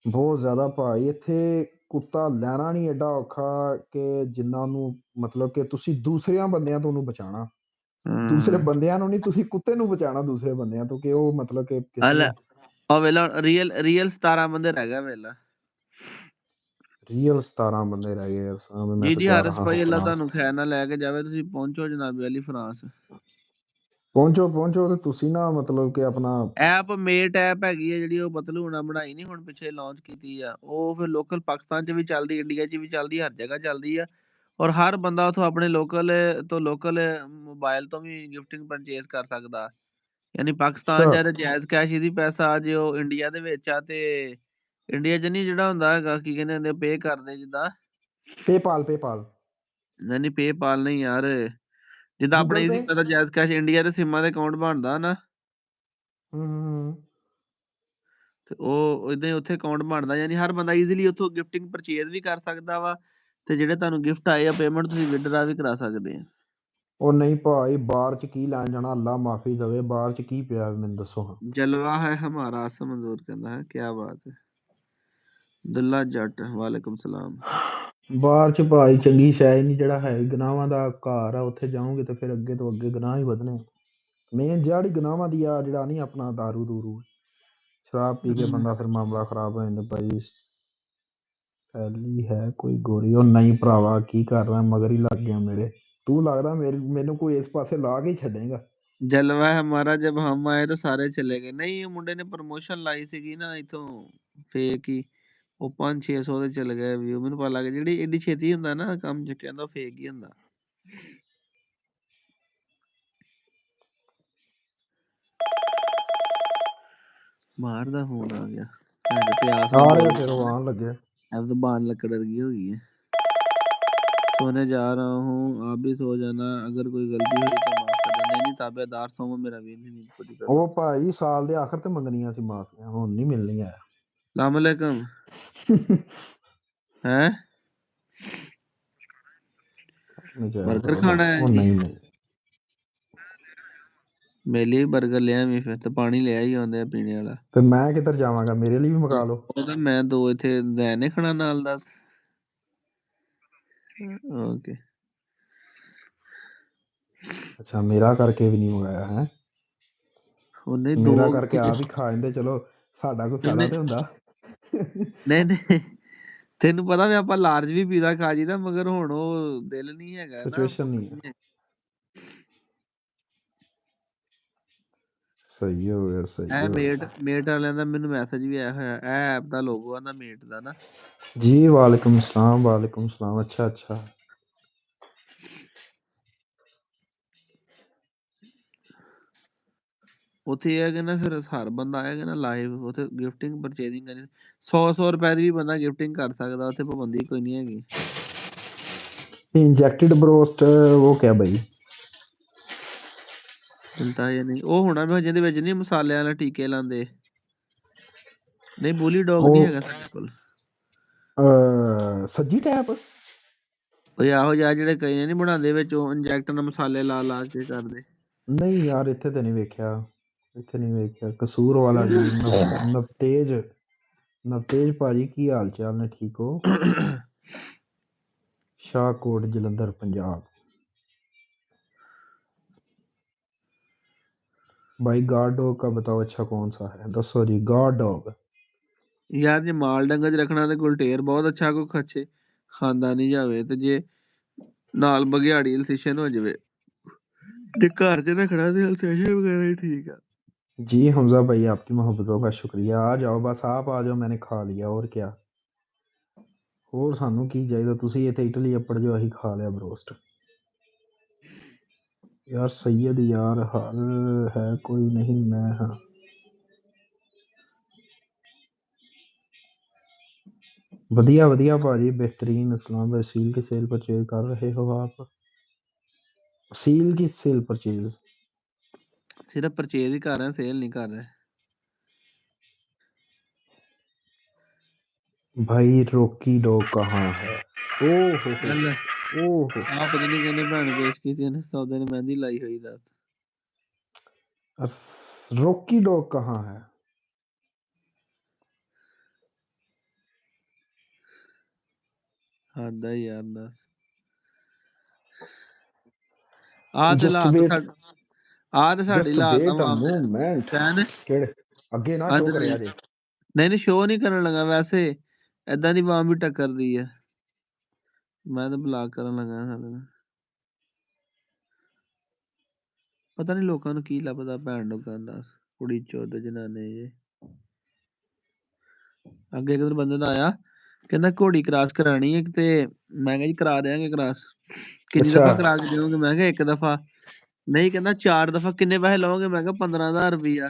ਬਹੁਤ ਜ਼ਿਆਦਾ ਭਾਈ। ਇੱਥੇ ਕੁੱਤਾ ਲੈਣਾ ਨਹੀਂ ਐਡਾ ਔਖਾ ਕਿ ਜਿੰਨਾ ਨੂੰ ਮਤਲਬ ਕਿ ਤੁਸੀਂ ਦੂਸਰਿਆਂ ਬੰਦਿਆਂ ਤੋਂ ਉਹਨੂੰ ਬਚਾਉਣਾ, ਦੂਸਰੇ ਬੰਦਿਆਂ ਨੂੰ ਨਹੀਂ, ਤੁਸੀਂ ਕੁੱਤੇ ਨੂੰ ਬਚਾਉਣਾ ਦੂਸਰੇ ਬੰਦਿਆਂ ਤੋਂ, ਕਿ ਉਹ ਮਤਲਬ ਕਿ ਰੀਅਲ 17 ਬੰਦੇ ਰਹਿ ਗਏ ਵੇਲਾ। ਰੀਅਲ 17 ਬੰਦੇ ਰਹਿ ਗਏ। ਜੀ ਹਾਰਿਸ ਭਾਈ ਅੱਲਾ ਤੁਹਾਨੂੰ ਖੈਰ ਨਾਲ ਲੈ ਕੇ ਜਾਵੇ, ਤੁਸੀਂ ਪਹੁੰਚੋ ਜਨਾਬੇ ਵਾਲੀ ਫਰਾਂਸ। ਪਹੁੰਚੋ ਤੇ ਤੁਸੀਂ ਨਾ ਮਤਲਬ ਕਿ ਆਪਣਾ ਐਪ ਮੇਟ ਐਪ ਹੈਗੀ ਹੈ ਜਿਹੜੀ ਉਹ ਬਤਲੂ ਹੁਣਾਂ ਬਣਾਈ ਨਹੀਂ ਹੁਣ ਪਿੱਛੇ ਲਾਂਚ ਕੀਤੀ ਆ ਉਹ ਫਿਰ ਲੋਕਲ ਪਾਕਿਸਤਾਨ 'ਚ ਵੀ ਚੱਲਦੀ ਇੰਡੀਆ 'ਚ ਵੀ ਚੱਲਦੀ ਹਰ ਜਗ੍ਹਾ ਚੱਲਦੀ ਆ ਔਰ ਹਰ ਬੰਦਾ ਉੱਥੋਂ ਆਪਣੇ ਲੋਕਲ ਮੋਬਾਈਲ ਤੋਂ ਵੀ ਗਿਫਟਿੰਗ ਪਰਚੇਜ਼ ਕਰ ਸਕਦਾ ਯਾਨੀ ਪਾਕਿਸਤਾਨ 'ਚ ਅੱਛਾ ਆ ਤੇ ਜਾਇਜ਼ ਕੈਸ਼ ਇਹਦੀ ਪੈਸਾ ਜੇ ਉਹ ਇੰਡੀਆ ਦੇ ਵਿੱਚ ਆ ਤੇ ਇੰਡੀਆ 'ਚ ਨਹੀਂ ਜਿਹੜਾ ਹੁੰਦਾ ਹੈਗਾ ਕੀ ਕਹਿੰਦੇ ਹੁੰਦੇ ਪੇ ਕਰਦੇ ਜਿੱਦਾਂ ਪੇਪਾਲ ਨਹੀਂ ਪੇਪਾਲ ਨਹੀਂ ਯਾਰ ਜਿੱਦਾਂ ਆਪਣੇ ਗੂਗਲ ਈਜ਼ੀ ਪੇ ਪੈਸਾ ਜਾਇਜ਼ ਕੈਸ਼ ਇੰਡੀਆ ਦੇ ਸਿੰਮਾਂ ਦੇ ਅਕਾਊਂਟ ਬਣਦਾ ਨਾ ਹੂੰ ਤੇ ਉਹ ਇਦਾਂ ਹੀ ਉੱਥੇ ਅਕਾਊਂਟ ਬਣਦਾ ਯਾਨੀ ਹਰ ਬੰਦਾ ਈਜ਼ੀਲੀ ਉੱਥੋਂ ਗਿਫਟਿੰਗ ਪਰਚੇਜ਼ ਵੀ ਕਰ ਸਕਦਾ ਵਾ ਤੇ ਜਿਹੜੇ ਤੁਹਾਨੂੰ ਗਿਫਟ ਆਏ ਆ ਪੇਮੈਂਟ ਤੁਸੀਂ ਵਿਦਡਰਾ ਵੀ ਕਰਾ ਸਕਦੇ ਆ ਉਹ ਨਹੀਂ ਭਾਈ ਬਾਹਰ ਚ ਕੀ ਲੈਣ ਜਾਣਾ ਅੱਲਾ ਮਾਫੀ ਦੇਵੇ ਬਾਹਰ ਚ ਕੀ ਪਿਆ ਮੈਨੂੰ ਦੱਸੋ ਹਾਂ ਜਲਵਾ ਹੈ ਹਮਾਰਾ ਆਸਮ ਮੰਜ਼ੂਰ ਕਹਿੰਦਾ ਹੈ ਕੀ ਬਾਤ ਹੈ ਦੁੱਲਾ ਜੱਟ ਵਾਲੇਕੁਮ ਸਲਾਮ ਬਾਹਰ ਚ ਭਾਈ ਚੰਗੀ ਸ਼ੈ ਹੀ ਨਹੀਂ ਜਿਹੜਾ ਹੈ ਗੁਨਾਹਾਂ ਦਾ ਘਰ ਆ ਉੱਥੇ ਜਾਓਗੇ ਤੇ ਫਿਰ ਅੱਗੇ ਤੋਂ ਅੱਗੇ ਗੁਨਾਹ ਹੀ ਵਧਣੇ ਮੇਨ ਜੜ ਹੀ ਗੁਨਾਹਾਂ ਦੀ ਆ ਜਿਹੜਾ ਨਹੀਂ ਆਪਣਾ ਦਾਰੂ ਦੂਰੂ ਸ਼ਰਾਬ ਪੀ ਕੇ ਬੰਦਾ ਫਿਰ ਮਾਮਲਾ ਖਰਾਬ ਹੋ ਜਾਂਦਾ ਭਾਈ ਪਹਿਲੀ ਹੈ ਕੋਈ ਗੋਰੀ ਉਹ ਨਹੀਂ ਭਰਾਵਾ ਕੀ ਕਰਨਾ ਮਗਰ ਹੀ ਲੱਗ ਗਿਆ ਮੇਰੇ ਤੂੰ ਲੱਗਦਾ ਮੈਨੂੰ ਕੋਈ ਇਸ ਪਾਸੇ ਲਾ ਕੇ ਹੀ ਛੱਡੇਗਾ जलवा है हमारा जब हम आए तो सारे चले गए नहीं मुंडे ने प्रमोशन लाई ਸੀਗੀ ਨਾ ਇਥੋਂ ਫੇਕ ਹੀ ਉਹ 500-600 ਦੇ ਚਲੇ ਗਏ ਵਿਊ ਮੈਨੂੰ ਪਤਾ ਲੱਗ ਗਿਆ ਜਿਹੜੀ ਏਡੀ ਛੇਤੀ ਹੁੰਦਾ ਨਾ ਕੰਮ ਚ ਕਹਿੰਦਾ ਫੇਕ ਹੀ ਹੁੰਦਾ ਬਾਹਰ ਦਾ ਫੋਨ ਆ ਗਿਆ ਪਿਆਸ ਆ ਨਾਲ ਰਿਹਾ ਬੋਲ ਤੇਰੇ ਆਉਣ ਲੱਗਿਆ अब तो बाल लकड़ लगी हुई है सोने जा रहा हूँ आप भी सो जाना अगर कोई गलती हुई तो माफ कर देना नहीं ताबेदार सो मेरा भी नहीं पूरी कर ਉਹ ਭਾਈ ਸਾਲ ਦੇ ਆਖਰ ਤੇ ਮੰਗਣੀਆਂ ਸੀ ਮਾਫੀਆਂ ਹੁਣ ਨਹੀਂ ਮਿਲਣੀਆਂ सलाम अलैकुम हैं बर्गर खाना है ਉਹ जी ਨਹੀਂ ਨਹੀਂ मेरे लिए भी बर्गर ले आवी फिर तो पानी ले आई आਉਂਦੇ ਆ ਪੀਣੇ ਵਾਲਾ ਫਿਰ ਮੈਂ ਕਿੱਧਰ ਜਾਵਾਂਗਾ ਮੇਰੇ ਲਈ ਵੀ ਮੰਗਾ ਲਓ ਉਹ ਤਾਂ ਮੈਂ ਦੋ ਇੱਥੇ ਲੈਣੇ ਖਾਣਾ ਨਾਲ ਦੱਸ ਓਕੇ ਅੱਛਾ ਮੇਰਾ ਕਰਕੇ ਵੀ ਨਹੀਂ ਮੰਗਾਇਆ ਹੈ ਉਹਨੇ ਮੇਰਾ ਦੋ ਕਰਕੇ ਆਪ ਹੀ ਖਾ ਜਾਂਦੇ ਚਲੋ ਸਾਡਾ ਕੋਈ ਫਾਇਦਾ ਨਹੀਂ ਤੇ ਹੁੰਦਾ ਨਹੀਂ ਤੈਨੂੰ ਪਤਾ ਵੀ ਆਪਾਂ ਲਾਰਜ ਵੀ ਪੀਜ਼ਾ ਖਾ ਜੀਦਾ ਮਗਰ ਹੁਣ ਉਹ ਦਿਲ ਨਹੀਂ ਹੈਗਾ ਨਾ ਸਿਚੁਏਸ਼ਨ ਨਹੀਂ ਹੈ ਸਹੀ ਹੋ ਗਿਆ ਸਹੀ ਇਹ ਹੋ ਗਿਆ ਮੇਟ ਵਾਲਿਆਂ ਦਾ ਮੈਨੂੰ ਮੈਸੇਜ ਵੀ ਆਇਆ ਹੋਇਆ ਇਹ ਐਪ ਦਾ ਲੋਗੋ ਆ ਨਾ ਮੇਟ ਦਾ ਨਾ ਜੀ ਵਾਲੇਕੁਮ ਸਲਾਮ ਅੱਛਾ ਉੱਥੇ ਇਹ ਹੈ ਕਿ ਨਾ ਫਿਰ ਹਰ ਬੰਦਾ ਆਏਗਾ ਨਾ ਲਾਈਵ ਉੱਥੇ ਗਿਫਟਿੰਗ ਪਰਚੇਜ਼ਿੰਗ ਕਰਨੀ 100 ਰੁਪਏ ਦੀ ਵੀ ਬੰਦਾ ਗਿਫਟਿੰਗ ਕਰ ਸਕਦਾ ਉੱਥੇ ਪਾਬੰਦੀ ਕੋਈ ਨਹੀਂ ਹੈਗੀ इंजेक्टेड ब्रोस्ट वो क्या भाई ਮਿਲਦਾ ਜਾਂ ਨਹੀਂ ਉਹ ਹੋਣਾ ਮੈਂ ਜਿਹਦੇ ਵਿੱਚ ਨਹੀਂ ਮਸਾਲਿਆਂ ਵਾਲੇ ਟੀਕੇ ਲਾਉਂਦੇ ਨਹੀਂ ਬੋਲੀ ਡੌਗ वो ਨਹੀਂ ਹੈਗਾ ਸਾਡੇ ਕੋਲ सज्जी टैप ਉਹ ਇਹੋ ਜਿਹਾ ਜਿਹੜੇ ਕਈ ਨਹੀਂ ਬਣਾਉਂਦੇ ਵਿੱਚ ਉਹ ਇੰਜੈਕਟ ਨਾਲ ਮਸਾਲੇ ਲਾ ਕੇ ਕਰਦੇ ਨਹੀਂ ਯਾਰ ਇੱਥੇ ਤੇ ਨਹੀਂ ਵੇਖਿਆ ਕਸੂਰ ਵਾਲਾ ਜੀ ਨਵਤੇਜ ਭਾਜੀ ਕੀ ਹਾਲ ਚਾਲ ਨੇ ਠੀਕ ਹੋ शाहकोट जलंधर पंजाब भाई गार्ड डॉग का बताओ अच्छा कौन सा है दसो जी गार्ड डॉग ਯਾਰ ਜੇ ਮਾਲ ਡੰਗਰ 'ਚ ਰੱਖਣਾ ਤੇ ਗੁਲਟੇਰ ਬਹੁਤ ਅੱਛਾ ਕੋਈ ਖੱਚੇ ਖਾਂਦਾ ਨਹੀਂ ਜਾਵੇ ਤੇ ਜੇ ਨਾਲ ਬਘਿਆੜੀ ਅਲਸੇਸ਼ਨ ਹੋ ਜਾਵੇ ਜੇ ਘਰ 'ਚ ਰੱਖਣਾ ਤੇ ਅਲਸੇਸ਼ਨ ਵਗੈਰਾ ਹੀ ਠੀਕ ਆ जी हमजा भाई आपकी मोहब्बतों का शुक्रिया आ जाओ बस आप आ जाओ मैंने खा लिया और क्या ਹੋਰ ਸਾਨੂੰ ਕੀ ਚਾਹੀਦਾ ਤੁਸੀਂ ਇੱਥੇ ਇਟਲੀ ਅੱਪੜ ਜੋ ਅਸੀਂ ਖਾ ਲਿਆ ਬਰੋਸਟ ਯਾਰ ਸੈयद यार हाल है कोई नहीं मैं हाँ ਵਧੀਆ ਭਾਜੀ बेहतरीन इस्लाम भाई सील की सेल परचेज कर रहे हो आप सील की सेल परचेज ਸਿਰਫ ਪਰਚੇਜ਼ ਹੀ ਕਰ ਰਹੇ ਸੇਲ ਨਹੀਂ ਕਰ ਰਹੇ भाई रॉकी डॉग कहाँ है ओहो ਚੱਲ ओहो ਆ ਪਤਾ ਨਹੀਂ ਕਿਹਨੇ ਭੈਣ ਪੇਸ਼ ਕੀਤੀ ਇਹਨੇ ਸੌਦੇ ਨੇ ਮਹਿੰਦੀ ਲਾਈ ਹੋਈ ਦੱਸ रॉकी डॉग कहाँ है ਹੱਦ ਆ ਯਾਰ ਦੱਸ ਆ ਤੇ जस्ट ਹਾਲਾਤ वेट ਆ ਤੇ ਸਾਡੀ जस्ट ਹਾਲਾਤ ਆ वेट अ ਮਾਮਲੇ मोमेंट ਕਹਿਣ ਕਿਹੜੇ ਅੱਗੇ ਨਾ ਸ਼ੋ ਕਰਿਆ ਜੇ ਨਹੀਂ ਸ਼ੋਅ ਨਹੀਂ ਕਰਨ ਲੱਗਾ ਵੈਸੇ ਏਦਾਂ ਦੀ ਬਾਂਹ ਵੀ ਟੱਕਰਦੀ ਆ ਮੈਂ ਤਾਂ ਬਲਾਕ ਕਰਨ ਲੱਗਾ ਸਾਡੇ ਨਾਲ ਪਤਾ ਨੀ ਲੋਕਾਂ ਨੂੰ ਕੀ ਲੱਭਦਾ ਭੈਣ ਲੋਕਾਂ ਦਾ ਕੁੜੀ ਚੋਦ ਜਨਾਨੇ ਜੇ। ਅੱਗੇ ਇੱਕ ਦਿਨ ਬੰਦੇ ਦਾ ਆਇਆ ਕਹਿੰਦਾ ਘੋੜੀ ਕ੍ਰਾਸ ਕਰਾਣੀ ਹੈ ਤੇ ਮੈਂ ਕਿਹਾ ਜੀ ਕਰਾ ਦਿਆਂਗੇ ਕ੍ਰਾਸ। ਕਿੰਨੀ ਦਫਾ ਕਰਾ ਕੇ ਦਿਓਗੇ? ਮੈਂ ਕਿਹਾ ਇੱਕ ਦਫਾ। ਨਹੀਂ ਕਹਿੰਦਾ 4 ਦਫਾ। ਕਿੰਨੇ ਪੈਸੇ ਲਓਗੇ? ਮੈਂ ਕਿਹਾ 15,000 ਰੁਪਈਆ।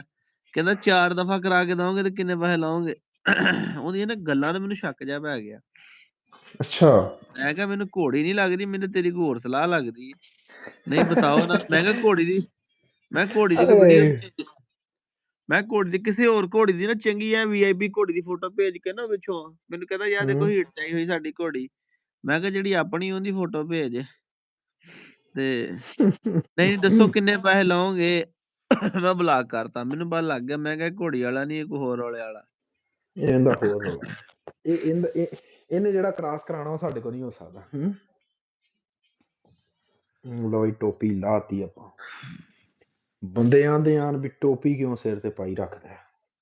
ਕਹਿੰਦਾ 4 ਦਫਾ ਕਰਾ ਕੇ ਦਓਗੇ ਤੇ ਕਿੰਨੇ ਪੈਸੇ ਲਓਗੇ? ਉਹਦੀਆਂ ਨਾ ਗੱਲਾਂ ਤੋਂ ਮੈਨੂੰ ਸ਼ੱਕ ਜਿਹਾ ਪੈ ਗਿਆ। ਅੱਛਾ ਮੈਂ ਕਿਹਾ ਮੈਨੂੰ ਘੋੜੀ ਨੀ ਲੱਗਦੀ, ਮੈਨੂੰ ਤੇਰੀ ਕੋਈ ਹੋਰ ਸਲਾਹ ਲੱਗਦੀ ਹੈ। ਨਹੀਂ ਬਤਾਓ ਨਾ। ਮੈਂ ਕਿਹਾ ਘੋੜੀ ਦੀ ਕੋਈ ਵੀਡੀਓ ਭੇਜ। ਮੈਂ ਘੋੜੀ ਦੀ ਕਿਸੇ ਹੋਰ ਘੋੜੀ ਦੀ ਨਾ ਚੰਗੀ ਐ VIP ਘੋੜੀ ਦੀ ਫੋਟੋ ਭੇਜ ਕੇ ਨਾ ਪਿੱਛੋਂ ਮੈਨੂੰ ਕਹਿੰਦਾ ਯਾਰ ਦੇਖੋ ਹੀਟ ਤੇ ਆਈ ਹੋਈ ਸਾਡੀ ਘੋੜੀ। ਮੈਂ ਕਿਹਾ ਜਿਹੜੀ ਆਪਣੀ ਉਹਦੀ ਫੋਟੋ ਭੇਜ ਤੇ ਨਹੀਂ ਦੱਸੋ ਕਿੰਨੇ ਪੈਸੇ ਲਓਗੇ? ਮੈਂ ਬਲਾਕ ਕਰਤਾ। ਮੈਨੂੰ ਪਤਾ ਲੱਗ ਗਿਆ। ਮੈਂ ਕਿਹਾ ਘੋੜੀ ਵਾਲਾ ਨਹੀਂ ਕੋਈ ਹੋਰ ਰੌਲੇ ਵਾਲਾ। ਇਹਦਾ ਹੋਰ ਰੌਲਾ। ਇਹਨੇ ਜਿਹੜਾ ਕ੍ਰਾਸ ਕਰਾਉਣਾ ਉਹ ਸਾਡੇ ਕੋਲ ਨਹੀਂ ਹੋ ਸਕਦਾ। ਲਓ ਜੀ ਟੋਪੀ ਲਾਤੀ ਆਪਾਂ। ਬੰਦੇ ਆਂਦੇ ਆਣ ਵੀ ਟੋਪੀ ਕਿਉਂ ਸਿਰ ਤੇ ਪਾਈ ਰੱਖਦਾ।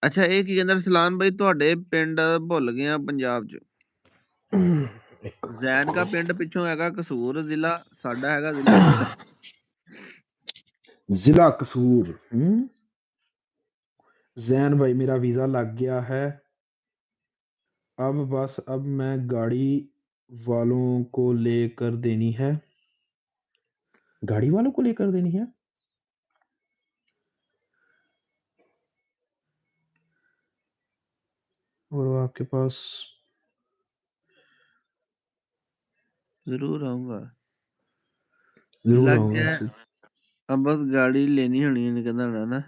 ਅੱਛਾ ਇਹ ਕੀ ਕਹਿੰਦਾ ਰਸਲਾਨ ਬਾਈ ਤੁਹਾਡੇ ਪਿੰਡ ਭੁੱਲ ਗਏ ਆ ਪੰਜਾਬ 'ਚ। ਜ਼ੈਨ ਕਾ ਪਿੰਡ ਪਿੱਛੋਂ ਹੈਗਾ ਕਸੂਰ ਜ਼ਿਲ੍ਹਾ, ਸਾਡਾ ਹੈਗਾ ਜ਼ਿਲ੍ਹਾ ਅੰਮ੍ਰਿਤਸਰ। ਜ਼ਿਲ੍ਹਾ ਕਸੂਰ। जैन भाई मेरा वीजा लग गया है अब बस अब मैं गाड़ी वालों को लेकर देनी है। गाड़ी वालों को लेकर देनी है। और आपके पास जरूर आऊंगा। जरूर लग आऊंगा। गया अब बस गाड़ी लेनी होनी है कहता होना ना।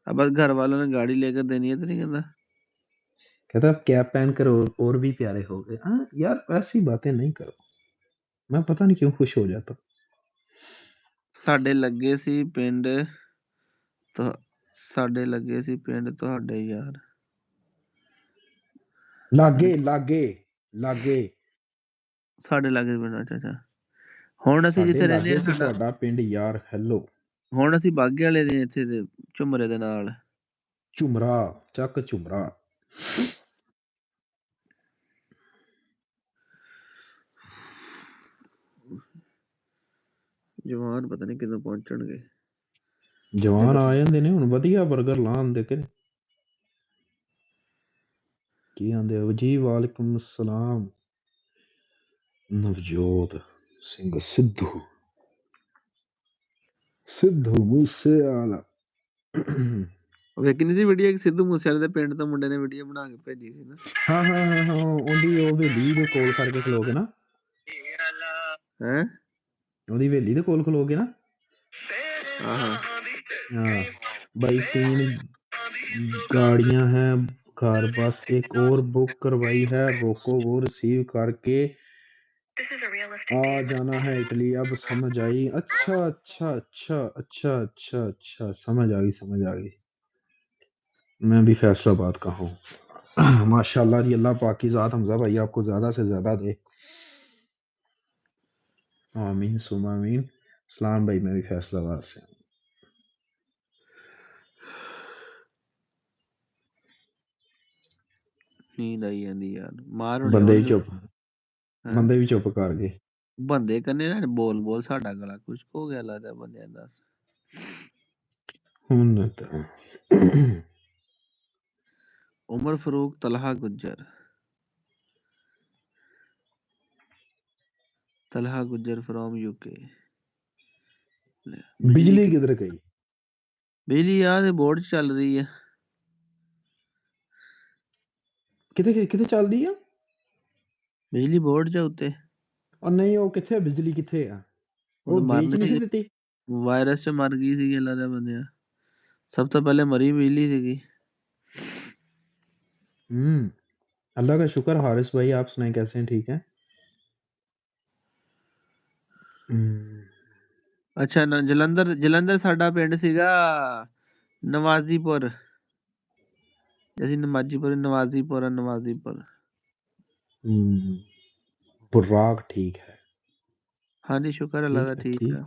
अब बस घर वालों ने गाड़ी लेकर देनी है तो नहीं कहता। कहता अब कैप पहन कर और भी प्यारे हो गए। हाँ यार ऐसी बातें नहीं करो। मैं पता नहीं क्यों खुश हो जाता। ਸਾਡੇ ਲੱਗੇ ਸੀ ਪਿੰਡ ਸਾਡੇ ਲੱਗੇ ਸੀ ਪਿੰਡ ਤੁਹਾਡੇ ਯਾਰ। लागे लागे लागे ਸਾਡੇ ਲੱਗੇ ਸੀ ਪਿੰਡ। ਅੱਛਾ ਹੁਣ ਅਸੀਂ ਸਾਡੇ ਜਿੱਥੇ ਰਹਿੰਦੇ ਲਾਗੇ ਆ ਸੀ ਸਾਡਾ ਤੁਹਾਡਾ ਪਿੰਡ ਯਾਰ। ਹੈਲੋ ਹੁਣ ਅਸੀਂ ਬਾਗੇ ਵਾਲੇ ਦੇ ਇੱਥੇ ਦੇ ਝੁਮਰੇ ਦੇ ਨਾਲ। ਝੁਮਰਾ ਚੱਕ ਝੁਮਰਾ। ਜਵਾਨ ਪਤਾ ਨਹੀਂ ਕਿਦੋਂ ਪਹੁੰਚਣਗੇ। ਜਵਾਨ ਆ ਜਾਂਦੇ ਨੇ ਹੁਣ ਵਧੀਆ 버ਗਰ ਲਾਣ ਦੇ ਕੇ। ਕੀ ਆਂਦੇ ਹੋ ਜੀ? ਵਾਲੇਕੁਮ ਸਲਾਮ ਨਵਜੋਤ ਸਿੰਘ ਸਿੱਧੂ ਮੂਸੇਵਾਲਾ। ਵੇਖੀ ਨਹੀਂ ਸੀ ਵੀਡੀਓ ਸਿੱਧੂ ਮੂਸੇਵਾਲੇ ਦੇ ਪਿੰਡ ਤੋਂ ਮੁੰਡੇ ਨੇ ਵੀਡੀਓ ਬਣਾ ਕੇ ਭੇਜੀ ਸੀ ਨਾ। ਹਾਂ ਉਹਦੀ ਉਹ ਹਵੇਲੀ ਦੇ ਕੋਲ ਖੜ ਕੇ ਖਲੋ ਕੇ ਨਾ। ਹੈਂ ਉਹਦੀ ਹਵੇਲੀ ਦੇ ਕੋਲ ਖਲੋ ਕੇ ਨਾ। हाँ भाई 3 गाड़ियां हैं घर बस एक और बुक करवाई है। रोको वो रिसीव करके आ जाना है इटली। अब समझ आई। अच्छा अच्छा अच्छा अच्छा अच्छा अच्छा समझ आ गई। मैं भी फैसलाबाद का हूँ। माशाल्लाह जी अल्लाह पाक की ज़ात हमजा भाई आपको ज़्यादा से ज़्यादा दे। आमीन सुमा आमीन। सलाम भाई मैं भी फैसलाबाद से हूँ। नींद आई जाती यार मार होने ਬੰਦੇ वाली ਵੀ ਚੁੱਪ ਕਰ ਗਏ। ਬੰਦੇ ਕੰਨੇ ਨਾ ਬੋਲ ਸਾਡਾ ਗਲਾ ਕੁਛ ਹੋ ਗਿਆ ਲੱਗਦਾ ਬੰਦਿਆਂ ਦਾ। ਹੁਣ ਤਾਂ ਉਮਰ ਫਰੂਕ ਤਲਹਾ ਗੁੱਜਰ ਫਰੋਮ UK। ਬਿਜਲੀ ਕਿਧਰ ਗਈ? ਬਿਜਲੀ ਯਾਰ ਬੋਰਡ ਚੱਲ ਰਹੀ ਹੈ। ਕਿਤੇ ਚੱਲ ਰਹੀ ਆ? ਬਿਜਲੀ ਬੋਰਡ ਚ ਉੱਤੇ। ਔਰ ਨਹੀਂ ਉਹ ਕਿੱਥੇ ਬਿਜਲੀ ਕਿੱਥੇ ਆ? ਉਹ ਵੇਚ ਨਹੀਂ ਸੀ ਦਿੱਤੀ? ਵਾਇਰਸ ਚ ਮਰ ਗਈ ਸੀ ਗੱਲਾਂ ਦੇ ਬੰਦਿਆਂ। ਸਭ ਤੋਂ ਪਹਿਲੇ ਮਰੀ ਬਿਜਲੀ ਸੀਗੀ। अल्लाह का शुक्र। हारिस भाई आप सुनाए कैसे हैं? ठीक है। ਅੱਛਾ ਨਾ ਜਲੰਧਰ ਸਾਡਾ ਪਿੰਡ ਸੀਗਾ ਨਵਾਜ਼ੀਪੁਰ। ਅਸੀਂ ਨਵਾਜ਼ੀਪੁਰ। बुराक ठीक है। हाँ जी शुक्र अल्लाह का ठीक है।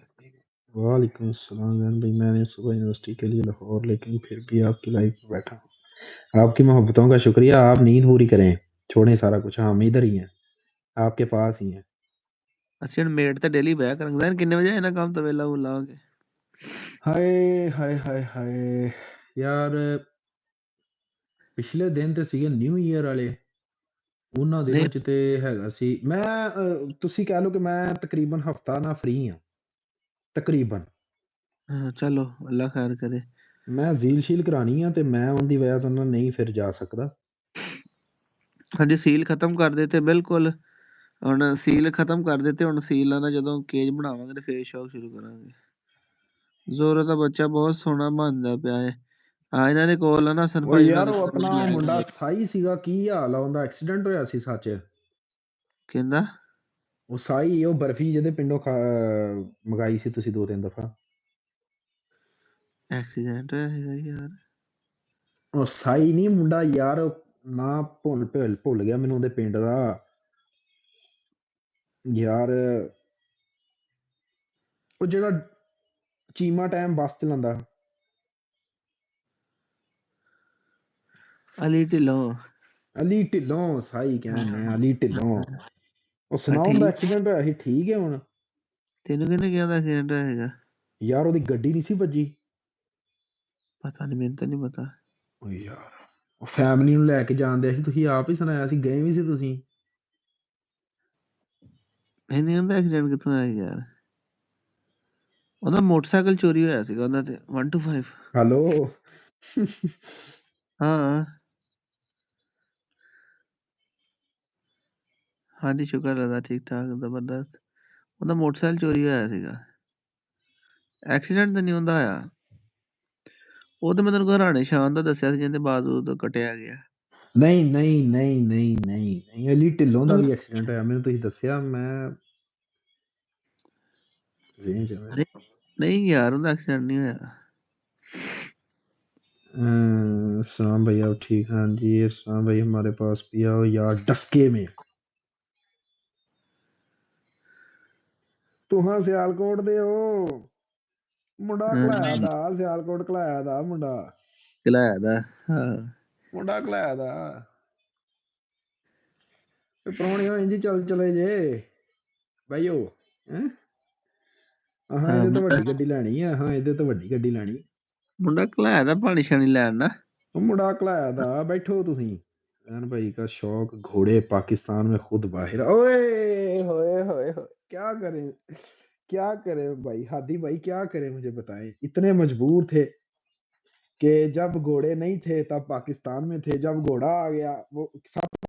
वालेकुम सलाम जैन भाई। मैंने सुबह यूनिवर्सिटी के लिए लाहौर लेकिन फिर भी आपकी लाइफ में बैठा हूँ। आपकी मोहब्बतों का शुक्रिया। आप नींद पूरी करें छोड़ें सारा कुछ। हम इधर ही हैं आपके पास ही हैं। ਅਸੀਂ ਹੁਣ ਮੇਟ ਤੇ ਡੇਲੀ ਬਹਿ ਕਰਾਂਗੇ। ਕਿੰਨੇ ਵਜੇ ਆਏ ਨਾ ਕੰਮ ਤੋਂ ਵੇਲਾ ਵੂਲਾ ਹੋ ਕੇ? ਹਾਏ ਹਾਏ ਹਾਏ ਹਾਏ ਯਾਰ ਪਿਛਲੇ ਦਿਨ ਤੇ ਸੀਗੇ ਨਿਊ ਈਅਰ ਵਾਲੇ ਉਹਨਾਂ ਦਿਨਾਂ ਨਹੀਂ ਚ ਤੇ ਹੈਗਾ ਸੀ ਮੈਂ ਤੁਸੀਂ ਕਹਿ ਲਓ ਕਿ ਮੈਂ ਤਕਰੀਬਨ ਹਫਤਾ ਨਾ ਫ੍ਰੀ ਆ ਤਕਰੀਬਨ ਚਲੋ ਅੱਲਾ ਖੈਰ ਕਰੇ। ਮੈਂ ਜ਼ੀਲ ਸ਼ੀਲ ਕਰਾਣੀ ਆ ਤੇ ਮੈਂ ਉਹਦੀ ਵਜ੍ਹਾ ਤੋਂ ਨਾ ਨਹੀਂ ਫਿਰ ਜਾ ਸਕਦਾ। ਹਾਂਜੀ ਸੀਲ ਖਤਮ ਕਰ ਦਿੱਤੇ ਬਿਲਕੁਲ। ਹੁਣ ਸੀਲ ਖਤਮ ਕਰ ਦਿੱਤੇ, ਹੁਣ ਸੀਲਾਂ ਦਾ ਜਦੋਂ ਕੇਜ ਬਣਾਵਾਂਗੇ ਤੇ ਫੇਰ ਸ਼ੌਕ ਸ਼ੁਰੂ ਕਰਾਂਗੇ। ਜ਼ੋਰਾ ਦਾ ਬੱਚਾ ਬਹੁਤ ਸੋਹਣਾ ਬਣਦਾ ਪਿਆ ਹੈ। ਇਹਨਾਂ ਦੇ ਕੋਲ ਆ ਨਾ ਹਸਨ ਉਹ ਭਾਈ ਉਹਨਾਂ ਯਾਰ ਦੇ ਉਹ ਕੋਲ ਆਪਣਾ ਬਲੈਕ ਮੁੰਡਾ ਵਾਈਟ ਸਾਈ ਸੀਗਾ ਕੀ ਹਾਲ ਆ ਉਹਦਾ ਐਕਸੀਡੈਂਟ ਹੋਇਆ ਸੀ ਸੱਚ ਕਹਿੰਦਾ ਉਹ ਸਾਈ ਉਹ ਬਰਫੀ ਜਿਹਦੇ ਪਿੰਡੋਂ ਮੰਗਾਈ ਸੀ ਤੁਸੀਂ 2-3 ਦਫਾ ਐਕਸੀਡੈਂਟ ਹੋਇਆ ਸੀਗਾ ਯਾਰ। ਉਹ ਸਾਈ ਨਹੀਂ ਮੁੰਡਾ ਯਾਰ ਨਾ ਭੁੱਲ ਗਿਆ ਮੈਨੂੰ ਉਹਦੇ ਪਿੰਡ ਦਾ ਯਾਰ ਉਹ ਜਿਹੜਾ ਚੀਮਾ ਟਾਈਮ ਬੱਸ ਚਲਾਉਂਦਾ ਅਲੀ ਢਿੱਲੋਂ। ਅਲੀ ਢਿੱਲੋਂ ਸਾਈ ਕਹਿੰਦੇ ਆ ਅਲੀ ਢਿੱਲੋਂ ਉਹ ਸੁਣਾਓ ਉਹਦਾ ਠੀਕ ਐਕਸੀਡੈਂਟ ਹੋਇਆ ਸੀ ਠੀਕ ਹੈ ਹੁਣ ਤੈਨੂੰ ਕਿਹਨੇ ਕਿਹਾ ਦਾ ਐਕਸੀਡੈਂਟ ਹੋਇਆ ਹੈਗਾ? ਯਾਰ ਉਹਦੀ ਗੱਡੀ ਨਹੀਂ ਸੀ ਵੱਜੀ ਪਤਾ ਨਹੀਂ, ਮੈਨੂੰ ਤਾਂ ਨਹੀਂ ਪਤਾ। ਓ ਯਾਰ ਉਹ ਫੈਮਿਲੀ ਨੂੰ ਲੈ ਕੇ ਜਾਂਦੇ ਸੀ ਤੁਸੀਂ ਆਪ ਹੀ ਸੁਣਾਇਆ ਸੀ ਗਏ ਵੀ ਸੀ ਤੁਸੀਂ ਨਹੀਂ ਉਹਦਾ ਐਕਸੀਡੈਂਟ ਕਿੱਥੋਂ ਹੋਇਆ ਯਾਰ? ਉਹਦਾ ਮੋਟਰਸਾਈਕਲ ਚੋਰੀ ਹੋਇਆ ਸੀਗਾ ਉਹਨਾਂ ਤੇ 125। ਹੈਲੋ ਹਾਂ ਹਾਂਜੀ ਸ਼ੁਕਰ ਅਦਾ ਠੀਕ ਠਾਕ ਜ਼ਬਰਦਸਤ। ਉਹਦਾ ਮੋਟਰਸਾਈਕਲ ਚੋਰੀ ਹੋਇਆ ਸੀਗਾ, ਐਕਸੀਡੈਂਟ ਤਾਂ ਨਹੀਂ ਹੁੰਦਾ ਹੋਇਆ। ਉਹ ਤਾਂ ਮੈਂ ਤੈਨੂੰ ਘਰਾਣੇ ਸ਼ਾਨ ਦਾ ਦੱਸਿਆ ਸੀ ਜਿਹਦੇ ਬਾਜ਼ੂ ਤੋਂ ਕਟਿਆ ਗਿਆ। ਨਹੀਂ ਨਹੀਂ ਨਹੀਂ ਨਹੀਂ ਨਹੀਂ ਨਹੀਂ ਅਲੀ ਢਿੱਲੋਂ ਦਾ ਵੀ ਐਕਸੀਡੈਂਟ ਹੋਇਆ ਮੈਨੂੰ ਤੁਸੀਂ ਦੱਸਿਆ ਮੈਂ ਜ਼ੇਨ ਚ ਅਰੇ ਨਹੀਂ ਯਾਰ ਉਹਦਾ ਐਕਸੀਡੈਂਟ ਨਹੀਂ ਹੋਇਆ। सलाम भैया ठीक हाँ जी सलाम भाई हमारे पास भी आओ यार डस्के में तुहां सियालकोट दे हो मुंडा घलाया दा सियालकोट घलाया दा मुंडा ਘਲਾਇਆ ਦਾ ਹਾਂ मुंडा घलाया दा परौने हो इंज चल चले जे भाईओ हैं हाँ ਇਹਦੇ ਤੋਂ ਵੱਡੀ ਗੱਡੀ ਲੈਣੀ ਆ ਹਾਂ ਇਹਦੇ ਤੋਂ ਵੱਡੀ ਗੱਡੀ ਲੈਣੀ ਮੁੰਡਾ ਘਲਾਇਆ ਦਾ ਪਾਣੀ ਸ਼ਾਣੀ ਲੈਣ ਨਾ ਉਹ ਮੁੰਡਾ ਘਲਾਇਆ ਦਾ ਬੈਠੋ ਤੁਸੀਂ एन भाई का शौक घोड़े पाकिस्तान में खुद बाहर ओए होए होए होए क्या करें भाई हादी भाई क्या करें मुझे बताएं इतने मजबूर थे कि जब घोड़े नहीं थे तब पाकिस्तान में थे जब घोड़ा आ गया वो सब